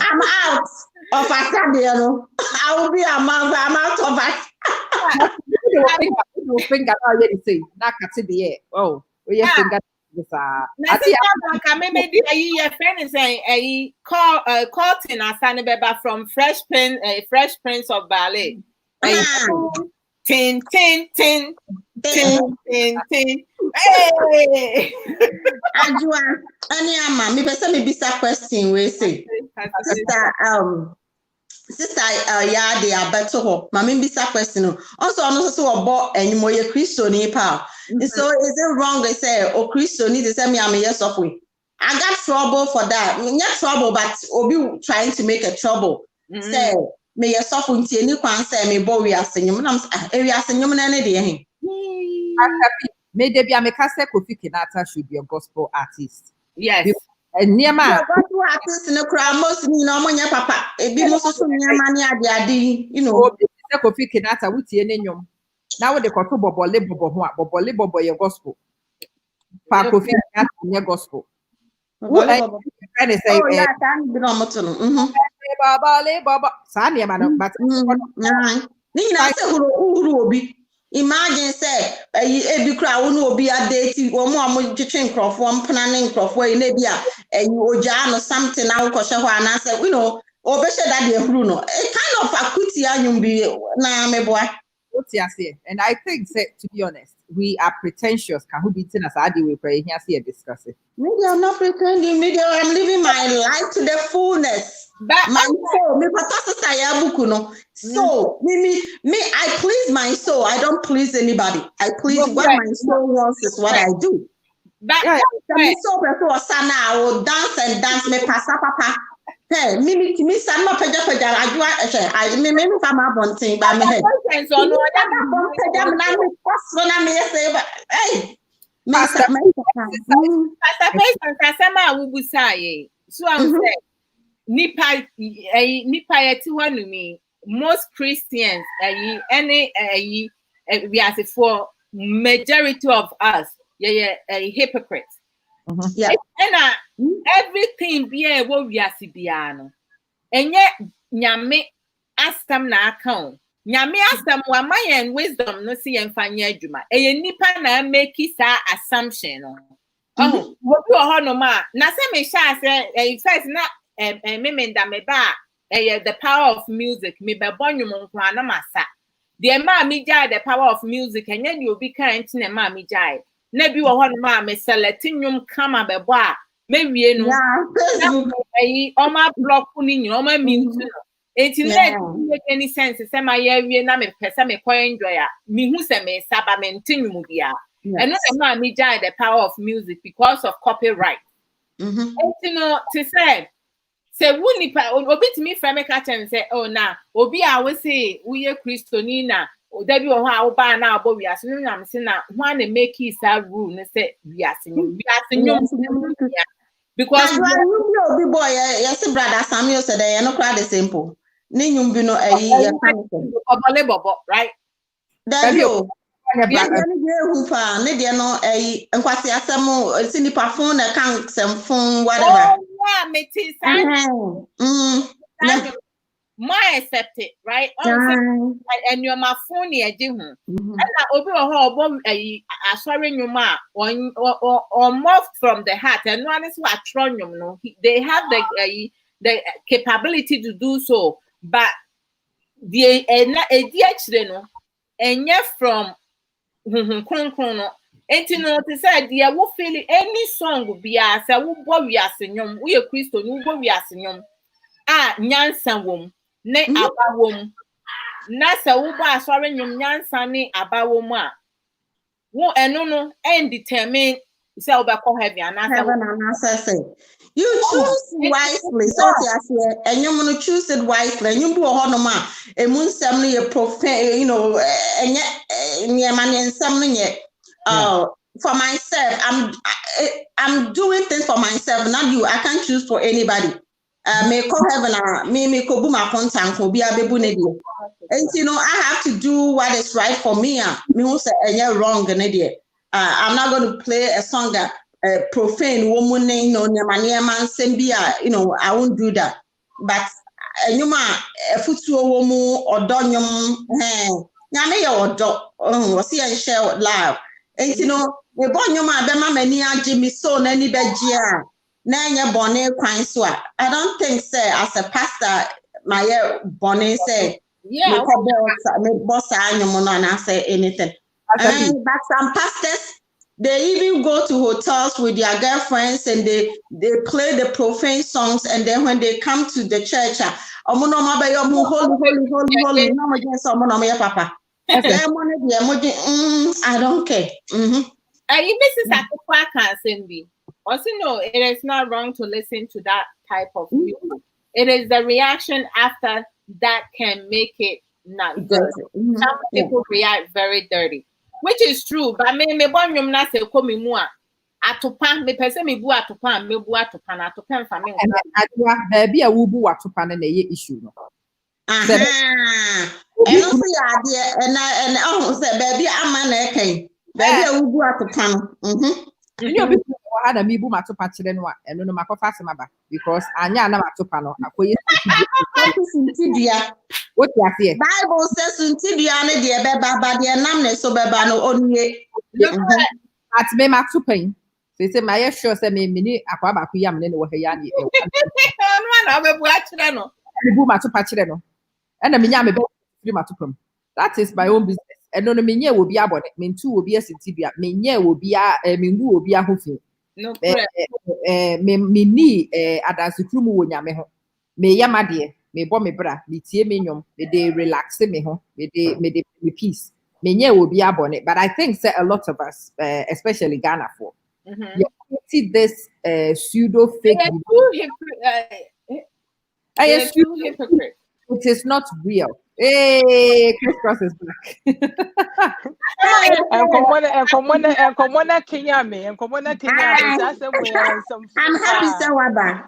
I'm out of Acadiano. I will be a mother. I'm out of it. Finger now you say na kate de oh we finger this Na say ka me di ayi your friend is saying ayi Colton Asane Beba from Fresh Prince of Ballet. Tin tin tin tin tin tin. Hey. Adwoa, any ama me person me bisa question we say. Sister yeah they are better ho. Mama bisa question. Also so obo enyimo ye Christo ni pa. So is it wrong they say oh Christo need to say me am yes of we. I got trouble for that. Not trouble but obi trying to make a trouble. Say me yes of unti any kwan say me bo we asenyum na we asenyum na ne de he. May there be a Mekase Kofi Kinata should be a gospel artist. Yes. And near my gospel artist in the crowd most ni no monya papa. E bi mo so nyama ni ade you know. Kofi Kinata wuti enyom. Now the koto bobole bobo your gospel. Pa Kofi Kinata your gospel. Who and say oh yeah, can be no moto no. Baba Sanya man but ni na say huru obi. Imagine say ebi kra wo no obi adate wo mo twetwe nkrofo mpana ne nkrofo e na bia oja no something na wo kwohwe ho ana say you know obehye that dey huru no kind of akuti anyum bi na meboa. And I think, to be honest, we are pretentious. Can who be as I do we pray here see discuss it. Maybe I'm not pretending, maybe I'm living my life to the fullness. My soul, me patasa ya buku no. So me I please my soul. I don't please anybody. I please what my soul wants is what I do. Me soul before sana I will dance and dance me pasa papa. Hey, me sama peja Adwoa I me come up on thing by me head. So no peja na me pass na me say hey. Pastor Patience asema awubusaye. So I'm saying nipa yeti wanumi most Christians we are for majority of us hypocrites. Yeah. And everything be what we are sibiano. And yet nyame astam na account. Nyame astam wa mayen wisdom no si enfanye adwuma. Eye nipa na make sa assumption no. Oh, wo bi ho no ma. Na se me sha se first na me menda me ba the power of music me be bonwum nkwa na masa. The ma me jai the power of music enye di obi kan nti ma me jai. Na bi wo ho no ma me select nwum kama be bo a me wie no. Yeah, oma block ni nyina oma mute no. It make any sense. Say my year na me pesa me quite enjoy me who say me saba maintain bia. And no man me jai the power of music because of copyright. And you know to say wuni pa obi to me friend me catch and say oh na obi a we say we Christoni na o da bi wo ha wo ba na abo wi ase no am say na one na make is a rule ne say wi ase nyom because you be boy yes brother Samuel said they no cry the simple. Ninyum bi no right? That you ne de no nkwase asem sinipa phone na kan sem phone whatever. Oh yeah, me tis my accepted, right? And you're my phone here, Jim. And I open a whole sorry, you ma or morphed from the heart, and one is what tronium. No, they have the capability to do so, but the DH no, and yet from and you know, to say, dear, we feel any song will be as a we are singing, we are Christian, we are singing. Nyansa wom ne aba wom na se wo ba asore nyum nyansa ne aba wom a wo eno no and determine say wo be ko heaven anasa you choose wisely so say enyum no choose it wisely enyum bi wo ho no ma emu nsem no ye profane you know enye nyema ne nsem no nye for myself I'm doing things for myself not you I can't choose for anybody. me call heaven me ko bu ma contact ko bi abebu ne die. And I have to do what is right for me. Me who say wrong ne die. I'm not going to play a song that profane woman no man sembia, I won't do that. But nyuma futuo wo mu odonyum nyame ye odo wose ye share live. And we born nyuma be ma mani age mi so na ni begie a na nya bone kwan so a I don't think say as a pastor my bone say me boss anyum no na say anything. But some pastors, they even go to hotels with their girlfriends and they play the profane songs, and then when they come to the church, holy, papa. I don't care. Mrs. Akukwa can sing. Also, no, it is not wrong to listen to that type of music. It is the reaction after that can make it not good. Some people react very dirty. Which is true, but me born yum na se ko me mu a atopa me pese me bu atopa me bu atopa na atopa mfa me Adwoa baby a wo bu atopa na ye issue no. Eno so ya de and say baby ama na eken baby a wo bu atopa no. Ni obi ko ha na me bu atopa kire no a eno no makofa asema because anya na atopa no akoye sintidua. What you say? Bible says sintidua ne de beba ba de nam ne so beba no onye. At me matupen. Say my sure say me ni akwa ba ku yam ne wo ha ya ni. na be bu akire no. Me bu matopa kire no. E na me nya me be free matopam. That is my own business. E no me nya wo bi abode. Me ntu obi asintidua. Me nya wo bi me ngu obi ahofi. No me ni adansukru mu wo nyame ho. Me yamade. Me bo me bra, me tie me nyom, me de relax me ho, me de peace. Me nye will be abone, but I think say a lot of us, especially Ghana for, you see this pseudo fake. Hypocrite. It is not real. Hey, Chris Cross is back. And come on, Kenya me, and come on, Kenya. That's some. I'm happy so waba.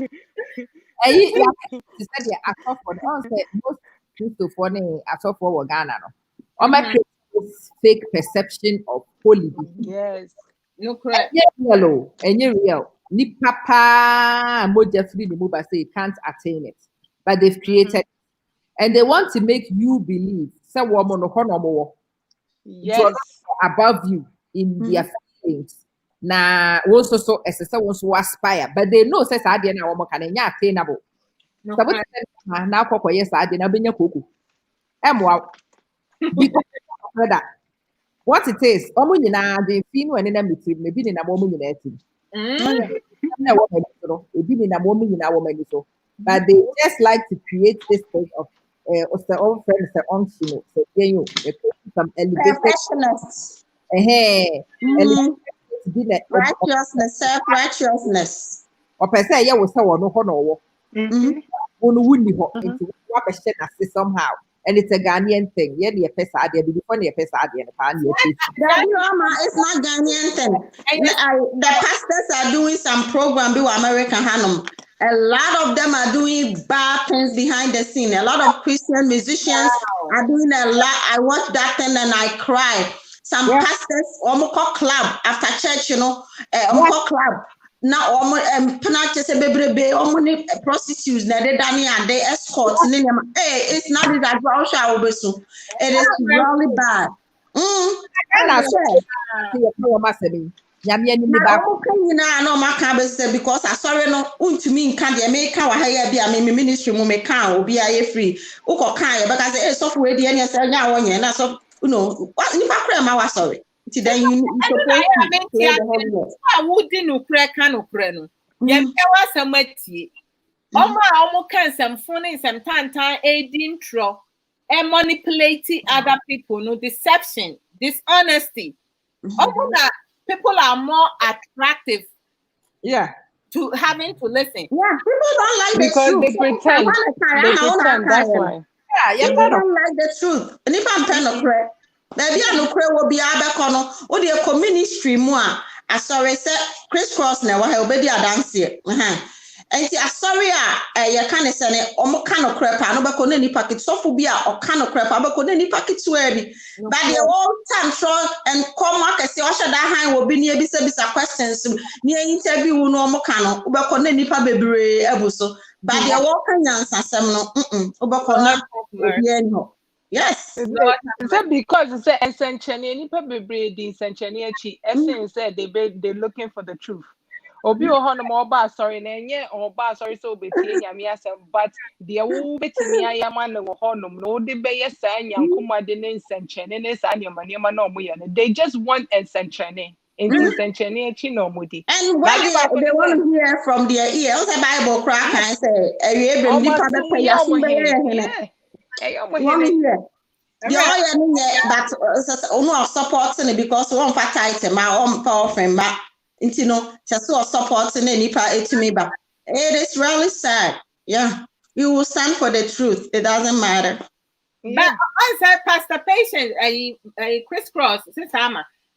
You said yeah, I thought for most Christo for I thought for Ghana no. All my this fake perception of holy. Yes. No correct. Hello, and you real. Ni papa moja free the move say can't attain it. But they've created and they want to make you believe say woman no yes above you in their feelings. Na also so SSA wants to aspire, but they know says I didn't know what can attainable. So what now Coco yes I didn't bring your cuckoo. That what it is, Omunina the fin when in a meeting, maybe in a woman in a team. But they just like to create this state of their own friends, their own so you some professionals. Righteousness, self-righteousness. Or per se, was so no honor. Somehow. And it's a Ghanaian thing. Yeah, the pesa there before the pesa there it's not Ghanaian thing. The pastors are doing some program by American Hanum. A lot of them are doing bad things behind the scene. A lot of Christian musicians are doing a lot. I watch that thing and I cry. Some pastors, Omoko club after church, Omoko club. Now, penalties a prostitutes, and they escort. Hey, it's not that it is really bad. Because I saw no to me can the make our higher be a ministry will be a free. Because it's software the and that's what you sorry. Today you wouldn't crack no creno. Yem some wetty. Almost can some funny some time intro and manipulating other people, no deception, dishonesty. People are more attractive. Yeah. To having to listen. Yeah, people don't like because the truth. They pretend. That's why. Yeah, people don't like the truth. And if I'm trying to pray, maybe I look will be abacono or the community stream. I saw it said crisscross now. I obey the dance here. And sorry, you can't say omo kano crap, no bako ni packet so phobia or kano crap, abako ni packet swearing. But the whole time show and come back and say, Osha that hand will be near bisa questions near interview no mo kano, ubako ni pa bebre ebuso. But the whole answer some no ubako na no. Yes. Is that because it's a essentially any bebre the essentially essence said they looking for the truth. Obi ohon mo ba sorry na enye o ba sorry so betie nyame asem but de wo betimi ayama na wo honom no de be yesa nyankoma de ne nsenchene ne sa nyama na omo ye no they just want nsenchene nsenchene chi no mudi and what they want to hear from their ear the Bible crack and say Abraham ni pa be ya so be here but ono supporting because one fatality ma on power friend ma you know, just supporting nipa etimi ba. It is really sad. Yeah, we will stand for the truth. It doesn't matter. But I said, Pastor Patience, crisscross.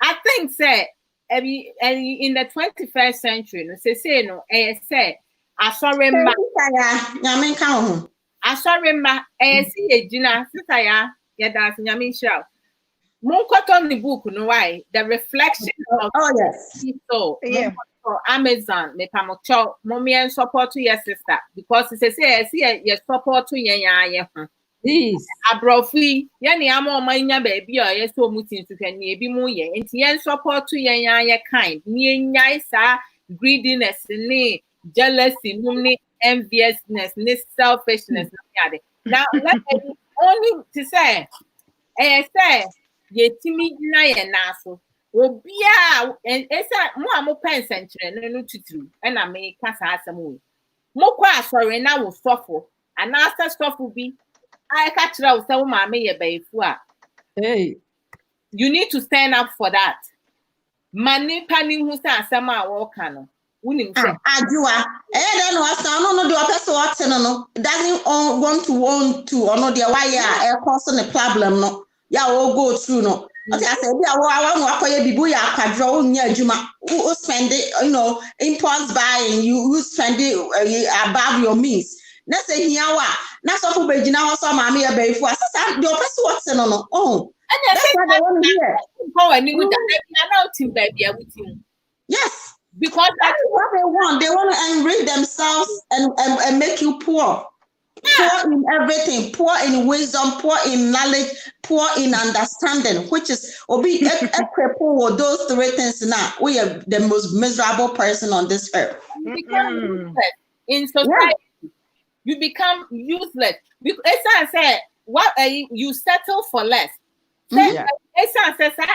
I think say, in the 21st century, no say no. Say, I sorry ma. I sorry ma. See, Gina, sister ya that's nyamin show. On the book, no why the reflection of yes. So Amazon, me pamocho, mommy and support to your sister because it says your support to your Please. Abrofi, yani amo manya baby or yes so mutin to can be more ye and yen support to your kind. Ni sa greediness, ni jealousy, ni enviousness, ni selfishness. Now let me only to say say yetimi na ye na so obia esa mo amo pensentre no tutu e na me kasa asem wo mo kwa asori na wo sofo ana asa sofo bi ai ka kira wo se wo ma me ye baifu a Hey, you need to stand up for that mani pani hu sa asem a wo ka no wunim se Adwoa then was no the person what no doesn't want to or no the why e cause the problem no yeah all go through no okay I said yeah I want to bibu ya kwadro nya adwuma who spend it impulse buying you spend it above your means na say here wa na so for begina ho so ma me ya baifu asasa the person what no and that's what they want to hear go and with that na team baby with him yes because that's what they want. They want to enrich themselves and make you poor. Poor in everything, poor in wisdom, poor in knowledge, poor in understanding, which is with those three things now. We are the most miserable person on this earth. You become useless in society. Yeah. You become useless. Because I said, what you settle for less. It's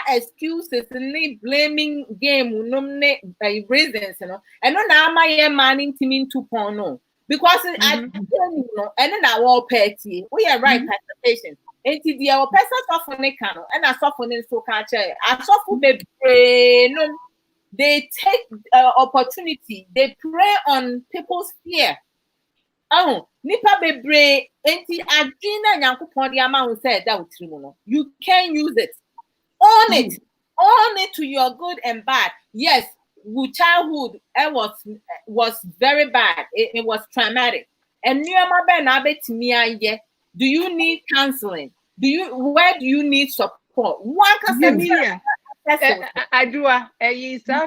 excuses and blaming game reasons, you know. And now my man in 2.0 because I you know, and then I will petty. We are right, Pastor Patient. And the our person suffer and I suffer in so culture. I suffer the no. They take opportunity. They prey on people's fear. Oh, nipa bebre enti adwina nyankopon de ama wo say that no. You can use it. Own it to your good and bad. Yes, with childhood it was very bad. It was traumatic. And do you need counseling? Where do you need support? One can Adwoa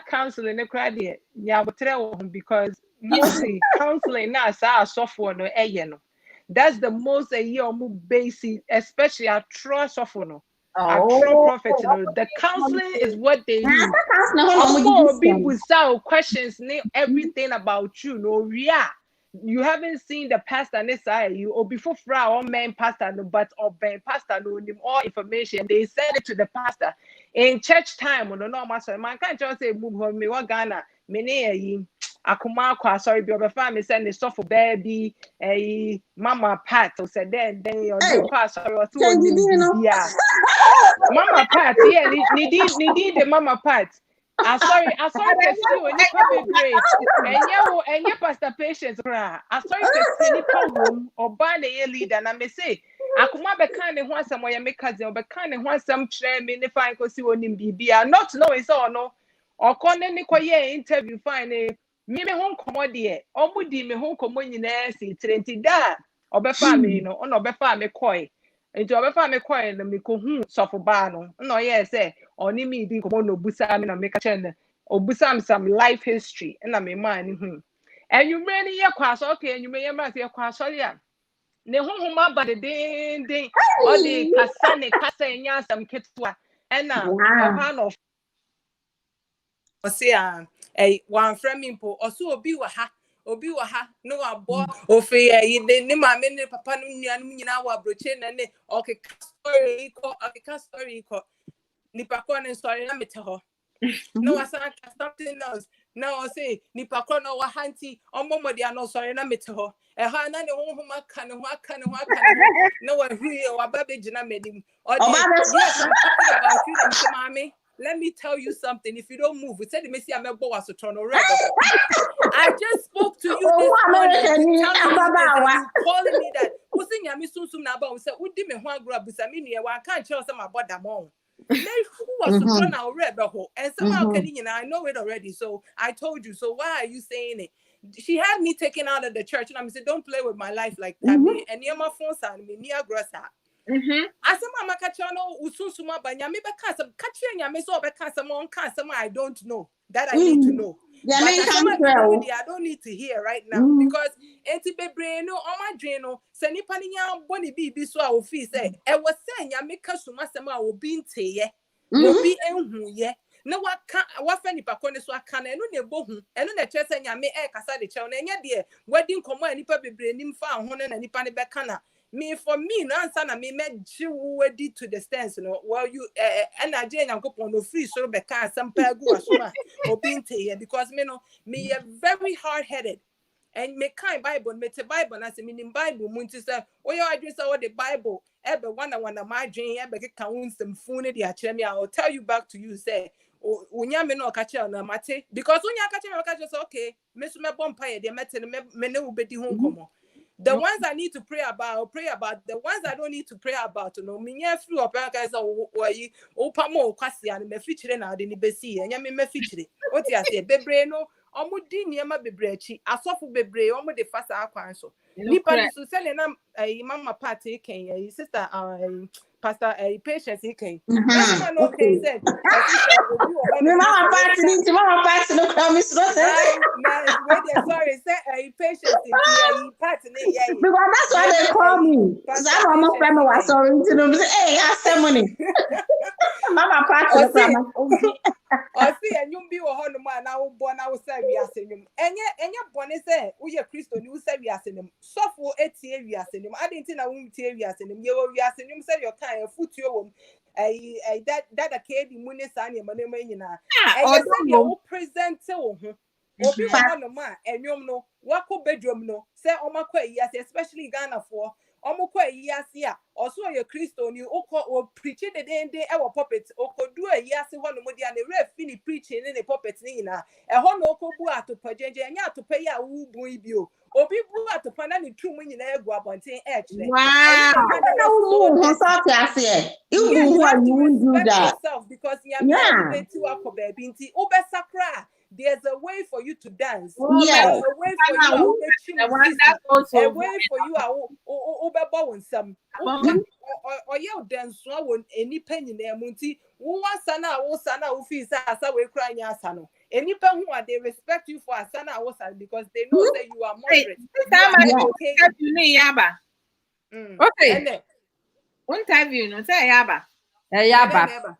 counseling ne kra de nya botre because mostly counseling na sa sofo no no. That's the most basic, especially a trust of no. A true prophet, you know, the counseling is what they use. People say questions, everything about you, no, you haven't seen the pastor side you or before or man pastor no, but or ben pastor no all information. They send it to the pastor in church time. No, master man can't just say move on me what Ghana many akuma kwa sorry be over family send the stuff for baby mama Pat so said then your sorry or two yeah mama Pat yeah need the mama Pat I sorry to see you and you pastor Patience I sorry to see you room or ban a leader and I may say akuma be kind of want some way make cousin be kind of want some train me if I go see one in BB not knowing so no or calling any interview fine me hon komo de omudi me hon komo nyina si trenti da obefa me no ona obefa me koi enti obefa me koi na me ko hu sofo ba no na oye say oni me di komo no busa me na me ka chen obusa am some life history na me man ni hu enwumre ni ye kwaso okay enwumre ye ma se ye kwaso ya ne honhoma ba de den o de kasa ne kasa nya sam ketwa na ehwa no o se one friend me po o so obi wa ha no abo ofe ne ma me ne papa no nua no nyina wa broche na ne okay story ko nipa ko ne story na mete ho no asan something else now say nipa ko no wa hanti omomodia no story na mete ho ha na ne honhoma ka ne ho aka no wa hui o ababe gina medim o yes I'm talking about you them mama. Let me tell you something. If you don't move, we said the Messi Amebo was to turn around. I just spoke to you this morning. Telling me this, and you calling me that. Who sing ya me soon na ba? We said, "Who did me one grab? Busamini, I can't tell some about that mom." Who was to turn around? And somehow I know it already. So I told you. So why are you saying it? She had me taken out of the church, and I said, "Don't play with my life like that." And near my phone sound me near grassa. Asama makachano usunsuma banya me beka some catching nyame so beka some on some I don't know that I need to know. Yeah, I don't need to hear right now because enti bebre no on my dream no se nipa ni nya boni bi so a ofi say e was say nyame ka suma sama obi nteye obi enhu ye na waka wafa nipa ko ne so aka na eno na ebohu eno na kire say nyame e kasa de chew na enya de wedding komo nipa bebre nim fa ho na nipa ne beka na me for me no answer na me ready to the stance no well you and Nigeria yankopon no free so be ka sampa gu asoma obinte here because me no me very hard-headed and me kind Bible me te Bible na se me nim Bible mu nti say o yo adwen say what the Bible ebe one my dream ebe ke kan unsem fune de akere me I will tell you back to you say unya me no ka kere na mate because unya ka kere me ka say okay me so me bompa ye de mete me ne ubedi ho nkomo. The ones I need to pray about. The ones I don't need to pray about, no. Me free up, guys. Opamo kwasi and me feature na de ni besi. Enya me feature. What you say? Bebre no. Omo di niema bebre chi. Asofu bebre. Omo de fasa akwan so. Nipa ni so sele na mama party ken. Sister pastor patience ken. That's man okay said. Mama party no promise no say. Sorry, say patience party because that's why they call me. That mama friend was sorry to know say hey ask money. Mama party no promise. I see and you be ho no man now born now say we asenyum. Enye born say we ye Christo ni we say we asenyum. Sofo etie we asenyum. I didn't na we tie we asenyum. Ye we asenyum say your kind futuo wom. That kedi mune sa ne manema nyina. E say you present wo ho. Obi wa no ma enyum no wako bedroom no say omakwa iyase especially Ghana for omukwa iyase a oso ye Christo ni o preach the day e wo puppet okodu iyase ho no modi na re fini preaching ni puppet ni na e ho no okobu atopajeje enya atopa ya wu bu ibio obi bu atopa na ni trum nyina egu abonten e kire wow so ase you do that because ya me to akoba binti obesakra. There's a way for you to dance. Yeah. There's a way for you a way for you to some. Or you dance one any penny there, Munti. Who was sana, who feels as we cry yasano. Any pen who are they respect you for a sana because they know that you are moderate. Okay. One time you know, say yaba. Yaba.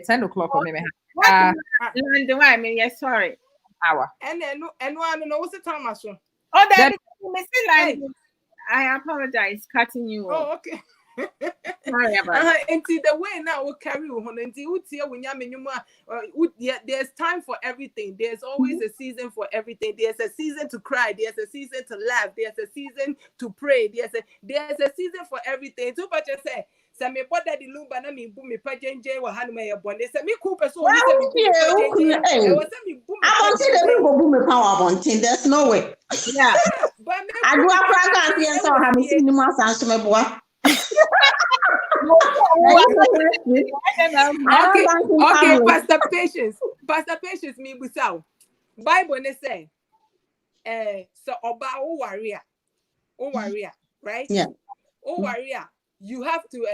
10 o'clock or maybe. I mean, yes, sorry. Hour. And one know what's the time I saw. Oh, that I apologize, cutting you off. Oh, okay. Sorry about and see the way now we'll carry on and see there's time for everything. There's always a season for everything. There's a season to cry, there's a season to laugh, there's a season to pray, there's a season for everything. So but just say me bother the lumba na me boom me pajenje wa hanu me yabone say me cool person we say me boom pajenje was say me boom me power abontin there's no way yeah but me Adwoa praga here so ha me sini mu asanso me boa okay Pastor Patience me busao Bible ne say so oba o warrior, right? Yeah. O warrior, you have to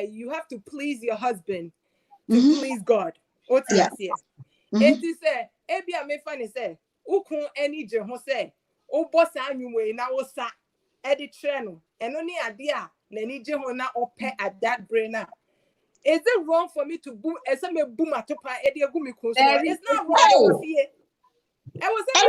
you have to please your husband to please God. Yeah. It is say ebia me fa ne say ukun ani je ho say o boss anwumwe na wo sa e de tre no eno ne ade a na ni je ho na ope at that brain now. Is it wrong for me to boom as I may boom at top? It's not wrong. I was here. I was because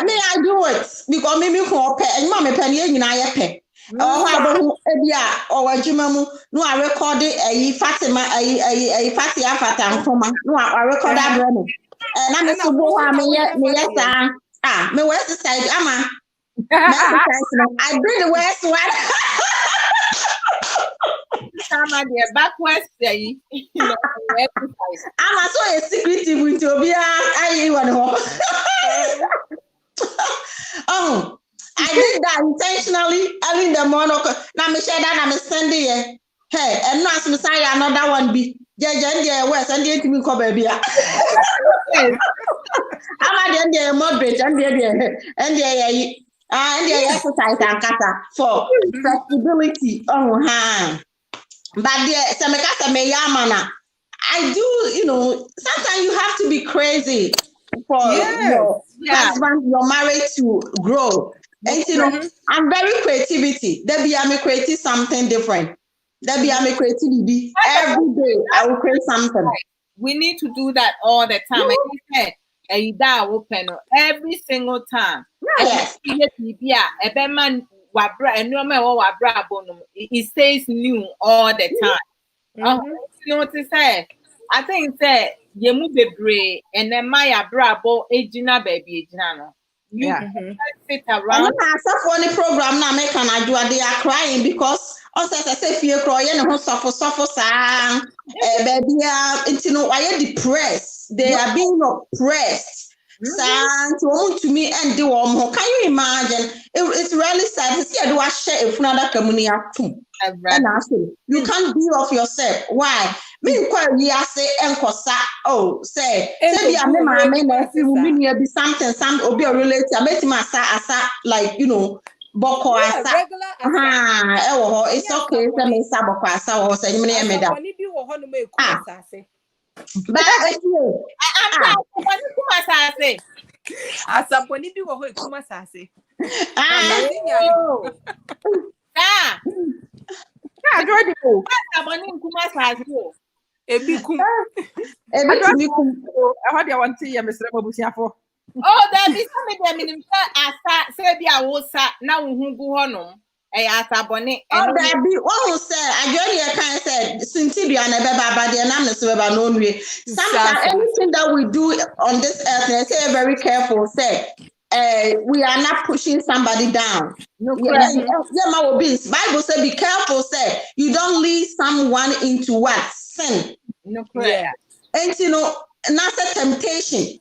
me I do it because me ko pay and mama penny nyina ye oh abo ebia o wadwuma mu no a record Fatima Fatia Fatanfoma no a record abro me na me so bo ha me yes me west side ama I bring the west one. Sama deɛ backwards say I'm also a secretive with Obia. I did that intentionally. I mean the monocle. Now me share that. I'm sending it. Hey, and now some say another one be. Jaja West and the me come baby. I'm at the moderate and the exercise and kata for flexibility. But I do, sometimes you have to be crazy for your husband, you're married to grow. And I'm very creativity. Debbie, I'm creating something different. Debbie, I'm creativity. Every day I will create something. We need to do that all the time. And he said, every single time. Yes. It stays new all the time. You know what to say? I think that you move bebre and then my Abrabo ejina baby ejina. You sit around. Funny program now make an Adwoa, they are crying because also I say fear crying and suffer baby why are depressed? They are being oppressed. To me and do can you imagine? It's really sad to see Adwoa share if another community and you can't be of yourself. Why? Me we are say say be something be a related. I met him asa like boko asa. It's okay. Boko asa or say Oh, there be some of them say be a wosa now who go on. Oh, there be one say I can say since you are never bad and I'm not no way. Sometimes anything that we do on this earth, they say very careful, say we are not pushing somebody down. Bible say be careful, say you don't lead someone into what? Sin. And not a temptation.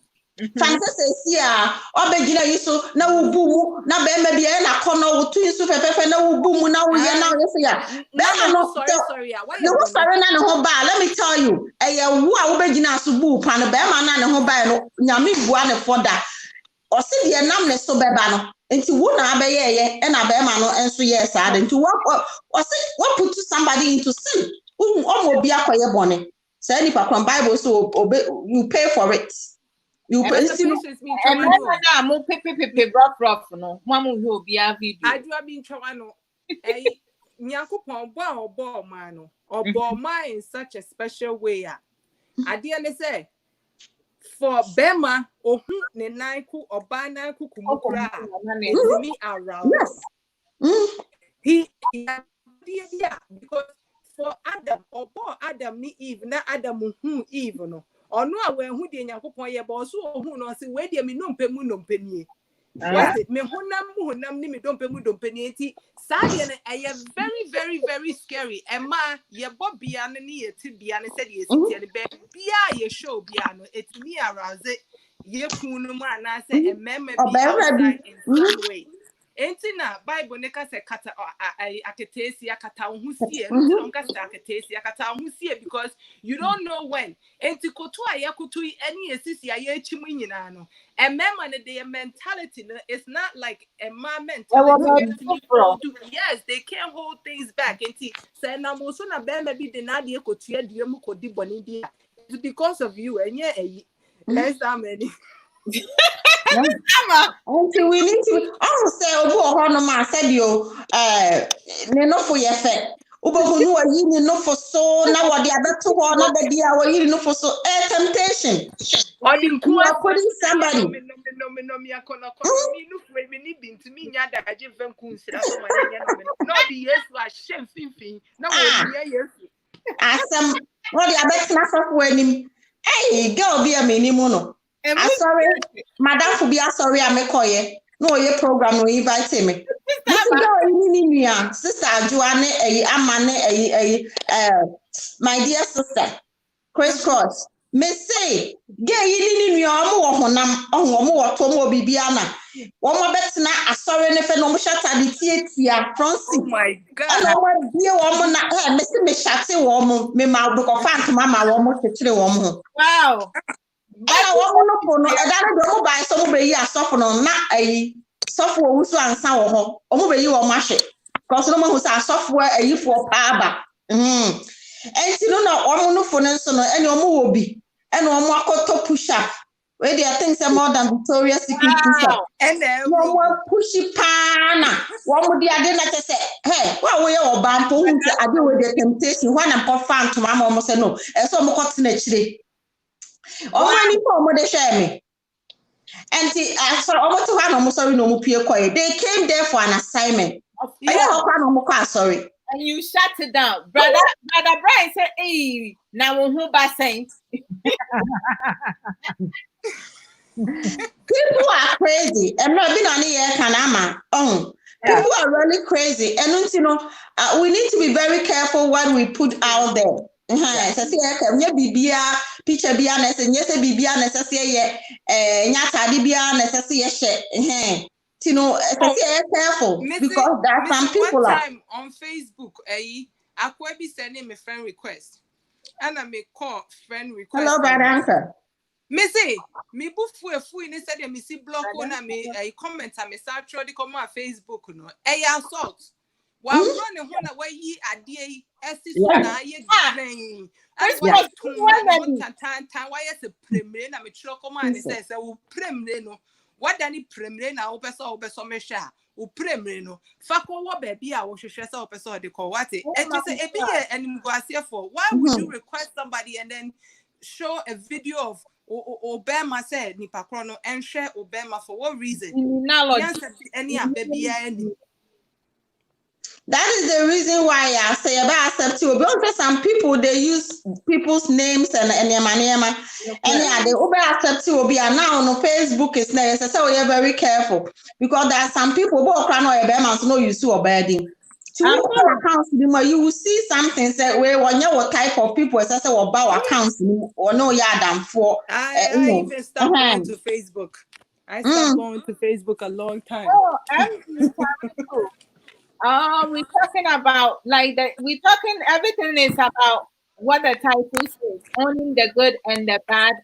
Fantasy here, Obegina you so now boo, now baby na corner to so pepe now boom now we are now sorry. Let me tell you, Obegina so boo pan the bema na ho ba no nyame bua ne foda. Or see the namne so beba no. Into one abeye and a bema no and so yes sad into what put somebody into sin. Be a quiet bonnet. Say any Bible so you pay for it. You pay and mo pepe rough no. Mamu will be a video. I do have been trying to Nyakupon or man or ma in such a special way. I didn't say for Bema or ne naiku or bana kukumukra me around. He because for Adam or Adam ni Eve na Adam Eve no. Or no, when who did Yakupon ye boss who no see where me no penny. Was it me honam ni me don't penny? Sadian I am very, very, very scary. Emma ye Bobby and near to be and said yes, Bia ye show piano, it's me around it. Ye punuma and I say a meme in some way. Entina Bible neka se kata aketesi akata uhusie enti no nka se aketesi akata uhusie because you don't know when enti kotu ayakutu any esisi ayechimu nyina no emema ne their mentality no, it's not like a man mentality. Yes, they can't hold things back enti say na mo so na be bi de na de kotu adua mu kodi boni dia it's because of you enye less than many. Until we need to also say over no man said you no for your effect. Ubo who are you no for so now what the other two or not the dear or you no for so temptation. You are putting somebody. Some what the other class of wedding. Hey, girl, be a minimum. I'm sorry, Madam for be sorry, I'm a koye. No, your program no invite me. Sister Adwoa, my dear sister, crisscross. Me say, gay in your honam on more tomo bibiana. One more bet na a sorry if no shata the tia Francis. Oh my God. I know what dear woman, Mr. Mishati woman, me my book of fan mamma, almost a 3 woman. Wow. I want to know by some way you are suffering on not a software who's and sour or you are mash it. Because no one who's a software a you for power. And you know, no phone and so any more be and one more to push up. Where there are things more than Victoria's Secret push up. And then no more pushy pana. One would be I didn't say, hey, well, we are bampo. I do with the temptation. When I'm confined to my mom, say no, and so more continent. Many people they share me. And so almost to have almost sorry no more. They came there for an assignment. Sorry. And you shut it down. Brother Brian said, hey, now who by saying people are crazy. I'm not been on here, Kanama. People are really crazy. And you know, we need to be very careful what we put out there. Picture be honest, and yes, be honest, nyata be honest, you know, careful because there are some people one time on Facebook, I could be sending me friend request, and I may call friend request. Hello, brother uncle. Missy, me bufu in instead of missy block on me a comment I me start trying to come on Facebook no assault. While running one away ye a day na ye grain. And what time why is a premier na me truck man says I will premier no. What any premier na obeso mesha u premier no. Fako what baby I will share so obeso de call what it. And just say and go for why would you request somebody and then show a video of Obama said nipa krono and share Obama for what reason? Any baby any. That is the reason why I say about accept you. Because some people they use people's names and and they over accept you will be now on Facebook is there. So we are very careful because there are some people who are no you see or bedding. Accounts you will see something say where when you type of people say about accounts or no yard for I even stopped going to Facebook. I stopped going to Facebook a long time. We're talking about like that. We're talking everything is about what the title says, owning the good and the bad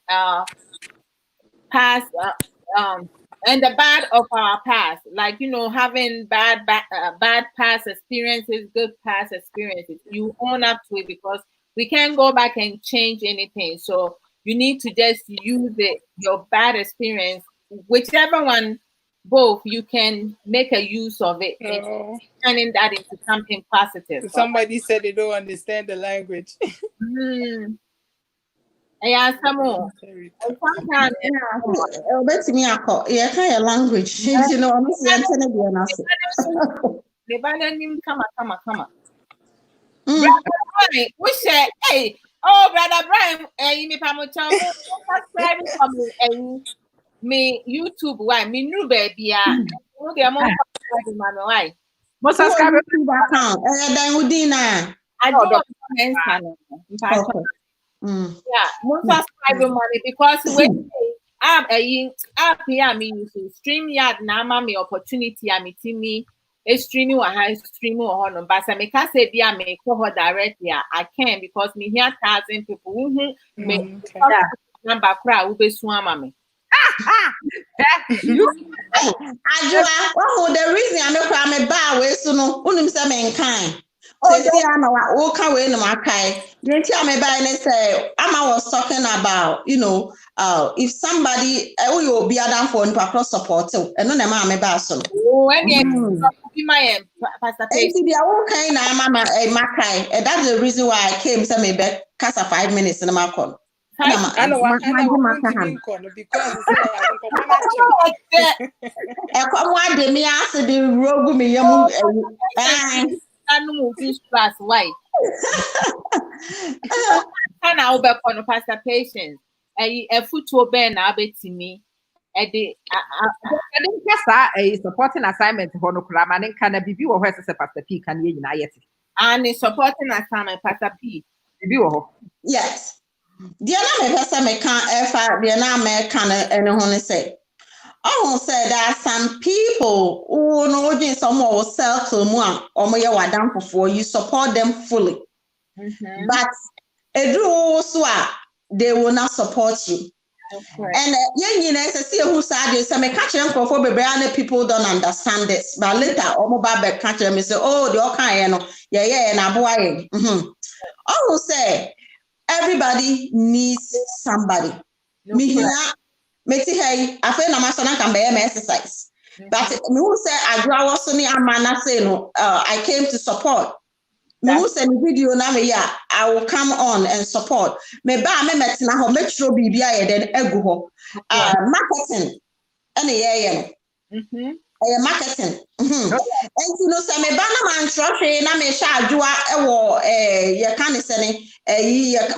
past and the bad of our past. Like having bad past experiences, good past experiences. You own up to it because we can't go back and change anything. So you need to just use your bad experience, whichever one. Both you can make a use of it and turning that into something positive. Somebody said they don't understand the language. Yeah, some more. Sometimes that's me. Yeah, kind of language. You know, I'm saying come. Brother Brian, we said, hey, Brother Brian, me subscribe for me YouTube why me new baby no dey mo why mo subscribe to account then Udina Adwoa yeah mo subscribe money because when app here me use StreamYard na ma me opportunity a me timi streaming or high streaming or no, but I make us say be me call directly. I can because me hear 1,000 people who me number crowd who be swam me. Adwoa, oh, the reason I make me bar way so no, unim say me kind. Say I know what can we no makai. Then tell me by and say I was talking about, if somebody will be down for cross support too, and no na me bar so. Oh, and be my pastor page. Be all kind of mama makai. And that's the reason why I came say me back casa 5 minutes in my call. I know what because de me ask the rogue me yamu class white. Can I over on pastor patience? A foot to obey now bet to me. I didn't a supporting assignment for no crime and can be view where Pastor P can you unite. And a supporting assignment, Pastor P. Yes. The other person may can't ever the other can anyone say. I say there are some people who know someone will sell to one or more down for you support them fully. But they will not support you. And see who said some catch them for people don't understand this. But later, catch them and say, oh, the okay, yeah, and Adwoa. I will say everybody needs somebody. Me here, hey, I feel I'm not can be exercise. But me who say Adwoa was me amana say no, I came to support. Me who send video na me ya, I will come on and support. Me ba me metina ho make sure bibia ye den egu ho. Marketing any marketing. And say me ba na man trotwe na me sha Adwoa ewo ye kan say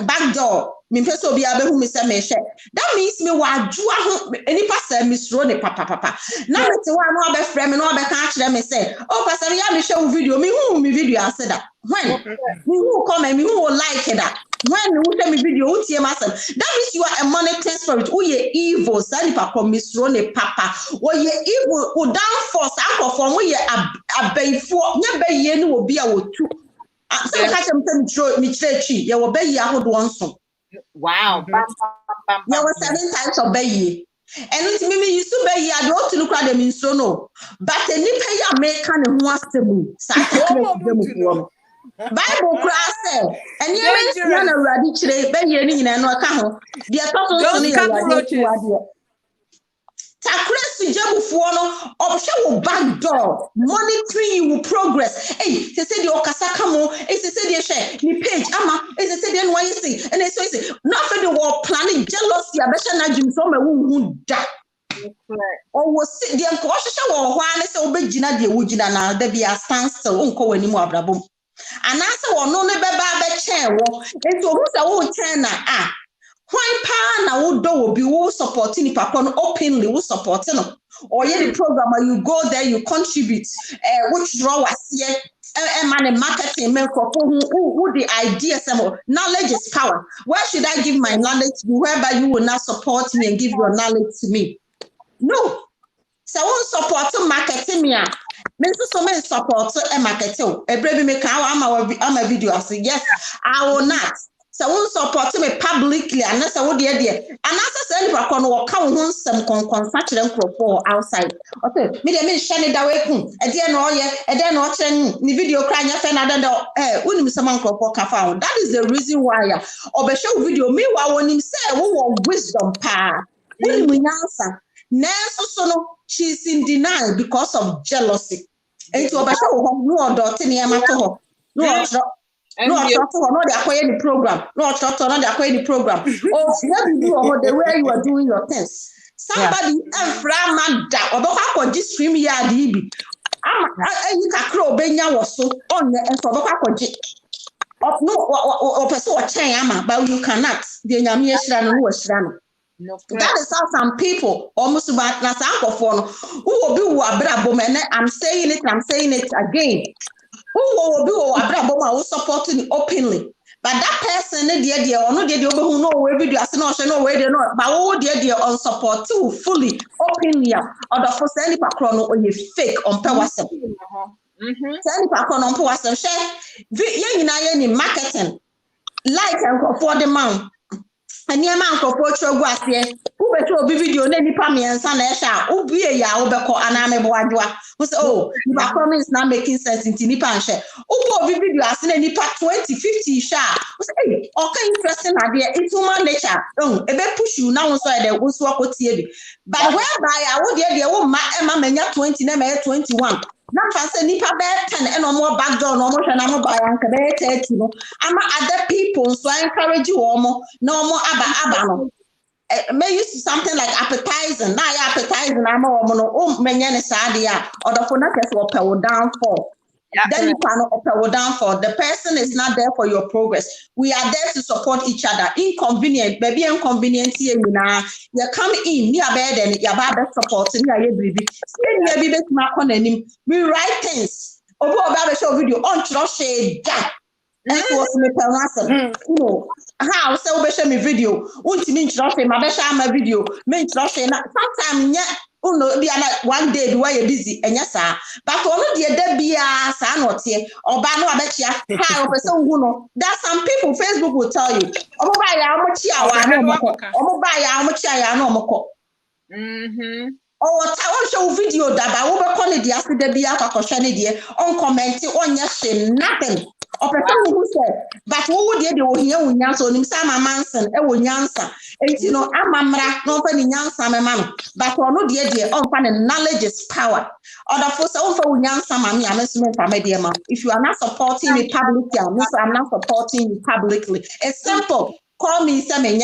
back door. Me pese obi abehu me say me she. That means me wa Adwoa ho enipa say me suro ne papa. Na me te wa no abefrɛ me no abeka akere me say, "Oh pastor, ya me share video. Me hu me video ase da." When me who comment, me who will like that. When you tell me video, that means you are a monitoring spirit. Oh, ye evil, Sally Papa, Miss Rone Papa. Or ye evil, or down for sample from where ye a bay for, never ye will be our two. So catch them me church, you will bay ya would want some. Wow, There were 7 types of bay. And it's me used to be I don't look at them in so no, but the Nipaya make kind of wants to move. Bible class and you mention a radical baby in an account. The atoms Takres Jabu Fuano option back door monitoring you progress. Hey, they said your Kasakamo, they said your share, the page, Ama, they said then why you see, and they say, not for the war planning jealousy, I bet not Jim Sommer who die. Or was the unconscious or one is obey Gina de Wujina now, there be a standstill, uncle anymore, Abrabo. And answer or no never bad chair, and to who's a old trainer. Why pa na wo do be wo supporting papa openly wo supporting or the programmer you go there you contribute which draw was here and marketing men for who the idea some knowledge is power. Where should I give my knowledge to whereby you will not support me and give your knowledge to me? No. So who support marketing me? Men so many support marketing. Every make I'm a video. I say yes, I will not. So who support me publicly unless I would dear. And as I said, if I can walk out some consumption for outside. Okay, me shine it away. And then watching the video crying your friend. I don't know. When someone for found. That is the reason why. Or be show video me when him say who wisdom power. When we answer. So she's in denial because of jealousy. And to Obasha no daughter near Mato. No, they acquire the program. No, they acquire the program. Oh, you do the way you are doing your things. Somebody Manda or how this stream yard you can crow Benya was so on and for the no or person or chain, but you cannot. The Yamian was run. That is how some people almost about Nasanko who will be Abrabo Mu Nsem. I'm saying it again. Who will be Abrabo Mu Nsem supporting openly? But that person, dear, or no, dear, who know where video, I say no, where they know, but oh, dear, on support too, fully, openly, or the first any pacrono or you fake on Pewasem. Send pacron on Pewasem, share, in marketing, like and for the mount. And near man for portrait was there. Who better be video, any pammy and son, Esha, who be a yaobeko and Adwoa. Who say, oh, you are coming is not making sense in Tinipanche. Who be video as in any part 20, 50 sha. Who say, hey, okay, interesting idea. It's human nature. Oh, a bit push you now so there was what TV. But whereby I would hear the old Emma Mania 20, never 21. Now, fancy nipa bear 10 and no more backdoor, no more, and I'm by Uncle Bear 30. I'm other people, so I encourage you no more abba. May use something like appetizing. Now, appetizing, I'm all many sadia or the phonetics will power down for. Then you cannot power down for. The person is not there for your progress. We are there to support each other. Inconvenient, baby, inconvenient here. You come in near bed and you're about support. We write things. Over about a show video on Troshe. That was me per you know. How say we share me video? Won't mean Troshe, my best my video. Mean Troshe. Sometimes be like 1 day the way you're busy and yes sir. But ono de be a not here or ba no abetia how person who know that some people Facebook will tell you omo ba ya omo chia wa no moko omo ba ya omo chia ya no moko or what I show video that I will call it the after the be on comment on yes nothing. Or person who said, but what would you do here when you on him sama manson nyansa amamra no fani nyansa me mam but ono de on fan knowledge is power other for so for nyansa mami amesme fa media ma if you are not supporting me publicly I'm not supporting you publicly. It's simple. Call me say me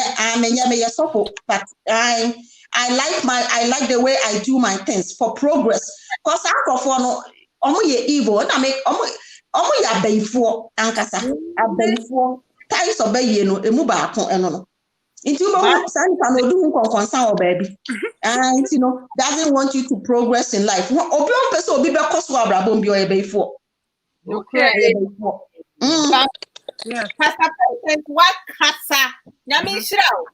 support, but I like the way I do my things for progress because I for no omo ye evil na make omo ya bayfo ankasa abayfo ties obey no emu ba ko eno no into san kan odu concern baby and doesn't want you to progress in life obi on person obi be koso abrabo mbi o bayfo okay Yeah. Pastor President, what kasa?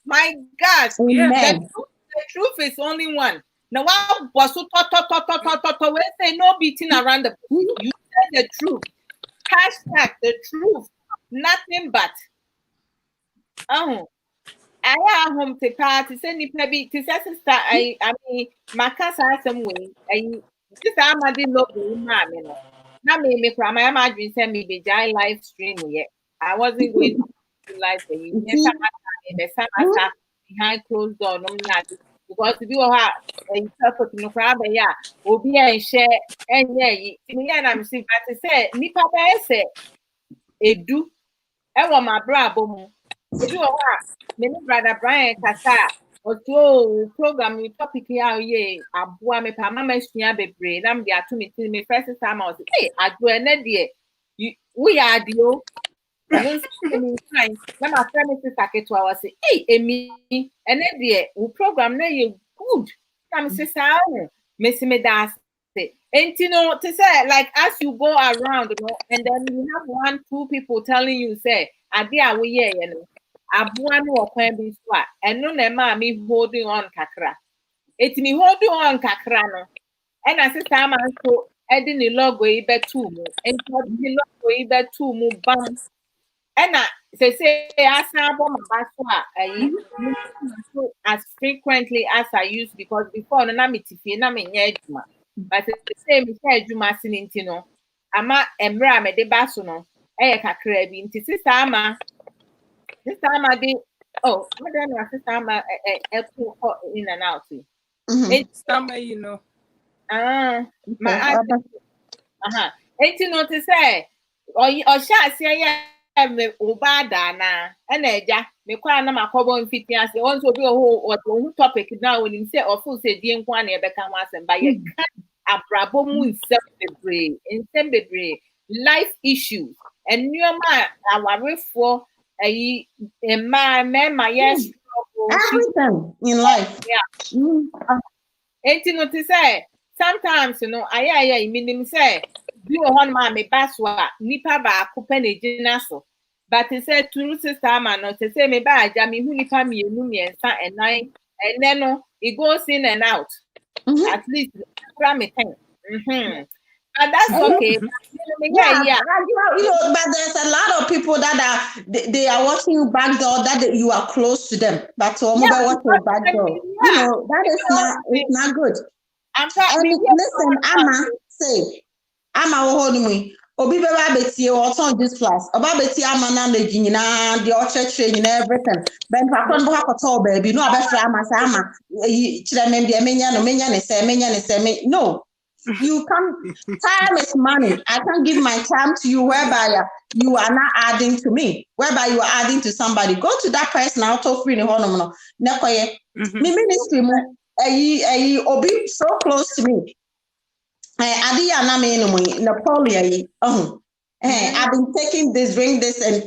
My God. Amen. The truth is only one. Now, what was so we say no beating around the bush. You say the truth. Hashtag the truth. Nothing but. Oh, I am home to party. Send it maybe to sister. I mean, my casa some way. This I didn't know the man. Now me from my imagine send me the giant live stream yet. I wasn't going to live for you. Behind closed door, no not because if you have a perfect no crab, yeah, will be a share and yeah, I'm seeing but say Nipa say a do ever my Abrabo Mu. If you are many brother Brian Kasa or to program you topic here, yeah, Adwoa me pa mama sua bebre, nam dia to me first time I was hey, Adwoa na dear. We are the my friend is to our say, hey, Amy, and then the program now you good. I'm saying, Miss Medas. And to say, like as you go around, and then you have 1-2 people telling you, say, Adia, we Adwoa no can be swat, and no nema me holding on kakra. It's me holding on kakra, no. And I say, I'm so adding the logo, two more, and the logo, two more bumps. And say as as frequently as I used because before na me tifi na me nya adwuma but say me nya adwuma sinti no ama emra me de ba so no e kakra bi nti sister ama de oh madam sister ama in and out It's my enti no to say or sha say me ubada na na eja me kwa na makobo mfiti ase on so bi who topic now when him say of say die nkwa na ebeka ho asem ba ye Abrabo Mu Nsem bebre life issues and nyoma awarefo ayi ma yes Everything in life. Yeah. Enti no to say sometimes I mean say bi o hon ma me baswa nipa ba ko pe na gina so But he said true sister man no to say me ba aja me hu nipa me enu miensa enan and then no it goes in and out. At least me time. And that's okay. Yeah, but there's a lot of people that are they are watching you back door that you are close to them, but to watch your back door. That is not, it's not good. And listen, Ama say, Ama wohonimi obi be ba betie on this class. Oba betie Ama na meji nyina the church training everything. Ben pakon bo hakoto baby no abefra Ama say Ama chire me de menya ne say no. You come, time is money. I can't give my time to you whereby you are not adding to me, whereby you are adding to somebody. Go to that person out of free no. Me ministry mo obi so close to me. I've been taking this, doing this, and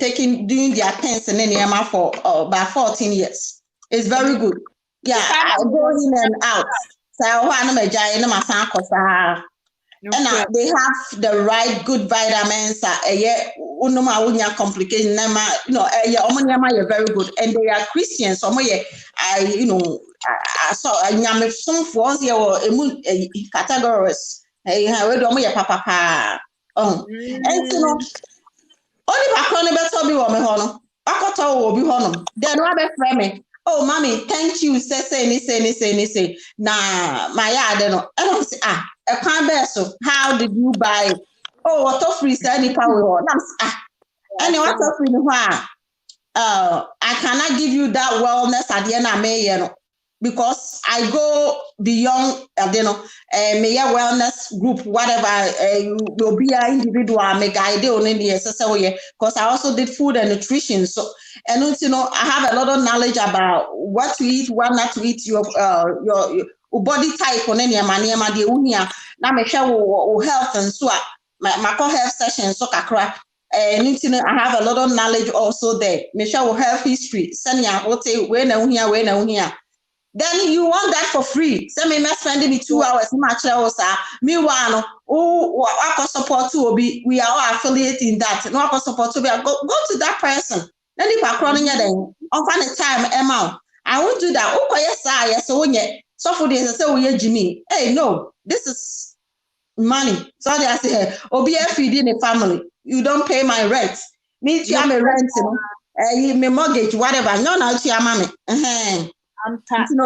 doing their things and then for about 14 years. It's very good. Yeah, I go in and out. So and they have the right good vitamins. Complication. You're very good, and they are Christians. I saw some for categories. Papa. And only background better be woman honor. Will be honor. Then what be frame? Oh, mommy, thank you. Say. Nah, my yard, no. I don't say, a can't so. How did you buy it? Oh, what free any power? And what free? I cannot give you that wellness at the end of May, because I go beyond, wellness group, whatever, you will be an individual, make idea on the SSO, because I also did food and nutrition. So, and I have a lot of knowledge about what to eat, what not to eat, your body type on any money, now make sure health and so my health session, so kakra. And I have a lot of knowledge also there. Make sure health history, send ya, what say, when here. Then you want that for free. Send me spending me 2 hours. Meanwhile, I can support to be. We are all affiliated in that. No, I can support to be. Go to that person. Then if I call then on find the time amount. I won't do that. Okay, yes, so so for this, I say we Jimmy. Hey, no, this is money. So they say, be feeding a family. You don't pay my rent. Me too, I'm a rent. My mortgage, whatever. No, mommy. People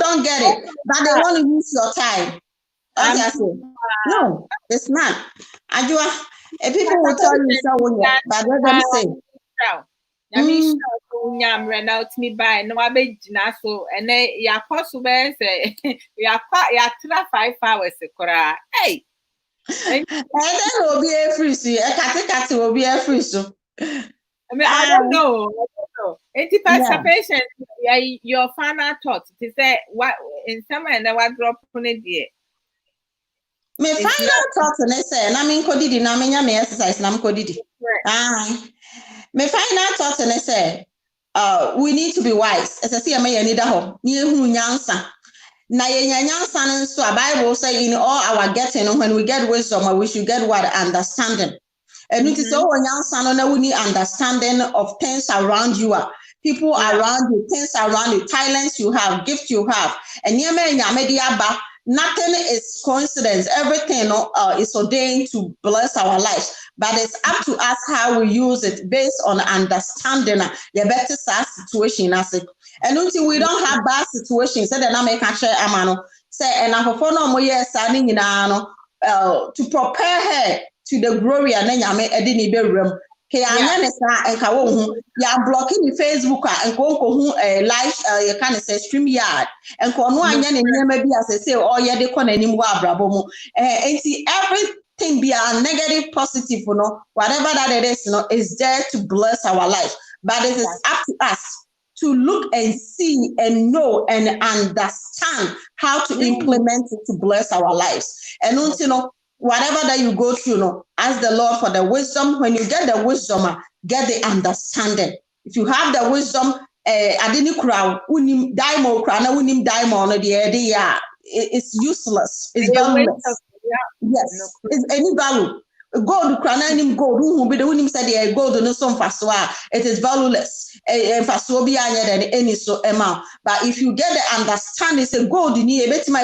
don't get it, but they want to use your time. No, it's not. Adwoa, people will tell you so, but let them say. Me by no so and then ya possible say ya 5 hours. Hey, and then will be a free so a will be a free so. I don't know. 80% patient, your final thought to say what in summer and what drop on it there. My final thought and I say, I mean, Cody, na me exercise, nam Cody. My final thought and I say, we need to be wise. As I see, I may need a home near who nyansa. Na nyansa, so a Bible say in all our getting, when we get wisdom, we should get what understanding. And it is all we need understanding of things around you, people around you, things around you, talents you have, gifts you have. And nothing is coincidence. Everything is ordained to bless our lives. But it's up to us how we use it based on understanding the better situation. And until we don't have bad situations, then I make a share amano. Say, and I have to prepare her to the glory and then yame edini be room ke anya ne sa enka wo hu ya blocking the Facebook and ko live you can say stream yard and ko no anya ne nyema bi as say oh ye de ko nanim wa Abrabo mu enti everything be a negative positive whatever that it is there to bless our life, but it is up to us to look and see and know and understand how to implement it to bless our lives. And whatever that you go through, ask the Lord for the wisdom. When you get the wisdom, get the understanding. If you have the wisdom, it's useless. It's valueless. Yes, it's any value. gold crown gold who be the winning said the gold no some faswa, it is valueless. And faswa be than any so amount. But if you get the understanding, say gold in here, betima,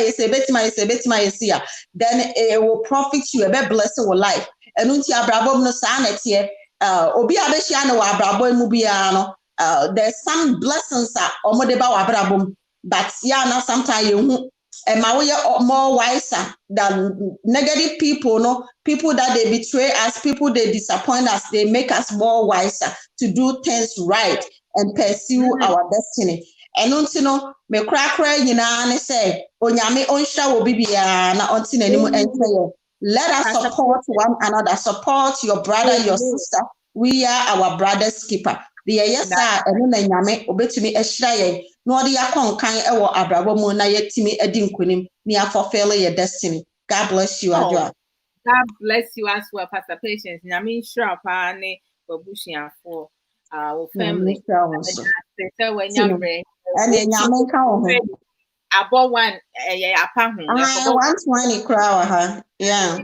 then it will profit you, a better blessing with life. And unti Abrabo no sanet here, Obi Abeshiano Abrabo Mubiano, there's some blessings are omodeba Abrabo, but yeah, now sometimes you and my way more wiser than negative people, no people that they betray us, people they disappoint us, they make us more wiser to do things right and pursue our destiny. And don't you know, me crack you know, and say, Onyame onsha will be na ontin anymore. Let us support one another, support your brother, your sister. We are our brother's keeper. The yes, sir, and then Yame obetumi eshraye. No the yakon kan ewo Abrabo mu na yetimi edi nkonim na fulfill your destiny. God bless you, Adwoa. God bless you as well, Pastor Patience. Nyame nhyira pa ne babusuafo our family. So when you bring and Nyame ka ho. Abo one apa ho. 120 crowd ha. Yeah.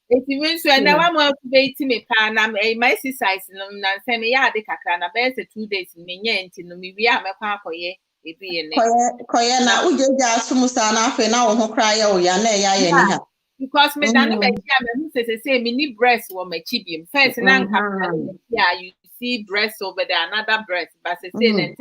It means when I want to be me pan my exercise no na say me ya de kakra na be 2 days me nya enti no me wi a mekwa akoye e bi ene. Koye na ujeja asumusa na afi na wo ho kra ya o ya na ya ye ni ha. Because me dane be kia me who say me need breast wo my chibium. First na yeah, you see breast over there, another breast, but say then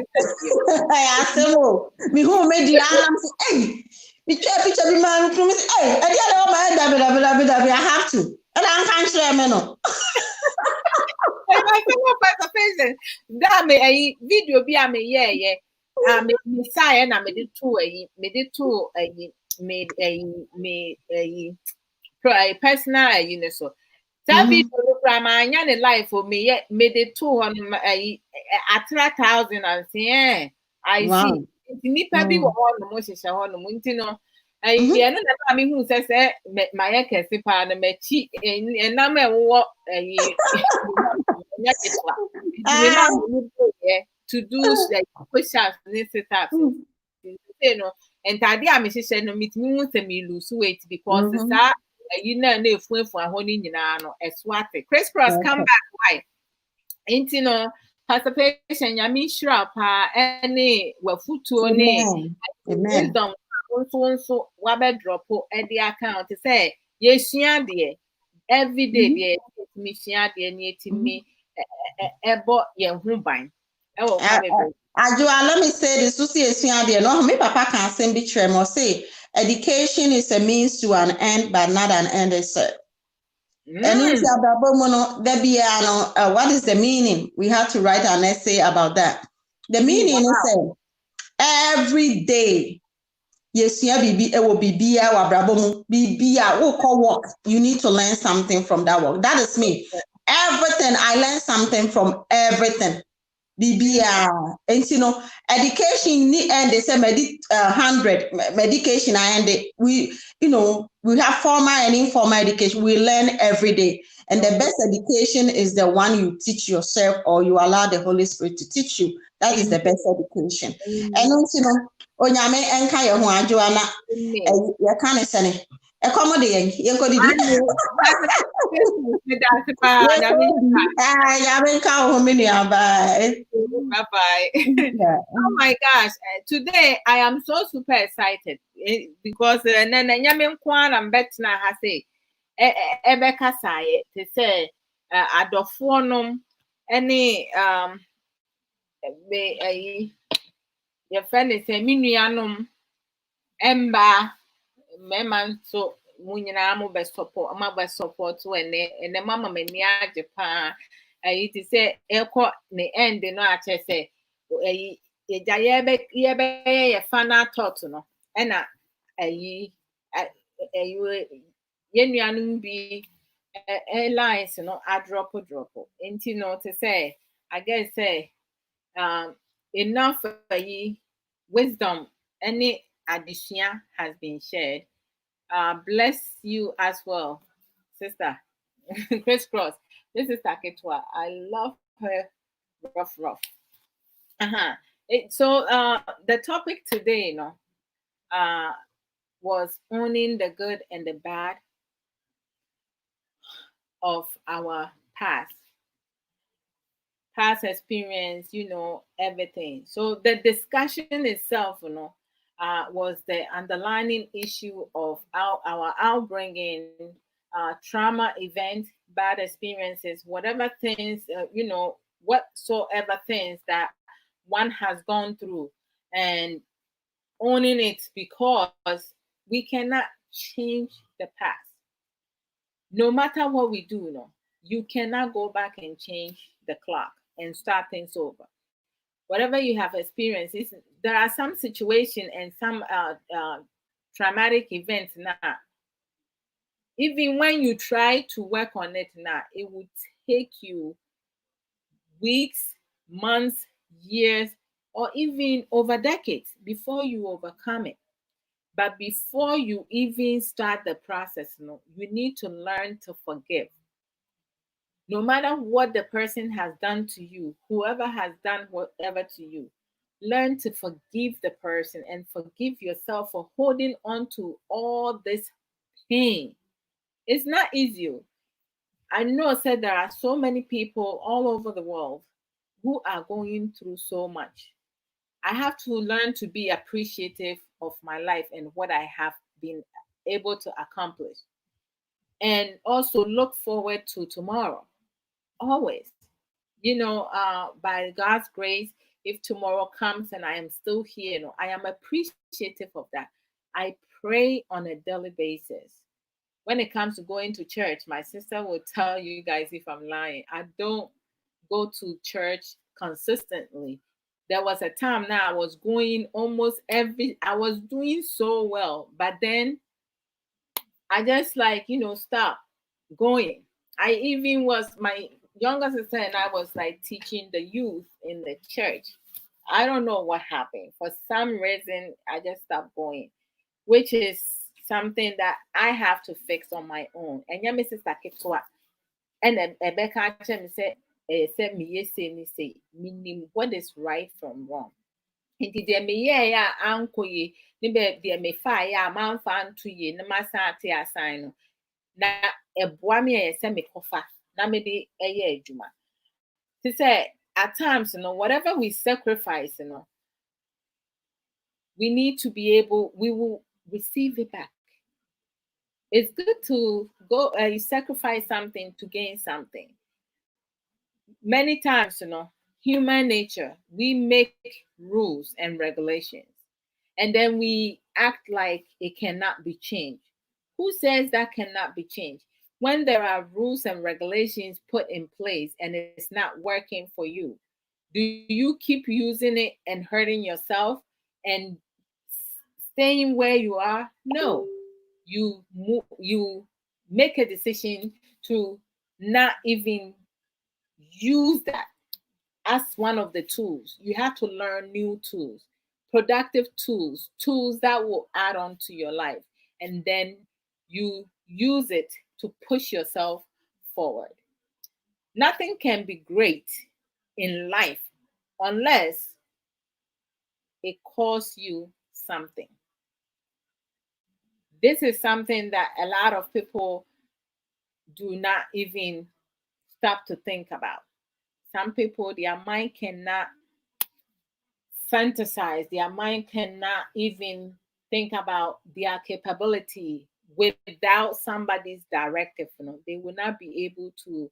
I asemo me who made the am say hey picture be man to me say hey I dey my head I have to and I can't share me no. My fellow Pastor Patience that me a video bi am yeah me say na me did two me personal you know so that video from my life for me made it 200 1,000 and say I see nipa bi wo ho no mo hyehyɛ ho no nti no no na me hu sɛ my kɛse pa na machi enam ɛwɔ nya ketwa to do like push-ups and sit-ups you know and tade a me hyehyɛ no mitimi hu sɛ me lose weight because saa you know na efuefu ahɔ ni nyinaa no ɛswate crisscross come back why nti no Pastor Patience nyame nhyira pa ɛne wafutuo ne wisdom nso wabe drop ɛde account say yesua de every day de me sua de ne etimi ɛbɔ yɛn ho ban ɛwɔ kwa Adwoa, let me say this to see yesua de no me papa can say be tremor say education is a means to an end but not an end itself. And what is the meaning? We have to write an essay about that. The meaning is every day, yes, it will be Abrabo Mu work. You need to learn something from that work. That is me. Everything I learn something from everything. And you know, education and they say 100 medication and we have formal and informal education. We learn every day, and the best education is the one you teach yourself or you allow the Holy Spirit to teach you. That is the best education. And you know, onyame enka ye ho Adwoa na you can say accommodate you go Bye-bye. Oh my gosh. Today I am so super excited because nyame nkwan am betna ha say ebeka saye to say adofo nom any your friend is say minuanom emba mema so munyina mo be support when and mama mani age pa it say eko ne end no ache say eja ye final thought no na yenuanum bi lines no drop enti no to say I guess say enough wisdom any addition has been shared. Bless you as well, sister. Crisscross. This is Taketwa. I love her rough. So the topic today, was owning the good and the bad. of our past experience, everything. So the discussion itself, was the underlining issue of our outbringing, trauma events, bad experiences, whatever things, whatsoever things that one has gone through, and owning it, because we cannot change the past. No matter what we do, you cannot go back and change the clock and start things over. Whatever you have experienced, there are some situation and some traumatic events now. Even when you try to work on it now, it would take you weeks, months, years, or even over decades before you overcome it. But before you even start the process, you need to learn to forgive. No matter what the person has done to you, whoever has done whatever to you, learn to forgive the person and forgive yourself for holding on to all this pain. It's not easy. I know, said there are so many people all over the world who are going through so much. I have to learn to be appreciative of my life and what I have been able to accomplish, and also look forward to tomorrow. Always. By God's grace, if tomorrow comes and I am still here, I am appreciative of that. I pray on a daily basis. When it comes to going to church, my sister will tell you guys if I'm lying. I don't go to church consistently. There was a time now I was going I was doing so well, but then I just stop going. I even was my younger sister and I was like teaching the youth in the church. I don't know what happened. For some reason, I just stopped going, which is something that I have to fix on my own. And yeah, Mrs. Takitwa, and then Rebecca said, said me say, meaning what is right from wrong. Nti deɛ meyɛɛ a ankɔ yie ne deɛ mefaeɛ a mamfa nto yie na masan ate asan no, na ɛboa me a ɛyɛ sɛ mekɔfa na mede ɛyɛ adwuma. Te sɛ at times, whatever we sacrifice, we need to be able, we will receive it back. It's good to go sacrifice something to gain something. Many times, human nature, we make rules and regulations, and then we act like it cannot be changed. Who says that cannot be changed? When there are rules and regulations put in place and it's not working for you, do you keep using it and hurting yourself and staying where you are? No. You make a decision to not even use that as one of the tools. You have to learn new tools, productive tools that will add on to your life. And then you use it to push yourself forward. Nothing can be great in life unless it costs you something. This is something that a lot of people do not even stop to think about. Some people, their mind cannot fantasize, their mind cannot even think about their capability without somebody's directive. They will not be able to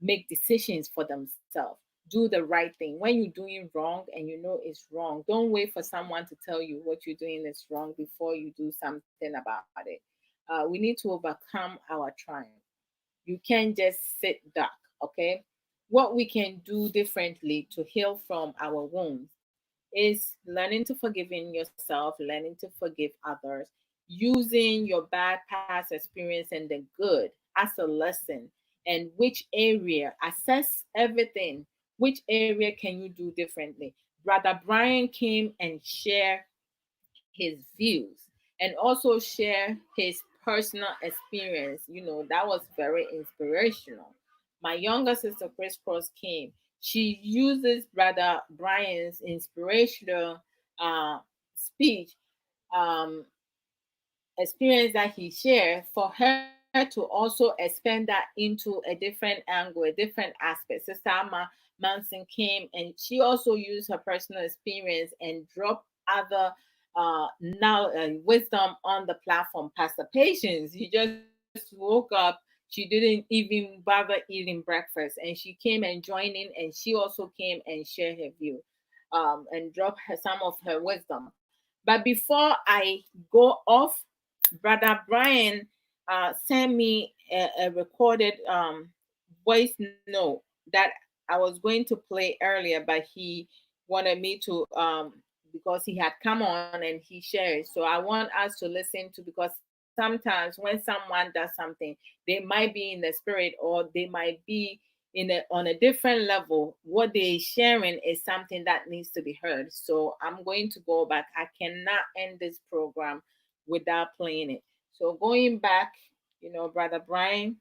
make decisions for themselves. Do the right thing. When you're doing wrong and you know it's wrong, don't wait for someone to tell you what you're doing is wrong before you do something about it. We need to overcome our triumph. You can't just sit duck, okay? What we can do differently to heal from our wounds is learning to forgive in yourself, learning to forgive others, using your bad past experience and the good as a lesson, and which area, assess everything. Which area can you do differently? Brother Brian came and shared his views and also share his personal experience. That was very inspirational. My younger sister Chris Cross came. She uses Brother Brian's inspirational speech, um, experience that he shared for her to also expand that into a different angle, a different aspect. Sister Amma Manson came and she also used her personal experience and dropped other now wisdom on the platform. Pastor Patience, he just woke up. She didn't even bother eating breakfast, and she came and joined in, and she also came and shared her view, and dropped some of her wisdom. But before I go off, Brother Brian sent me a recorded voice note that I was going to play earlier, but he wanted me to because he had come on and he shared. So I want us to listen to, because sometimes when someone does something, they might be in the spirit or they might be on a different level. What they sharing is something that needs to be heard. So I'm going to go back. I cannot end this program without playing it. So going back, Brother Brian.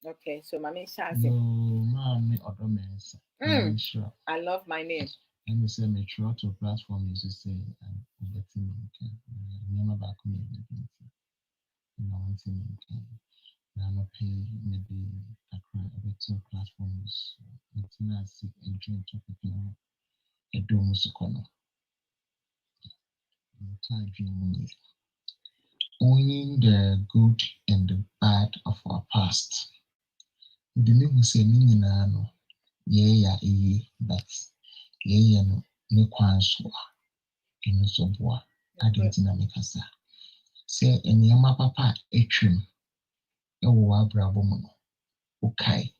Okay, so Mami Shasi. I love my name. And say me try to platform is to say betting never back me now pay maybe a better platforms see enjoy topic a dome sukono owning the good and the bad of our past. The name say meaning no yeah but yeah no ne kwan so eno so boa adentina mekasa say enyama papa etwem ewo abrabo mu no okay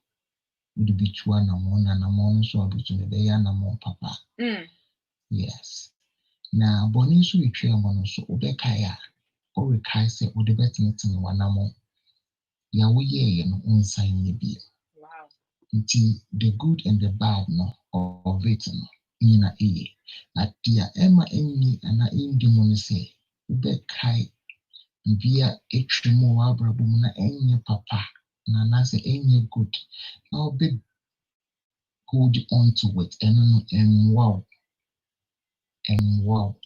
would be chua na mo so abitu ne be ya na mo papa. Yes. Na boni so etwe mo no so obekai a o rekai say wo de betintin wanamo ya wo ye no unsan ye bi. Wow. The good and the bad no of it no ina eye at dia ema enni ana indi mo no say obekai bibia etwemo wa abrabo mu na enye papa na na say enye good na obe hold on to it and wow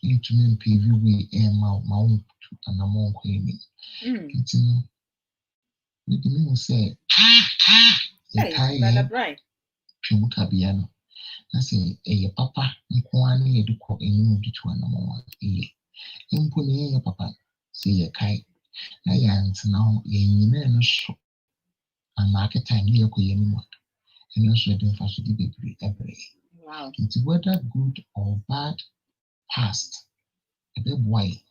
into me PV and mount and among queen. Let me say, Brother Brian. Chumukabiano. I say, papa, Nkwani, Eduko, and you be to an among Impuni, papa, say a kai. I answer now, ye men so. And market time, you go anymore. And also, I don't fast to be every. Wow. It's whether good or bad past. A bit white.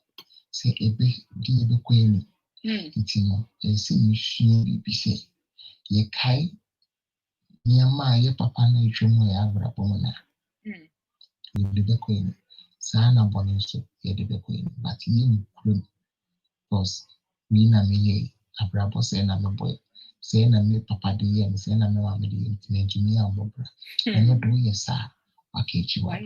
Say a bit dear queen. It's no, they say you should be say. Ye kai. Niama ye papa na etwemu ya abrabo mu na. Ye de be queen. Sana boni so ye de be queen. But ye ni krum. Because we na me ye abrabo say na me boy. Say na me papa de ye, say na me mama de ye. Ntimi amobra. Eno do ye sa. Wakechi wa.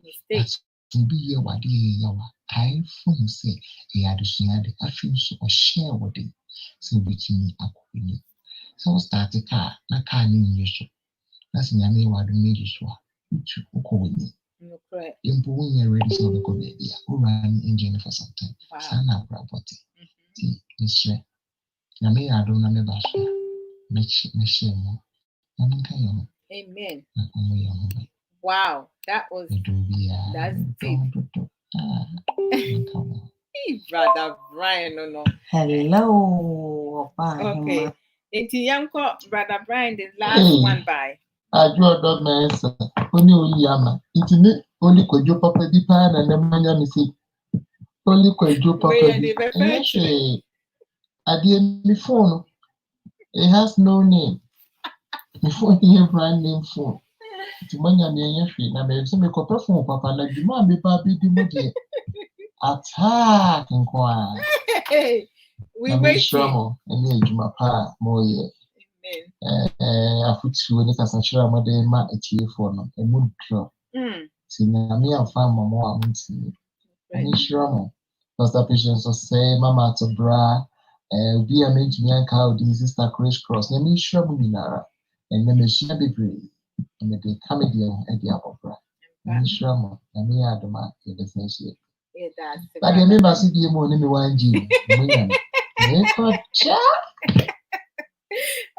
Mistake. Be ye wade ye yawa. I from say ye adusua de afim so o share wode. So bitimi akoni. So start a car na car ni nyeso. That's nyame wadu meji so. Uchu uko weni. Impo when you're ready so beko baby. Who run engine for some time. Sana abraboti. Ti nisre. Nyame adu na me basho. Meshe mo. Naminka yo. Amen. Na omo yo mo. Wow, that's deep. Brother Brian, no. Hello. Okay. Into Yanko, Brother Brian, the last one by. Adwoa dog man, only yama. It's me, only could you papa di pan and the mania missy. Only could you papa di. I did me phone. It has no name. Before he have brand name phone. To mania me a free. Now, maybe some copper phone, papa, like you, mammy, papi, the moody. Attack and quiet. We wait. Strong and age my pa more year. I put you in a sure mother ma a tea for no a mood drop. See, me and farm more. I want to be sure. Because the patients will say, Mama to bra, be a mage me and cow, this is the crisscross. Let me sure me nara, and let me share the breed. and the comedian and the opera. Shrama, and me Adoma, the essential. But the member see the money me one G.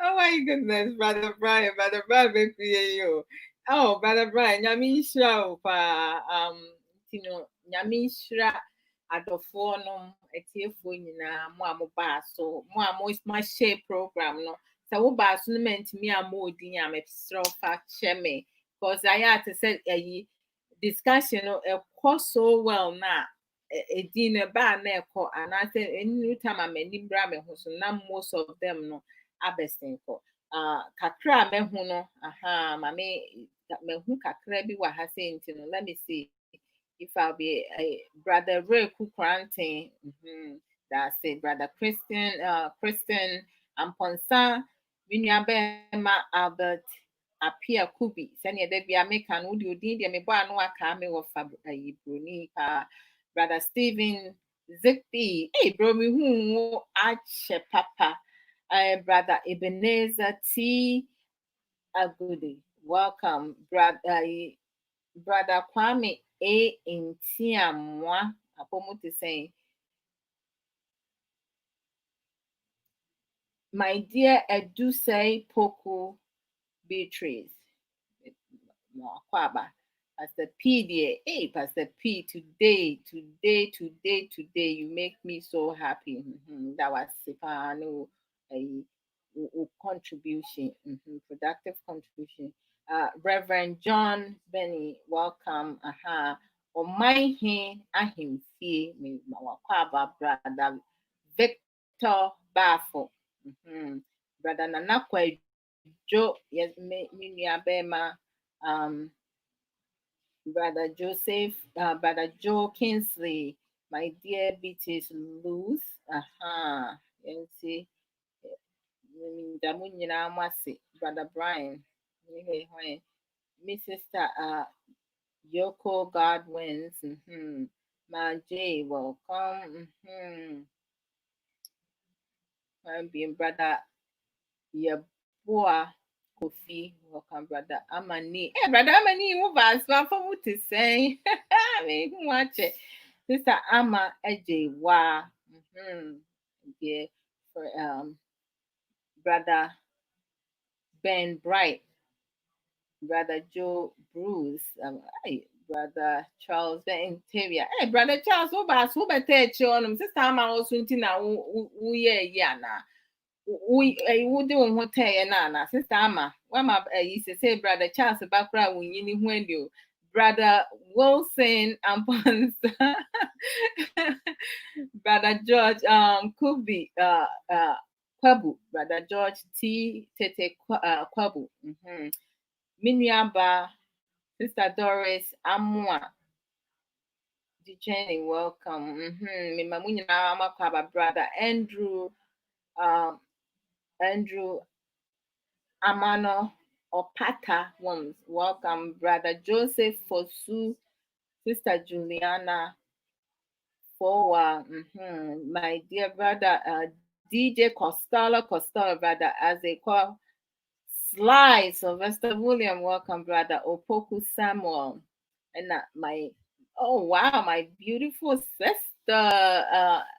Oh my goodness, Brother Brian, make you. Oh, Brother Brian, Yamisha, Yamisha, adofo no etiefo nyina mo amoba so mo my share program no so wo ba so no mentimi amodi nya me fa cheme because I had to say discussion no so well na edi ne ba na ekọ and I said any time am ani bra me ho so na most of them no abesten ko kakra me hu no aha ma me hu kakra bi wa ha say no let me see if I'll be a Brother Ray Kukranting, that's it, Brother Christian Amponsa, Vinyabema Albert Apia Kubi, Sanya Debia Mekan, would you need me Banua Kame or Fabri Bruni, Brother Stephen Zippy, hey, Bromi who Arche Papa, Brother Ebenezer T. Agudi, welcome, Brother Kwame A. Intiamwa, Apomuti saying, my dear Edusei Poku Beatrice, Pastor P. Dear, hey, Pastor P. Today, you make me so happy. That was Sipano, a contribution, productive contribution. Reverend John Benny, welcome. My hand, him see me, Mawakwaba, brother Victor Bafo, brother Nanakwa Joe, yes, me, Bema, brother Joseph, brother Joe Kinsley, my dear Beatrice Luz, you see. Brother Brian, Miss Sister Yoko Godwins, Ma J, welcome, I'm being Brother Yaboa Kofi, welcome, Brother Amani. Hey, Brother Amani, move us, for what to say. I mean, watch it. Sister Ama Eje Wa, yeah, for Brother Ben Bright, Brother Joe Bruce, Brother Charles Ben Interior. Hey, Brother Charles, who better on sister Ama also na yeah na. We do what na sister Ama. Why my say Brother Charles background when you Brother Wilson and Brother George Kubi Kwabu, Brother George T Tete Kwabu, Minyaba, Sister Doris Amwa, Jenny, welcome. Mimamunya Amakwaba, Brother Andrew Amano Opata Worms, welcome. Brother Joseph Fosu, Sister Juliana Fowa, my dear brother DJ Costello, brother, as they call Sly, Sylvester William, welcome, brother Opoku Samuel, and my my beautiful sister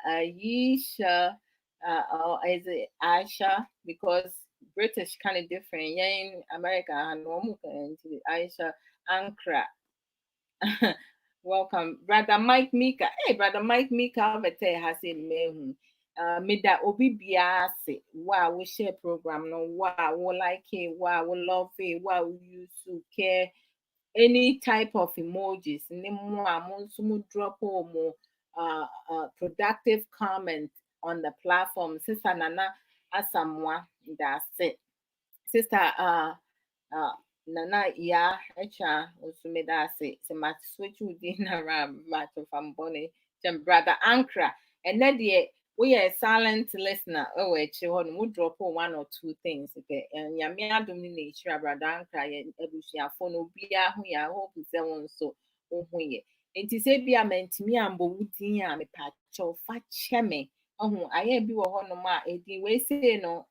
Aisha, is it Aisha? Because British kind of different. Yeah, in America, and Aisha Ankra. Welcome, Brother Mike Mika. Hey, Brother Mike Mika, has in me. Me that obi biase. Wow, we share program. No, wow, we like it. Wow, we love it. Wow, we used to care. Any type of emojis. Drop more productive comment on the platform. Sister Nana Asamwa. That's it. Sister Nana ya echa usumeda se mat switch within around matter from Bonnie brother Ankra and then we are a silent listener. Oh, would drop one or two things. Okay, and Yamia domination brother Ankra ebushia phone bia who ya hope is one so who and to say be a meant me and bowutin a me patch of fat cheme. Oh, I be no ma we say no.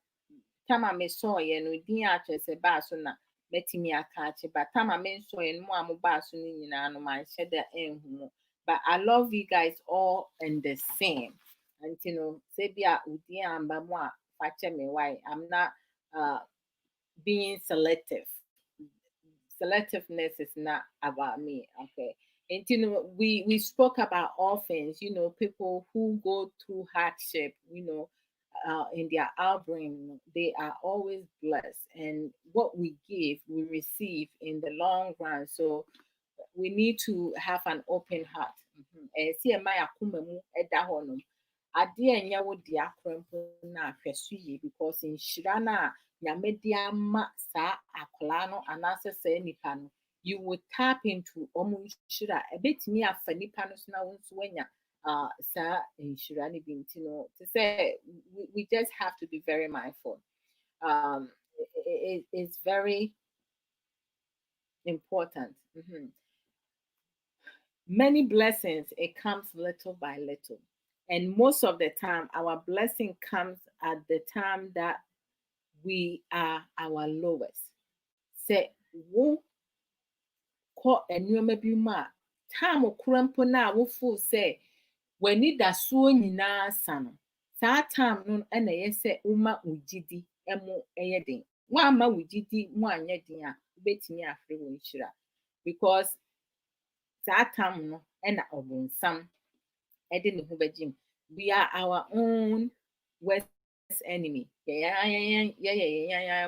Tama me saw ye no din actress a basona metimi akachi but time I mention in mo amoba so ni nyina no man share the enhu but I love you guys all in the same and say bia udi amba mo a fache me why I'm not uh being selective. Selectiveness is not about me, okay? And we spoke about orphans, people who go through hardship, in their upbringing, they are always blessed, and what we give, we receive in the long run. So we need to have an open heart. See, my akuma mu ɛda hɔ nom. Adeɛ a ɛnyɛ wo de akora mpo na ahwɛ so yie because nhyira no a Nyame de ama saa akwaraa no anaasɛ saa nipa no, you will tap into ɔmo nhyira a ɛbɛtumi afa nipa no so na wo nso woanya saa nhyira no bi nti no te sɛ we just have to be very mindful. It's very important. Many blessings, it comes little by little. And most of the time, our blessing comes at the time that we are our lowest. Say, wo ko enwema bi mu a time okura mpo na wo feel say w'ani da soɔ nyinaa sa no saa time no ɛna ɛyɛ sɛ woma wo gyidi ɛmo ɛyɛ den woamma wo gyidi mu anyɛ den a wobɛtumi afrɛ wɔ nhyira because saa time no ɛna ɔbonsam ɛde ne ho bɛgye mu. We are our own worst enemy.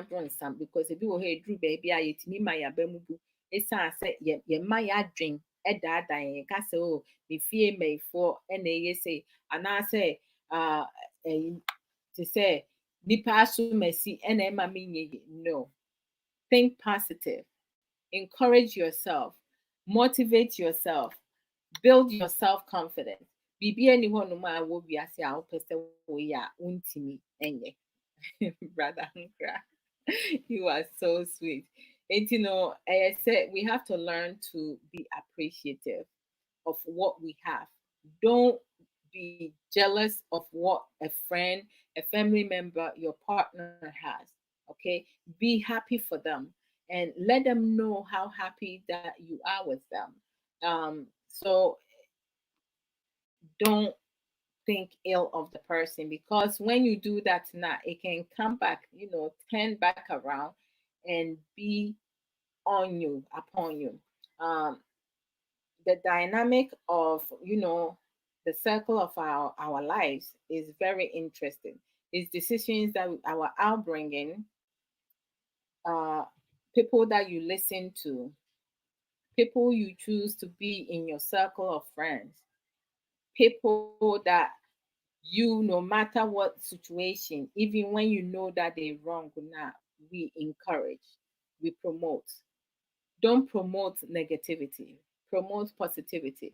Bonsam because ebi wɔ hɔ eduru baabi a yɛtumi ma yɛaba mu bu ɛsiane sɛ yɛma yɛadwen ɛdaadaa yɛn ka sɛ o me fie mmayifoɔ ɛna ɛyɛ sɛ anaasɛ te sɛ nipa asom asi ɛna ɛma menyɛ yie. No, think positive, encourage yourself, motivate yourself, build your self-confidence. Bibi any one ma wo wiase a wopɛ sɛ woyɛ a wontimi ɛnyɛ. Brother Nkra, you are so sweet. And I said we have to learn to be appreciative of what we have. Don't be jealous of what a friend, a family member, your partner has. Okay, be happy for them and let them know how happy that you are with them. So don't think ill of the person because when you do that now it can come back, turn back around and be on you, upon you. The dynamic of the circle of our lives is very interesting. It's decisions that our upbringing, people that you listen to, people you choose to be in your circle of friends, people that you, no matter what situation, even when you know that they're wrong, now we encourage, we promote. Don't promote negativity, promote positivity.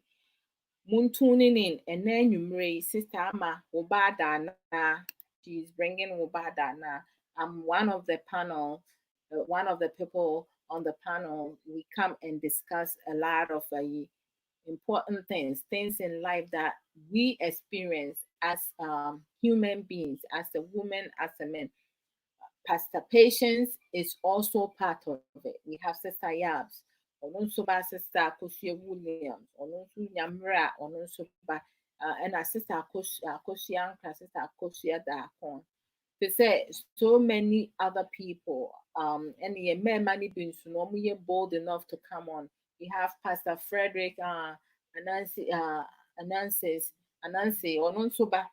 Moon tuning in and then you may sister Ama Obada na she's bringing Obada na. I'm one of the panel, one of the people on the panel. We come and discuss a lot of important things in life that we experience as human beings, as a woman, as a man. Pastor Patience is also part of it. We have Sister Yabs, Onunso ba Sister Akosia Williams, Onunso Nyamra, Onunso ba, and our Sister Akosia Anka, Sister Akosia Dakon. They say so many other people, and the men many being so normally bold enough to come on. We have Pastor Frederick, Anansi, Onunso ba.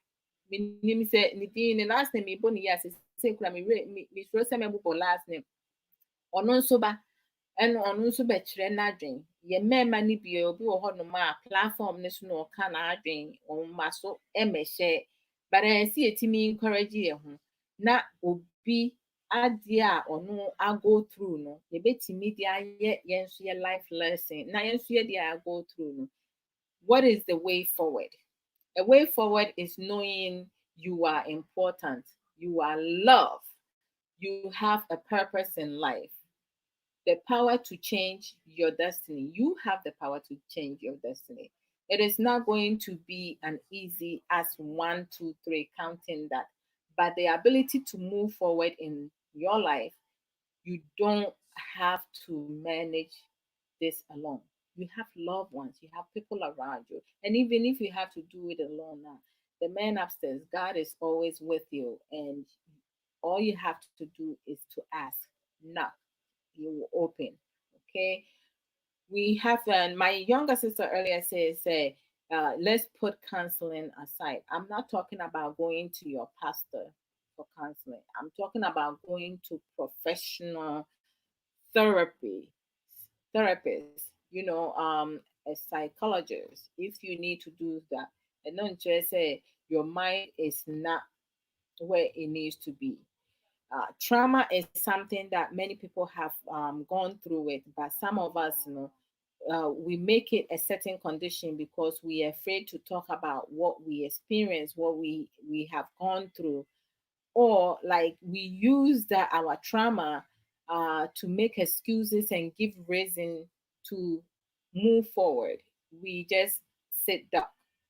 Minim say ni din the last name me boni yes say kura me sure say me bo last name ono nso ba eno ono nso be kire na adwen ye mema ni bi obi wo ho no ma platform ne so no ka na adwen on ma so e me share but I see etimi encourage ye ho na obi ade a ono a go through no ye betimi dia ye yenso ye life lesson na yenso ye dia go through no. What is the way forward? A way forward is knowing you are important, you are loved, you have a purpose in life, the power to change your destiny. You have the power to change your destiny. It is not going to be an easy as 1, 2, 3 counting that, but the ability to move forward in your life, you don't have to manage this alone. You have loved ones, you have people around you. And even if you have to do it alone now, the man upstairs, God is always with you. And all you have to do is to ask, knock, he will open. Okay. We have, and my younger sister earlier say, let's put counseling aside. I'm not talking about going to your pastor for counseling. I'm talking about going to professional therapy therapist, a psychologist, if you need to do that. And not just say your mind is not where it needs to be. Trauma is something that many people have gone through it, but some of us, we make it a certain condition because we are afraid to talk about what we experience, what we have gone through, or like we use that our trauma to make excuses and give reason to move forward. We just sit down,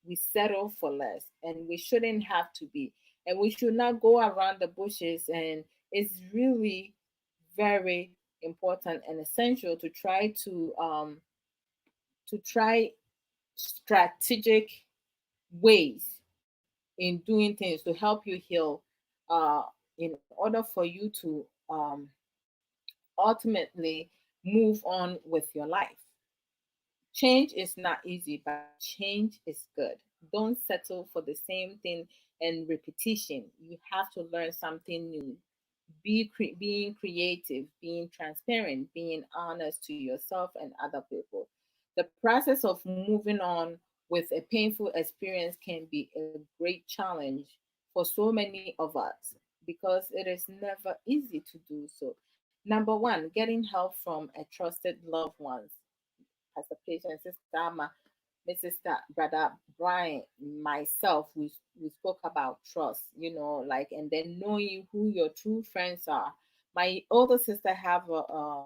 we settle for less, and we shouldn't have to be. And we should not go around the bushes. And it's really very important and essential to try strategic ways in doing things to help you heal, in order for you to ultimately move on with your life. Change is not easy, but change is good. Don't settle for the same thing and repetition. You have to learn something new. Being creative, being transparent, being honest to yourself and other people. The process of moving on with a painful experience can be a great challenge for so many of us because it is never easy to do so. Number one, getting help from a trusted loved ones. Pastor Patient, Sister Amma, Mrs. Brother Brian, myself, we spoke about trust, like, and then knowing who your true friends are. My older sister have a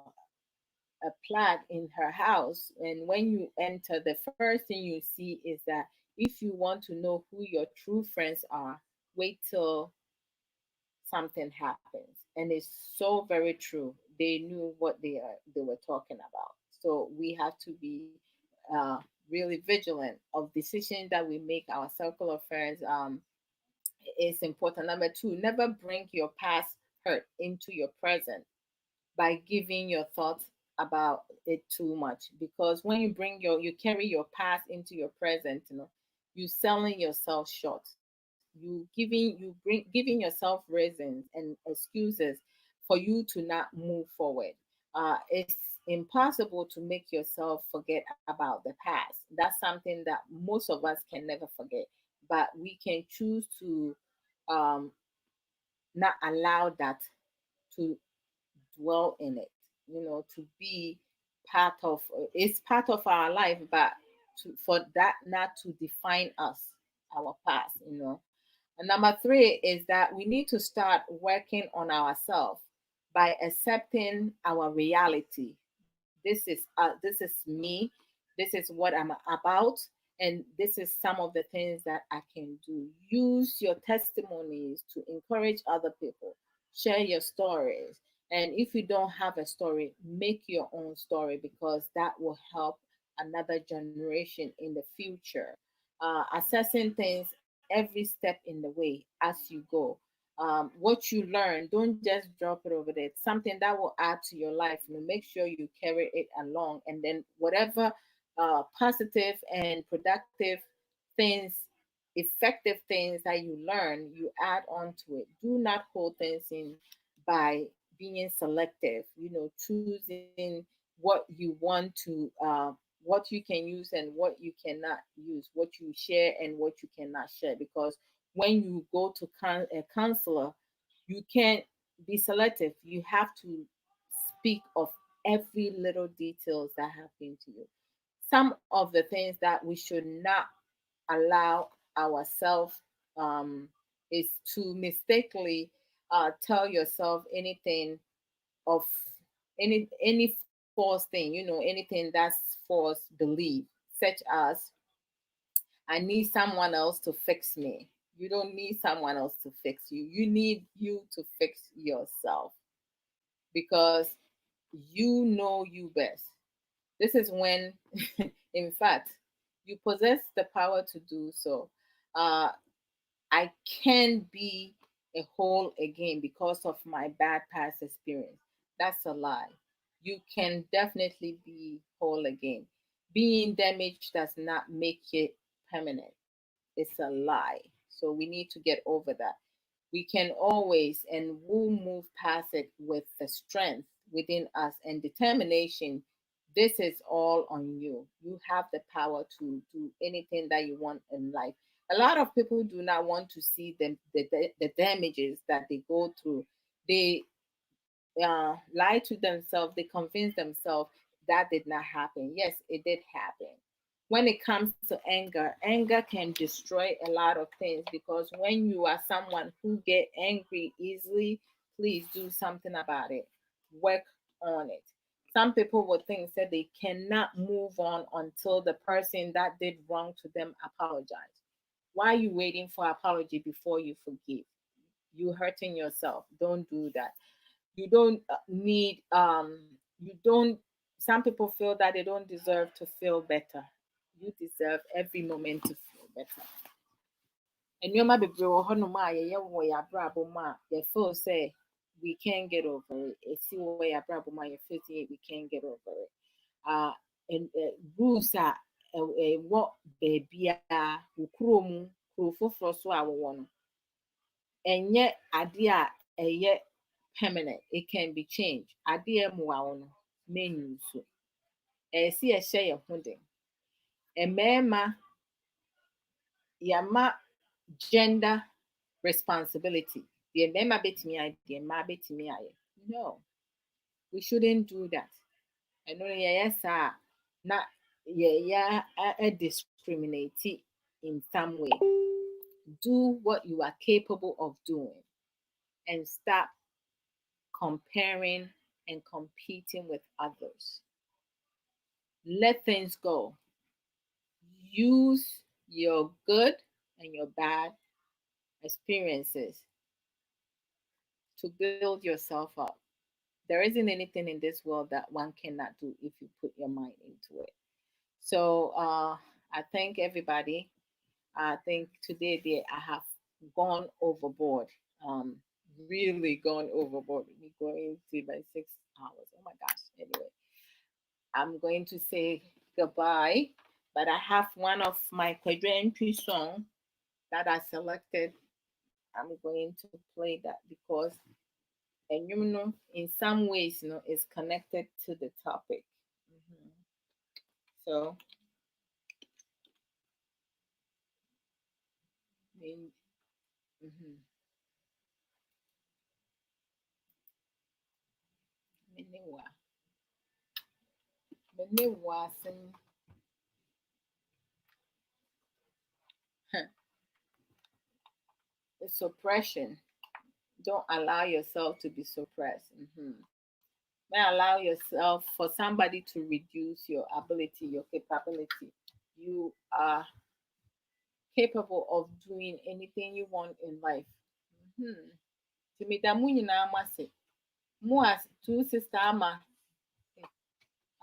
plaque in her house, and when you enter, the first thing you see is that if you want to know who your true friends are, wait till something happens. And it's so very true. They knew what they were talking about. So we have to be really vigilant of decisions that we make. Our circle of friends is important. Number two, never bring your past hurt into your present by giving your thoughts about it too much, because when you carry your past into your present, you selling yourself short. Giving yourself reasons and excuses for you to not move forward. It's impossible to make yourself forget about the past. That's something that most of us can never forget, but we can choose to um, not allow that to dwell in it, to be part of it's part of our life, but for that not to define us, our past. And number three is that we need to start working on ourselves by accepting our reality. This is me. This is what I'm about, and this is some of the things that I can do. Use your testimonies to encourage other people. Share your stories, and if you don't have a story, make your own story, because that will help another generation in the future. Assessing things every step in the way as you go. What you learn, don't just drop it over there. It's something that will add to your life. Make sure you carry it along, and then whatever positive and productive things, effective things that you learn, you add on to it. Do not hold things in by being selective. Choosing what you want to. What you can use and what you cannot use, what you share and what you cannot share. Because when you go to a counselor, you can't be selective. You have to speak of every little details that happen to you. Some of the things that we should not allow ourselves is to mistakenly tell yourself anything of any false thing, anything that's false belief, such as I need someone else to fix me. You don't need someone else to fix you. You need you to fix yourself, because you know you best. This is when, in fact, you possess the power to do so. I can be a whole again because of my bad past experience. That's a lie. You can definitely be whole again. Being damaged does not make it permanent. It's a lie. So we need to get over that. We can always and will move past it with the strength within us and determination. This is all on you. You have the power to do anything that you want in life. A lot of people do not want to see the damages that they go through. They lie to themselves, they convince themselves that did not happen. Yes, it did happen. When it comes to anger, anger can destroy a lot of things, because when you are someone who get angry easily, please do something about it. Work on it. Some people would think that they cannot move on until the person that did wrong to them apologize. Why are you waiting for apology before you forgive? You hurting yourself. Don't do that. You don't need you don't some people feel that they don't deserve to feel better. You deserve every moment to feel better. Nneɛma bebree wɔ hɔnom a yɛyɛ wɔ yɛn abrabɔ mu a yɛfeel sɛ we can't get over it. Esi wɔ yɛn abrabɔ mu a yɛfeel sɛ we can't get over it. And rules a ɛwɔ beebiara wɔ kurom, kuro foforɔ so a wɔwɔ no, ɛnyɛ adeɛ a ɛyɛ permanent. It can be changed. Adeɛ mmoa wo no menu so. Ɛsi ɛhyɛ yɛn ho den. Mmarima, yɛama gender responsibility. Deɛ mmarima betumi ayɛ, deɛ mmaa betumi ayɛ. No, we shouldn't do that. Ɛno no yɛyɛ saa na yɛyɛ discriminate in some way. Do what you are capable of doing and stop comparing and competing with others. Let things go. Use your good and your bad experiences to build yourself up. There isn't anything in this world that one cannot do if you put your mind into it. So I thank everybody. I think today I have gone overboard. Really gone overboard. We're going to by 6 hours. Oh my gosh. Anyway, I'm going to say goodbye, but I have one of my quadrantry song that I selected. I'm going to play that because, and you know, in some ways, you know, it's connected to the topic. So, suppression. Don't allow yourself to be suppressed. Don't allow yourself for somebody to reduce your ability, your capability. You are capable of doing anything you want in life. Mu as two sister ama.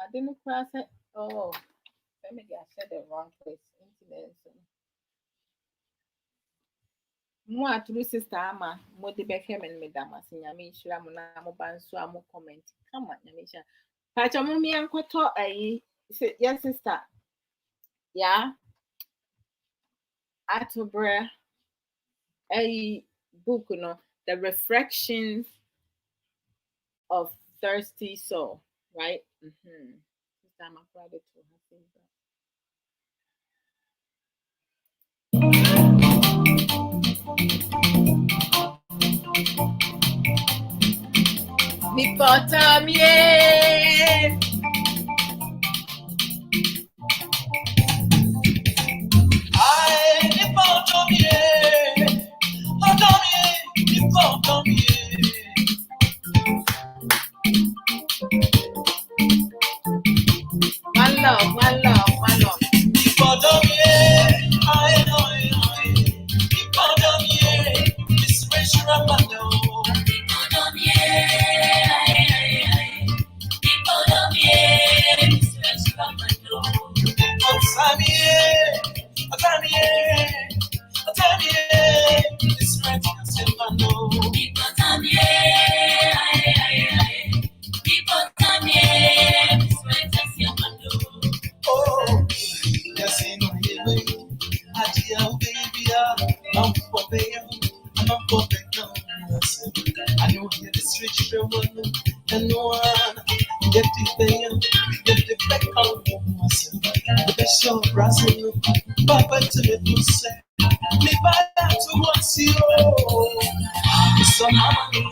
I didn't cross it. Oh, maybe I said the wrong place. Mo aturu sister ama mo de behwe me medam ase nyame nhira mo na mo ban so amo comment kama nyame nhira pacha mo mi ankoto ayi yes sister yeah atobre ayi book no the reflections of thirsty soul, right? Sister I'm proud to have seen that. Mi porta bien. Ay, mi porta bien. Mi porta bien. One love, one love, one love. Mi porta bien. Ay, mi porta bien. Miss Rachel Rapano. Mi porta bien. I'm for the I know you're the switch from one and no one. Get the bam, get the back on myself. The show Brazil, Papa to the say. Me buy that to what's zero. Some mama,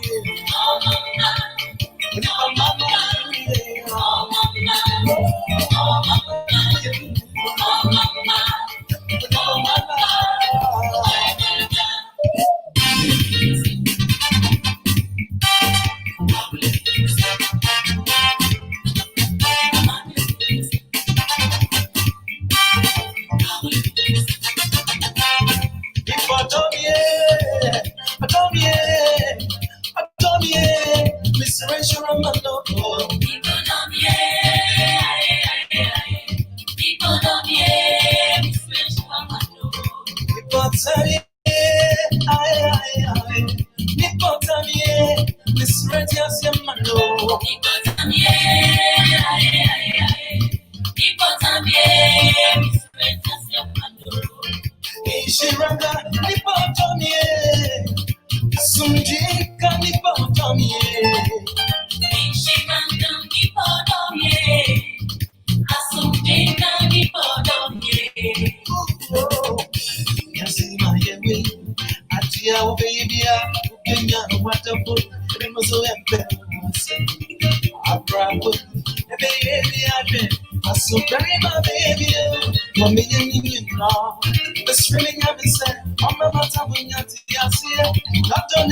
Abrabo, baby, I so very my baby, mommy, you know, the screaming of the set, I'm about to win at the Asia, not on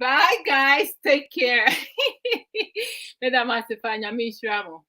Bye, guys. Take care. Madam Asifanya Mishramo.